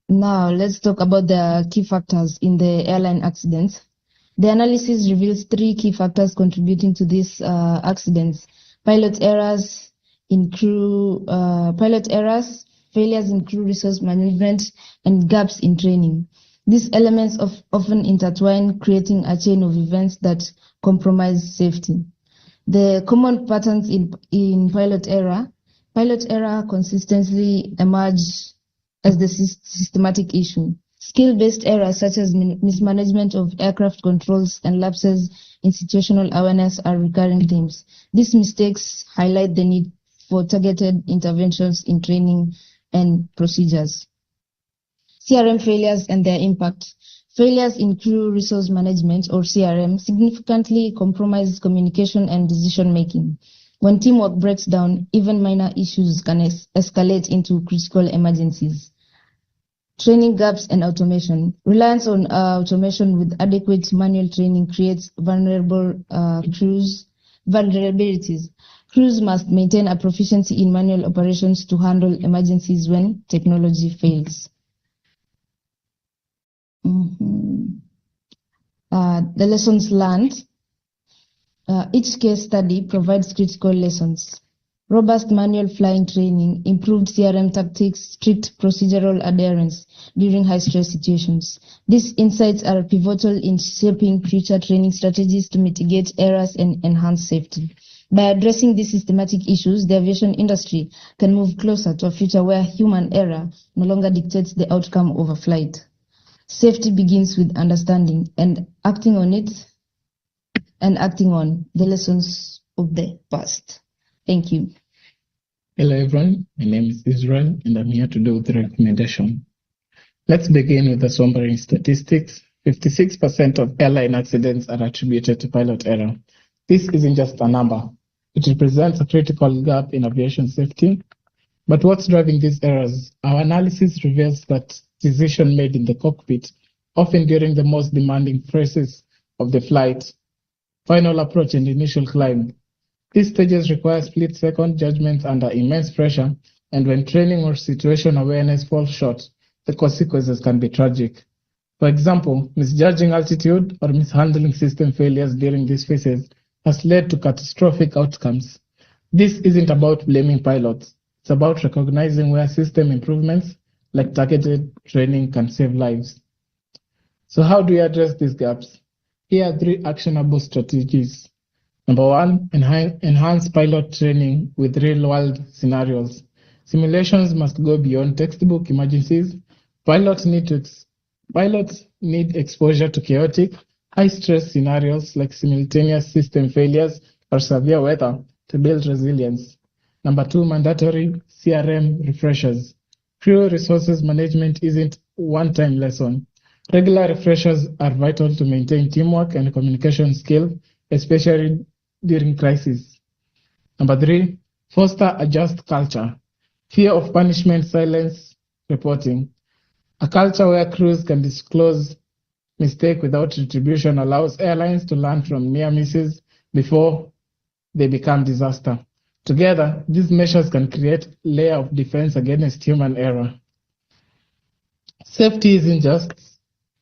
Now, let's talk about the key factors in the airline accidents. The analysis reveals 3 key factors contributing to these accidents: pilot errors, failures in crew resource management, and gaps in training. These elements often intertwine, creating a chain of events that compromise safety. The common patterns in pilot error consistently emerge as the systematic issue. Skill-based errors such as mismanagement of aircraft controls and lapses in situational awareness are recurring themes. These mistakes highlight the need for targeted interventions in training and procedures. CRM failures and their impact. Failures in crew resource management, or CRM, significantly compromise communication and decision-making. When teamwork breaks down, even minor issues can escalate into critical emergencies. Training gaps and automation. Reliance on automation with adequate manual training creates vulnerabilities. Crews must maintain a proficiency in manual operations to handle emergencies when technology fails. The lessons learned. Each case study provides critical lessons. Robust manual flying training, improved CRM tactics, strict procedural adherence during high-stress situations. These insights are pivotal in shaping future training strategies to mitigate errors and enhance safety. By addressing these systematic issues, the aviation industry can move closer to a future where human error no longer dictates the outcome of a flight. Safety begins with understanding, and acting on it and acting on the lessons of the past. Thank you. Hello everyone, my name is Israel and I'm here to do the recommendation. Let's begin with the sobering statistics. 56% of airline accidents are attributed to pilot error. This isn't just a number. It represents a critical gap in aviation safety. But what's driving these errors? Our analysis reveals that decisions made in the cockpit, often during the most demanding phases of the flight, final approach and initial climb. These stages require split-second judgments under immense pressure, and when training or situation awareness falls short, the consequences can be tragic. For example, misjudging altitude or mishandling system failures during these phases has led to catastrophic outcomes. This isn't about blaming pilots. It's about recognizing where system improvements, like targeted training, can save lives. So how do we address these gaps? Here are 3 actionable strategies. Number 1, enhance pilot training with real-world scenarios. Simulations must go beyond textbook emergencies. Pilots need exposure to chaotic, high-stress scenarios like simultaneous system failures or severe weather to build resilience. Number 2, mandatory CRM refreshers. Crew resources management isn't one-time lesson. Regular refreshers are vital to maintain teamwork and communication skill, especially during crisis. Number 3, foster a just culture. Fear of punishment, silence, reporting. A culture where crews can disclose mistake without retribution allows airlines to learn from near misses before they become disaster. Together, these measures can create a layer of defense against human error. Safety isn't just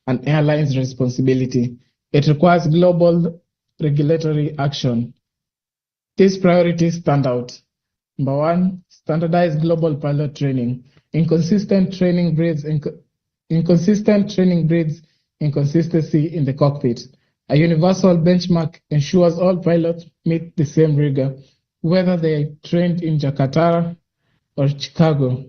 an airline's responsibility. It requires global regulatory action. These priorities stand out. Number 1, standardized global pilot training. Inconsistent training breeds inconsistency in the cockpit. A universal benchmark ensures all pilots meet the same rigor, whether they trained in Jakarta or Chicago.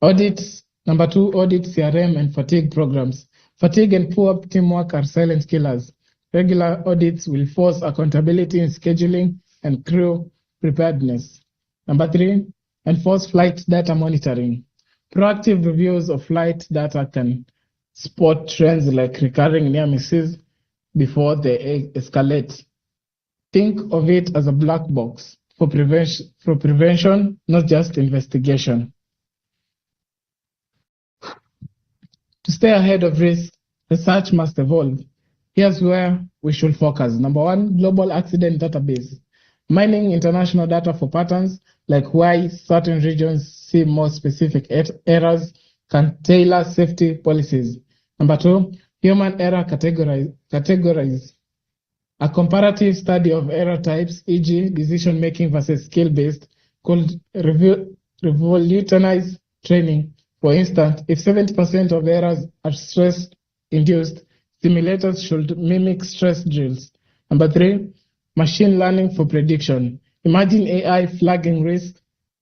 Audits. Number 2, audit CRM and fatigue programs. Fatigue and poor teamwork are silent killers. Regular audits will force accountability in scheduling and crew preparedness. Number 3, enforce flight data monitoring. Proactive reviews of flight data can spot trends like recurring near misses before they escalate. Think of it as a black box for prevention, not just investigation. To stay ahead of risk, research must evolve. Here's where we should focus. Number 1, global accident database. Mining international data for patterns, like why certain regions see more specific errors, can tailor safety policies. Number 2, human error categorize. A comparative study of error types, e.g. decision-making versus skill-based, could revolutionize training. For instance, if 70% of errors are stress-induced, simulators should mimic stress drills. Number 3, machine learning for prediction. Imagine AI flagging risk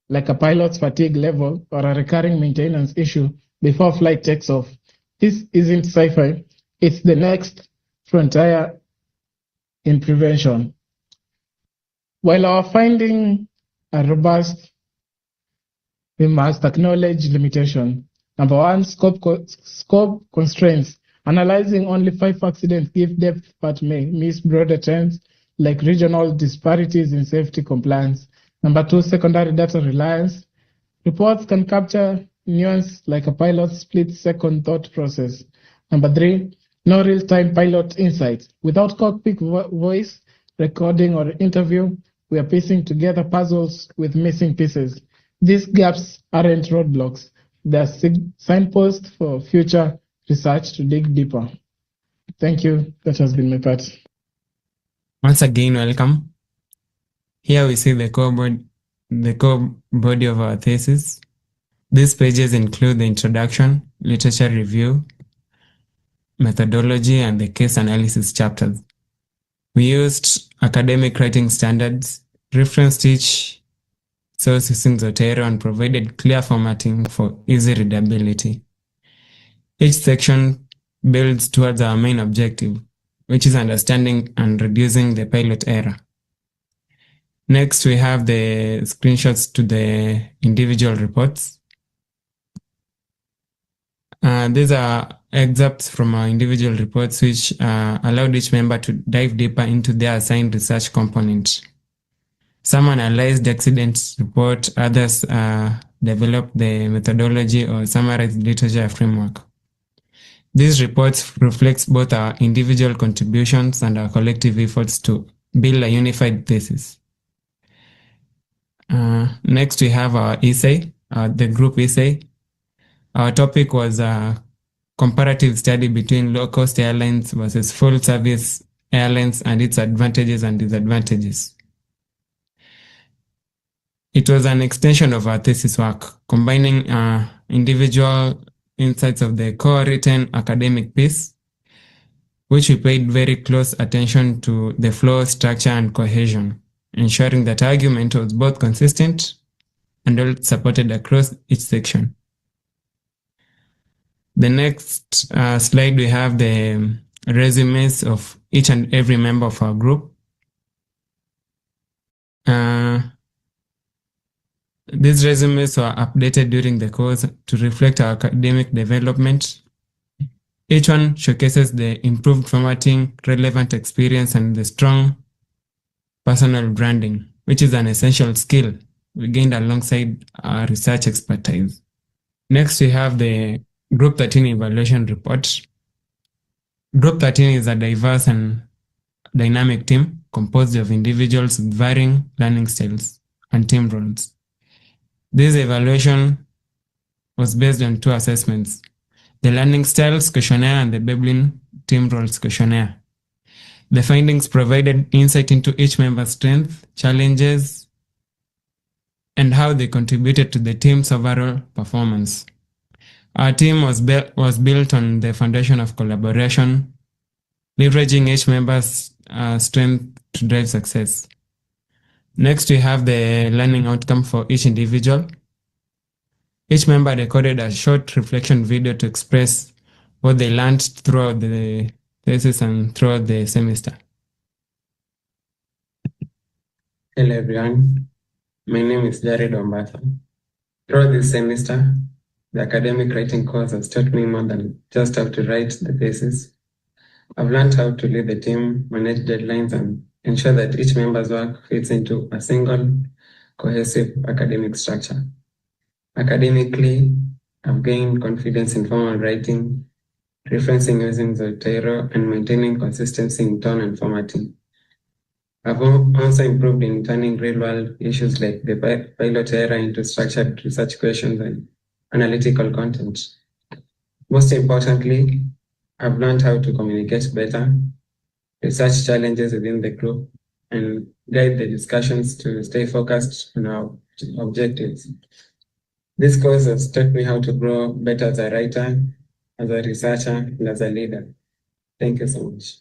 like a pilot's fatigue level or a recurring maintenance issue before flight takes off. This isn't sci-fi. It's the next frontier in prevention. While our findings are robust, we must acknowledge limitation. Number 1, scope constraints. Analyzing only 5 accidents give depth but may miss broader trends like regional disparities in safety compliance. Number 2, secondary data reliance. Reports can capture nuance like a pilot's split-second thought process. Number 3, no real-time pilot insights. Without cockpit voice, recording, or interview, we are piecing together puzzles with missing pieces. These gaps aren't roadblocks. They are signposts for future research to dig deeper. Thank you. That has been my part. Once again, welcome. Here we see the core body of our thesis. These pages include the introduction, literature review, methodology, and the case analysis chapters. We used academic writing standards, referenced each source using Zotero, and provided clear formatting for easy readability. Each section builds towards our main objective, which is understanding and reducing the pilot error. Next, we have the screenshots to the individual reports. These are excerpts from our individual reports, which allowed each member to dive deeper into their assigned research component. Some analyzed the accident report, others developed the methodology or summarized literature framework. These reports reflect both our individual contributions and our collective efforts to build a unified thesis. Next, we have our essay, the group essay. Our topic was a comparative study between low-cost airlines versus full-service airlines and its advantages and disadvantages. It was an extension of our thesis work, combining individual insights of the co-written academic piece, which we paid very close attention to the flow, structure, and cohesion, ensuring that argument was both consistent and well supported across each section. The next slide, we have the resumes of each and every member of our group. These resumes were updated during the course to reflect our academic development. Each one showcases the improved formatting, relevant experience, and the strong personal branding, which is an essential skill we gained alongside our research expertise. Next, we have the Group 13 Evaluation Report. Group 13 is a diverse and dynamic team composed of individuals with varying learning styles and team roles. This evaluation was based on 2 assessments, the Learning Styles Questionnaire and the Veblen Team Roles Questionnaire. The findings provided insight into each member's strengths, challenges, and how they contributed to the team's overall performance. Our team was built on the foundation of collaboration, leveraging each member's strength to drive success. Next, we have the learning outcome for each individual. Each member recorded a short reflection video to express what they learned throughout the thesis and throughout the semester. Hello everyone, my name is Jared Ombasa. Throughout this semester, the academic writing course has taught me more than just how to write the thesis. I've learned how to lead the team, manage deadlines, and ensure that each member's work fits into a single, cohesive academic structure. Academically, I've gained confidence in formal writing, referencing using Zotero, and maintaining consistency in tone and formatting. I've also improved in turning real-world issues like the pilot error into structured research questions and analytical content. Most importantly, I've learned how to communicate better, research challenges within the group, and guide the discussions to stay focused on our objectives. This course has taught me how to grow better as a writer, as a researcher, and as a leader. Thank you so much.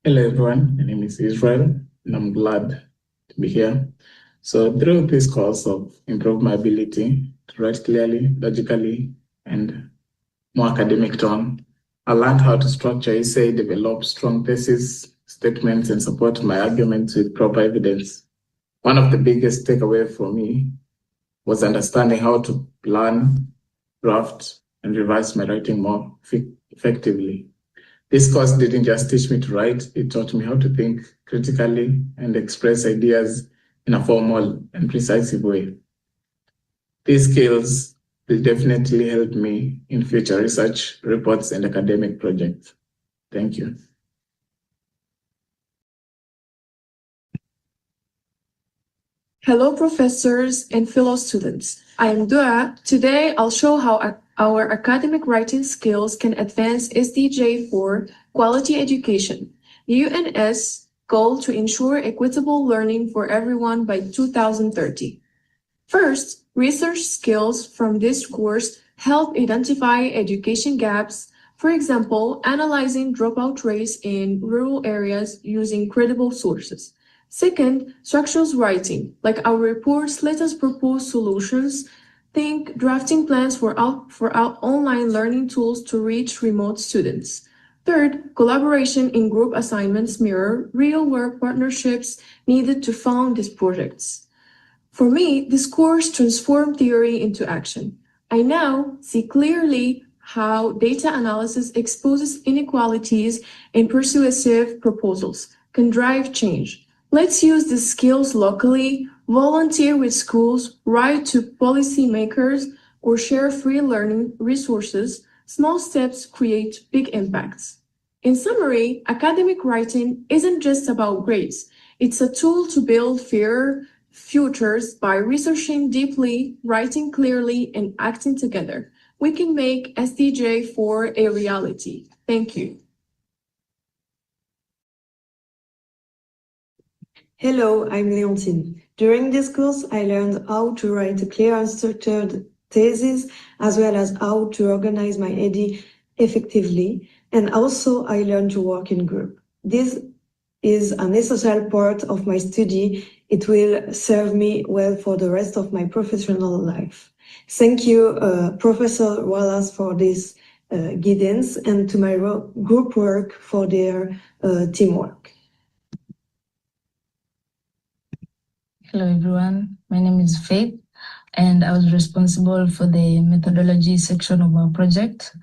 Hello everyone, my name is Israel and I'm glad to be here. So through this course of improved my ability to write clearly, logically, and more academic tone, I learned how to structure essay, develop strong thesis, statements, and support my arguments with proper evidence. One of the biggest takeaways for me was understanding how to plan, draft, and revise my writing more effectively. This course didn't just teach me to write, it taught me how to think critically and express ideas in a formal and precise way. These skills will definitely help me in future research, reports, and academic projects. Thank you. Hello, professors and fellow students. I am Nuaa. Today, I'll show how our academic writing skills can advance SDG 4 quality education, the UN's goal to ensure equitable learning for everyone by 2030. First, research skills from this course help identify education gaps, for example, analyzing dropout rates in rural areas using credible sources. Second, structures writing. Like our reports, let us propose solutions. Think drafting plans for our online learning tools to reach remote students. Third, collaboration in group assignments mirror real-world partnerships needed to fund these projects. For me, this course transformed theory into action. I now see clearly how data analysis exposes inequalities and persuasive proposals can drive change. Let's use these skills locally, volunteer with schools, write to policymakers, or share free learning resources. Small steps create big impacts. In summary, academic writing isn't just about grades. It's a tool to build fairer futures by researching deeply, writing clearly, and acting together. We can make SDJ4 a reality. Thank you. Hello, I'm Leontine. During this course, I learned how to write a clear and structured thesis, as well as how to organize my idea effectively. And also, I learned to work in group. This is an essential part of my study. It will serve me well for the rest of my professional life. Thank you, Professor Wallace, for this guidance, and to my group work for their teamwork. Hello everyone, my name is Faith and I was responsible for the methodology section of our project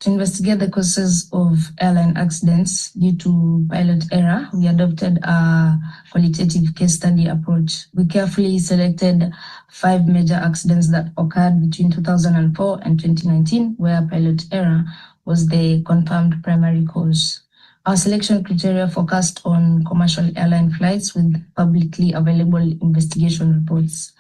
to investigate the causes of airline accidents due to pilot error. We adopted a qualitative case study approach. We carefully selected 5 major accidents that occurred between 2004 and 2019, where pilot error was the confirmed primary cause. Our selection criteria focused on commercial airline flights with publicly available investigation reports.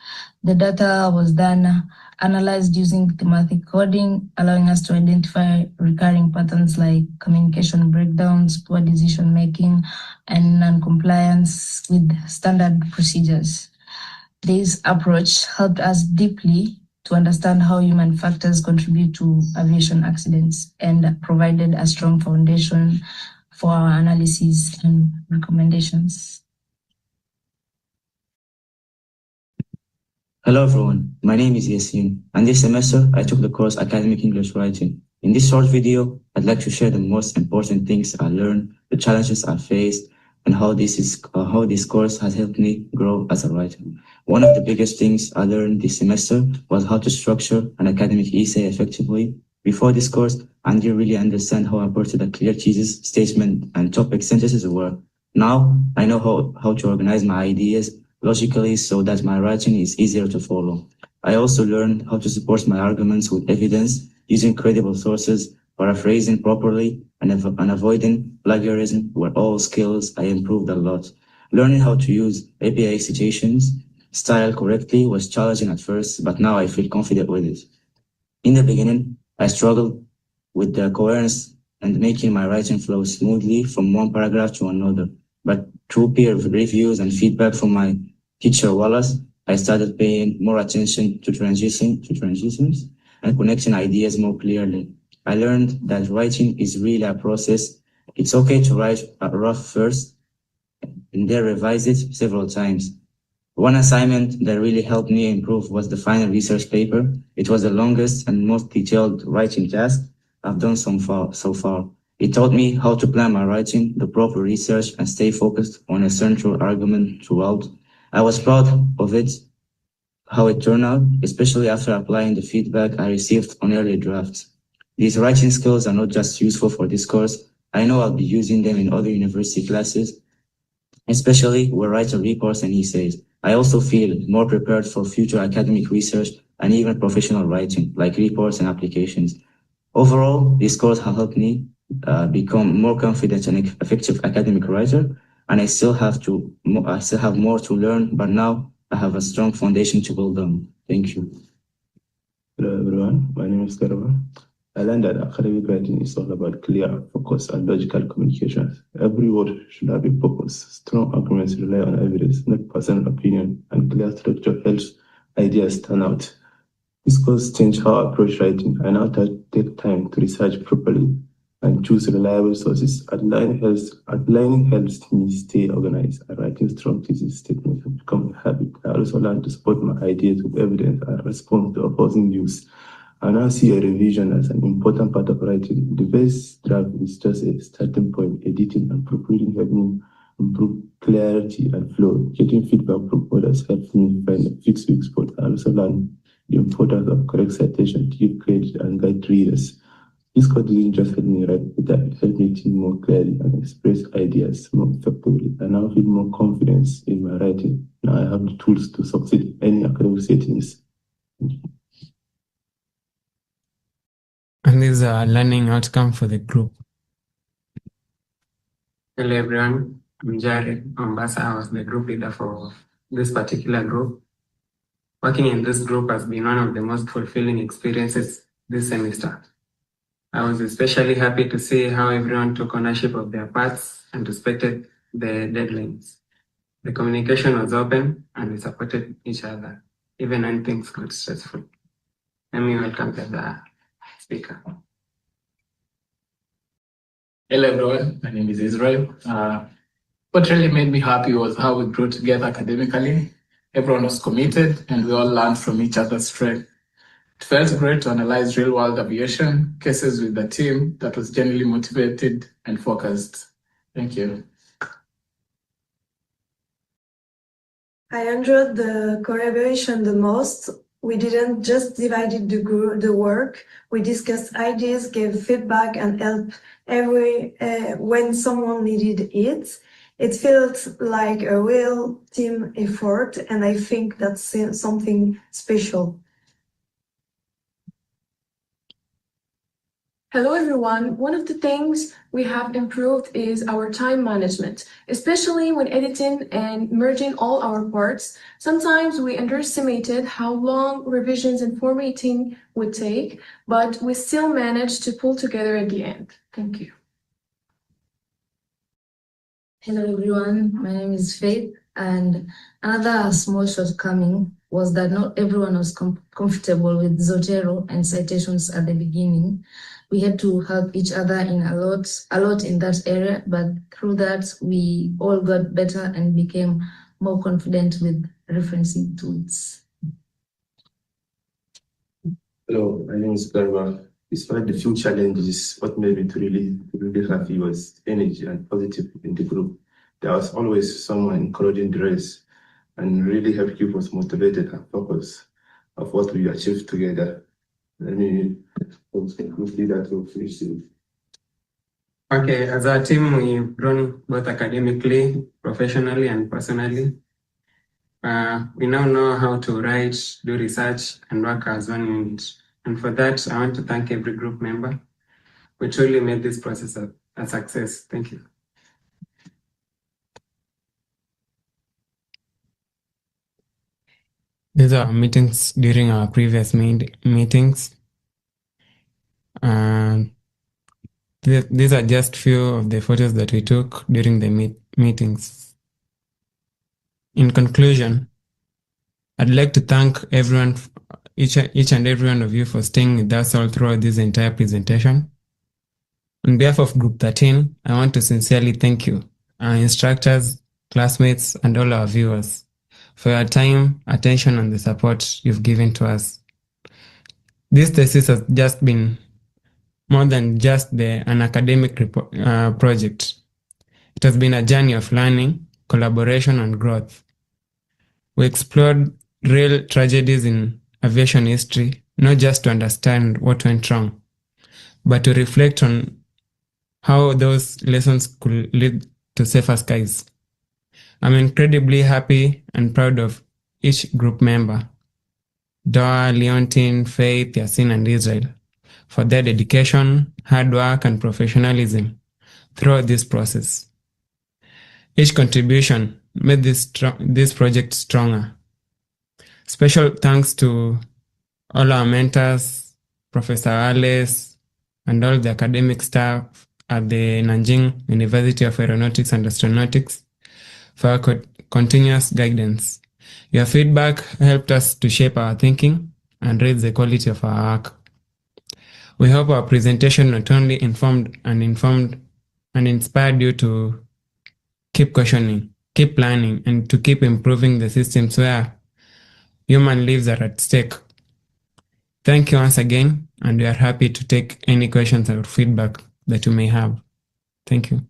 The data was then analyzed using thematic coding, allowing us to identify recurring patterns like communication breakdowns, poor decision making, and non-compliance with standard procedures. This approach helped us deeply to understand how human factors contribute to aviation accidents and provided a strong foundation for our analysis and recommendations. Hello everyone, my name is Yasin, and this semester I took the course Academic English Writing. In this short video, I'd like to share the most important things I learned, the challenges I faced, and how this course has helped me grow as a writer. One of the biggest things I learned this semester was how to structure an academic essay effectively. Before this course, I didn't really understand how important a clear thesis, statement, and topic sentences were. Now, I know how to organize my ideas logically so that my writing is easier to follow. I also learned how to support my arguments with evidence, using credible sources, paraphrasing properly, and avoiding plagiarism were all skills I improved a lot. Learning how to use APA citations style correctly was challenging at first, but now I feel confident with it. In the beginning, I struggled with the coherence and making my writing flow smoothly from one paragraph to another. But through peer reviews and feedback from my teacher Wallace, I started paying more attention to transitions and connecting ideas more clearly. I learned that writing is really a process. It's okay to write a rough first and then revise it several times. One assignment that really helped me improve was the final research paper. It was the longest and most detailed writing task I've done so far. It taught me how to plan my writing, the proper research, and stay focused on a central argument throughout. I was proud of it, how it turned out, especially after applying the feedback I received on earlier drafts. These writing skills are not just useful for this course. I know I'll be using them in other university classes, especially where writing reports and essays. I also feel more prepared for future academic research and even professional writing, like reports and applications. Overall, this course has helped me become more confident and effective academic writer, and I still have more to learn, but now I have a strong foundation to build on. Thank you. Hello everyone, my name is Garba. I learned that academic writing is all about clear, focus, and logical communication. Every word should have a purpose. Strong arguments rely on evidence, not personal opinion, and clear structure helps ideas stand out. This course changed how I approach writing. I now take time to research properly, and choose reliable sources. Outlining helps me stay organized, and writing strong thesis statements has become a habit. I also learned to support my ideas with evidence and respond to opposing views. I now see a revision as an important part of writing. The best draft is just a starting point. Editing and proofreading help me improve clarity and flow. Getting feedback from others helps me find a fixed weak spot. I also learned the importance of correct citation to give credit and guide readers. This course didn't just help me write better, it helped me think more clearly and express ideas more effectively. I now feel more confidence in my writing. Now I have the tools to succeed in any academic settings. And this is a learning outcome for the group. Hello everyone, I'm Jared Mombasa. I was the group leader for this particular group. Working in this group has been one of the most fulfilling experiences this semester. I was especially happy to see how everyone took ownership of their parts and respected the deadlines. The communication was open and we supported each other, even when things got stressful. Let me welcome the speaker. Hello everyone, my name is Israel. What really made me happy was how we grew together academically. Everyone was committed and we all learned from each other's strength. It felt great to analyze real-world aviation cases with the team that was genuinely motivated and focused. Thank you. I enjoyed the collaboration the most. We didn't just divide the work. We discussed ideas, gave feedback, and helped when someone needed it. It felt like a real team effort, and I think that's something special. Hello everyone. One of the things we have improved is our time management, especially when editing and merging all our parts. Sometimes we underestimated how long revisions and formatting would take, but we still managed to pull together at the end. Thank you. Hello everyone, my name is Faith, and another small shortcoming was that not everyone was comfortable with Zotero and citations at the beginning. We had to help each other in a lot in that area, but through that we all got better and became more confident with referencing tools. Hello, my name is Garba. Despite the few challenges, what made me really happy was energy and positive in the group. There was always someone encouraging the race and really helped keep us motivated and focused of what we achieved together. Let me quickly that will finish it. Okay, as a team, we've grown both academically, professionally, and personally. We now know how to write, do research, and work as one unit. And for that, I want to thank every group member. We truly made this process a success. Thank you. These are meetings during our previous meetings. These are just few of the photos that we took during the meetings. In conclusion, I'd like to thank everyone, each and every one of you for staying with us all throughout this entire presentation. On behalf of Group 13, I want to sincerely thank you, our instructors, classmates, and all our viewers, for your time, attention, and the support you've given to us. This thesis has just been more than just an academic project. It has been a journey of learning, collaboration, and growth. We explored real tragedies in aviation history, not just to understand what went wrong, but to reflect on how those lessons could lead to safer skies. I'm incredibly happy and proud of each group member, Doa, Leontine, Faith, Yasin, and Israel, for their dedication, hard work, and professionalism throughout this process. Each contribution made this project stronger. Special thanks to all our mentors, Professor Ales, and all the academic staff at the Nanjing University of Aeronautics and Astronautics for our continuous guidance. Your feedback helped us to shape our thinking and raise the quality of our work. We hope our presentation not only informed and inspired you to keep questioning, keep planning, and to keep improving the systems where human lives are at stake. Thank you once again, and we are happy to take any questions or feedback that you may have. Thank you.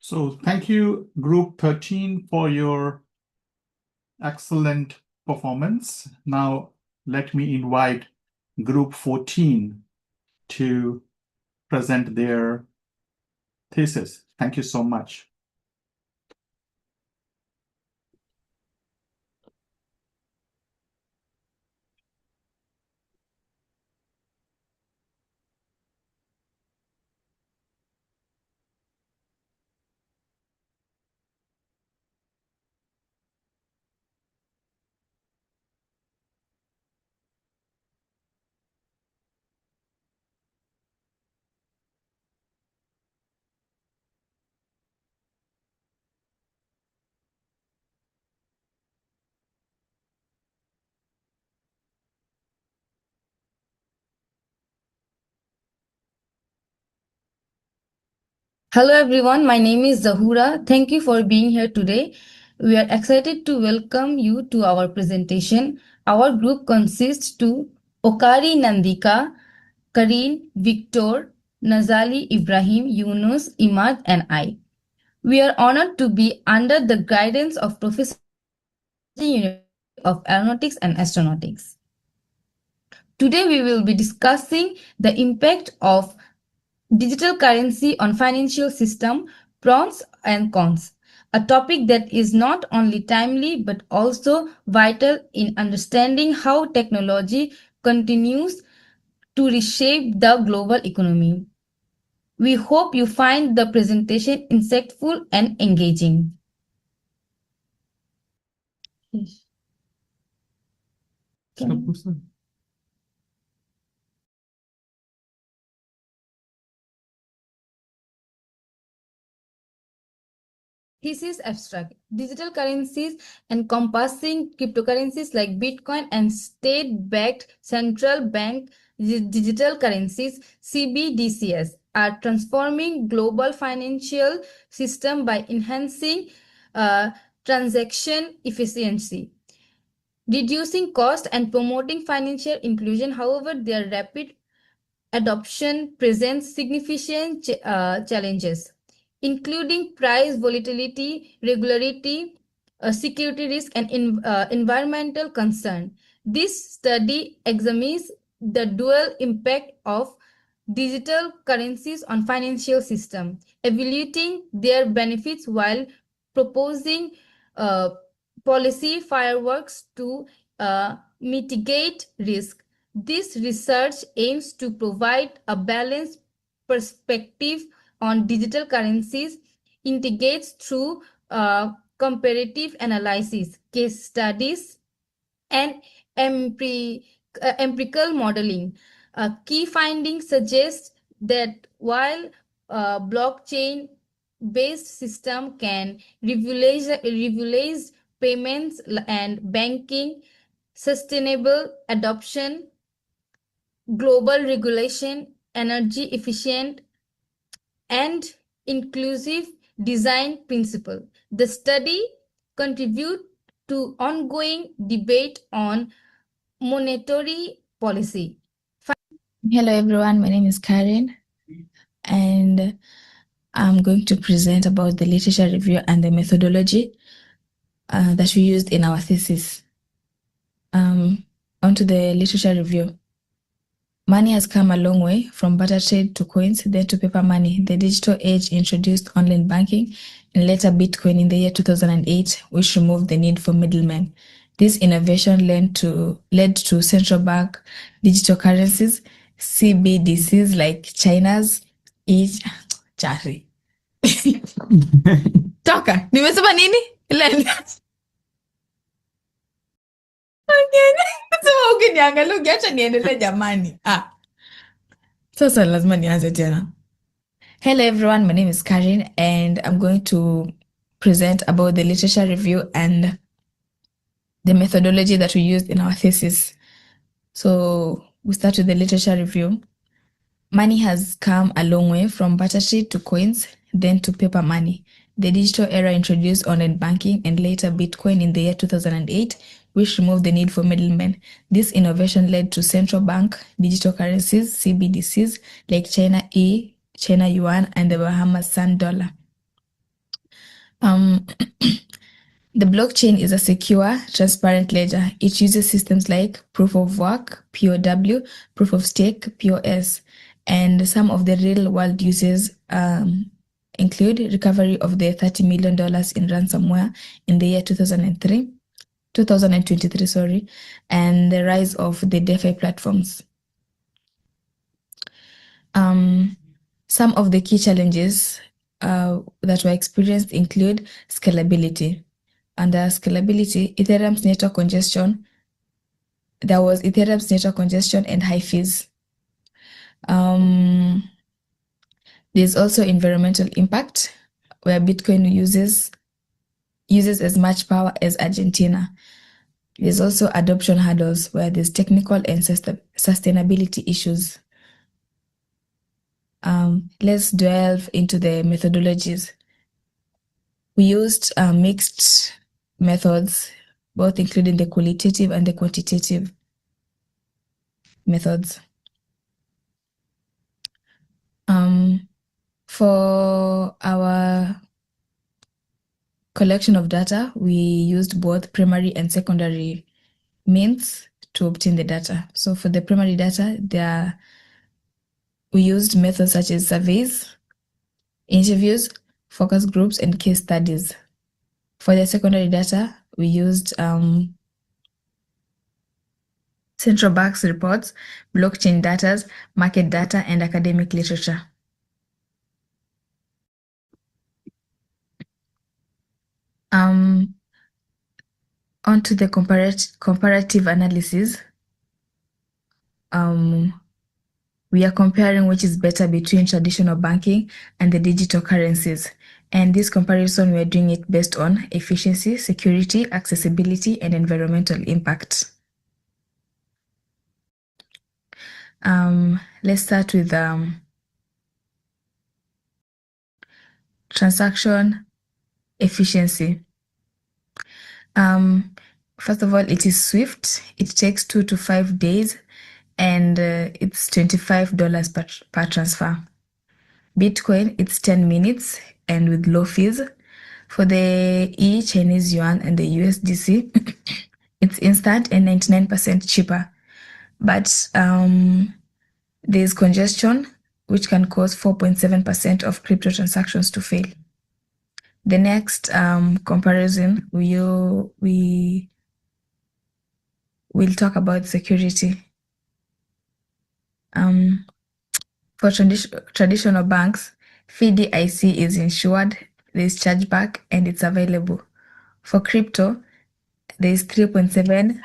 So thank you, Group 13, for your excellent performance. Now, let me invite Group 14 to present their thesis. Thank you so much. Hello everyone, my name is Zahura. Thank you for being here today. We are excited to welcome you to our presentation. Our group consists to Okari Nandika, Kareen, Victor, Nazali, Ibrahim, Yunus, Imad and I. We are honored to be under the guidance of Professor University of Aeronautics and Astronautics. Today we will be discussing the impact of digital currency on financial system, pros and cons, a topic that is not only timely but also vital in understanding how technology continues to reshape the global economy. We hope you find the presentation insightful and engaging. Thesis abstract. Digital currencies encompassing cryptocurrencies like Bitcoin and state-backed central bank digital currencies CBDCs are transforming global financial system by enhancing transaction efficiency, reducing cost and promoting financial inclusion. However, their rapid adoption presents significant challenges, including price volatility, regularity, security risk, and environmental concern. This study examines the dual impact of digital currencies on financial system, evaluating their benefits while proposing uh, policy frameworks to mitigate risk. This research aims to provide a balanced perspective on digital currencies, integrates through comparative analysis, case studies, and empirical modeling. Key findings suggest that while blockchain-based system can revolutionize payments and banking, sustainable adoption, global regulation, energy efficient, and inclusive design principle. The study contribute to ongoing debate on monetary policy. Hello everyone, my name is Karen and I'm going to present about the literature review and the methodology that we used in our thesis. Onto the literature review. Money has come a long way from barter trade to coins, then to paper money. The digital age introduced online banking and later Bitcoin in the year 2008, which removed the need for middlemen. This innovation led to central bank digital currencies, CBDCs like China's Chari. Toka, nimesema nini? Sema ukiniangalia ukiacha niendelee jamani. Sasa lazima nianze tena. Hello everyone, my name is Karin and I'm going to present about the literature review and the methodology that we used in our thesis. So we start with the literature review. Money has come a long way from barter trade to coins, then to paper money. The digital era introduced online banking and later Bitcoin in the year 2008, which removed the need for middlemen. This innovation led to central bank digital currencies, CBDCs, like China Yuan, and the Bahamas Sand Dollar. The blockchain is a secure, transparent ledger. It uses systems like proof of work, POW, proof of stake, POS, and some of the real-world uses include recovery of the $30 million in ransomware in the year 2023, and the rise of the DeFi platforms. Some of the key challenges that were experienced include scalability. Under scalability, Ethereum's network congestion, there was Ethereum's network congestion and high fees. There's also environmental impact, where Bitcoin uses as much power as Argentina. There's also adoption hurdles, where there's technical and sustainability issues. Let's delve into the methodologies. We used mixed methods, both including the qualitative and the quantitative methods. For our collection of data, we used both primary and secondary means to obtain the data. So for the primary data, we used methods such as surveys, interviews, focus groups, and case studies. For the secondary data, we used central banks reports, blockchain data, market data, and academic literature. On to the comparative analysis. We are comparing which is better between traditional banking and the digital currencies. And this comparison, we are doing it based on efficiency, security, accessibility, and environmental impact. Let's start with transaction efficiency. First of all, it is swift. It takes 2 to 5 days, and it's $25 per transfer. Bitcoin, it's 10 minutes and with low fees. For the Chinese yuan and the USDC, it's instant and 99% cheaper. But there's congestion, which can cause 4.7% of crypto transactions to fail. The next comparison, we'll talk about security. For traditional banks, FDIC is insured, there's chargeback, and it's available. For crypto, there's $3.7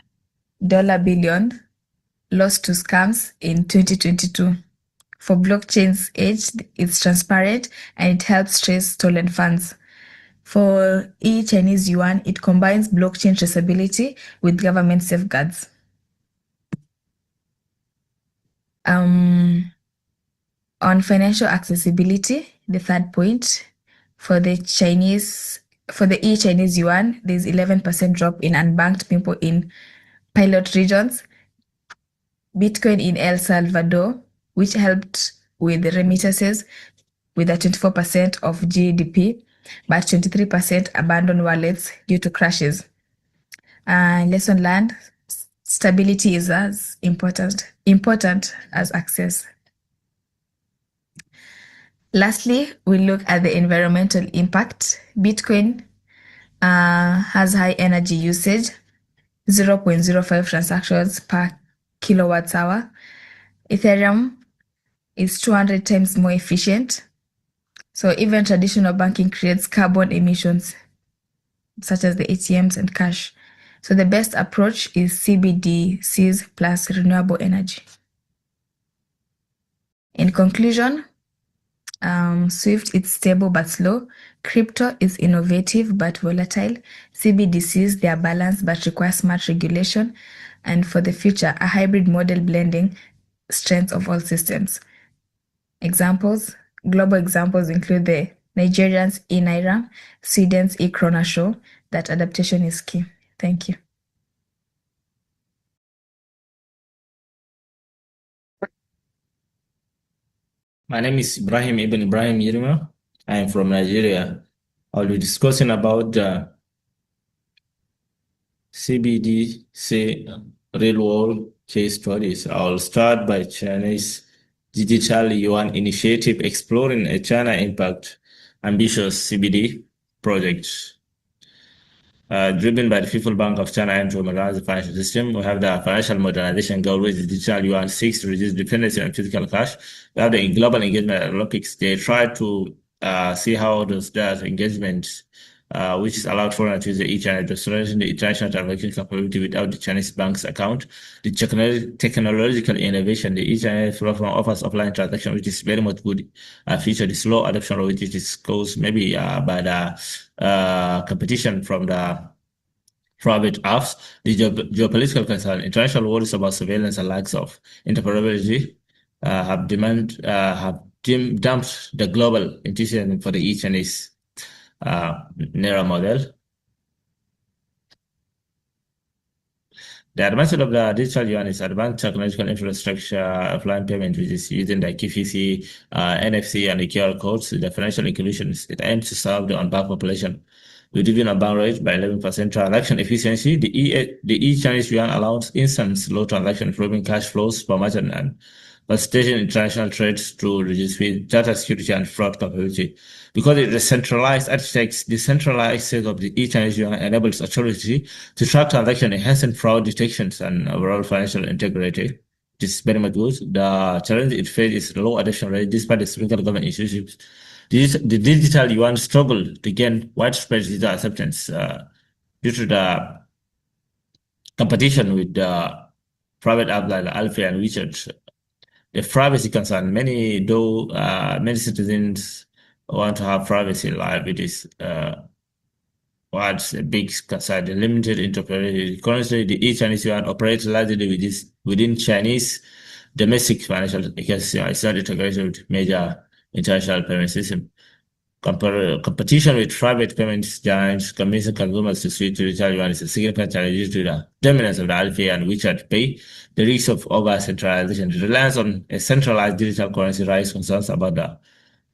billion lost to scams in 2022. For blockchain's age, it's transparent and it helps trace stolen funds. For Chinese yuan, it combines blockchain traceability with government safeguards. On financial accessibility, the third point, for the Chinese yuan, there's 11% drop in unbanked people in pilot regions. Bitcoin in El Salvador, which helped with the remittances with a 24% of GDP, but 23% abandoned wallets due to crashes. Lesson learned, stability is as important as access. Lastly, we look at the environmental impact. Bitcoin has high energy usage, 0.05 transactions per kilowatt hour. Ethereum is 200 times more efficient. So even traditional banking creates carbon emissions, such as the ATMs and cash. So the best approach is CBDCs plus renewable energy. In conclusion, Swift is stable but slow. Crypto is innovative but volatile. CBDCs, they are balanced but require smart regulation. And for the future, a hybrid model blending strengths of all systems. Global examples include the Nigerians e-Naira, Sweden's e-Krona show that adaptation is key. Thank you. My name is Ibrahim Ibn Ibrahim Yirima. I am from Nigeria. I'll be discussing about the CBDC real-world case studies. I'll start by Chinese Digital Yuan Initiative exploring a China impact ambitious CBD project. Driven by the People Bank of China and to modernize the financial system. We have the financial modernization goal, which is digital yuan 6 to reduce dependency on physical cash. We have the global engagement Olympics. They try to see how does that engagement, which is allowed foreign to use the e-China to strengthen the international transaction capability without the Chinese bank's account. The technological innovation, the e-China platform offers offline transaction, which is very much good feature. The slow adoption of which is caused maybe by the competition from the private apps. The geopolitical concern, international worries about surveillance and lacks of interoperability have dumped the global enthusiasm for the e-Chinese Naira model. The advantage of the digital yuan is advanced technological infrastructure, offline payment, which is using the QFC, NFC, and the QR codes. The financial inclusions, it aims to serve the unbanked population. Reducing a bank rate by 11% transaction efficiency. The e-Chinese yuan allows instant low transaction, improving cash flows per merchant and facilitating international trades to reduce data security and fraud capability. Because it is centralized architects, the centralized set of the e-Chinese yuan enables authority to track transaction, enhancing fraud detections and overall financial integrity. This is very much good. The challenge it faces is low adoption rate despite the significant government initiatives. The digital yuan struggled to gain widespread digital acceptance due to the competition with the private apps like Alpha and WeChat. The privacy concern, many citizens want to have privacy live. It is what's a big concern, the limited interoperability. Currently, the e-Chinese yuan operates largely within Chinese domestic financial ecosystem. It's not integrated with major international payment system. Competition with private payment giants convincing consumers to switch to digital yuan is a significant challenge due to the dominance of the Alipay and WeChat Pay, the risk of over-centralization, the reliance on a centralized digital currency raises concerns about the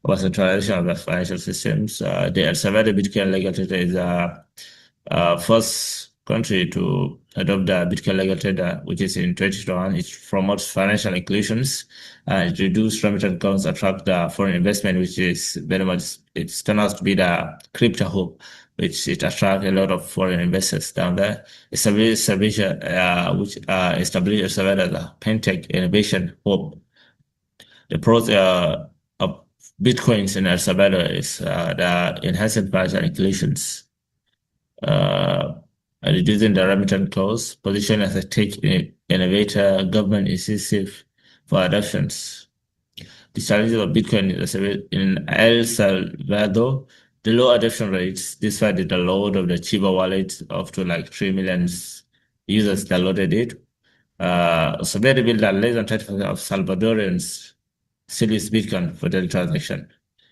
over-centralization of the financial systems. The El Salvador Bitcoin legal tender is the first country to adopt the Bitcoin legal tender, which is in 2021. It promotes financial inclusions. It reduces remittance costs, attract the foreign investment, which is very much, it turned out to be the crypto hub, which it attracts a lot of foreign investors down there. Established which established El Salvador as a fintech innovation hub. The pros of Bitcoins in El Salvador is the enhancing financial inclusions, reducing the remittance costs, position as a tech innovator, government incentive for adoptions. The challenges of Bitcoin in El Salvador, the low adoption rates, despite the download of the Chiba wallet, up to like 3 million users downloaded it. So they revealed that less than 30% of Salvadorians still use Bitcoin for daily transaction.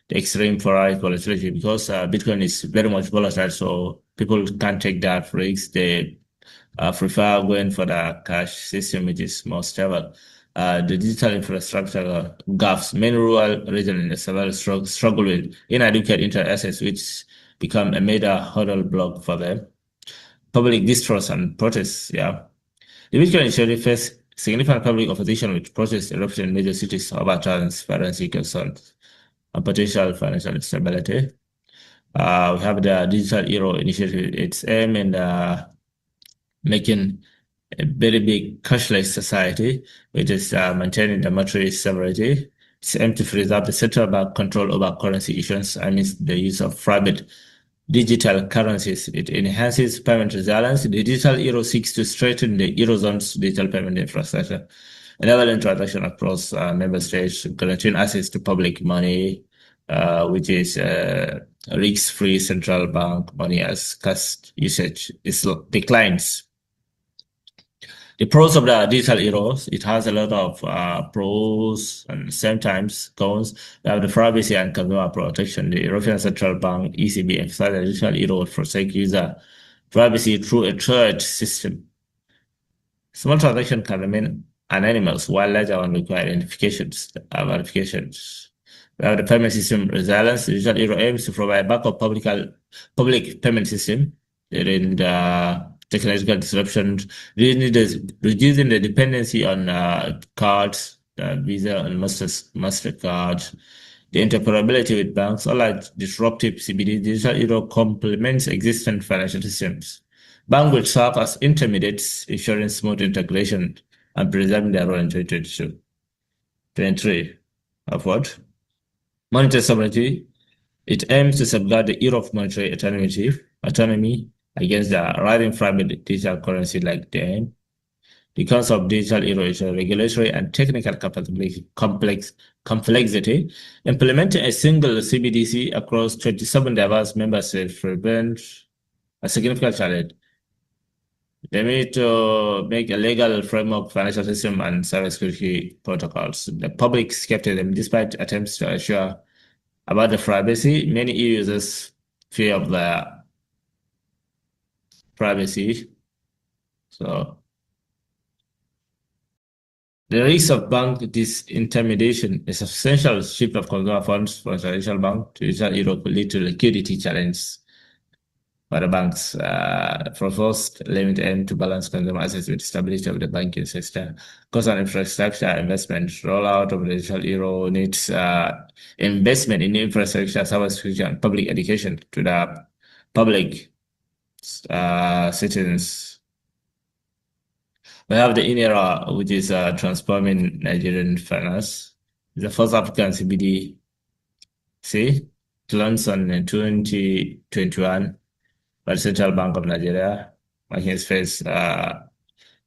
The extreme price volatility, because Bitcoin is very much volatile, so people can't take that risk. They prefer going for the cash system, which is more stable. The digital infrastructure gaps, many rural regions in El Salvador struggle with inadequate internet access, which become a major hurdle block for them. Public distrust and protests, yeah. The Bitcoin initially faced significant public opposition with protests erupting in major cities over transparency concerns and potential financial instability. We have the Digital Euro Initiative. Its aim in making a very big cashless society, which is maintaining the monetary sovereignty. It's aimed to preserve the central bank control over currency issuance amidst the use of private digital currencies. It enhances payment resilience. The digital euro seeks to strengthen the Eurozone's digital payment infrastructure, enabling transaction across member states, guaranteeing access to public money, which is risk-free central bank money as cash usage declines. The pros of the digital euros, it has a lot of pros and sometimes cons. We have the privacy and consumer protection. The European Central Bank, ECB, emphasized the digital euro will protect user privacy through a tiered system. Small transactions can remain anonymous while larger ones require verifications. We have the payment system resilience. The digital euro aims to provide backup public payment system during the technological disruptions, reducing the dependency on cards, Visa and MasterCard. The interoperability with banks, unlike disruptive CBD, digital euro complements existing financial systems. Banks will serve as intermediates, ensuring smooth integration and preserving their role in 2022. 23. Of what? Monetary sovereignty. It aims to safeguard the euro of monetary autonomy against the rising private digital currency like diem. The concept of digital euro is a regulatory and technical complexity. Implementing a single CBDC across 27 diverse member states presents a significant challenge. They need to make a legal framework, financial system, and cybersecurity protocols. The public skepticism, despite attempts to assure about the privacy, many EU users fear of the privacy. So the risk of bank disintermediation, a substantial shift of consumer funds from traditional bank to digital euro could lead to liquidity challenges for the banks. Proposed limit aim to balance consumer access with stability of the banking system. Cost on infrastructure investment. Rollout of the digital euro needs investment in infrastructure, cybersecurity, and public education to the public citizens. We have the INERA, which is transforming Nigerian finance. The first African CBDC launched in 2021 by the Central Bank of Nigeria, making its first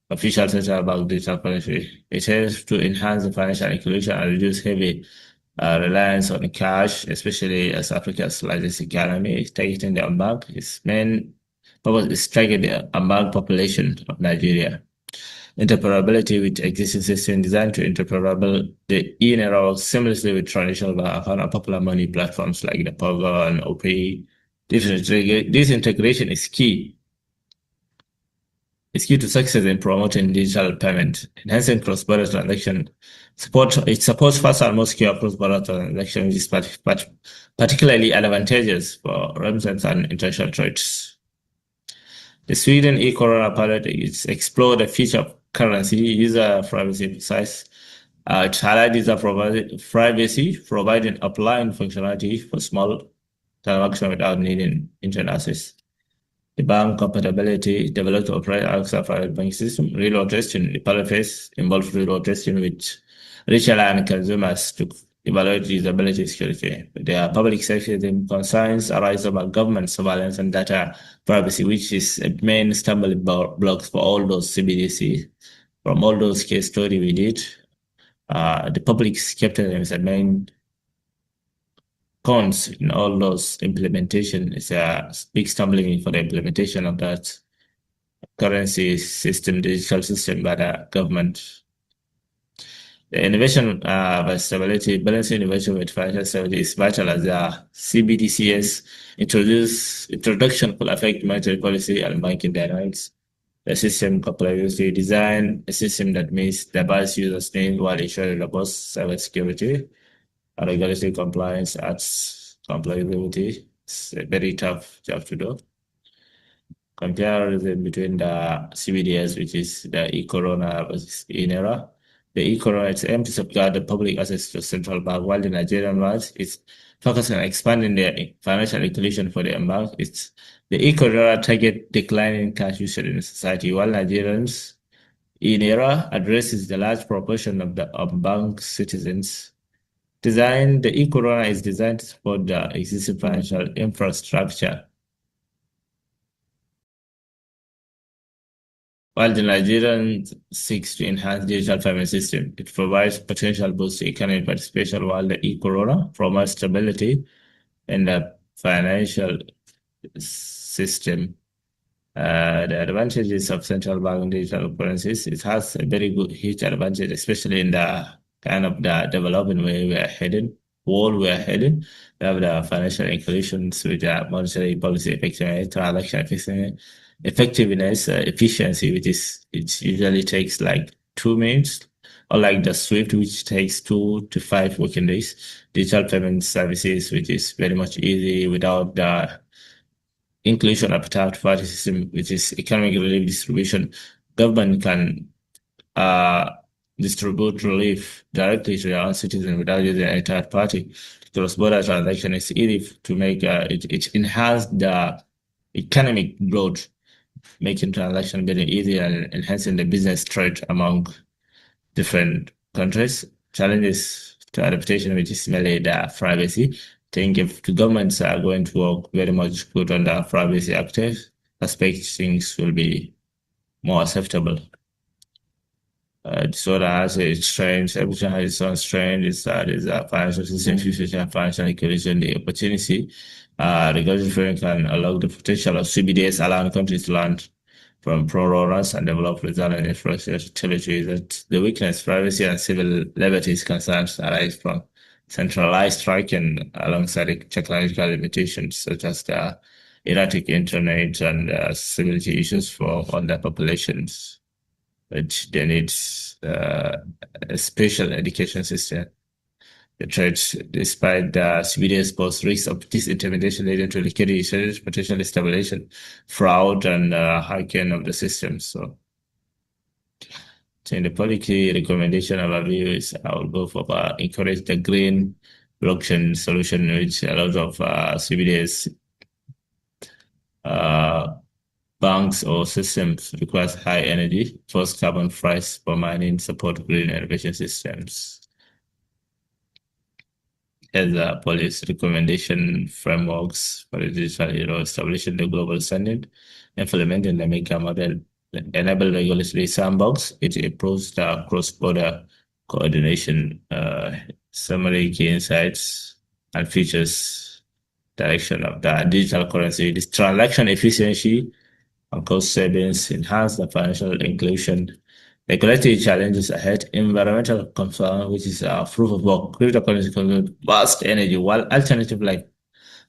official central bank digital currency. It aims to enhance the financial inclusion and reduce heavy reliance on cash, especially as Africa's largest economy, targeting the unbanked. Its main purpose is targeting the unbanked population of Nigeria. Interoperability with existing systems designed to interoperable the INERA seamlessly with traditional bank and popular money platforms like the Pogo and OPay. This integration is key. It's key to success in promoting digital payment, enhancing cross-border transaction. It supports faster and more secure cross-border transactions, which is particularly advantageous for remittance and international trades. The Sweden e-corona pilot is explore the feature of currency user privacy size. It highlights user privacy, providing applying functionality for small transactions without needing internet access. The bank compatibility developed to operate outside private banking system. Real-world testing. The pilot phase involves real-world testing with retail and consumers to evaluate usability and security. There are public safety concerns arise about government surveillance and data privacy, which is a main stumbling block for all those CBDC. From all those case studies we did, the public skepticism is the main cons in all those implementation. It's a big stumbling for the implementation of that currency system, digital system by the government. The innovation by stability, balancing innovation with financial stability is vital as the CBDC's introduction could affect monetary policy and banking dynamics. The system complexity design a system that meets diverse users' needs while ensuring robust cybersecurity and regulatory compliance adds complexity. It's a very tough job to do. comparison between the CBDS, which is the e-corona versus e-NERA. The e-corona, it's aimed to safeguard the public access to central bank, while the Nigerian one is focused on expanding the financial inclusion for the unbanked. It's the e-corona target declining cash usage in society, while Nigerians e-NERA addresses the large proportion of the unbanked citizens. The e-corona is designed to support the existing financial infrastructure, while the Nigerian seeks to enhance digital payment system. It provides potential boost to economic participation, while the e-corona promotes stability in the financial system. The advantages of central bank digital currencies, it has a very good, huge advantage, especially in the kind of the developing way we are heading, world we are heading. We have the financial inclusions with the monetary policy effectiveness, transaction effectiveness, efficiency, which is, it usually takes like 2 minutes, or like the SWIFT, which takes 2 to 5 working days. Digital payment services, which is very much easy without the inclusion of third party system, which is economic relief distribution. Government can distribute relief directly to their own citizens without using any third party. Cross-border transaction is easy to make, it enhance the economic growth, making transaction very easy and enhancing the business trade among different countries. Challenges to adaptation, which is mainly the privacy. I think if the governments are going to work very much good on the privacy aspect, things will be more acceptable. Disorder has its strengths, everything has its own strength. There's a financial system, future financial inclusion, the opportunity. Regulatory framework can unlock the potential of CBDS, allowing countries to learn from pro-rollers and develop resilient infrastructure territories. That the weakness, privacy, and civil liberties concerns arise from centralized tracking alongside technological limitations such as the erratic internet and accessibility issues for older populations, which they need a special education system. The threats, despite the CBDS pose risks of disintermediation leading to liquidity shortage, potential destabilization, fraud, and hacking of the system. So in the policy recommendation of our view is I will go for encourage the green blockchain solution, which a lot of CBDS banks or systems requires high energy, first carbon price for mining, support green innovation systems. As a policy recommendation frameworks for the digital euro, establishing the global standard, implementing the mega model, enable regulatory sandbox, it improves the cross-border coordination, summary key insights and features direction of the digital currency, this transaction efficiency and cost savings, enhance the financial inclusion. Regulatory challenges ahead, environmental concern, which is proof of work, cryptocurrency consumes vast energy, while alternative like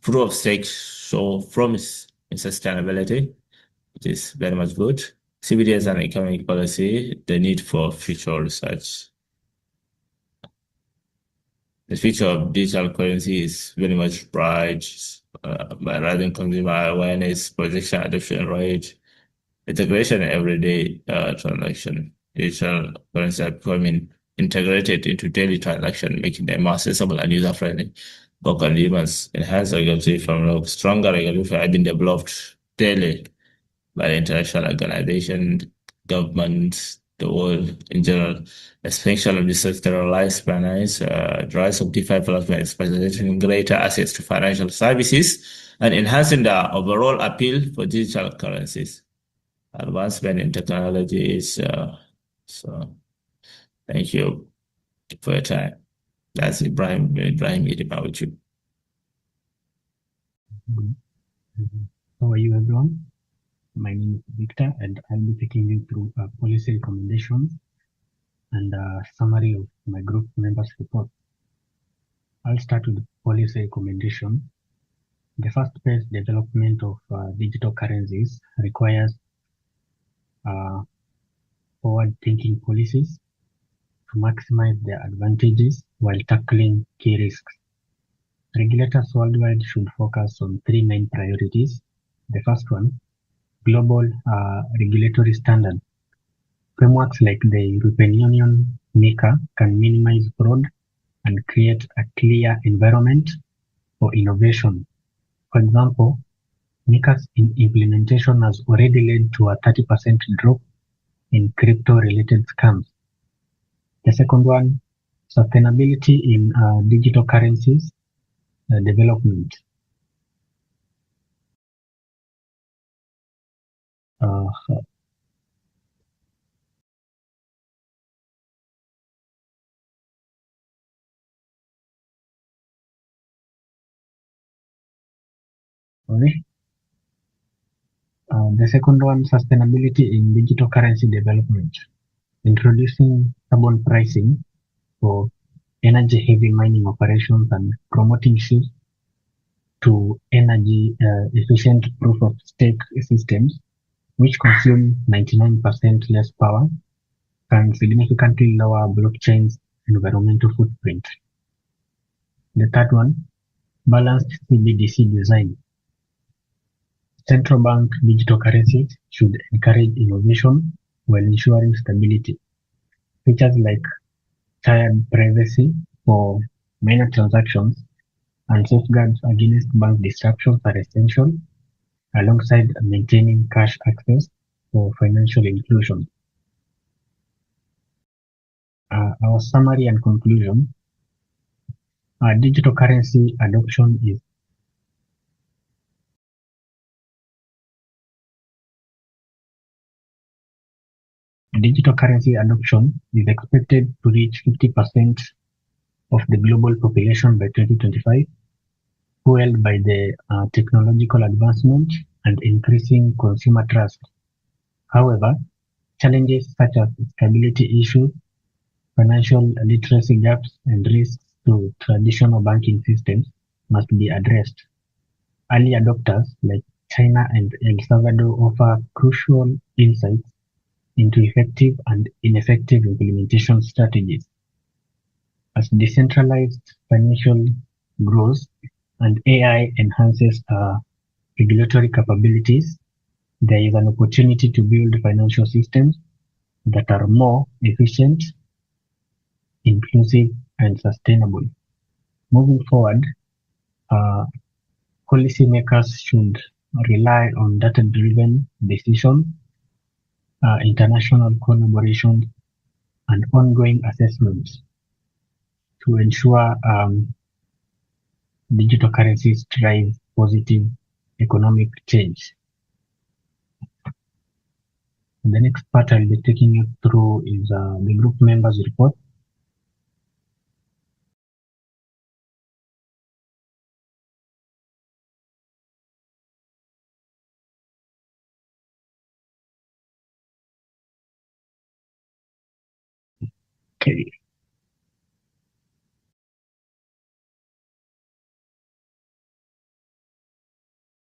proof of stake show promise in sustainability, which is very much good. CBDS and economic policy, the need for future research. The future of digital currency is very much bright by rising consumer awareness, projection adoption rate, integration in everyday transaction. Digital currency are becoming integrated into daily transaction, making them more accessible and user-friendly for consumers. Enhanced regulatory framework, stronger regulation have been developed daily by the international organizations, governments, the world in general. Expansion of decentralized finance, the rise of DeFi platforms, facilitating greater access to financial services, and enhancing the overall appeal for digital currencies. Advancement in technologies. So thank you for your time. That's Ibrahim Idima with you. How are you, everyone? My name is Victor, and I'll be taking you through policy recommendations and a summary of my group members' report. I'll start with the policy recommendation. The first phase development of digital currencies requires forward-thinking policies to maximize their advantages while tackling key risks. Regulators worldwide should focus on 3 main priorities. The first one, global regulatory standards. Frameworks like the European Union MiCA can minimize fraud and create a clear environment for innovation. For example, MiCA's implementation has already led to a 30% drop in crypto-related scams. The second one, sustainability in digital currencies development. The second one, sustainability in digital currency development. Introducing carbon pricing for energy-heavy mining operations and promoting shifts to energy-efficient proof-of-stake systems, which consume 99% less power, can significantly lower blockchain's environmental footprint. The third one, balanced CBDC design. Central bank digital currencies should encourage innovation while ensuring stability. Features like tiered privacy for minor transactions and safeguards against bank disruptions are essential, alongside maintaining cash access for financial inclusion. Our summary and conclusion. Digital currency adoption is expected to reach 50% of the global population by 2025, fueled by the technological advancement and increasing consumer trust. However, challenges such as stability issues, financial literacy gaps, and risks to traditional banking systems must be addressed. Early adopters like China and El Salvador offer crucial insights into effective and ineffective implementation strategies. As decentralized financial grows and AI enhances regulatory capabilities, there is an opportunity to build financial systems that are more efficient, inclusive, and sustainable. Moving forward, policymakers should rely on data-driven decisions, international collaboration, and ongoing assessments to ensure digital currencies drive positive economic change. The next part I'll be taking you through is the group members report. Okay.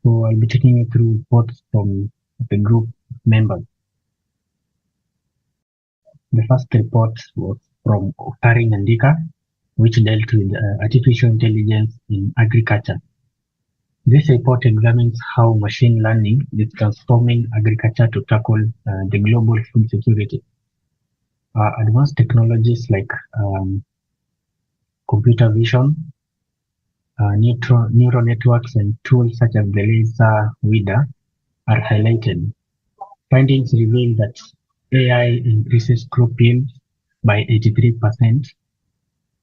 So I'll be taking you through reports from the group members. The first report was from Okaring and Dika, which dealt with artificial intelligence in agriculture. This report examines how machine learning is transforming agriculture to tackle the global food security. Advanced technologies like computer vision, neural networks, and tools such as the laser weeder are highlighted. Findings reveal that AI increases crop yield by 83%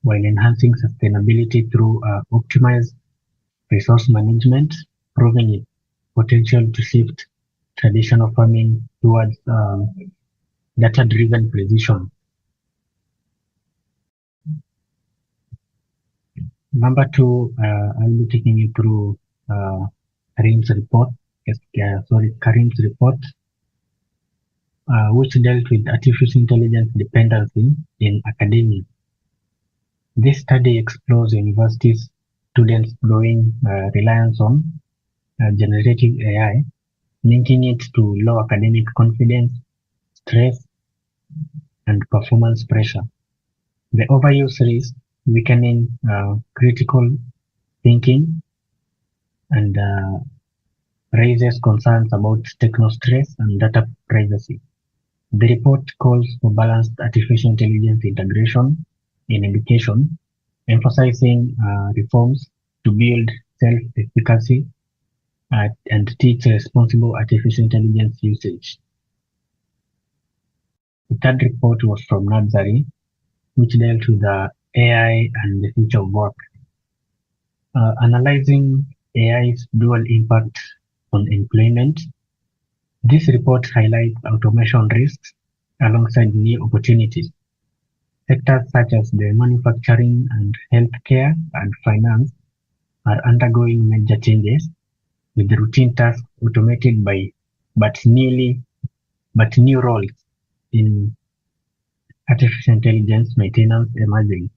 while enhancing sustainability through optimized resource management, proving its potential to shift traditional farming towards data-driven precision. Number two, I'll be taking you through Karim's report, which dealt with artificial intelligence dependency in academia. This study explores universities' students' growing reliance on generative AI, linking it to low academic confidence, stress, and performance pressure. The overuse risk, weakening critical thinking, and raises concerns about techno-stress and data privacy. The report calls for balanced artificial intelligence integration in education, emphasizing reforms to build self-efficacy and teach responsible artificial intelligence usage. The third report was from Nursery, which dealt with the AI and the future of work. Analyzing AI's dual impact on employment, this report highlights automation risks alongside new opportunities. Sectors such as the manufacturing and healthcare and finance are undergoing major changes, with routine tasks automated but new roles in artificial intelligence maintenance emerging.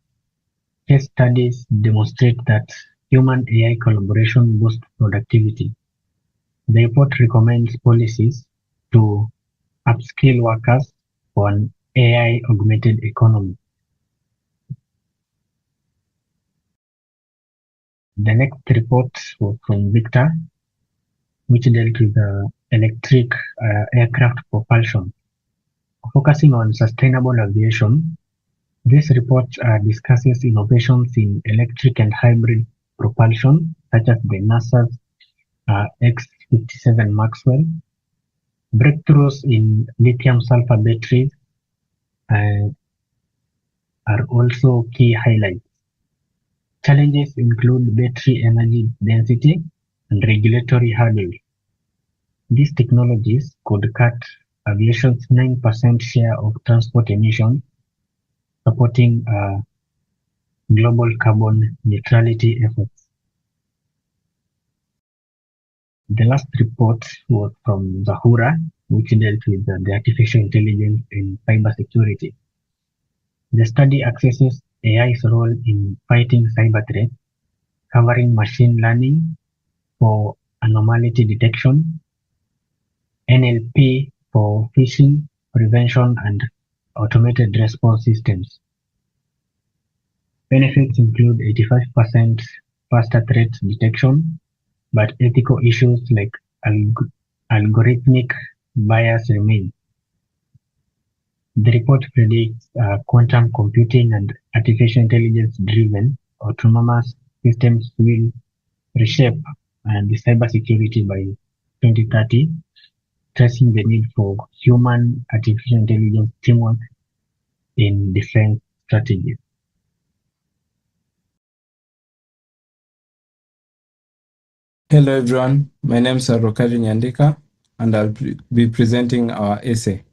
Case studies demonstrate that human-AI collaboration boosts productivity. The report recommends policies to upskill workers for an AI-augmented economy. The next report was from Victor, which dealt with electric aircraft propulsion. Focusing on sustainable aviation, this report discusses innovations in electric and hybrid propulsion, such as the NASA's X-57 Maxwell. Breakthroughs in lithium-sulfur batteries are also key highlights. Challenges include battery energy density and regulatory hurdles. These technologies could cut aviation's 9% share of transport emissions, supporting global carbon neutrality efforts. The last report was from Zahura, which dealt with the artificial intelligence in cybersecurity. The study accesses AI's role in fighting cyber threats, covering machine learning for anomaly detection, NLP for phishing prevention, and automated response systems. Benefits include 85% faster threat detection, but ethical issues like algorithmic bias remain. The report predicts quantum computing and artificial intelligence-driven autonomous systems will reshape the cybersecurity by 2030, stressing the need for human artificial intelligence teamwork in defense strategies. Hello everyone, my name is Rokari Nyandika and I'll be presenting our essay.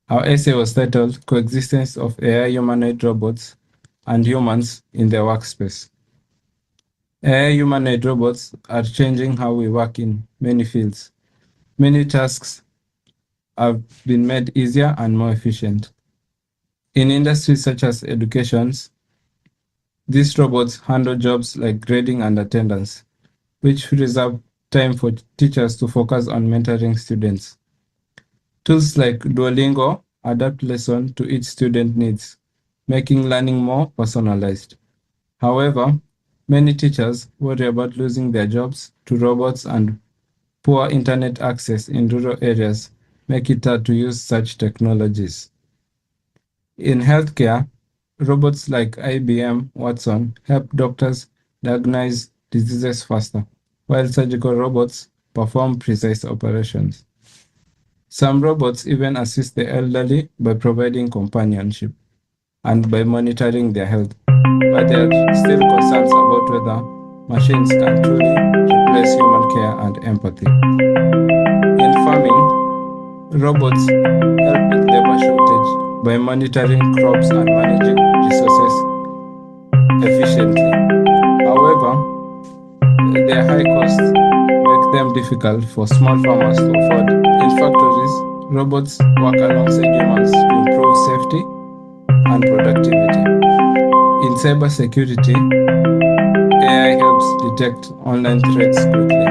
Our essay was titled Coexistence of AI Humanoid Robots and Humans in the Workspace. AI humanoid robots are changing how we work in many fields. Many tasks have been made easier and more efficient. In industries such as education, these robots handle jobs like grading and attendance, which frees up time for teachers to focus on mentoring students. Tools like Duolingo adapt lessons to each student needs, making learning more personalized. However, many teachers worry about losing their jobs to robots, and poor internet access in rural areas make it hard to use such technologies. In healthcare, robots like IBM Watson help doctors diagnose diseases faster, while surgical robots perform precise operations. Some robots even assist the elderly by providing companionship and by monitoring their health, but there are still concerns about whether machines can truly replace human care and empathy. In farming, robots help with labor shortage by monitoring crops and managing resources efficiently. However, their high costs make them difficult for small farmers to afford. In factories, robots work alongside humans to improve safety and productivity. In cybersecurity, AI helps detect online threats quickly.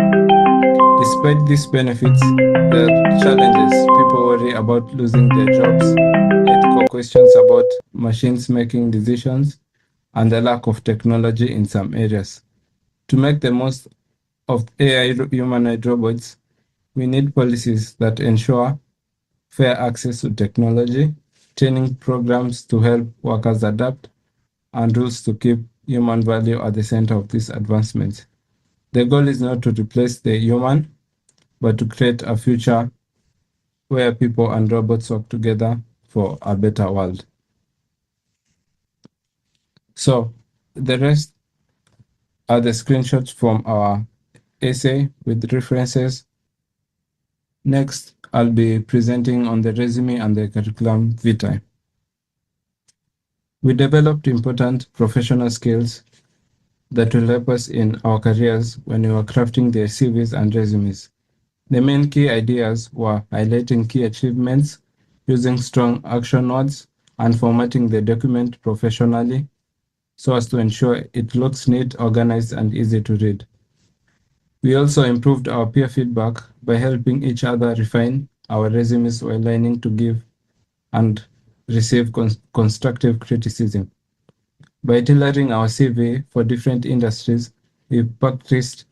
Despite these benefits, there are challenges. People worry about losing their jobs, ethical questions about machines making decisions, and the lack of technology in some areas. To make the most of AI humanoid robots, we need policies that ensure fair access to technology, training programs to help workers adapt, and rules to keep human value at the center of these advancements. The goal is not to replace the human, but to create a future where people and robots work together for a better world. So the rest are the screenshots from our essay with references. Next, I'll be presenting on the resume and the curriculum vitae. We developed important professional skills that will help us in our careers when we were crafting the CVs and resumes. The main key ideas were highlighting key achievements, using strong action words, and formatting the document professionally so as to ensure it looks neat, organized, and easy to read. We also improved our peer feedback by helping each other refine our resumes while learning to give and receive constructive criticism. By tailoring our CV for different industries, we practiced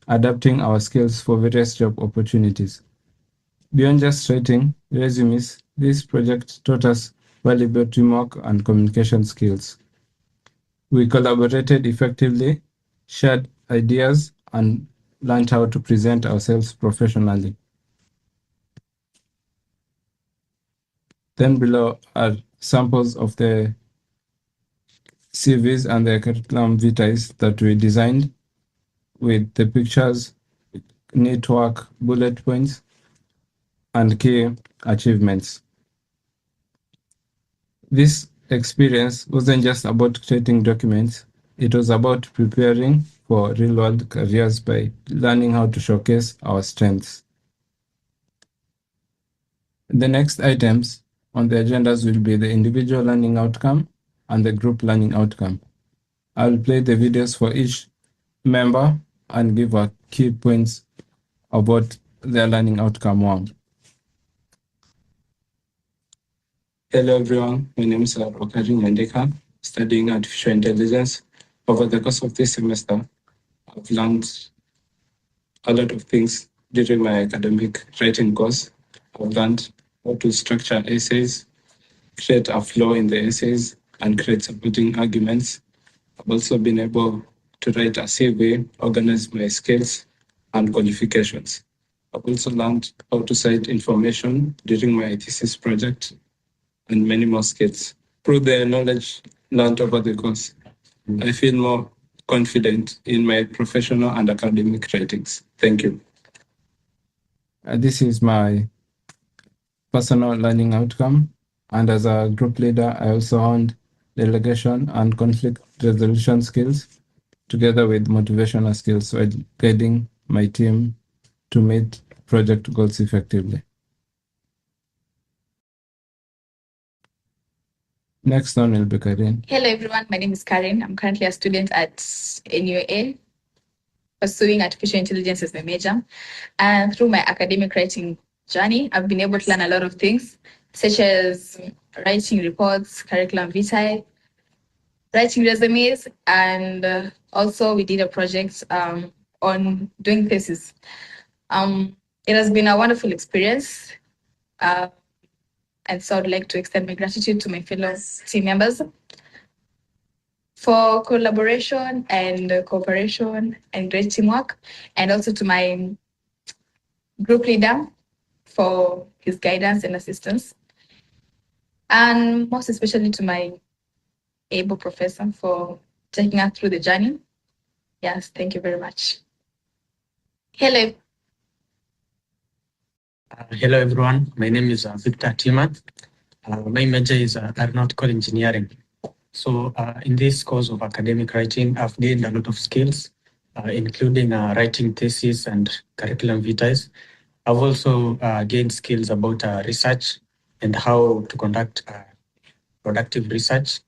adapting our skills for various job opportunities. Beyond just writing resumes, this project taught us valuable teamwork and communication skills. We collaborated effectively, shared ideas, and learned how to present ourselves professionally. Then below are samples of the CVs and the curriculum vitae that we designed with the pictures, network, bullet points, and key achievements. This experience wasn't just about creating documents, it was about preparing for real-world careers by learning how to showcase our strengths. The next items on the agendas will be the individual learning outcome and the group learning outcome. I'll play the videos for each member and give our key points about their learning outcome were. Hello everyone, my name is Okarin Nyandeka, studying artificial intelligence. Over the course of this semester, I've learned a lot of things during my academic writing course. I've learned how to structure essays, create a flow in the essays, and create supporting arguments. I've also been able to write a CV, organize my skills and qualifications. I've also learned how to cite information during my thesis project and many more skills. Through the knowledge learned over the course, I feel more confident in my professional and academic writings. Thank you. This is my personal learning outcome. And as a group leader, I also honed delegation and conflict resolution skills together with motivational skills while guiding my team to meet project goals effectively. Next one will be Karin. Hello everyone, my name is Karin. I'm currently a student at Nuaa, pursuing artificial intelligence as my major. And through my academic writing journey, I've been able to learn a lot of things, such as writing reports, curriculum vitae, writing resumes, and also we did a project on doing thesis. It has been a wonderful experience. And so I'd like to extend my gratitude to my fellow team members for collaboration and cooperation and great teamwork, and also to my group leader for his guidance and assistance, and most especially to my able professor for taking us through the journey. Yes, thank you very much. Hello. Hello everyone, my name is Victor Timat. My major is aeronautical engineering. So in this course of academic writing, I've gained a lot of skills, including writing thesis and curriculum vitae. I've also gained skills about research and how to conduct productive research.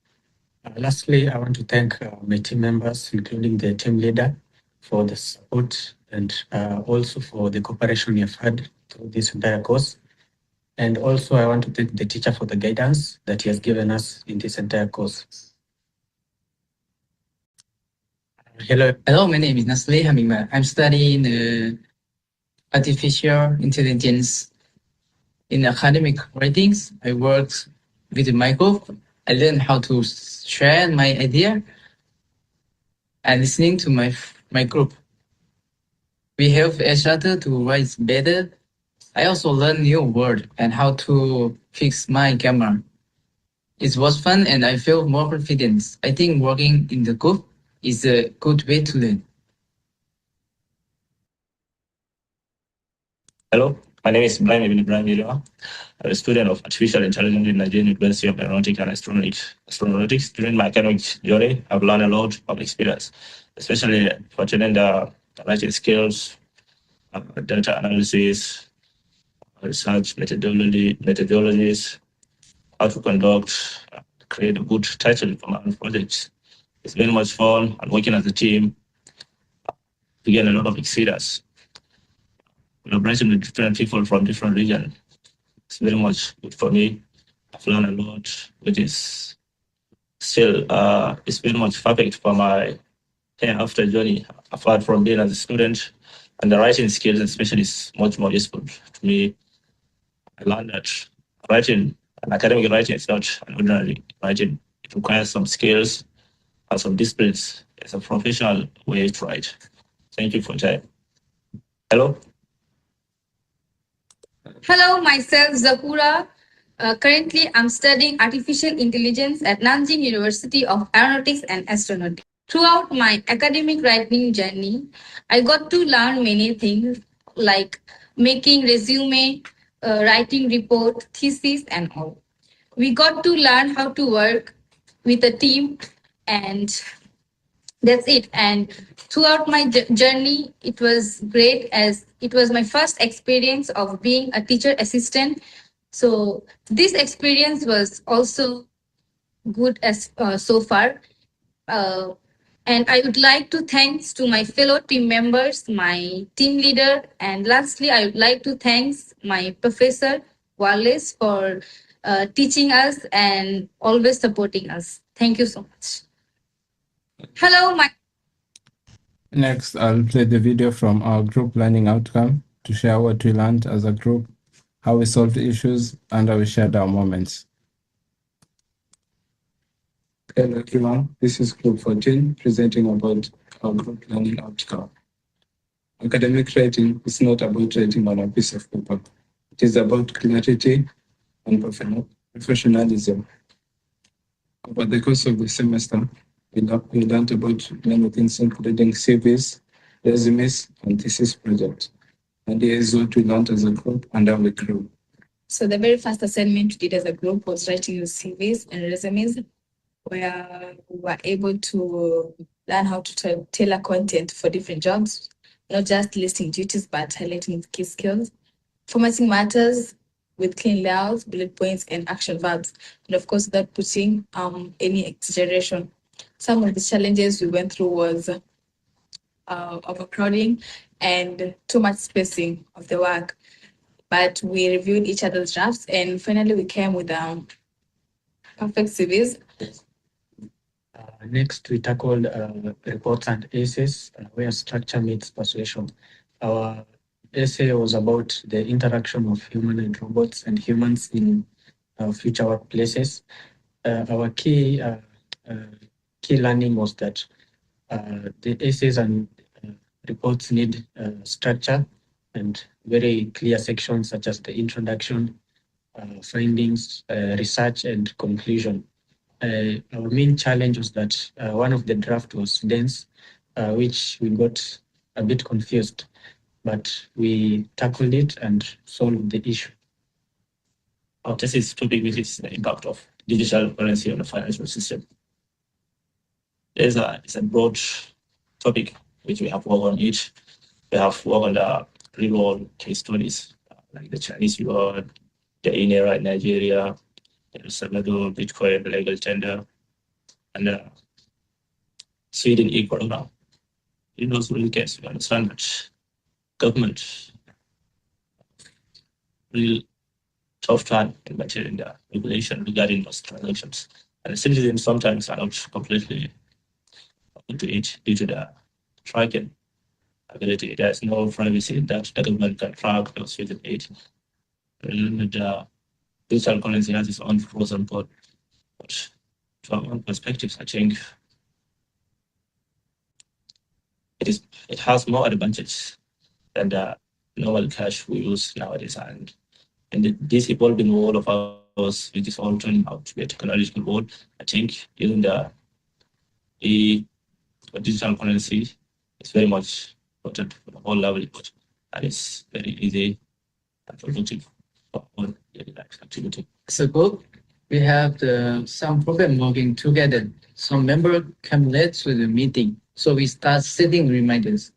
Lastly, I want to thank my team members, including the team leader, for the support and also for the cooperation you've had through this entire course. And also I want to thank the teacher for the guidance that he has given us in this entire course. Hello, my name is Nasle Hamima. I'm studying artificial intelligence in academic writings. I worked with my group. I learned how to share my idea and listening to my group. We help each other to write better. I also learned new word and how to fix my camera. It was fun and I feel more confident. I think working in the group is a good way to learn. Hello, my name is Brian Ibrahim Ilua. I'm a student of artificial intelligence in Nigerian University of Aeronautics and Astronautics. During my academic journey, I've learned a lot of experience, especially for training the writing skills, data analysis, research methodologies, how to conduct, create a good title for my own projects. It's very much fun and working as a team to gain a lot of experience. Collaboration with different people from different regions. It's very much good for me. I've learned a lot, which is still it's very much perfect for my after journey. Apart from being as a student, and the writing skills especially is much more useful to me. I learned that writing, an academic writing is not an ordinary writing. It requires some skills and some disciplines. It's a professional way to write. Thank you for your time. Hello. Hello, myself Zakura. Currently, I'm studying artificial intelligence at Nanjing University of Aeronautics and Astronautics. Throughout my academic writing journey, I got to learn many things like making resume, writing report, thesis, and all. We got to learn how to work with a team, and that's it. And throughout my journey, it was great as it was my first experience of being a teacher assistant. So this experience was also good as so far. Uh, and I would like to thanks to my fellow team members, my team leader, and lastly, I would like to thanks my professor Wallace for teaching us and always supporting us. Thank you so much. Hello, my Next, I'll play the video from our group learning outcome to share what we learned as a group, how we solved issues, and how we shared our moments. Hello everyone, this is Group 14 presenting about our group learning outcome. Academic writing is not about writing on a piece of paper. It is about clarity and professionalism. Over the course of the semester, we learned about many things including CVs, resumes, and thesis projects. And here is what we learned as a group and how we grew. So the very first assignment we did as a group was writing your CVs and resumes, where we were able to learn how to tailor content for different jobs, not just listing duties, but highlighting key skills, formatting matters with clean layouts, bullet points, and action verbs, and of course, without putting any exaggeration. Some of the challenges we went through was overcrowding and too much spacing of the work. But we reviewed each other's drafts, and finally we came with perfect CVs. Next, we tackled reports and essays where structure meets persuasion. Our essay was about the interaction of human and robots and humans in future workplaces. Our key learning was that the essays and reports need structure and very clear sections such as the introduction, findings, research, and conclusion. Our main challenge was that one of the draft was dense, which we got a bit confused, but we tackled it and solved the issue. Our thesis topic, which is the impact of digital currency on the financial system. It's a broad topic which we have worked on each. We have worked on the real-world case studies, like the Chinese yuan, the INERA in Nigeria, El Salvador, Bitcoin, legal tender, and Sweden e-corona. In those real cases, we understand that government real tough time in maintaining the regulation regarding those transactions. And citizens sometimes are not completely into it due to the tracking ability. There's no privacy that the government can track those within it. And digital currency has its own pros and cons. But from one perspective, I think it has more advantages than the normal cash we use nowadays. And in this evolving world of ours, which is all turning out to be a technological world, I think using the digital currency is very much important for the whole livelihood, and it's very easy and productive for all daily life activity. So good. We have some problem working together. Some member come late to the meeting, so we start setting reminders.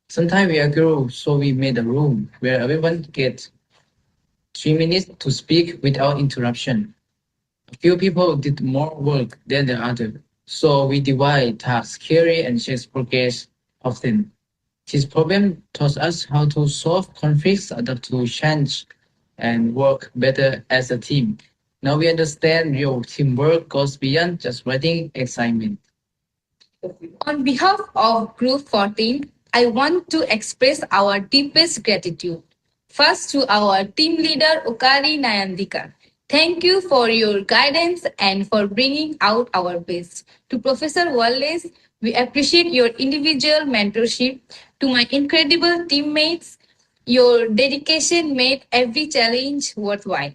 Sometimes we agree, so we made a room where everyone gets 3 minutes to speak without interruption. A few people did more work than the other, so we divide tasks, carry and share progress often. This problem taught us how to solve conflicts, adapt to change, and work better as a team. Now we understand real teamwork goes beyond just writing assignment. On behalf of Group 14, I want to express our deepest gratitude. First, to our team leader, Ukari Nayandika. Thank you for your guidance and for bringing out our best. To Professor Wallace, we appreciate your individual mentorship. To my incredible teammates, your dedication made every challenge worthwhile.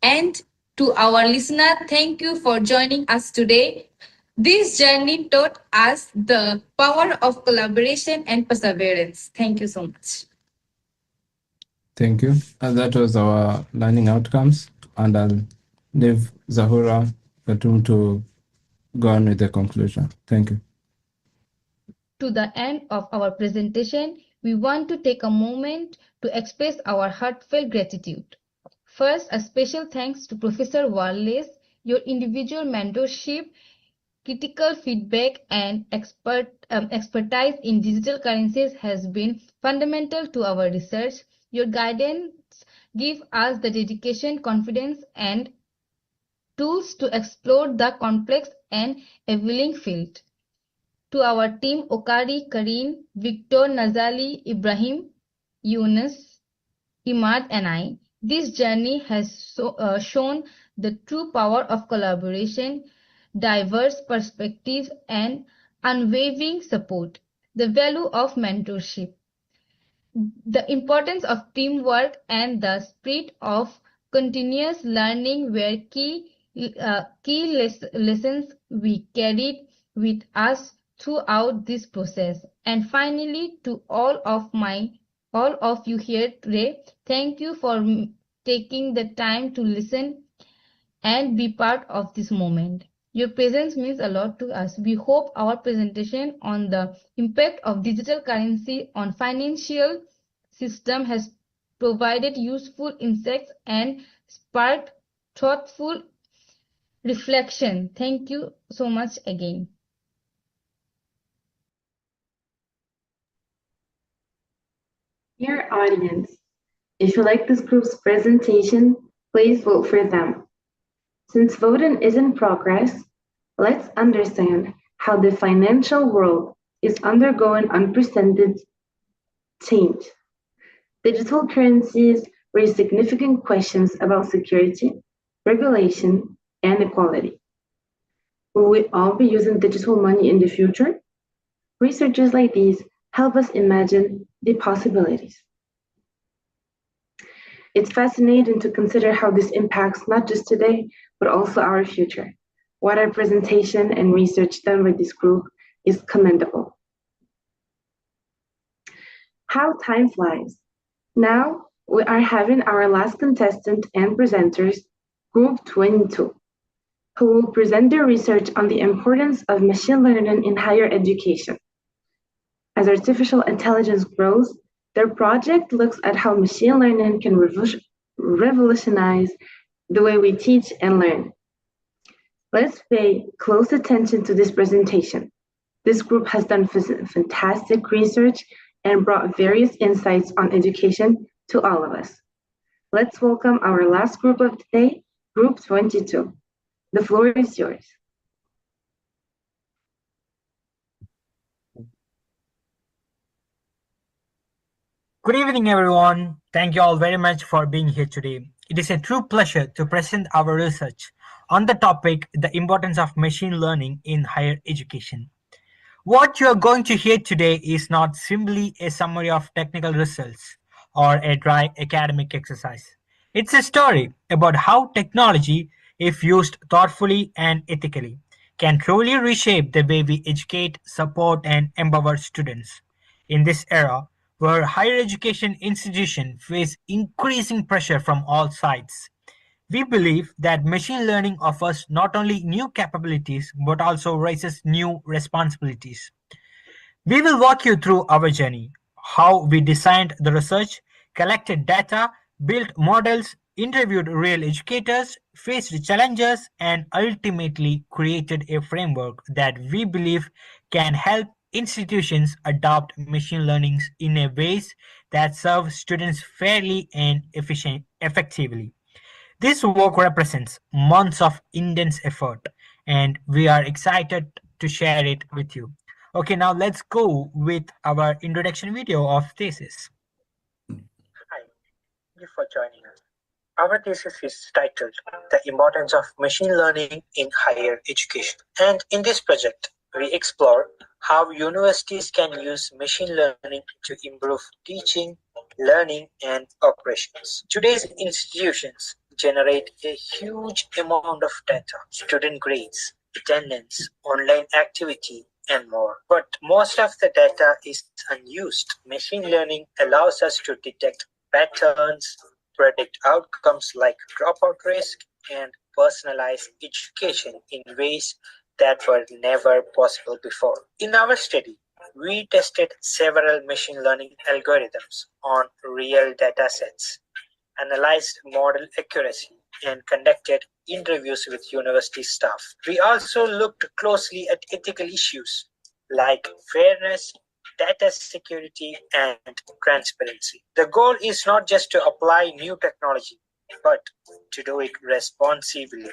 And to our listener, thank you for joining us today. This journey taught us the power of collaboration and perseverance. Thank you so much. Thank you. And that was our learning outcomes. And I'll leave Zahura Khatum to go on with the conclusion. Thank you. To the end of our presentation, we want to take a moment to express our heartfelt gratitude. First, a special thanks to Professor Wallace. Your individual mentorship, critical feedback, and expertise in digital currencies has been fundamental to our research. Your guidance gives us the dedication, confidence, and tools to explore the complex and evolving field. To our team, Okari, Kareen, Victor, Nazali, Ibrahim, Yunus, Imad, and I, this journey has shown the true power of collaboration, diverse perspectives, and unwavering support. The value of mentorship, the importance of teamwork, and the spirit of continuous learning were key lessons we carried with us throughout this process. And finally, to all of you here today, thank you for taking the time to listen and be part of this moment. Your presence means a lot to us. We hope our presentation on the impact of digital currency on financial system has provided useful insights and sparked thoughtful reflection. Thank you so much again. Dear audience, if you like this group's presentation, please vote for them. Since voting is in progress, let's understand how the financial world is undergoing unprecedented change. Digital currencies raise significant questions about security, regulation, and equality. Will we all be using digital money in the future? Researchers like these help us imagine the possibilities. It's fascinating to consider how this impacts not just today, but also our future. What our presentation and research done with this group is commendable. How time flies. Now we are having our last contestant and presenters, Group 22, who will present their research on the importance of machine learning in higher education. As artificial intelligence grows, their project looks at how machine learning can revolutionize the way we teach and learn. Let's pay close attention to this presentation. This group has done fantastic research and brought various insights on education to all of us. Let's welcome our last group of today, Group 22. The floor is yours. Good evening, everyone. Thank you all very much for being here today. It is a true pleasure to present our research on the topic, the importance of machine learning in higher education. What you are going to hear today is not simply a summary of technical results or a dry academic exercise. It's a story about how technology, if used thoughtfully and ethically, can truly reshape the way we educate, support, and empower students. In this era, where higher education institutions face increasing pressure from all sides, we believe that machine learning offers not only new capabilities but also raises new responsibilities. We will walk you through our journey, how we designed the research, collected data, built models, interviewed real educators, faced challenges, and ultimately created a framework that we believe can help institutions adopt machine learning in a ways that serve students fairly and effectively. This work represents months of intense effort, and we are excited to share it with you. Okay, now let's go with our introduction video of thesis. Hi, thank you for joining us. Our thesis is titled The Importance of Machine Learning in Higher Education. And in this project, we explore how universities can use machine learning to improve teaching, learning, and operations. Today's institutions generate a huge amount of data, student grades, attendance, online activity, and more. But most of the data is unused. Machine learning allows us to detect patterns, predict outcomes like dropout risk, and personalize education in ways that were never possible before. In our study, we tested several machine learning algorithms on real data sets, analyzed model accuracy, and conducted interviews with university staff. We also looked closely at ethical issues like fairness, data security, and transparency. The goal is not just to apply new technology, but to do it responsibly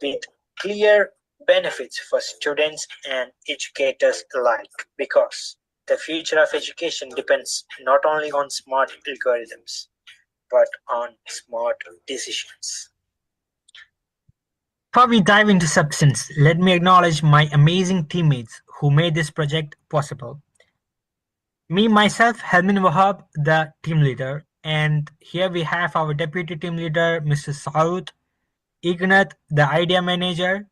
with clear benefits for students and educators alike. Because the future of education depends not only on smart algorithms, but on smart decisions. Before we dive into substance, let me acknowledge my amazing teammates who made this project possible. Me, myself, Helmin Wahab, the team leader, and here we have our deputy team leader, Mr. Saud, Ignat, the idea manager,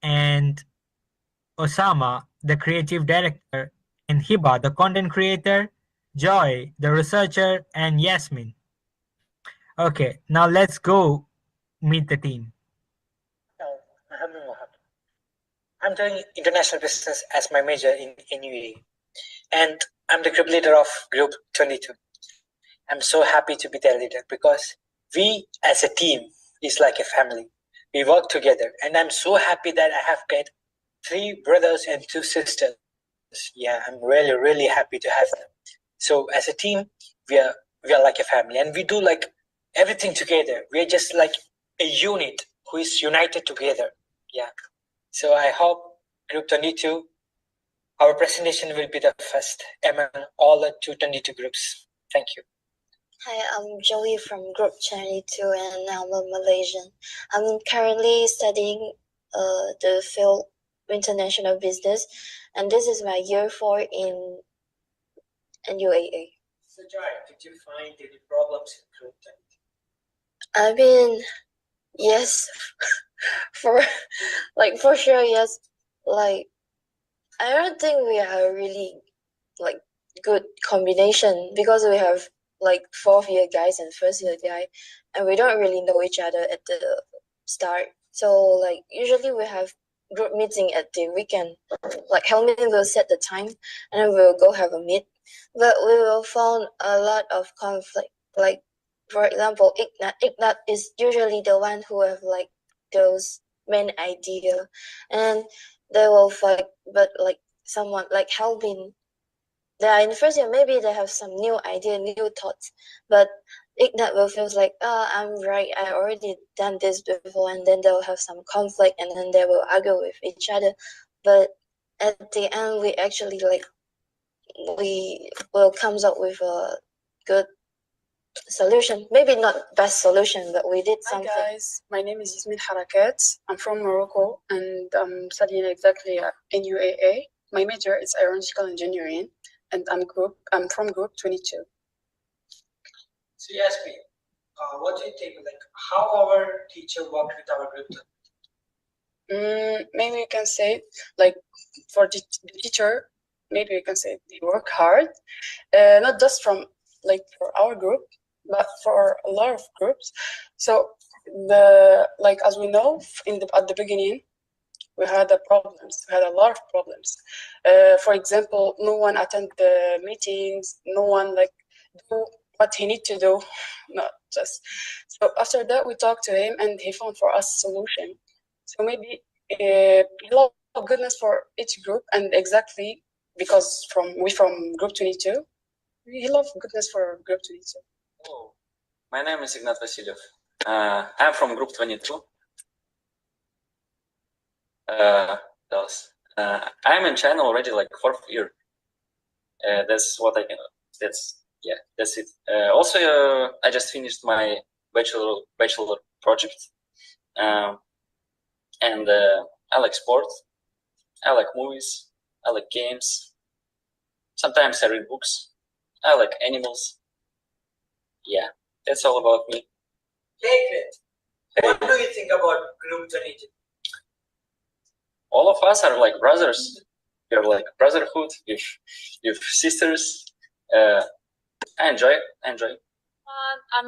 and Osama, the creative director, and Hiba, the content creator, Joy, the researcher, and Yasmin. Okay, now let's go meet the team. Hello, I'm Helmin Wahab. I'm doing international business as my major in NUA, and I'm the group leader of Group 22. I'm so happy to be their leader because we as a team is like a family. We work together, and I'm so happy that I have got 3 brothers and 2 sisters. Yeah, I'm really happy to have them. So as a team, we are like a family, and we do like everything together. We are just like a unit who is united together. Yeah. So I hope Group 22, our presentation will be the first among all the 222 groups. Thank you. Hi, I'm Joey from Group 22 and I'm a Malaysian. I'm currently studying the field international business, and this is my year 4 in UAA. So Joy, did you find any problems in Group 22? I mean, yes, for sure, yes. Like, I don't think we are really like good combination because we have like 4th year guys and 1st year guy, and we don't really know each other at the start. So like usually we have group meeting at the weekend. Like Helmin will set the time, and then we'll go have a meet. But we will find a lot of conflict. Like for example, Ignat is usually the one who have like those main idea, and they will fight. But like someone like Helmin, they are in the 1st year, maybe they have some new idea, new thoughts, but Ignat will feel like, I'm right, I already done this before, and then they'll have some conflict, and then they will argue with each other. But at the end, we actually like we will comes up with a good solution. Maybe not best solution, but we did something. Hi guys, my name is Yasmin Harakat. I'm from Morocco and I'm studying exactly at NUAA. My major is aeronautical engineering and I'm from group 22. So Yasmin, what do you think? Like how our teacher worked with our group? Maybe you can say like for the teacher, maybe you can say they work hard, not just from like for our group, but for a lot of groups. So as we know at the beginning, we had problems. We had a lot of problems. For example, no one attend the meetings. No one do what he need to do. Not just. So after that, we talked to him, and he found for us a solution. So maybe a lot of goodness for each group, and exactly because we from group 22, we love goodness for group 22. Oh, my name is Ignat Vasilyev. I'm from group 22. I'm in China already like 4th year. That's what I can. That's it. Also, I just finished my bachelor project, and I like sports. I like movies. I like games. Sometimes I read books. I like animals. Yeah, that's all about me. Hey, great. What do you think about group 22? All of us are like brothers. We're like brotherhood with sisters. I enjoy it. I'm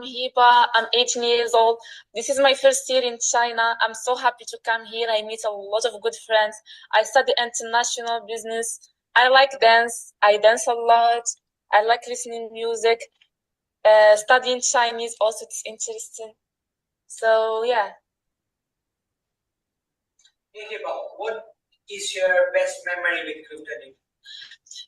Hiba. I'm 18 years old. This is my first year in China. I'm so happy to come here. I meet a lot of good friends. I study international business. I like dance. I dance a lot. I like listening music. Studying Chinese also is interesting. So yeah. Hiba, what is your best memory with group 22?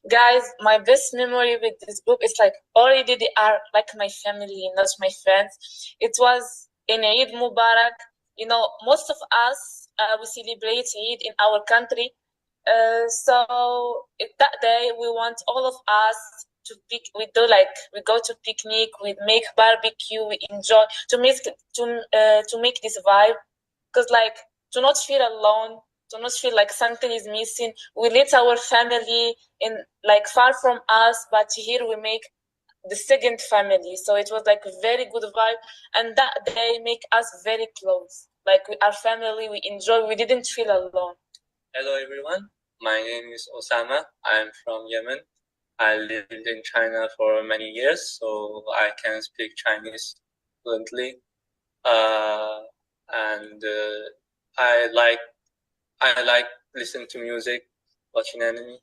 Guys, my best memory with this group is like already they are like my family, not my friends. It was in Eid Mubarak. You know, most of us we celebrate Eid in our country. So that day we want all of us to we go to picnic, we make barbecue, we enjoy to make this vibe, because to not feel alone, to not feel like something is missing. We let our family in far from us, but here we make the second family. So it was like a very good vibe, and that day make us very close. Like our family, we enjoy. We didn't feel alone. Hello everyone, my name is Osama. I'm from Yemen. I lived in China for many years, so I can speak Chinese fluently. And I like listening to music, watching anime.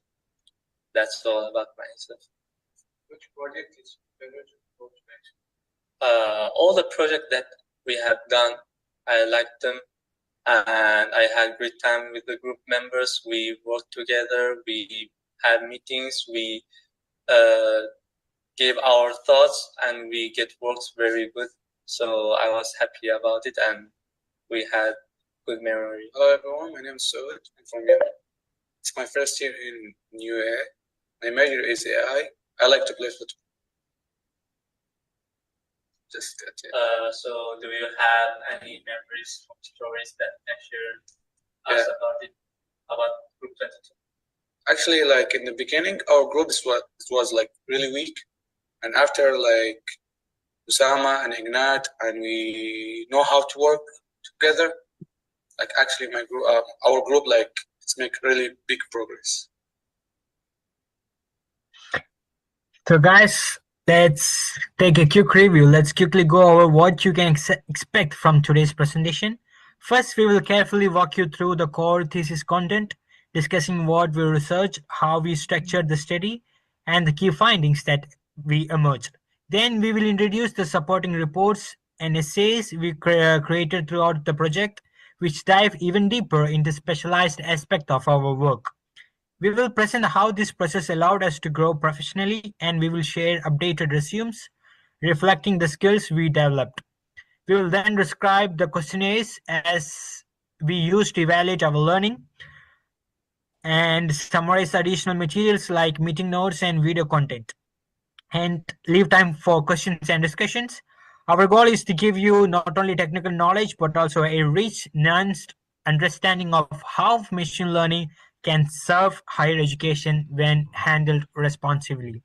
That's all about myself. Which project is favorite? All the projects that we have done, I liked them, and I had great time with the group members. We worked together. We had meetings. We gave our thoughts, and we get works very good. So I was happy about it, and we had good memory. Hello everyone, my name is Saud. I'm from Yemen. It's my first year in Nuaa. My major is AI. I like to play football. Just that, yeah. So do you have any memories or stories that can share us about Group 22? Actually, in the beginning, our group was like really weak, and after Usama and Ignat, and we know how to work together. Actually, my group, our group, it's make really big progress. So guys, let's take a quick review. Let's quickly go over what you can expect from today's presentation. First, we will carefully walk you through the core thesis content, discussing what we researched, how we structured the study, and the key findings that we emerged. Then we will introduce the supporting reports and essays we created throughout the project, which dive even deeper into specialized aspects of our work. We will present how this process allowed us to grow professionally, and we will share updated resumes reflecting the skills we developed. We will then describe the questionnaires as we used to evaluate our learning. and summarize additional materials like meeting notes and video content, and leave time for questions and discussions. Our goal is to give you not only technical knowledge but also a rich, nuanced understanding of how machine learning can serve higher education when handled responsibly.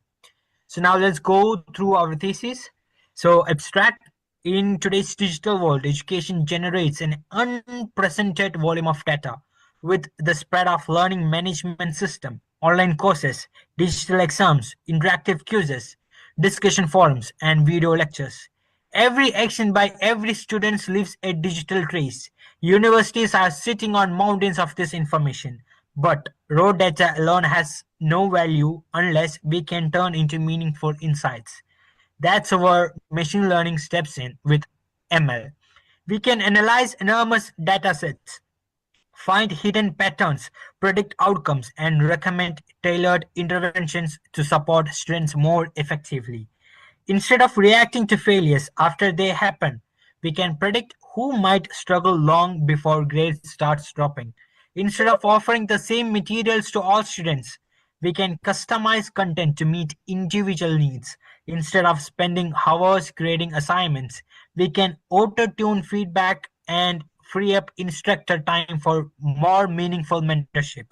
So now let's go through our thesis. So abstract: in today's digital world, education generates an unprecedented volume of data. With the spread of learning management system, online courses, digital exams, interactive quizzes, discussion forums, and video lectures, every action by every student leaves a digital trace. Universities are sitting on mountains of this information, but raw data alone has no value unless we can turn into meaningful insights. That's where machine learning steps in with ML. We can analyze enormous datasets, find hidden patterns, predict outcomes, and recommend tailored interventions to support students more effectively. Instead of reacting to failures after they happen, we can predict who might struggle long before grades start dropping. Instead of offering the same materials to all students, we can customize content to meet individual needs. Instead of spending hours grading assignments, we can auto-tune feedback and free up instructor time for more meaningful mentorship.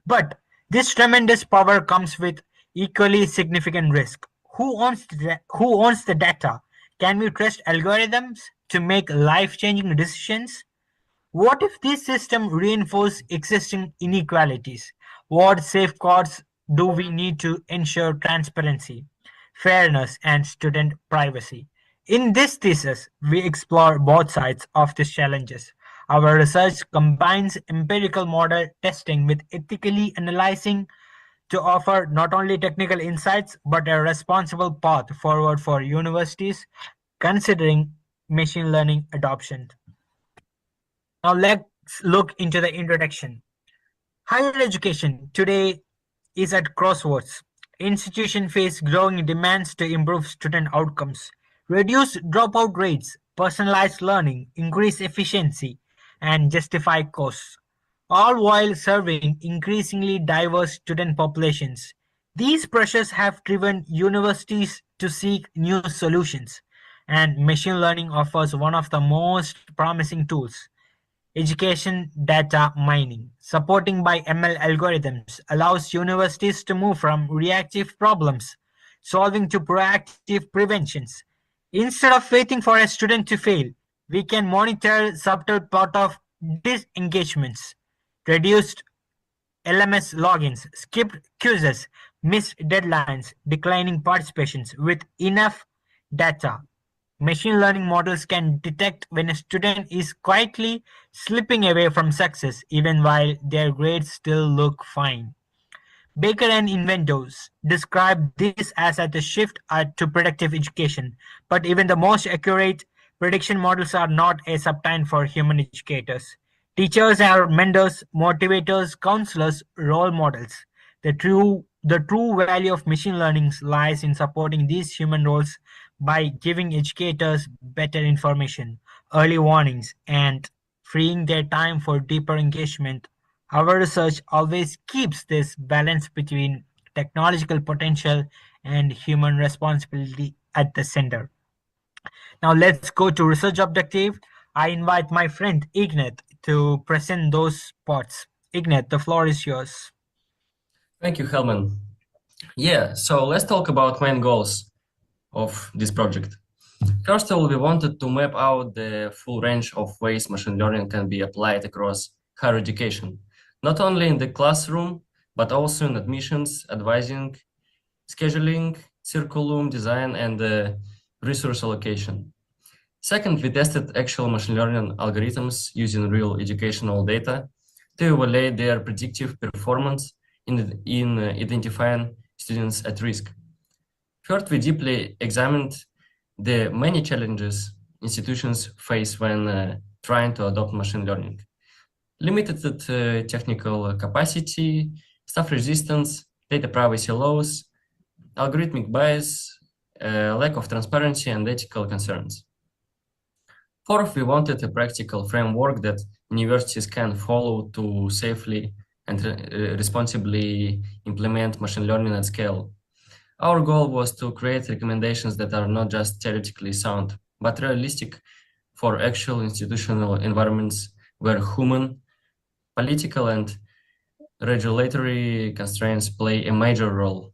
But this tremendous power comes with equally significant risk. Who owns the data? Can we trust algorithms to make life-changing decisions? What if this system reinforces existing inequalities? What safeguards do we need to ensure transparency, fairness, and student privacy? In this thesis, we explore both sides of these challenges. Our research combines empirical model testing with ethically analyzing to offer not only technical insights but a responsible path forward for universities considering machine learning adoption. Now let's look into the introduction. Higher education today is at crossroads. Institutions face growing demands to improve student outcomes, reduce dropout rates, personalize learning, increase efficiency, and justify costs, all while serving increasingly diverse student populations. These pressures have driven universities to seek new solutions, and machine learning offers one of the most promising tools. Education data mining, supporting by ML algorithms, allows universities to move from reactive problems solving to proactive preventions. Instead of waiting for a student to fail, we can monitor subtle part of disengagements, reduced LMS logins, skipped quizzes, missed deadlines, declining participations. With enough data, machine learning models can detect when a student is quietly slipping away from success even while their grades still look fine. Baker and Inventos describe this as a shift to predictive education, but even the most accurate prediction models are not a substitute for human educators. Teachers are mentors, motivators, counselors, role models. The true value of machine learning lies in supporting these human roles by giving educators better information, early warnings, and freeing their time for deeper engagement. Our research always keeps this balance between technological potential and human responsibility at the center. Now let's go to research objective. I invite my friend Ignat to present those parts. Ignat, the floor is yours. Thank you, Helman. Yeah, so let's talk about main goals of this project. First of all, we wanted to map out the full range of ways machine learning can be applied across higher education, not only in the classroom, but also in admissions, advising, scheduling, curriculum design, and resource allocation. Second, we tested actual machine learning algorithms using real educational data to evaluate their predictive performance in identifying students at risk. Third, we deeply examined the many challenges institutions face when trying to adopt machine learning. Limited technical capacity, staff resistance, data privacy laws, algorithmic bias, lack of transparency, and ethical concerns. Fourth, we wanted a practical framework that universities can follow to safely and responsibly implement machine learning at scale. Our goal was to create recommendations that are not just theoretically sound, but realistic for actual institutional environments where human, political, and regulatory constraints play a major role.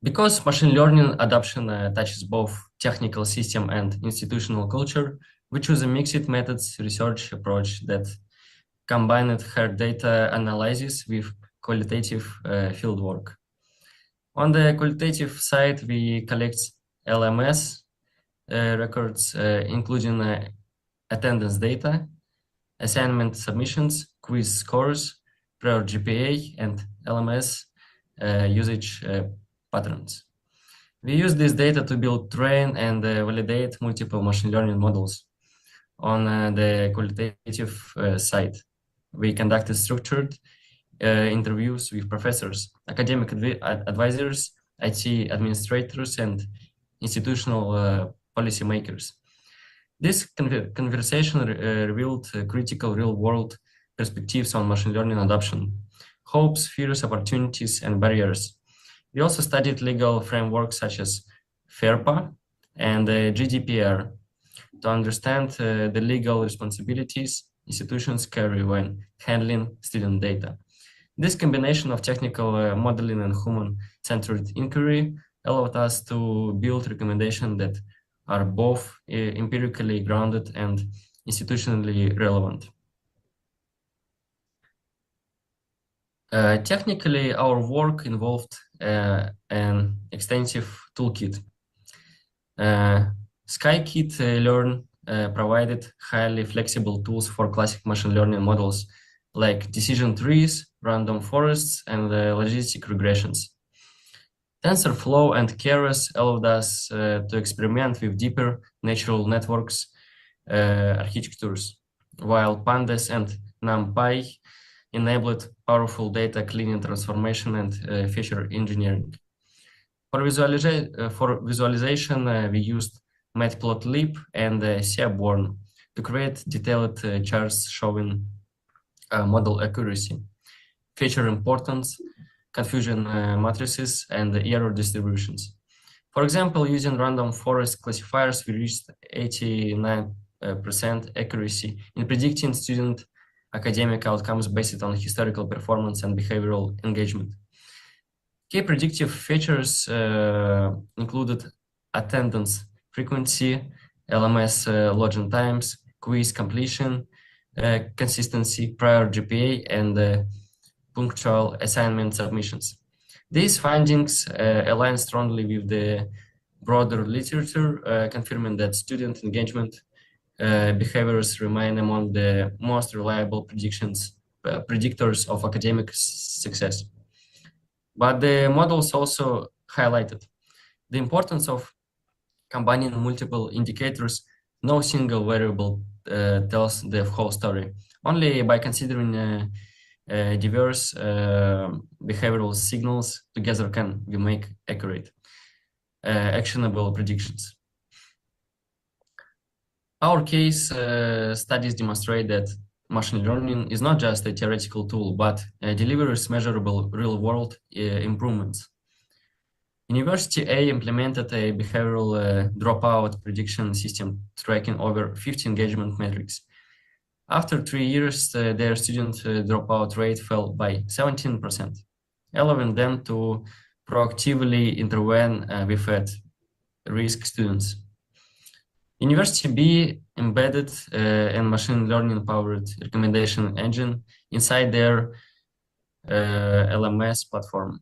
Because machine learning adoption touches both technical system and institutional culture, we choose a mixed methods research approach that combined hard data analysis with qualitative fieldwork. On the qualitative side, we collect LMS records, including attendance data, assignment submissions, quiz scores, prior GPA, and LMS usage patterns. We use this data to build, train, and validate multiple machine learning models. On the qualitative side, we conducted structured interviews with professors, academic advisors, IT administrators, and institutional policymakers. This conversation revealed critical real-world perspectives on machine learning adoption, hopes, fears, opportunities, and barriers. We also studied legal frameworks such as FERPA and GDPR to understand the legal responsibilities institutions carry when handling student data. This combination of technical modeling and human-centered inquiry allowed us to build recommendations that are both empirically grounded and institutionally relevant. Technically, our work involved an extensive toolkit. Scikit-learn provided highly flexible tools for classic machine learning models like decision trees, random forests, and logistic regressions. TensorFlow and Keras allowed us to experiment with deeper natural networks architectures, while Pandas and NumPy enabled powerful data cleaning, transformation, and feature engineering. For visualization, we used Matplotlib and Seaborn to create detailed charts showing model accuracy, feature importance, confusion matrices, and error distributions. For example, using random forest classifiers, we reached 89% accuracy in predicting student academic outcomes based on historical performance and behavioral engagement. Key predictive features included attendance frequency, LMS login times, quiz completion, consistency, prior GPA, and punctual assignment submissions. These findings align strongly with the broader literature, confirming that student engagement behaviors remain among the most reliable predictors of academic success. But the models also highlighted the importance of combining multiple indicators. No single variable tells the whole story. Only by considering diverse behavioral signals together can we make accurate, actionable predictions. Our case studies demonstrate that machine learning is not just a theoretical tool, but delivers measurable real-world improvements. University A implemented a behavioral dropout prediction system tracking over 50 engagement metrics. After 3 years, their student dropout rate fell by 17%, allowing them to proactively intervene with at-risk students. University B embedded a machine learning-powered recommendation engine inside their LMS platform.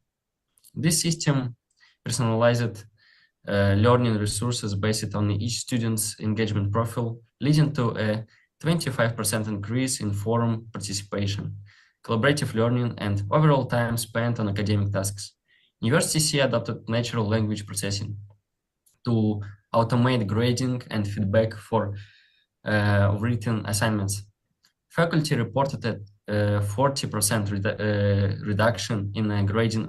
This system personalized learning resources based on each student's engagement profile, leading to a 25% increase in forum participation, collaborative learning, and overall time spent on academic tasks. University C adopted natural language processing to automate grading and feedback for written assignments. Faculty reported a 40% reduction in grading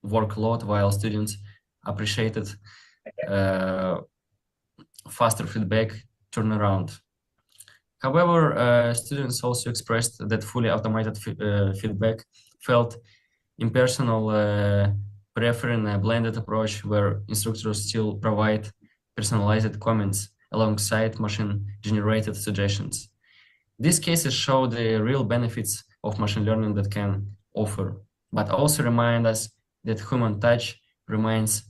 workload, while students appreciated faster feedback turnaround. However, students also expressed that fully automated feedback felt impersonal, preferring a blended approach where instructors still provide personalized comments alongside machine-generated suggestions. These cases show the real benefits of machine learning that can offer, but also remind us that human touch remains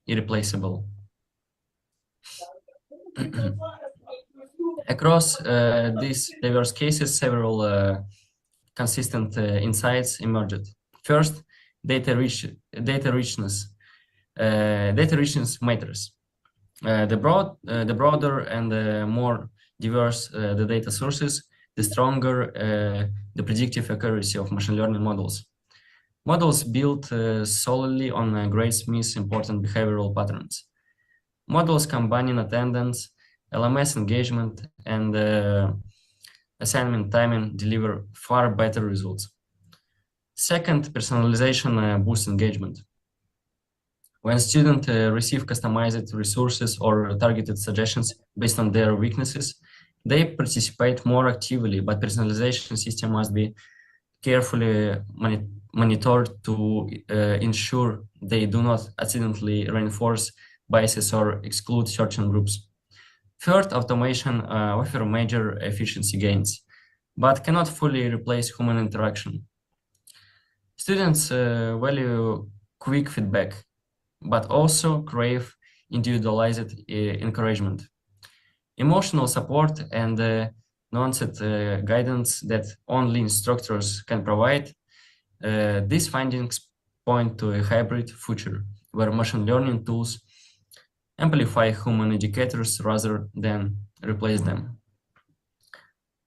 irreplaceable. Across these diverse cases, several consistent insights emerged. First, data richness. Data richness matters. The broader and more diverse the data sources, the stronger the predictive accuracy of machine learning models. Models built solely on Gray Smith's important behavioral patterns. Models combining attendance, LMS engagement, and assignment timing deliver far better results. Second, personalization boosts engagement. When students receive customized resources or targeted suggestions based on their weaknesses, they participate more actively, but personalization system must be carefully monitored to ensure they do not accidentally reinforce biases or exclude certain groups. Third, automation offers major efficiency gains, but cannot fully replace human interaction. Students value quick feedback, but also crave individualized encouragement. Emotional support and nuanced guidance that only instructors can provide. These findings point to a hybrid future where machine learning tools amplify human educators rather than replace them.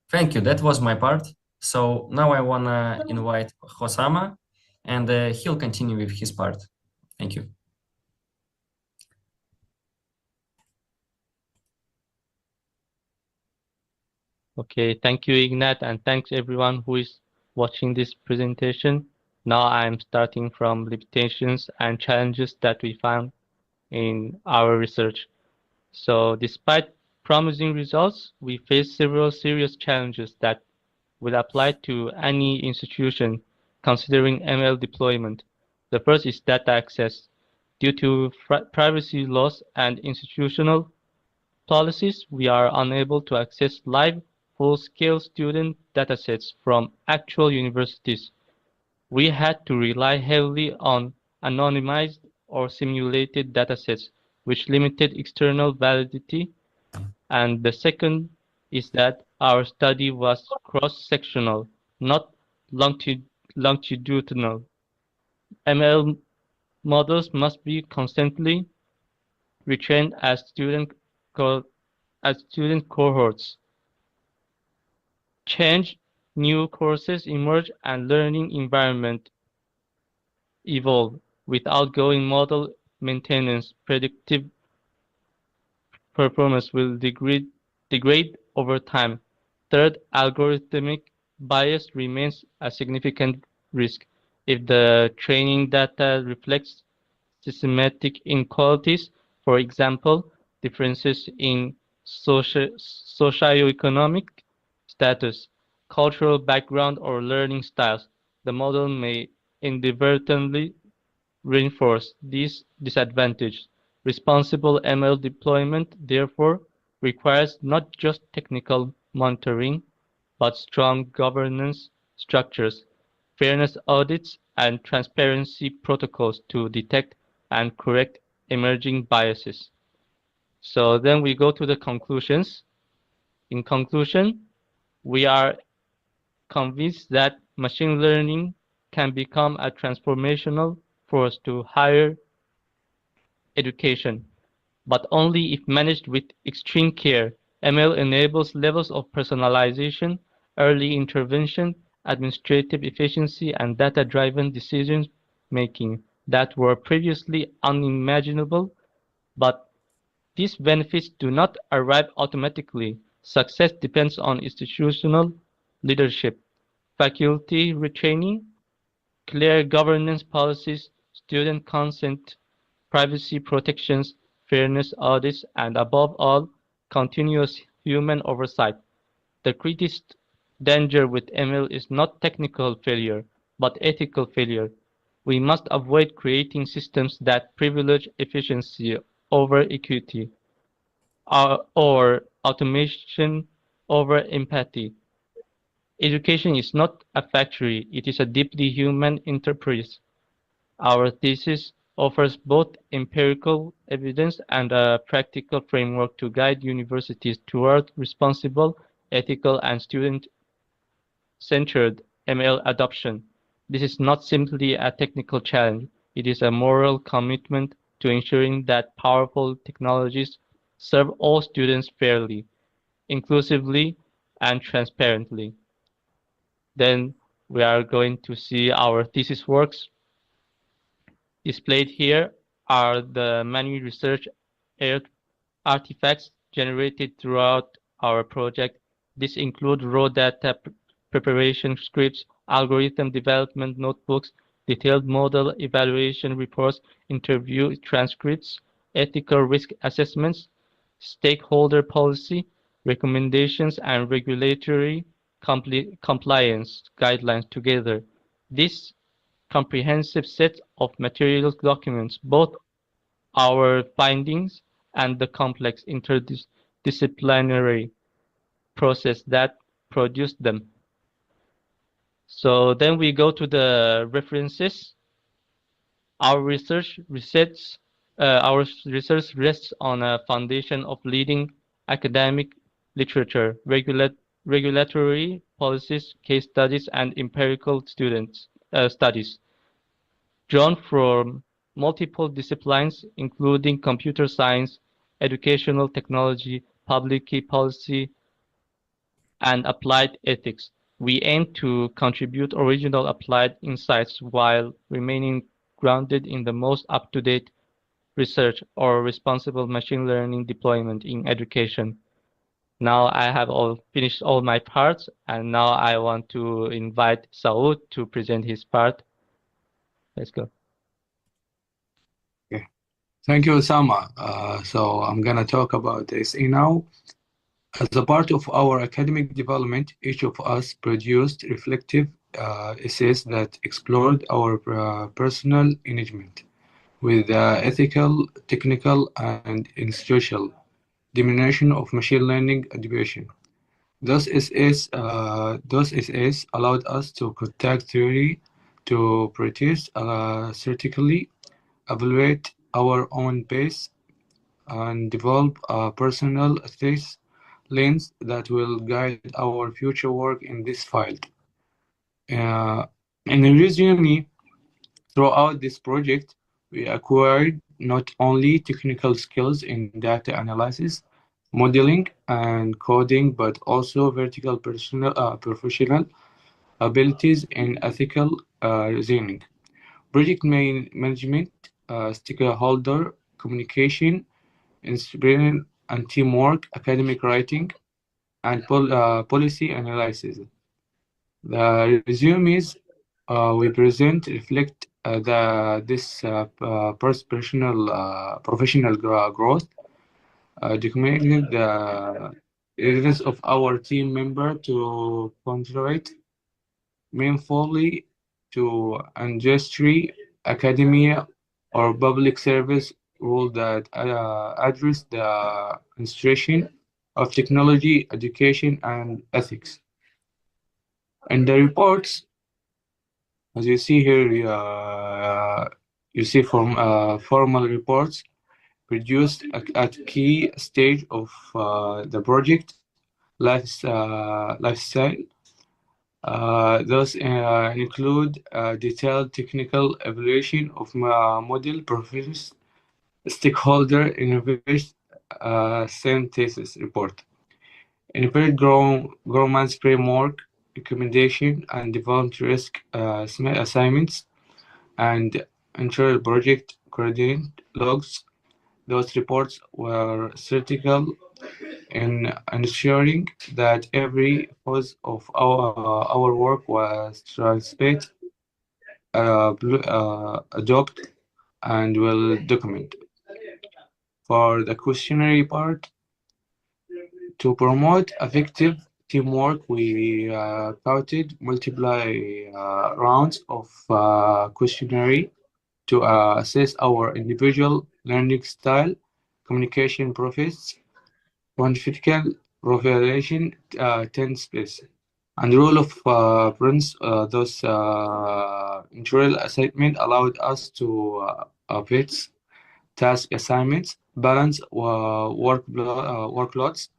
Thank you, that was my part. So now I wanna invite Hosama and he'll continue with his part. Thank you. Okay, thank you, Ignat, and thanks everyone who is watching this presentation. Now I'm starting from limitations and challenges that we found in our research. So despite promising results, we face several serious challenges that will apply to any institution considering ML deployment. The first is data access. Due to privacy laws and institutional policies, we are unable to access live, full-scale student datasets from actual universities. We had to rely heavily on anonymized or simulated datasets, which limited external validity. And the second is that our study was cross-sectional, not longitudinal. ML models must be constantly retrained as student cohorts change, new courses emerge, and learning environment evolve. With outgoing model maintenance, predictive performance will degrade over time. Third, algorithmic bias remains a significant risk. If the training data reflects systematic inequalities, for example, differences in socioeconomic status, cultural background, or learning styles, the model may inadvertently reinforce these disadvantages. Responsible ML deployment, therefore, requires not just technical monitoring, but strong governance structures, fairness audits, and transparency protocols to detect and correct emerging biases. So then we go to the conclusions. In conclusion, we are convinced that machine learning can become a transformational force to higher education, but only if managed with extreme care. ML enables levels of personalization, early intervention, administrative efficiency, and data-driven decision making that were previously unimaginable, but these benefits do not arrive automatically. Success depends on institutional leadership, faculty retraining, clear governance policies, student consent, privacy protections, fairness audits, and above all, continuous human oversight. The greatest danger with ML is not technical failure, but ethical failure. We must avoid creating systems that privilege efficiency over equity, or automation over empathy. Education is not a factory, it is a deeply human enterprise. Our thesis offers both empirical evidence and a practical framework to guide universities toward responsible, ethical, and student-centered ML adoption. This is not simply a technical challenge, it is a moral commitment to ensuring that powerful technologies serve all students fairly, inclusively, and transparently. Then we are going to see our thesis works. Displayed here are the many research artifacts generated throughout our project. These include raw data preparation scripts, algorithm development notebooks, detailed model evaluation reports, interview transcripts, ethical risk assessments, stakeholder policy, recommendations, and regulatory compliance guidelines together. This comprehensive set of materials documents both our findings and the complex interdisciplinary process that produced them. So then we go to the references. Our research rests on a foundation of leading academic literature, regulatory policies, case studies, and empirical studies, drawn from multiple disciplines, including computer science, educational technology, public policy, and applied ethics. We aim to contribute original applied insights while remaining grounded in the most up-to-date research or responsible machine learning deployment in education. Now I have finished all my parts, and now I want to invite Saud to present his part. Let's go. Okay. Thank you, Osama. So I'm going to talk about this now. As a part of our academic development, each of us produced reflective essays that explored our personal engagement with ethical, technical, and institutional dimension of machine learning education. Those essays allowed us to contact theory, to practice critically, evaluate our own pace, and develop a personal ethics lens that will guide our future work in this field. In resume, throughout this project, we acquired not only technical skills in data analysis, modeling, and coding, but also vertical professional abilities in ethical reasoning, project management, stakeholder communication, inspiration and teamwork, academic writing, and policy analysis. The resumes we present reflect this professional growth, documenting the readiness of our team member to contribute meaningfully to industry, academia, or public service role that address the institution of technology, education, and ethics. In the reports, as you see here, you see formal reports produced at key stage of the project lifestyle. Those include detailed technical evaluation of model performance, stakeholder innovation synthesis report, independent governance framework, recommendation, and development risk assignments, and ensure project coordinate logs. Those reports were critical in ensuring that every phase of our work was transparent, adopted, and well documented. For the questionnaire part, to promote effective teamwork, we counted multiple rounds of questionnaire to assess our individual learning style, communication profiles, quantifiable profilation, 10 space. And rule of prince, those internal assignment allowed us to fit task assignments, balance workloads,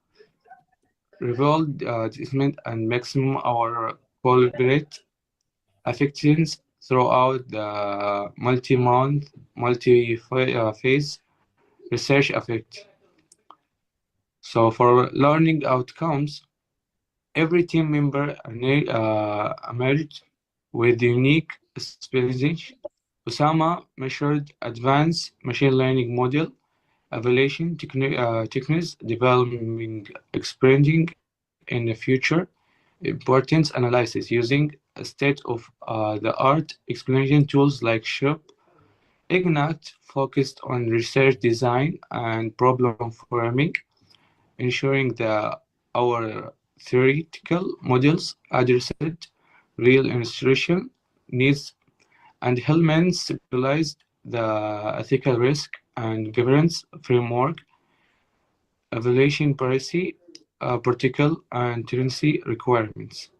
revolve assessment, and maximum our collaborate affections throughout the multi-month, multi-phase research effect. So for learning outcomes, every team member emerged with unique specialization. Osama measured advanced machine learning model evaluation techniques, developing expanding in the future importance analysis using state-of-the-art explanation tools like SHIP. Ignat focused on research design and problem framing, ensuring that our theoretical models addressed real institution needs, and Hellman stabilized the ethical risk and governance framework, evaluation policy, practical and truancy requirements,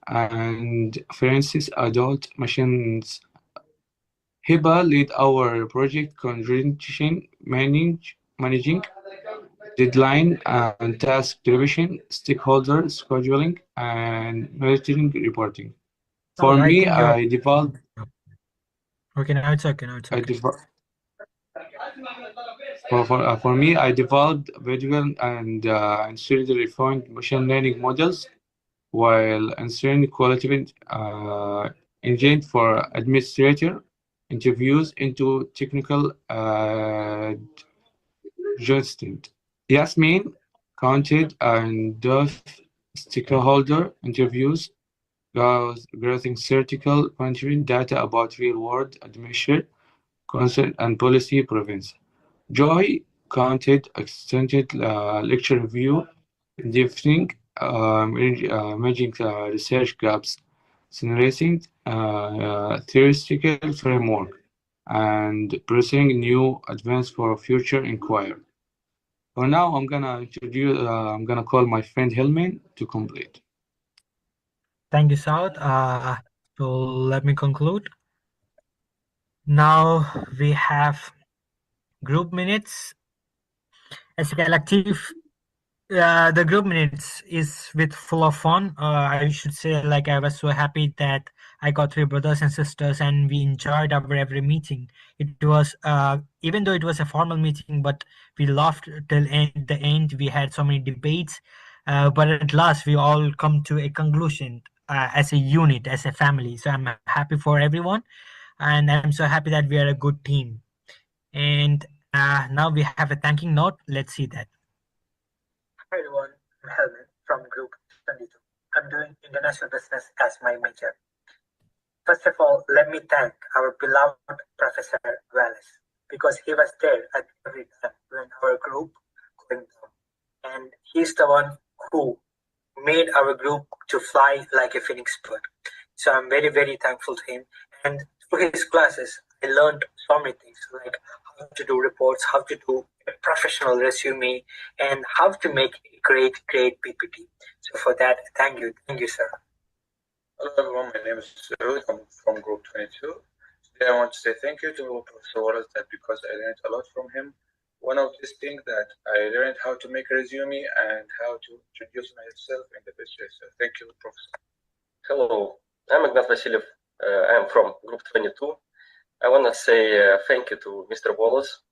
and Francis adult machines. Hiba led our project coordination, managing deadline and task division, stakeholder scheduling, and monitoring reporting. So For I me, think you're I developed. okay. Now it's okay. Now it's I okay. developed. For me, I developed visual and instead refined machine learning models while answering qualitative engine for administrator interviews into technical adjustment. Yasmin counted and those stakeholder interviews, gathering theoretical content data about real-world administration, consent, and policy preference. Joy counted extended lecture review, defining emerging research gaps, generating theoretical framework, and pursuing new advance for future inquiry. For now, I'm gonna call my friend Helmin to complete. Thank you, South. So let me conclude. Now we have group minutes as a collective. The group minutes is with full of fun. I should say, like I was so happy that I got three brothers and sisters, and we enjoyed our every meeting. It was even though it was a formal meeting, but we laughed till the end. We had so many debates, but at last we all come to a conclusion as a unit, as a family. So I'm happy for everyone, and I'm so happy that we are a good team. And now we have a thanking note. Let's see that. Hi everyone, I'm Helmet from Group 22. I'm doing international business as my major. First of all, let me thank our beloved Professor Wallace because he was there at every time when our group going down. And he's the one who made our group to fly like a phoenix bird. So I'm very, very thankful to him. And through his classes, I learned so many things like how to do reports, how to do a professional resume, and how to make a great PPT. So for that, thank you, sir. Hello everyone, my name is Saud. I'm from Group 22. Today I want to say thank you to Professor Wallace that because I learned a lot from him. One of these things that I learned how to make a resume and how to introduce myself in the best way. So thank you, Professor. Hello, I'm Ignat Vasilyev. I'm from Group 22. I want to say thank you to Mr. Wallace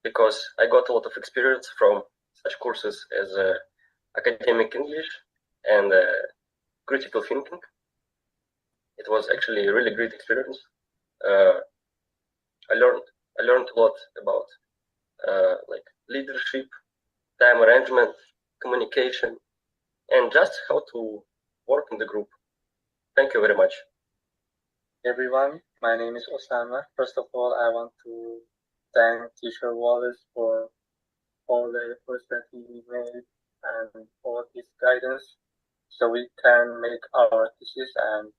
because I got a lot of experience from such courses as academic English and critical thinking. It was actually a really great experience. I learned a lot about like leadership, time arrangement, communication, and just how to work in the group. Thank you very much. Everyone, my name is Osama. First of all, I want to thank Teacher Wallace for all the efforts that he made and all his guidance. so we can make our thesis and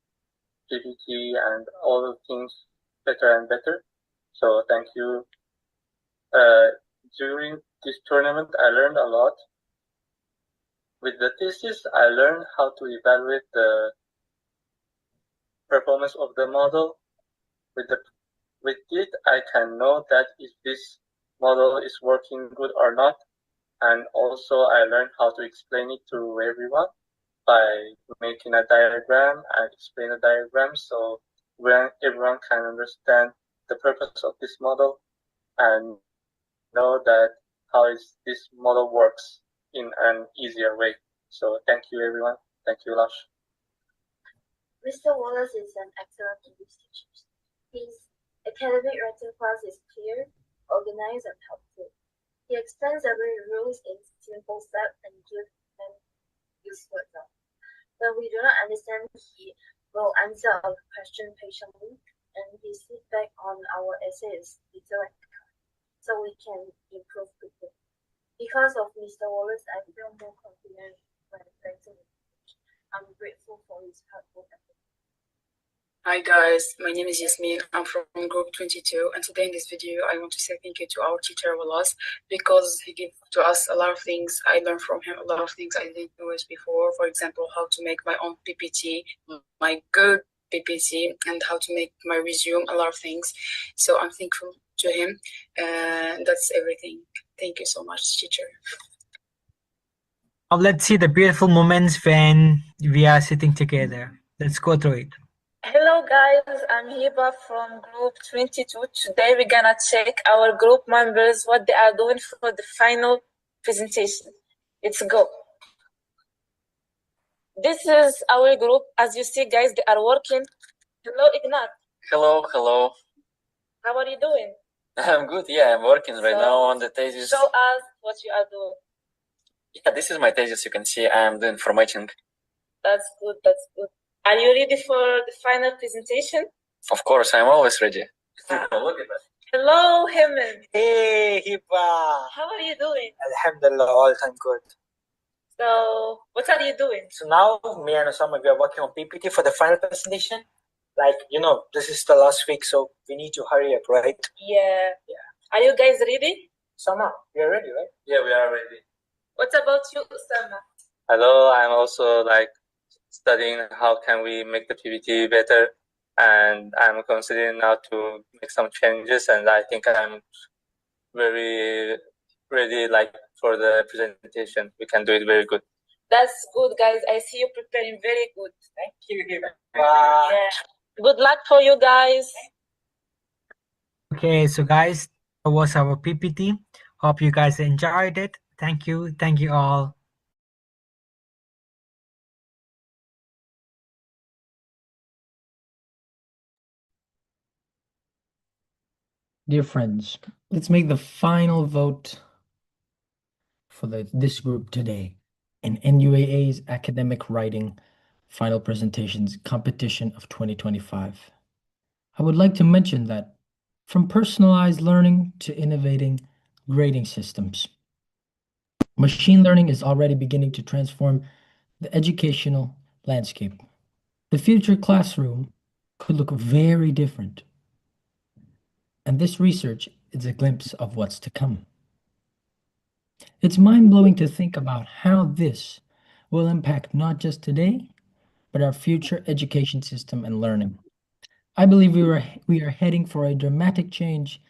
PPT and all the things better and better. So thank you. During this tournament, I learned a lot. With the thesis, I learned how to evaluate the performance of the model. With it, I can know that if this model is working good or not. And also I learned how to explain it to everyone by making a diagram and explain a diagram so everyone can understand the purpose of this model and know that this model works in an easier way. So thank you everyone. Thank you, Lash. Mr. Wallace is an excellent English teacher. His academic writing class is clear, organized, and helpful. He explains every rules in simple steps and gives them useful examples. When we do not understand, he will answer our question patiently, and his feedback on our essays is detailed, so we can improve quickly. Because of Mr. Wallace, I feel more confident when writing. I'm grateful for his hard work. Hi guys, my name is Yasmin. I'm from group 22, and today in this video I want to say thank you to our teacher Wallace because he gave to us a lot of things. I learned from him a lot of things I didn't know before. For example, how to make my own PPT, my good PPT, and how to make my resume, a lot of things. So I'm thankful to him, and that's everything. Thank you so much, teacher. Now let's see the beautiful moments when we are sitting together. Let's go through it. Hello guys, I'm Hiba from group 22. Today we're gonna check our group members, what they are doing for the final presentation. Let's go. This is our group. As you see guys, they are working. Hello Ignat. Hello. How are you doing? I'm good. Yeah, I'm working right now on the thesis. Show us what you are doing. Yeah, this is my thesis. You can see I'm doing formatting. That's good. Are you ready for the final presentation? Of course, I'm always ready. Look at that. Hello, Hemen. Hey, Hiba. How are you doing? Alhamdulillah, all time good. So, what are you doing? So now, me and Osama, we are working on PPT for the final presentation. Like, this is the last week, so we need to hurry up, right? Yeah. Are you guys ready? Osama, we are ready, right? Yeah, we are ready. What about you, Osama? Hello, I'm also studying how can we make the PPT better, and I'm considering now to make some changes, and I think I'm very ready for the presentation. We can do it very good. That's good, guys. I see you preparing very good. Thank you. Yeah. Good luck for you guys. Okay, so guys, that was our PPT. Hope you guys enjoyed it. Thank you all. Dear friends, let's make the final vote for this group today in NUAA's Academic Writing Final Presentations Competition of 2025. I would like to mention that from personalized learning to innovating grading systems, machine learning is already beginning to transform the educational landscape. The future classroom could look very different. And this research is a glimpse of what's to come. It's mind-blowing to think about how this will impact not just today, but our future education system and learning. I believe we are heading for a dramatic change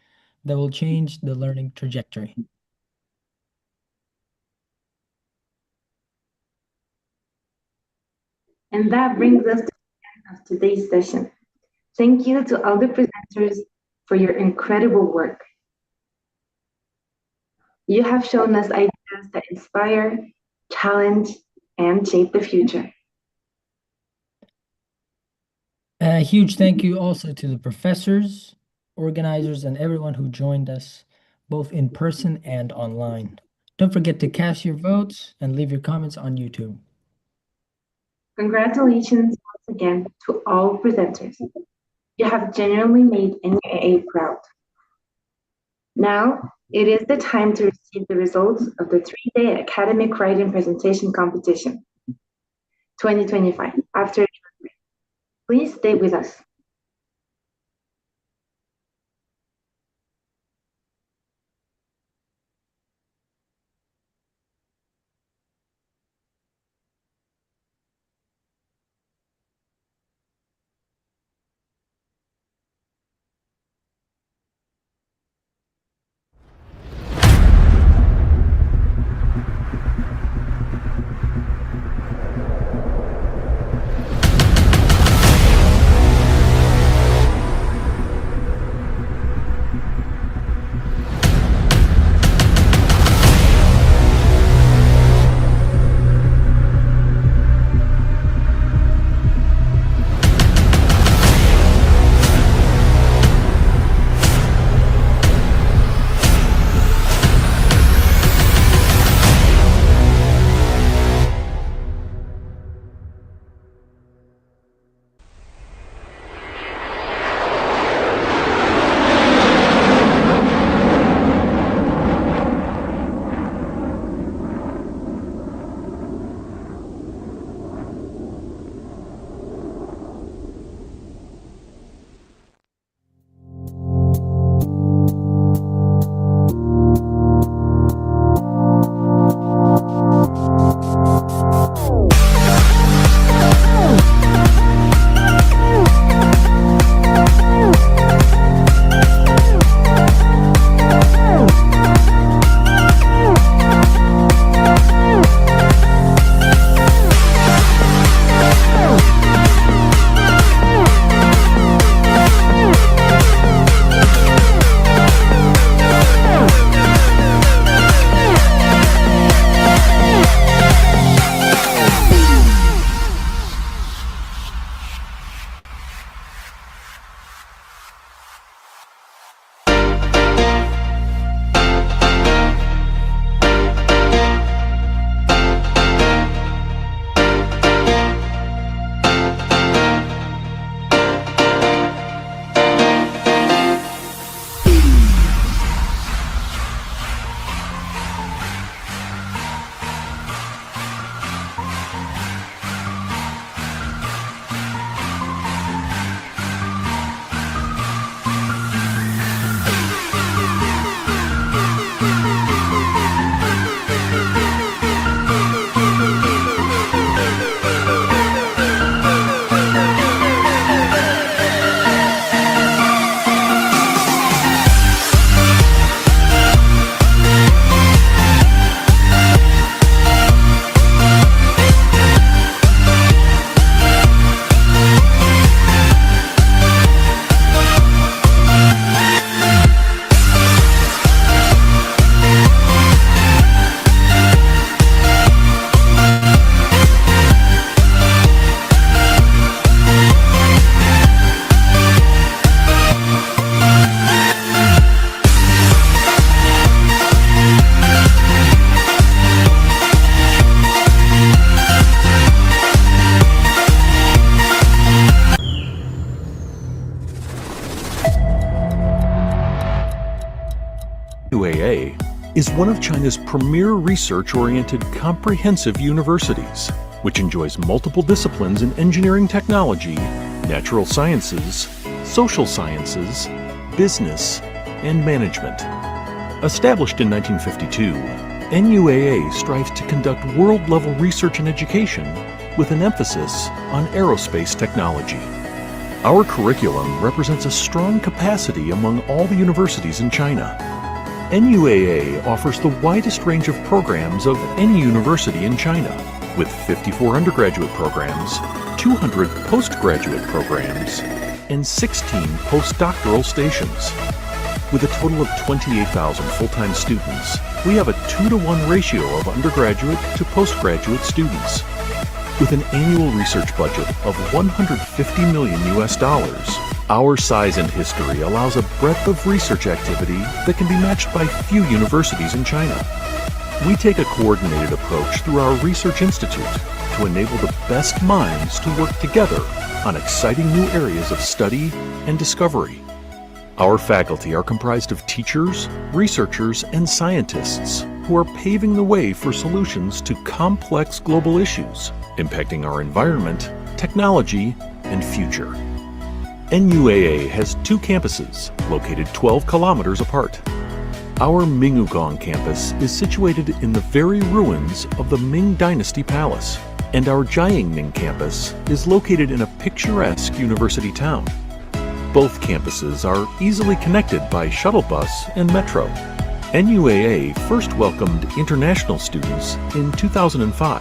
that will change the learning trajectory. And that brings us to the end of today's session. Thank you to all the presenters for your incredible work. You have shown us ideas that inspire, challenge, and shape the future. A huge thank you also to the professors, organizers, and everyone who joined us, both in person and online. Don't forget to cast your votes and leave your comments on YouTube. Congratulations once again to all presenters. You have genuinely made NUAA proud. Now, it is the time to receive the results of the 3-day academic writing presentation competition. 2025 after. Please stay with us. Nuaa is one of China's premier research-oriented comprehensive universities, which enjoys multiple disciplines in engineering technology, natural sciences, social sciences, business, and management. Established in 1952, NUAA strives to conduct world-level research and education with an emphasis on aerospace technology. Our curriculum represents a strong capacity among all the universities in China. NUAA offers the widest range of programs of any university in China, with 54 undergraduate programs, 200 postgraduate programs, and 16 postdoctoral stations. With a total of 28,000 full-time students, we have a 2-to-1 ratio of undergraduate to postgraduate students. With an annual research budget of $150 million US, our size and history allows a breadth of research activity that can be matched by few universities in China. We take a coordinated approach through our Research Institute to enable the best minds to work together on exciting new areas of study and discovery. Our faculty are comprised of teachers, researchers, and scientists who are paving the way for solutions to complex global issues impacting our environment, technology, and future. NUAA has 2 campuses located 12 kilometers apart. Our Mingugong campus is situated in the very ruins of the Ming Dynasty Palace, and our Jiangning campus is located in a picturesque university town. Both campuses are easily connected by shuttle bus and metro. NUAA first welcomed international students in 2005.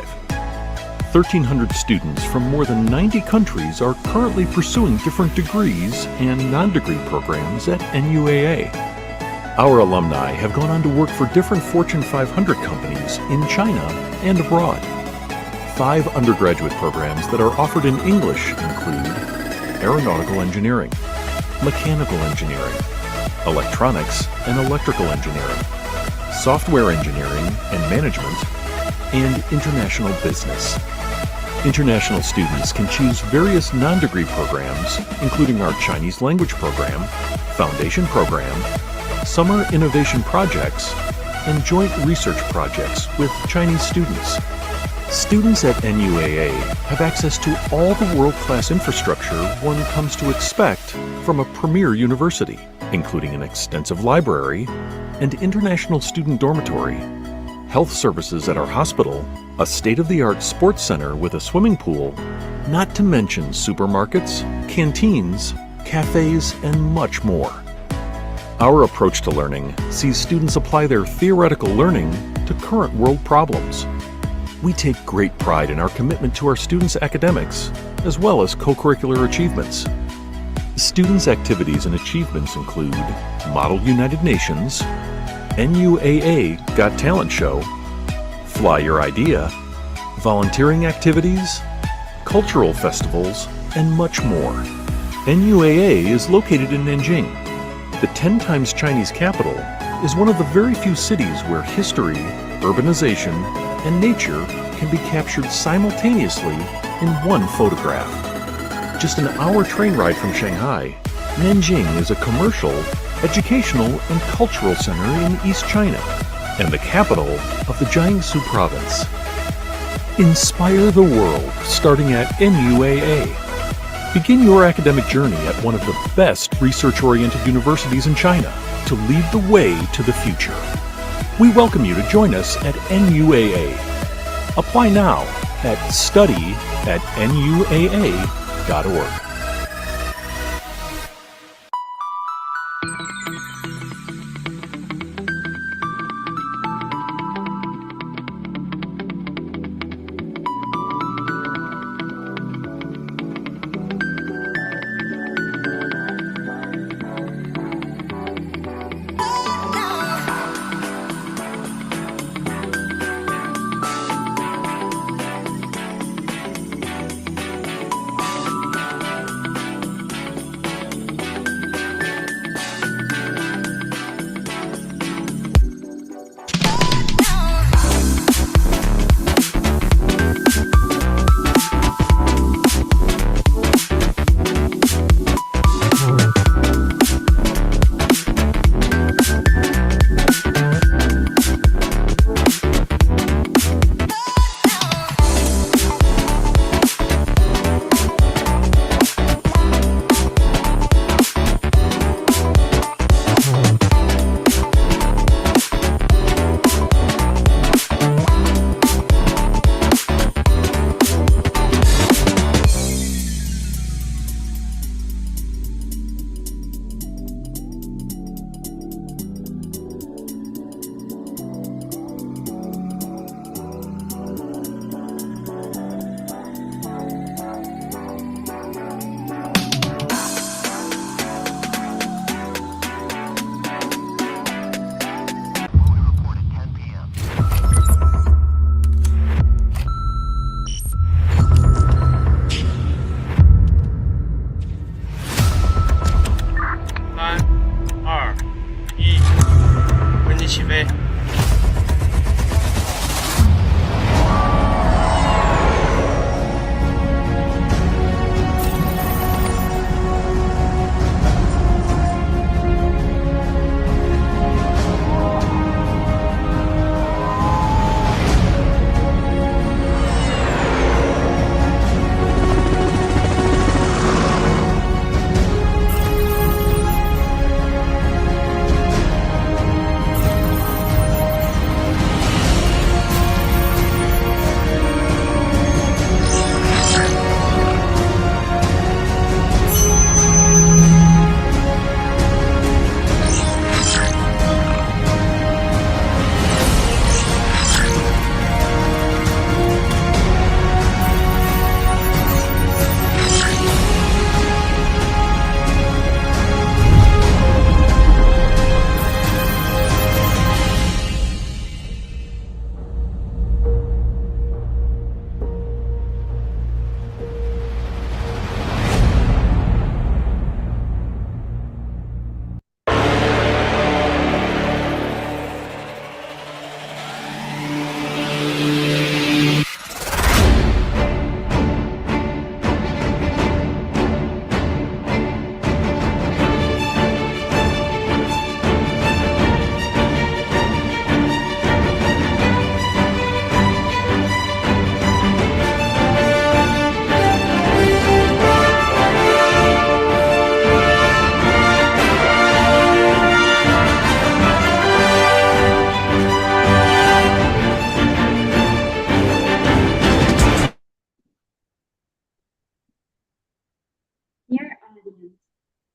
1,300 students from more than 90 countries are currently pursuing different degrees and non-degree programs at NUAA. Our alumni have gone on to work for different Fortune 500 companies in China and abroad. 5 undergraduate programs that are offered in English include aeronautical engineering, mechanical engineering, electronics and electrical engineering, software engineering and management, and international business. International students can choose various non-degree programs, including our Chinese language program, foundation program, summer innovation projects, and joint research projects with Chinese students. Students at NUAA have access to all the world-class infrastructure one comes to expect from a premier university, including an extensive library and international student dormitory, health services at our hospital, a state-of-the-art sports center with a swimming pool, not to mention supermarkets, canteens, cafes, and much more. Our approach to learning sees students apply their theoretical learning to current world problems. We take great pride in our commitment to our students' academics, as well as co-curricular achievements. Students' activities and achievements include Model United Nations, NUAA Got Talent Show, Fly Your Idea, volunteering activities, cultural festivals, and much more. NUAA is located in Nanjing. The 10 times Chinese capital is one of the very few cities where history, urbanization, and nature can be captured simultaneously in one photograph. Just an hour train ride from Shanghai, Nanjing is a commercial, educational, and cultural center in East China, and the capital of the Jiangsu province. Inspire the world starting at NUAA. Begin your academic journey at one of the best research-oriented universities in China to lead the way to the future. We welcome you to join us at NUAA. Apply now at study@nuaa.org.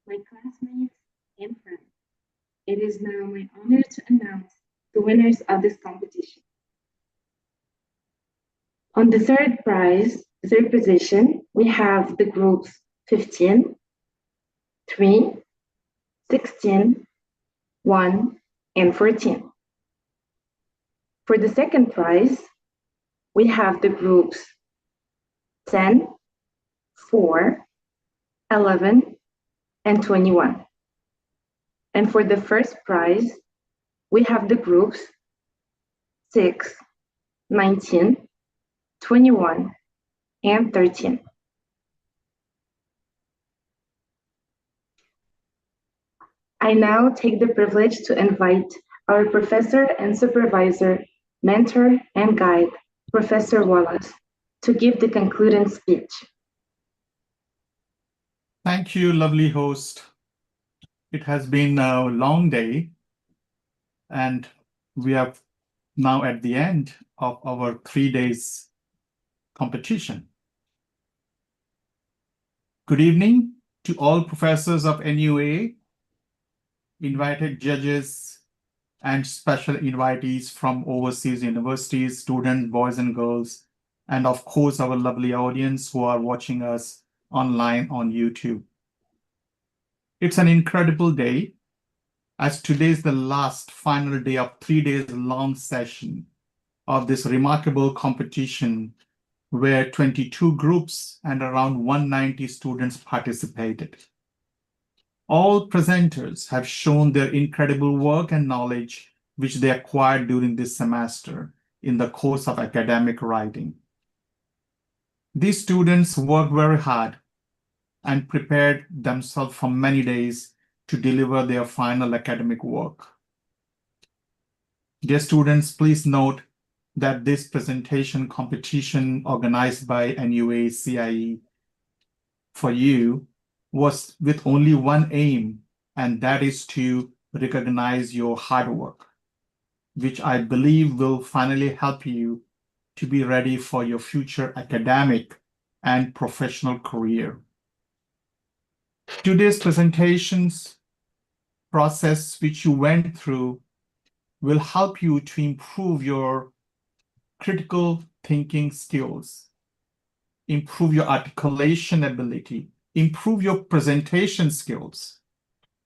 my classmates, and friends. It is now my honor to announce the winners of this competition. On the third position, we have the groups 15, 3, 16, 1, and 14. For the second prize, we have the groups 10, 4, 11, and 21. And for the first prize, we have the groups 6, 19, 21, and 13. I now take the privilege to invite our professor and supervisor, mentor, and guide, Professor Wallace, to give the concluding speech. Thank you, lovely host. It has been a long day, and we are now at the end of our 3 days competition. Good evening to all professors of NUA, invited judges, and special invitees from overseas universities, students, boys and girls, and of course, our lovely audience who are watching us online on YouTube. It's an incredible day, as today is the last final day of 3 days long session of this remarkable competition where 22 groups and around 190 students participated. All presenters have shown their incredible work and knowledge which they acquired during this semester in the course of academic writing. These students worked very hard and prepared themselves for many days to deliver their final academic work. Dear students, please note that this presentation competition organized by NUA CIE for you was with only one aim, and that is to recognize your hard work, which I believe will finally help you to be ready for your future academic and professional career. Today's presentations process which you went through will help you to improve your critical thinking skills, improve your articulation ability, improve your presentation skills,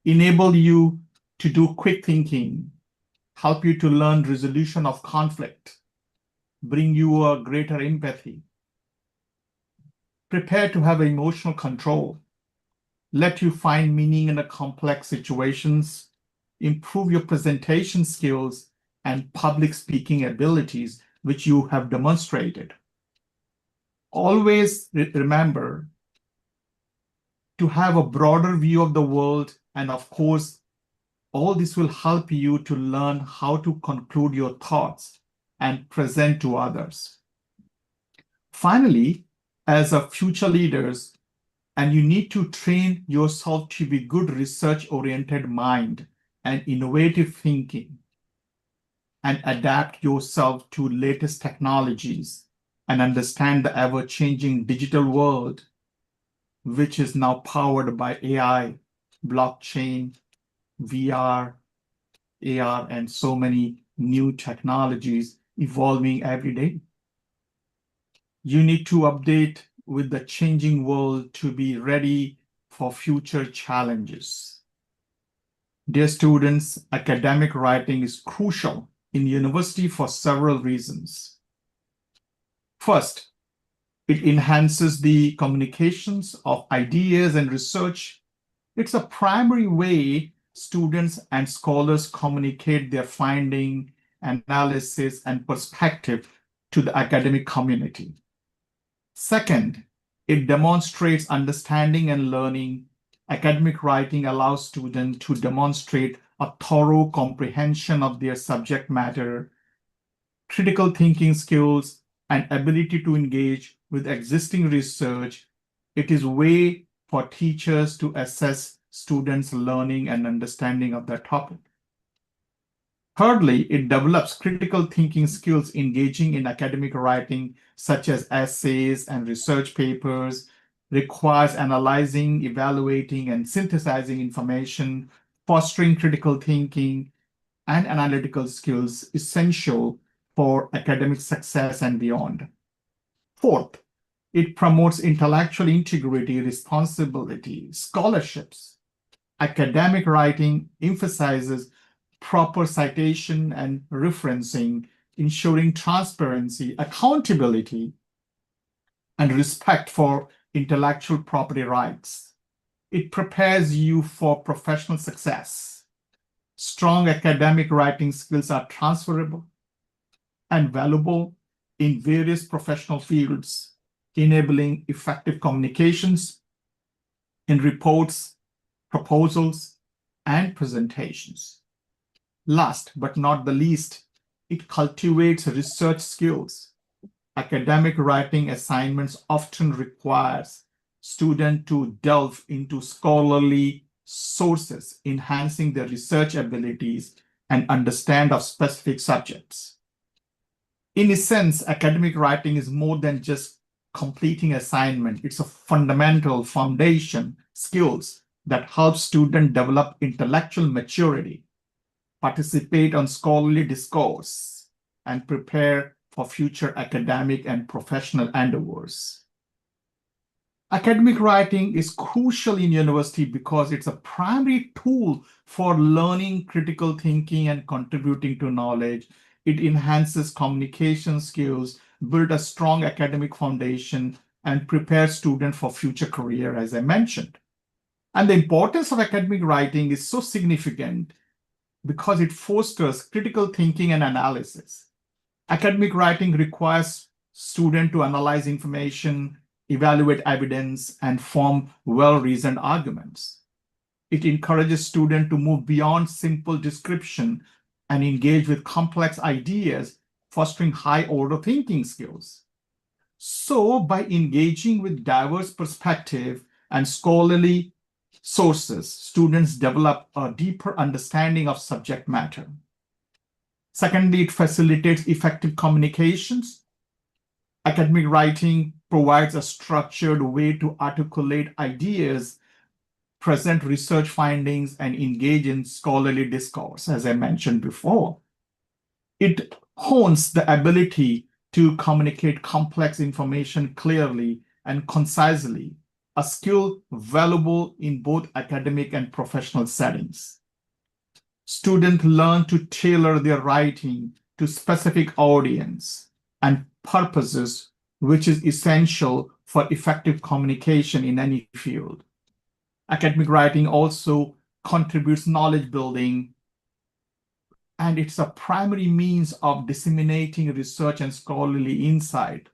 enable you to do quick thinking, help you to learn resolution of conflict, bring you a greater empathy, prepare to have emotional control, let you find meaning in a complex situations, improve your presentation skills and public speaking abilities, which you have demonstrated. Always remember to have a broader view of the world, and of course, all this will help you to learn how to conclude your thoughts and present to others. Finally, as a future leaders, and you need to train yourself to be good research-oriented mind and innovative thinking, and adapt yourself to latest technologies and understand the ever-changing digital world, which is now powered by AI, blockchain, VR, AR, and so many new technologies evolving every day. You need to update with the changing world to be ready for future challenges. Dear students, academic writing is crucial in university for several reasons. First, it enhances the communications of ideas and research. It's a primary way students and scholars communicate their finding, analysis, and perspective to the academic community. Second, it demonstrates understanding and learning. Academic writing allows students to demonstrate a thorough comprehension of their subject matter, critical thinking skills, and ability to engage with existing research. It is a way for teachers to assess students' learning and understanding of the topic. Thirdly, it develops critical thinking skills engaging in academic writing, such as essays and research papers, requires analyzing, evaluating, and synthesizing information, fostering critical thinking and analytical skills essential for academic success and beyond. Fourth, it promotes intellectual integrity, responsibility, scholarships. Academic writing emphasizes proper citation and referencing, ensuring transparency, accountability, and respect for intellectual property rights. It prepares you for professional success. Strong academic writing skills are transferable and valuable in various professional fields, enabling effective communications in reports, proposals, and presentations. Last but not the least, it cultivates research skills. Academic writing assignments often requires students to delve into scholarly sources, enhancing their research abilities and understand of specific subjects. In a sense, academic writing is more than just completing assignment. It's a fundamental foundation skills that help students develop intellectual maturity, participate on scholarly discourse, and prepare for future academic and professional endeavors. Academic writing is crucial in university because it's a primary tool for learning critical thinking and contributing to knowledge. It enhances communication skills, builds a strong academic foundation, and prepares students for future career, as I mentioned. And the importance of academic writing is so significant because it fosters critical thinking and analysis. Academic writing requires students to analyze information, evaluate evidence, and form well-reasoned arguments. It encourages students to move beyond simple description and engage with complex ideas, fostering high-order thinking skills. So, by engaging with diverse perspectives and scholarly sources, students develop a deeper understanding of subject matter. Secondly, it facilitates effective communications. Academic writing provides a structured way to articulate ideas, present research findings, and engage in scholarly discourse, as I mentioned before. It hones the ability to communicate complex information clearly and concisely, a skill valuable in both academic and professional settings. Students learn to tailor their writing to specific audience and purposes, which is essential for effective communication in any field. Academic writing also contributes knowledge building, and it's a primary means of disseminating research and scholarly insight.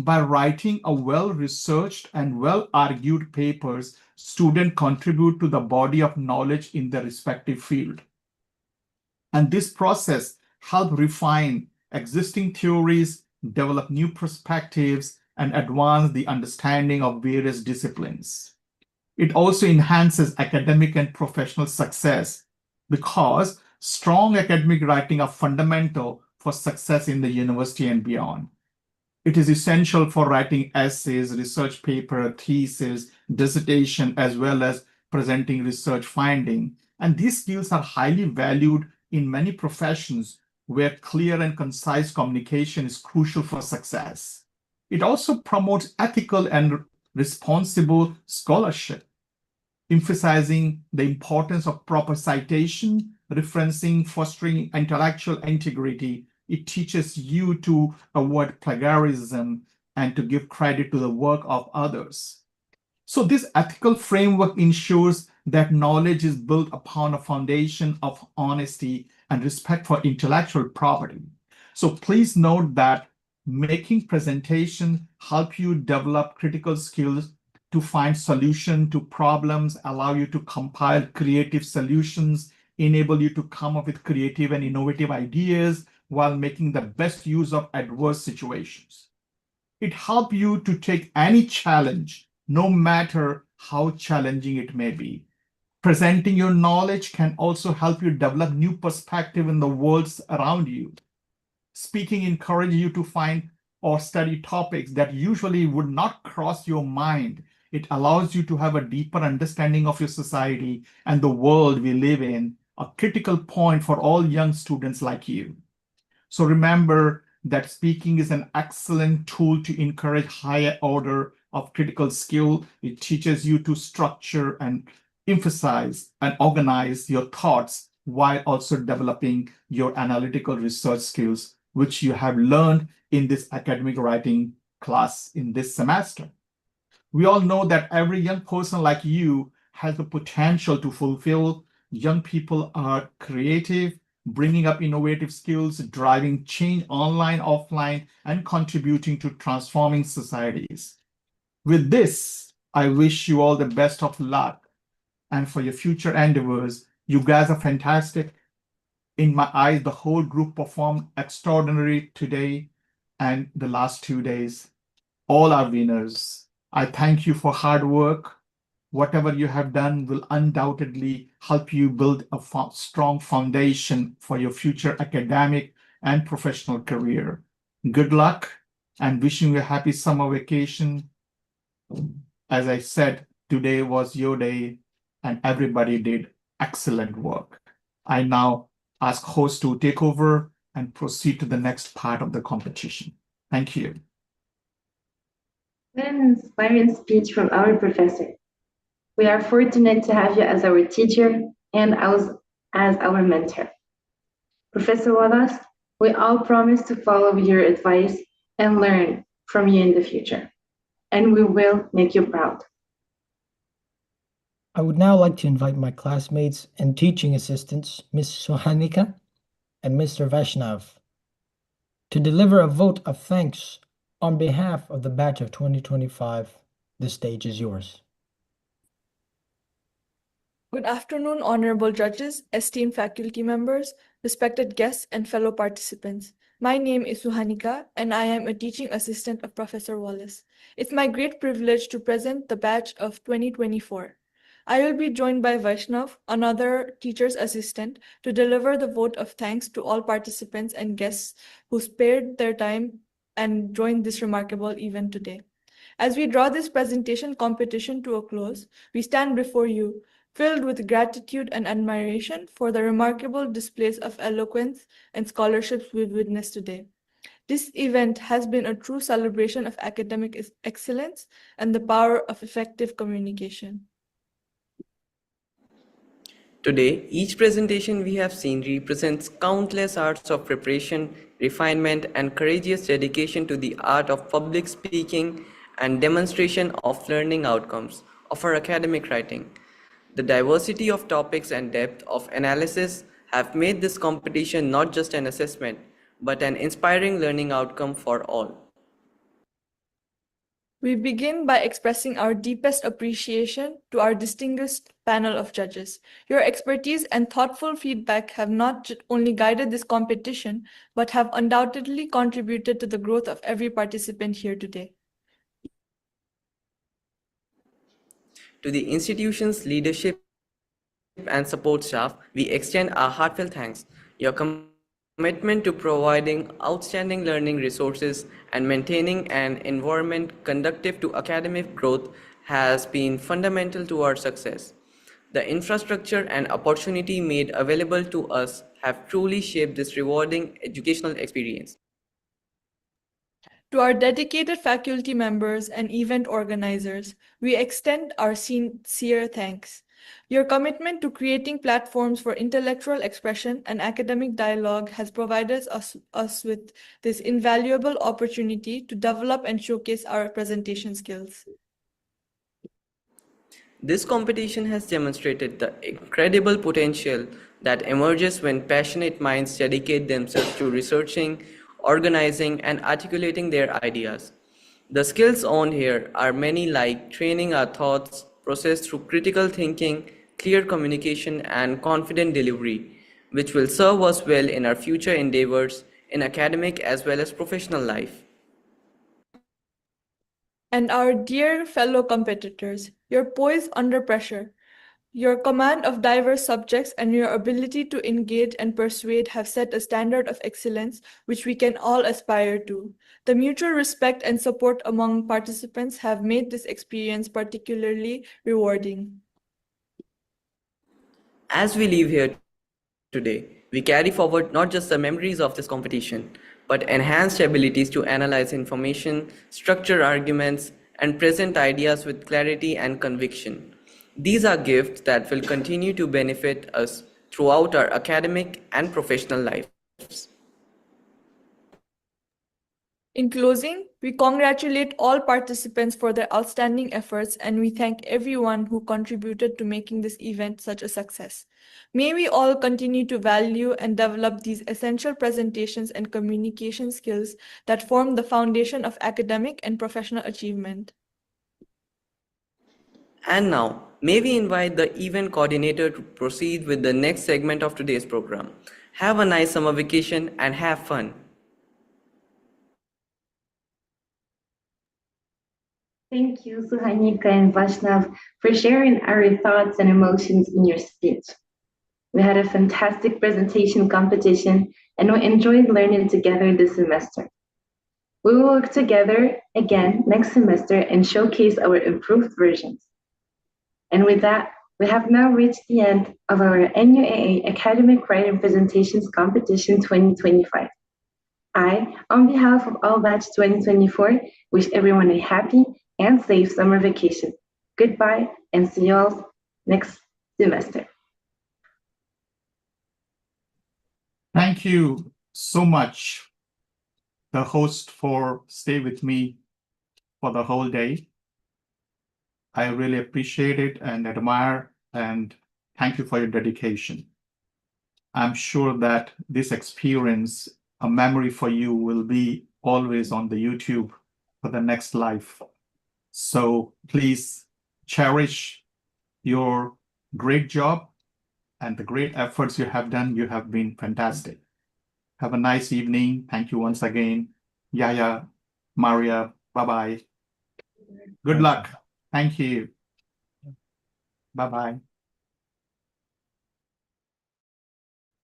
By writing a well-researched and well-argued papers, students contribute to the body of knowledge in their respective field. And this process helps refine existing theories, develop new perspectives, and advance the understanding of various disciplines. It also enhances academic and professional success because strong academic writing are fundamental for success in the university and beyond. It is essential for writing essays, research paper, thesis, dissertation, as well as presenting research finding. And these skills are highly valued in many professions where clear and concise communication is crucial for success. It also promotes ethical and responsible scholarship, emphasizing the importance of proper citation, referencing, fostering intellectual integrity. It teaches you to avoid plagiarism and to give credit to the work of others. So this ethical framework ensures that knowledge is built upon a foundation of honesty and respect for intellectual property. So please note that making presentations help you develop critical skills to find solutions to problems, allow you to compile creative solutions, enable you to come up with creative and innovative ideas while making the best use of adverse situations. It helps you to take any challenge, no matter how challenging it may be. Presenting your knowledge can also help you develop new perspective in the worlds around you. Speaking encourages you to find or study topics that usually would not cross your mind. It allows you to have a deeper understanding of your society and the world we live in, a critical point for all young students like you. So remember that speaking is an excellent tool to encourage higher order of critical skill. It teaches you to structure and emphasize and organize your thoughts while also developing your analytical research skills, which you have learned in this academic writing class in this semester. We all know that every young person like you has the potential to fulfill. Young people are creative, bringing up innovative skills, driving change online, offline, and contributing to transforming societies. With this, I wish you all the best of luck and for your future endeavors. You guys are fantastic. In my eyes, the whole group performed extraordinary today and the last 2 days. All are winners. I thank you for hard work. Whatever you have done will undoubtedly help you build a strong foundation for your future academic and professional career. Good luck and wishing you a happy summer vacation. As I said, today was your day and everybody did excellent work. I now ask host to take over and proceed to the next part of the competition. Thank you. An inspiring speech from our professor. We are fortunate to have you as our teacher and as our mentor. Professor Wallace, we all promise to follow your advice and learn from you in the future, and we will make you proud. I would now like to invite my classmates and teaching assistants, Ms. Suhanika and Mr. Vaishnav, to deliver a vote of thanks on behalf of the batch of 2025. The stage is yours. Good afternoon, honorable judges, esteemed faculty members, respected guests, and fellow participants. My name is Suhanika, and I am a teaching assistant of Professor Wallace. It's my great privilege to present the batch of 2024. I will be joined by Vaishnav, another teacher's assistant, to deliver the vote of thanks to all participants and guests who spared their time and joined this remarkable event today. As we draw this presentation competition to a close, we stand before you, filled with gratitude and admiration for the remarkable displays of eloquence and scholarships we've witnessed today. This event has been a true celebration of academic excellence and the power of effective communication. Today, each presentation we have seen represents countless hours of preparation, refinement, and courageous dedication to the art of public speaking and demonstration of learning outcomes of our academic writing. The diversity of topics and depth of analysis have made this competition not just an assessment, but an inspiring learning outcome for all. We begin by expressing our deepest appreciation to our distinguished panel of judges. Your expertise and thoughtful feedback have not only guided this competition, but have undoubtedly contributed to the growth of every participant here today. To the institution's leadership and support staff, we extend our heartfelt thanks. Your commitment to providing outstanding learning resources and maintaining an environment conducive to academic growth has been fundamental to our success. The infrastructure and opportunity made available to us have truly shaped this rewarding educational experience. To our dedicated faculty members and event organizers, we extend our sincere thanks. Your commitment to creating platforms for intellectual expression and academic dialogue has provided us with this invaluable opportunity to develop and showcase our presentation skills. This competition has demonstrated the incredible potential that emerges when passionate minds dedicate themselves to researching, organizing, and articulating their ideas. The skills on here are many, like training our thoughts, process through critical thinking, clear communication, and confident delivery, which will serve us well in our future endeavors in academic as well as professional life. And our dear fellow competitors, your poise under pressure, Your command of diverse subjects and your ability to engage and persuade have set a standard of excellence which we can all aspire to. The mutual respect and support among participants have made this experience particularly rewarding. As we leave here today, we carry forward not just the memories of this competition, but enhanced abilities to analyze information, structure arguments, and present ideas with clarity and conviction. These are gifts that will continue to benefit us throughout our academic and professional lives. In closing, we congratulate all participants for their outstanding efforts and we thank everyone who contributed to making this event such a success. May we all continue to value and develop these essential presentations and communication skills that form the foundation of academic and professional achievement. And now, may we invite the event coordinator to proceed with the next segment of today's program. Have a nice summer vacation and have fun. Thank you, Suhanika and Vaishnav, for sharing our thoughts and emotions in your speech. We had a fantastic presentation competition and we enjoyed learning together this semester. We will work together again next semester and showcase our improved versions. And with that, we have now reached the end of our NUAA Academic Writing Presentations Competition 2025. I, on behalf of all batch 2024, wish everyone a happy and safe summer vacation. Goodbye and see you all next semester. Thank you so much, the host, for stay with me for the whole day. I really appreciate it and admire, and thank you for your dedication. I'm sure that this experience, a memory for you, will be always on the YouTube for the next life. So please cherish your great job and the great efforts you have done. You have been fantastic. Have a nice evening. Thank you once again. Yaya, Maria, bye-bye. Good luck. Thank you. Bye-bye.